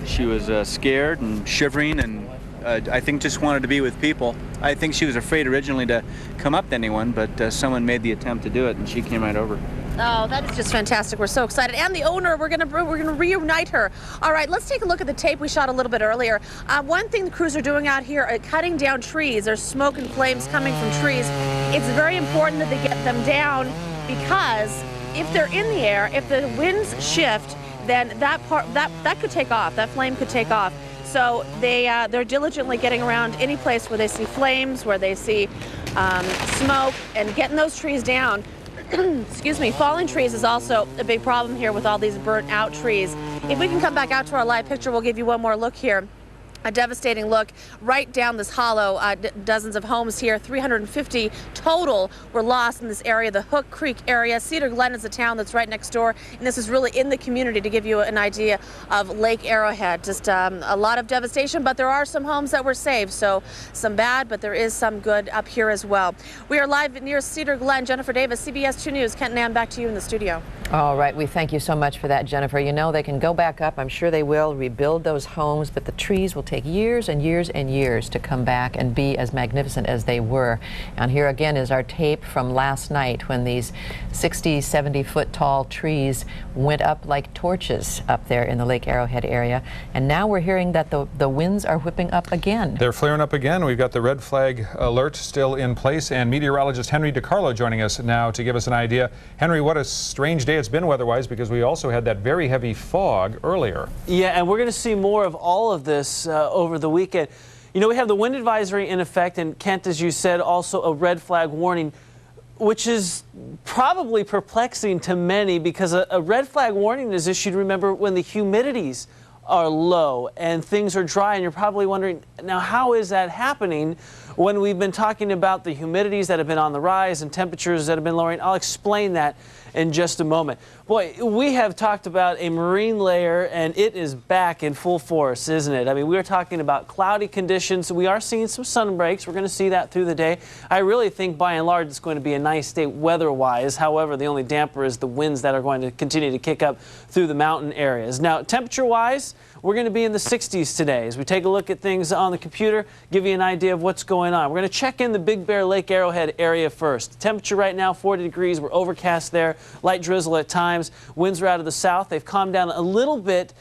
she was scared and shivering, and I think just wanted to be with people. I think she was afraid originally to come up to anyone, but someone made the attempt to do it, and she came right over. Oh, that is just fantastic. We're so excited. And the owner, we're gonna reunite her. All right, let's take a look at the tape we shot a little bit earlier. One thing the crews are doing out here, cutting down trees. There's smoke and flames coming from trees. It's very important that they get them down, because if they're in the air, if the winds shift, then that could take off. That flame could take off. So they're diligently getting around any place where they see flames, where they see smoke, and getting those trees down. Excuse me. Falling trees is also a big problem here with all these burnt out trees. If we can come back out to our live picture, we'll give you one more look here. A devastating look right down this hollow. Dozens of homes here, 350 total were lost in this area, the Hook Creek area. Cedar Glen is a town that's right next door, and this is really in the community to give you an idea of Lake Arrowhead. Just a lot of devastation, but there are some homes that were saved, so some bad, but there is some good up here as well. We are live near Cedar Glen. Jennifer Davis, CBS 2 News. Kent and Ann, back to you in the studio. All right, we thank you so much for that, Jennifer. They can go back up. I'm sure they will rebuild those homes, but the trees will take years and years and years to come back and be as magnificent as they were. And here again is our tape from last night when these 60, 70-foot tall trees went up like torches up there in the Lake Arrowhead area. And now we're hearing that the winds are whipping up again. They're flaring up again. We've got the red flag alert still in place, and meteorologist Henry DiCarlo joining us now to give us an idea. Henry, what a strange day it's been weather-wise, because we also had that very heavy fog earlier. Yeah, and we're going to see more of all of this over the weekend. We have the wind advisory in effect, and Kent, as you said, also a red flag warning, which is probably perplexing to many, because a red flag warning is issued, remember, when the humidities are low and things are dry, and you're probably wondering, now how is that happening? when we've been talking about the humidities that have been on the rise and temperatures that have been lowering. I'll explain that in just a moment. Boy, we have talked about a marine layer, and it is back in full force, isn't it? I mean, we're talking about cloudy conditions. We are seeing some sun breaks. We're going to see that through the day. I really think, by and large, it's going to be a nice day weather-wise. However, the only damper is the winds that are going to continue to kick up through the mountain areas. Now, temperature-wise, we're going to be in the 60s today. As we take a look at things on the computer, give you an idea of what's going on. We're going to check in the Big Bear Lake Arrowhead area first. Temperature right now, 40 degrees. We're overcast there. Light drizzle at times. Winds are out of the south. They've calmed down a little bit,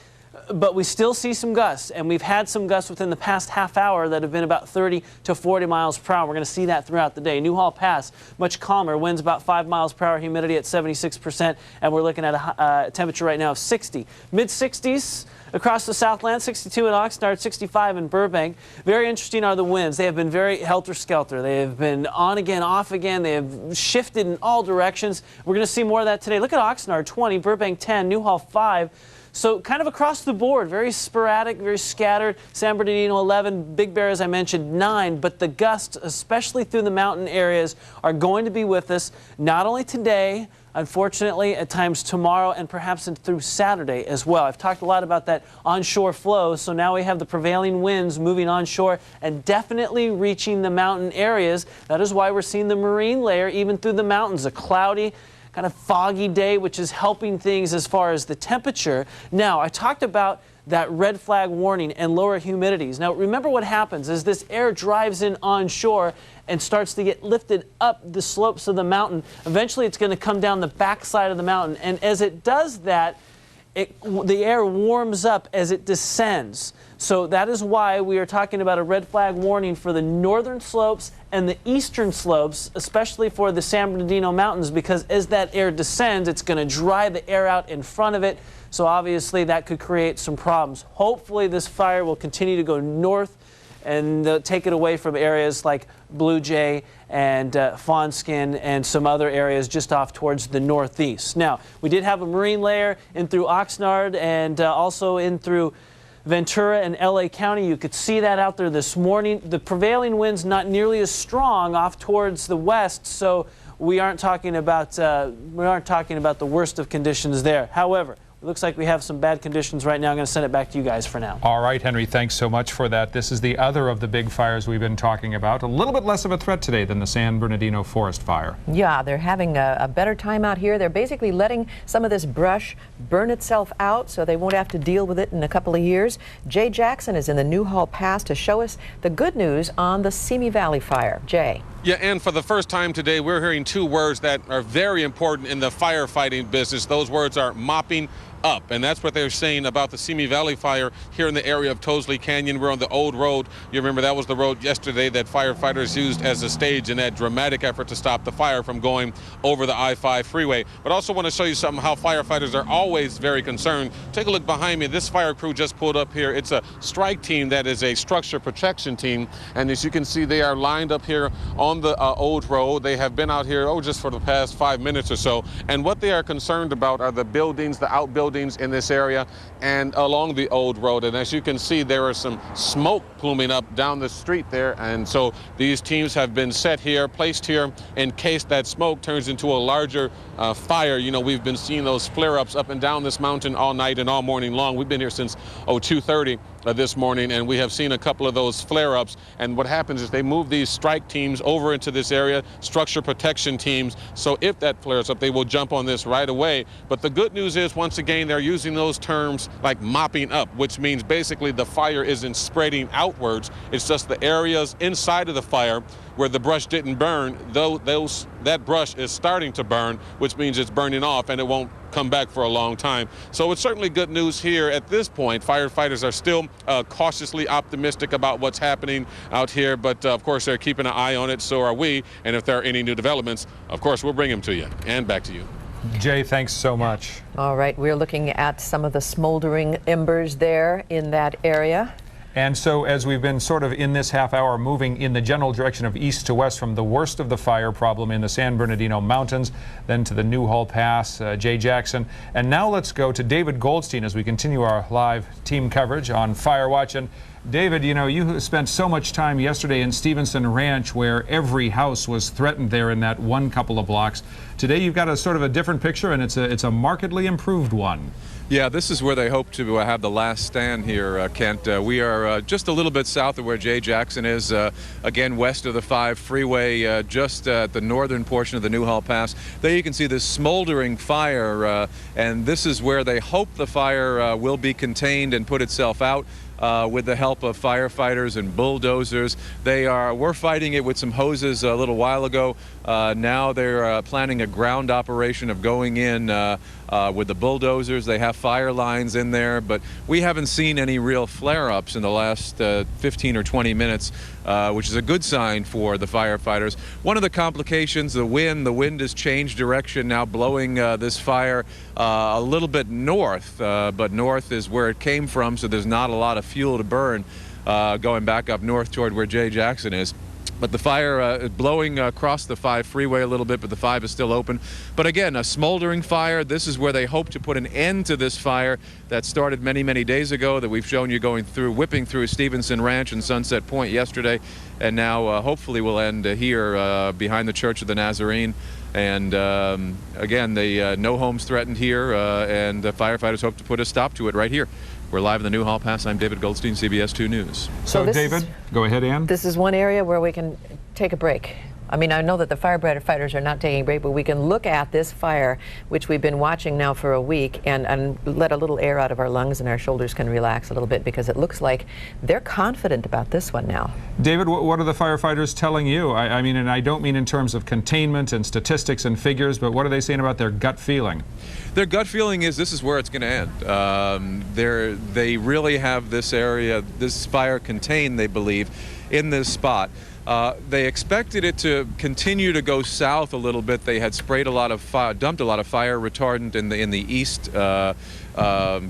but we still see some gusts, and we've had some gusts within the past half hour that have been about 30 to 40 miles per hour. We're going to see that throughout the day. Newhall Pass, much calmer. Winds about 5 miles per hour. Humidity at 76%, and we're looking at a temperature right now of 60. Mid-60s. Across the Southland, 62 in Oxnard, 65 in Burbank. Very interesting are the winds. They have been very helter-skelter. They have been on again, off again. They have shifted in all directions. We're going to see more of that today. Look at Oxnard, 20, Burbank, 10, Newhall, 5. So kind of across the board, very sporadic, very scattered. San Bernardino, 11. Big Bear, as I mentioned, 9. But the gusts, especially through the mountain areas, are going to be with us not only today, unfortunately, at times tomorrow, and perhaps through Saturday as well. I've talked a lot about that onshore flow, so now we have the prevailing winds moving onshore and definitely reaching the mountain areas. That is why we're seeing the marine layer even through the mountains. A cloudy, kind of foggy day, which is helping things as far as the temperature. Now, I talked about that red flag warning and lower humidities. Now, remember what happens is this air drives in onshore and starts to get lifted up the slopes of the mountain. Eventually, it's going to come down the backside of the mountain. And as it does that, the air warms up as it descends. So that is why we are talking about a red flag warning for the northern slopes and the eastern slopes, especially for the San Bernardino Mountains, because as that air descends, it's going to dry the air out in front of it. So obviously that could create some problems. Hopefully this fire will continue to go north and take it away from areas like Blue Jay and Fawnskin and some other areas just off towards the northeast. Now, we did have a marine layer in through Oxnard and also in through Ventura and LA County. You could see that out there this morning. The prevailing winds not nearly as strong off towards the west, so we aren't talking about the worst of conditions there. However, it looks like we have some bad conditions right now. I'm going to send it back to you guys for now. All right, Henry, thanks so much for that. This is the other of the big fires we've been talking about. A little bit less of a threat today than the San Bernardino forest fire. Yeah, they're having a better time out here. They're basically letting some of this brush burn itself out so they won't have to deal with it in a couple of years. Jay Jackson is in the Newhall Pass to show us the good news on the Simi Valley fire. Jay. Yeah, and for the first time today, we're hearing two words that are very important in the firefighting business. Those words are mopping up, and that's what they're saying about the Simi Valley fire here in the area of Towsley Canyon. We're on the old road. You remember that was the road yesterday that firefighters used as a stage in that dramatic effort to stop the fire from going over the I-5 freeway. But also want to show you something how firefighters are always very concerned. Take a look behind me. This fire crew just pulled up here. It's a strike team that is a structure protection team, and as you can see, they are lined up here on the old road. They have been out here just for the past 5 minutes or so, and what they are concerned about are the buildings, the outbuildings in this area and along the old road. And as you can see, there is some smoke pluming up down the street there, and so these teams have been set here, placed here in case that smoke turns into a larger fire. You know, we've been seeing those flare-ups up and down this mountain all night and all morning long. We've been here since 2:30 this morning, and we have seen a couple of those flare-ups. And what happens is they move these strike teams over into this area, structure protection teams, so if that flares up, they will jump on this right away. But the good news is, once again, they're using those terms like mopping up, which means basically the fire isn't spreading outwards. It's just the areas inside of the fire where the brush didn't burn, though that brush is starting to burn, which means it's burning off and it won't come back for a long time. So it's certainly good news here at this point. Firefighters are still cautiously optimistic about what's happening out here, but of course they're keeping an eye on it, so are we. And if there are any new developments, of course we'll bring them to you. And back to you. Jay, thanks so much. All right, we're looking at some of the smoldering embers there in that area. And so as we've been sort of in this half hour moving in the general direction of east to west from the worst of the fire problem in the San Bernardino Mountains, then to the Newhall Pass, Jay Jackson. And now let's go to David Goldstein as we continue our live team coverage on Fire Watch. And David, you know, you spent so much time yesterday in Stevenson Ranch where every house was threatened there in that one couple of blocks. Today you've got a sort of a different picture, and it's a markedly improved one. Yeah, this is where they hope to have the last stand here, Kent. We are just a little bit south of where Jay Jackson is, again west of the 5 freeway, just at the northern portion of the Newhall Pass. There you can see this smoldering fire, and this is where they hope the fire will be contained and put itself out. With the help of firefighters and bulldozers. We're fighting it with some hoses a little while ago. Now they're planning a ground operation of going in with the bulldozers. They have fire lines in there, but we haven't seen any real flare-ups in the last 15 or 20 minutes, which is a good sign for the firefighters. One of the complications, the wind has changed direction now, blowing this fire a little bit north, but north is where it came from, so there's not a lot of fuel to burn going back up north toward where Jay Jackson is. But the fire is blowing across the 5 freeway a little bit, but the 5 is still open. But again, a smoldering fire. This is where they hope to put an end to this fire that started many, many days ago, that we've shown you whipping through Stevenson Ranch and Sunset Point yesterday. And now hopefully will end here behind the Church of the Nazarene. And again, no homes threatened here, and the firefighters hope to put a stop to it right here. We're live in the Newhall Pass. I'm David Goldstein, CBS 2 News. So David, go ahead, Ann. This is one area where we can take a break. I mean, I know that the firefighters are not taking a break, but we can look at this fire, which we've been watching now for a week, and let a little air out of our lungs, and our shoulders can relax a little bit, because it looks like they're confident about this one now. David, what are the firefighters telling you? I mean, and I don't mean in terms of containment and statistics and figures, but what are they saying about their gut feeling? Their gut feeling is this is where it's going to end. They really have this area, this fire contained, they believe, in this spot. They expected it to continue to go south a little bit. They had sprayed a lot of dumped a lot of fire retardant in the east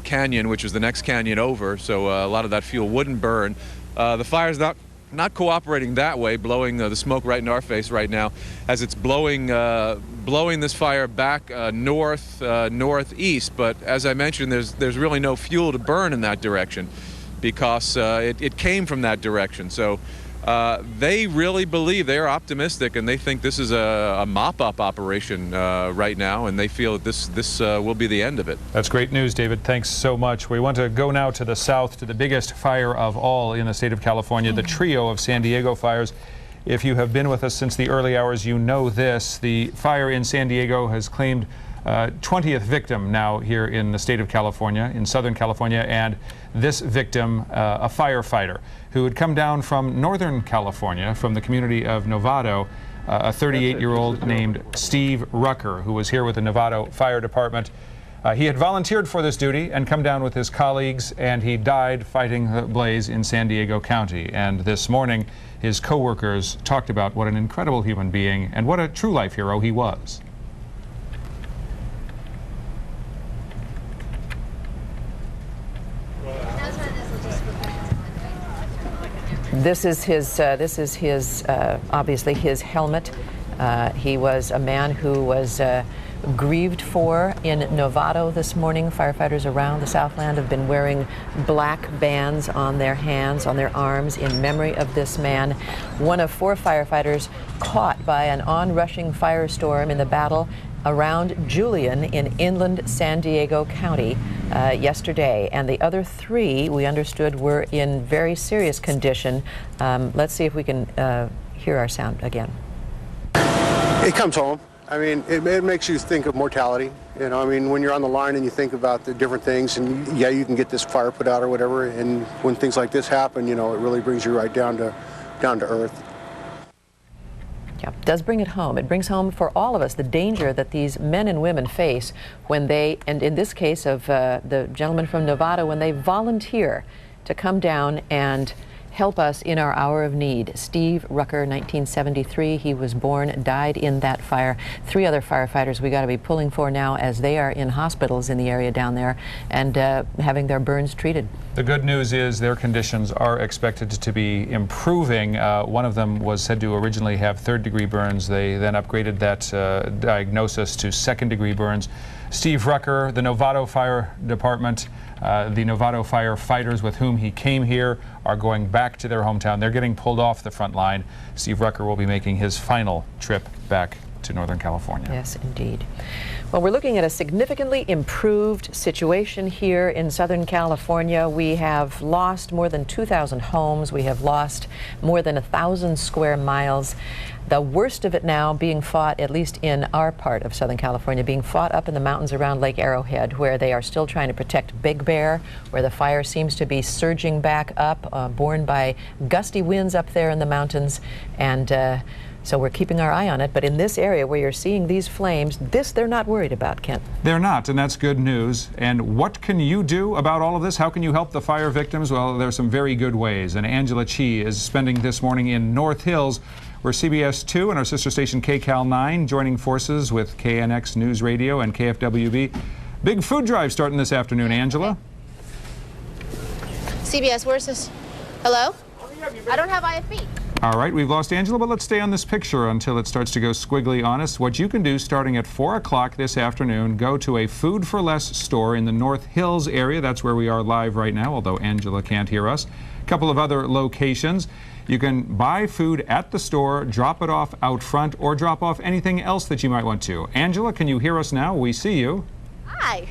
canyon, which is the next canyon over, so a lot of that fuel wouldn't burn. The fire's not cooperating that way, blowing the smoke right in our face right now, as it's blowing this fire back northeast. But as I mentioned, there's really no fuel to burn in that direction, because it came from that direction. So they really believe, they're optimistic, and they think this is a mop-up operation right now, and they feel that this will be the end of it. That's great news, David. Thanks so much. We want to go now to the south, to the biggest fire of all in the state of California, the trio of San Diego fires. If you have been with us since the early hours, you know this. The fire in San Diego has claimed 20th victim now here in the state of California, in Southern California, and this victim, a firefighter who had come down from Northern California, from the community of Novato, a 38-year-old named Steve Rucker, who was here with the Novato Fire Department. He had volunteered for this duty and come down with his colleagues, and he died fighting the blaze in San Diego County. And this morning, his co-workers talked about what an incredible human being and what a true life hero he was. This is his obviously his helmet. He was a man who was grieved for in Novato this morning. Firefighters around the Southland have been wearing black bands on their hands, on their arms, in memory of this man. One of 4 firefighters caught by an onrushing firestorm in the battle around Julian in inland San Diego County yesterday, and the other 3, we understood, were in very serious condition. Let's see if we can hear our sound again. It comes home. I mean, it makes you think of mortality. You know, I mean, when you're on the line and you think about the different things, and yeah, you can get this fire put out or whatever, and when things like this happen, you know, it really brings you right down to earth. Yeah, it does bring it home. It brings home for all of us the danger that these men and women face when they, and in this case of the gentleman from Novato, when they volunteer to come down and help us in our hour of need. Steve Rucker, 1973. He was born, died in that fire. 3 other firefighters we got to be pulling for now as they are in hospitals in the area down there and having their burns treated. The good news is their conditions are expected to be improving. One of them was said to originally have 3rd-degree burns. They then upgraded that diagnosis to 2nd-degree burns. Steve Rucker, the Novato Fire Department, the Novato firefighters with whom he came here are going back to their hometown. They're getting pulled off the front line. Steve Rucker will be making his final trip back to Northern California. Yes, indeed. Well, we're looking at a significantly improved situation here in Southern California. We have lost more than 2,000 homes. We have lost more than 1,000 square miles. The worst of it now being fought, at least in our part of Southern California, being fought up in the mountains around Lake Arrowhead, where they are still trying to protect Big Bear, where the fire seems to be surging back up, borne by gusty winds up there in the mountains. And so we're keeping our eye on it. But in this area where you're seeing these flames, this they're not worried about, Kent. They're not, and that's good news. And what can you do about all of this? How can you help the fire victims? Well, there's some very good ways. And Angela Chi is spending this morning in North Hills, where CBS 2 and our sister station KCAL 9 joining forces with KNX News Radio and KFWB. Big food drive starting this afternoon, Angela. CBS, where's this? Hello? I don't have IFB. All right, we've lost Angela, but let's stay on this picture until it starts to go squiggly on us. What you can do starting at 4 o'clock this afternoon, go to a Food for Less store in the North Hills area. That's where we are live right now, although Angela can't hear us. A couple of other locations. You can buy food at the store, drop it off out front, or drop off anything else that you might want to. Angela, can you hear us now? We see you. Hi.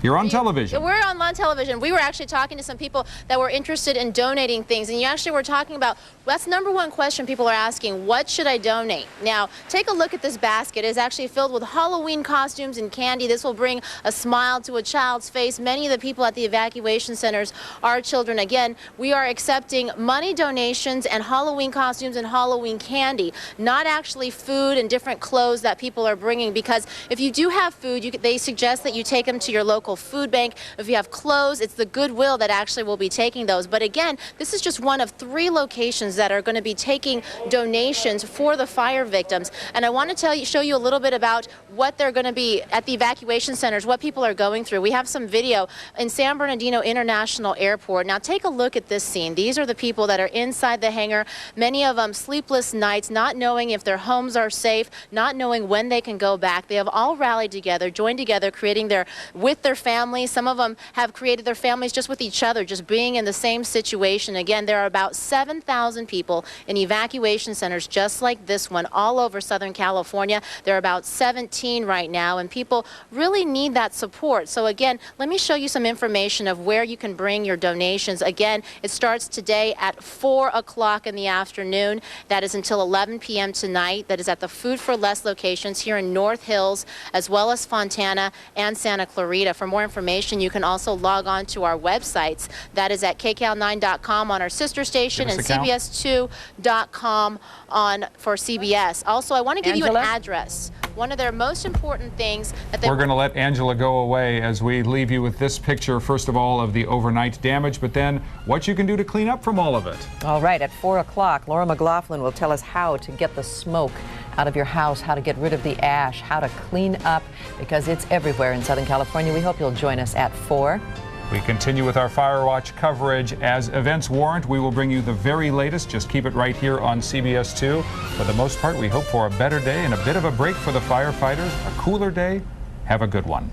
You're on television. We're on television. We were actually talking to some people that were interested in donating things, and you actually were talking about, that's #1 question people are asking, what should I donate? Now, take a look at this basket. It is actually filled with Halloween costumes and candy. This will bring a smile to a child's face. Many of the people at the evacuation centers are children. Again, we are accepting money donations and Halloween costumes and Halloween candy, not actually food and different clothes that people are bringing, because if you do have food, they suggest that you take them to your local food bank. If you have clothes, it's the Goodwill that actually will be taking those. But again, this is just one of 3 locations that are going to be taking donations for the fire victims. And I want to show you a little bit about what they're going to be at the evacuation centers, what people are going through. We have some video in San Bernardino International Airport. Now take a look at this scene. These are the people that are inside the hangar, many of them sleepless nights, not knowing if their homes are safe, not knowing when they can go back. They have all rallied together, joined together, creating with their families. Some of them have created their families just with each other, just being in the same situation. Again, there are about 7,000 people in evacuation centers just like this one all over Southern California. There are about 17 right now, and people really need that support. So again, let me show you some information of where you can bring your donations. Again, it starts today at 4 o'clock in the afternoon. That is until 11 p.m. tonight. That is at the Food for Less locations here in North Hills, as well as Fontana and Santa Clarita. For more information, you can also log on to our websites. That is at kcal9.com on our sister station and cbs2.com for CBS. Also, I want to give you an address. One of their most important things that we're going to let Angela go away as we leave you with this picture, first of all, of the overnight damage, but then what you can do to clean up from all of it. All right, at 4 o'clock, Laura McLaughlin will tell us how to get the smoke out of your house, how to get rid of the ash, how to clean up, because it's everywhere in Southern California. We hope you'll join us at 4. We continue with our Fire Watch coverage. As events warrant, we will bring you the very latest. Just keep it right here on CBS 2. For the most part, we hope for a better day and a bit of a break for the firefighters. A cooler day. Have a good one.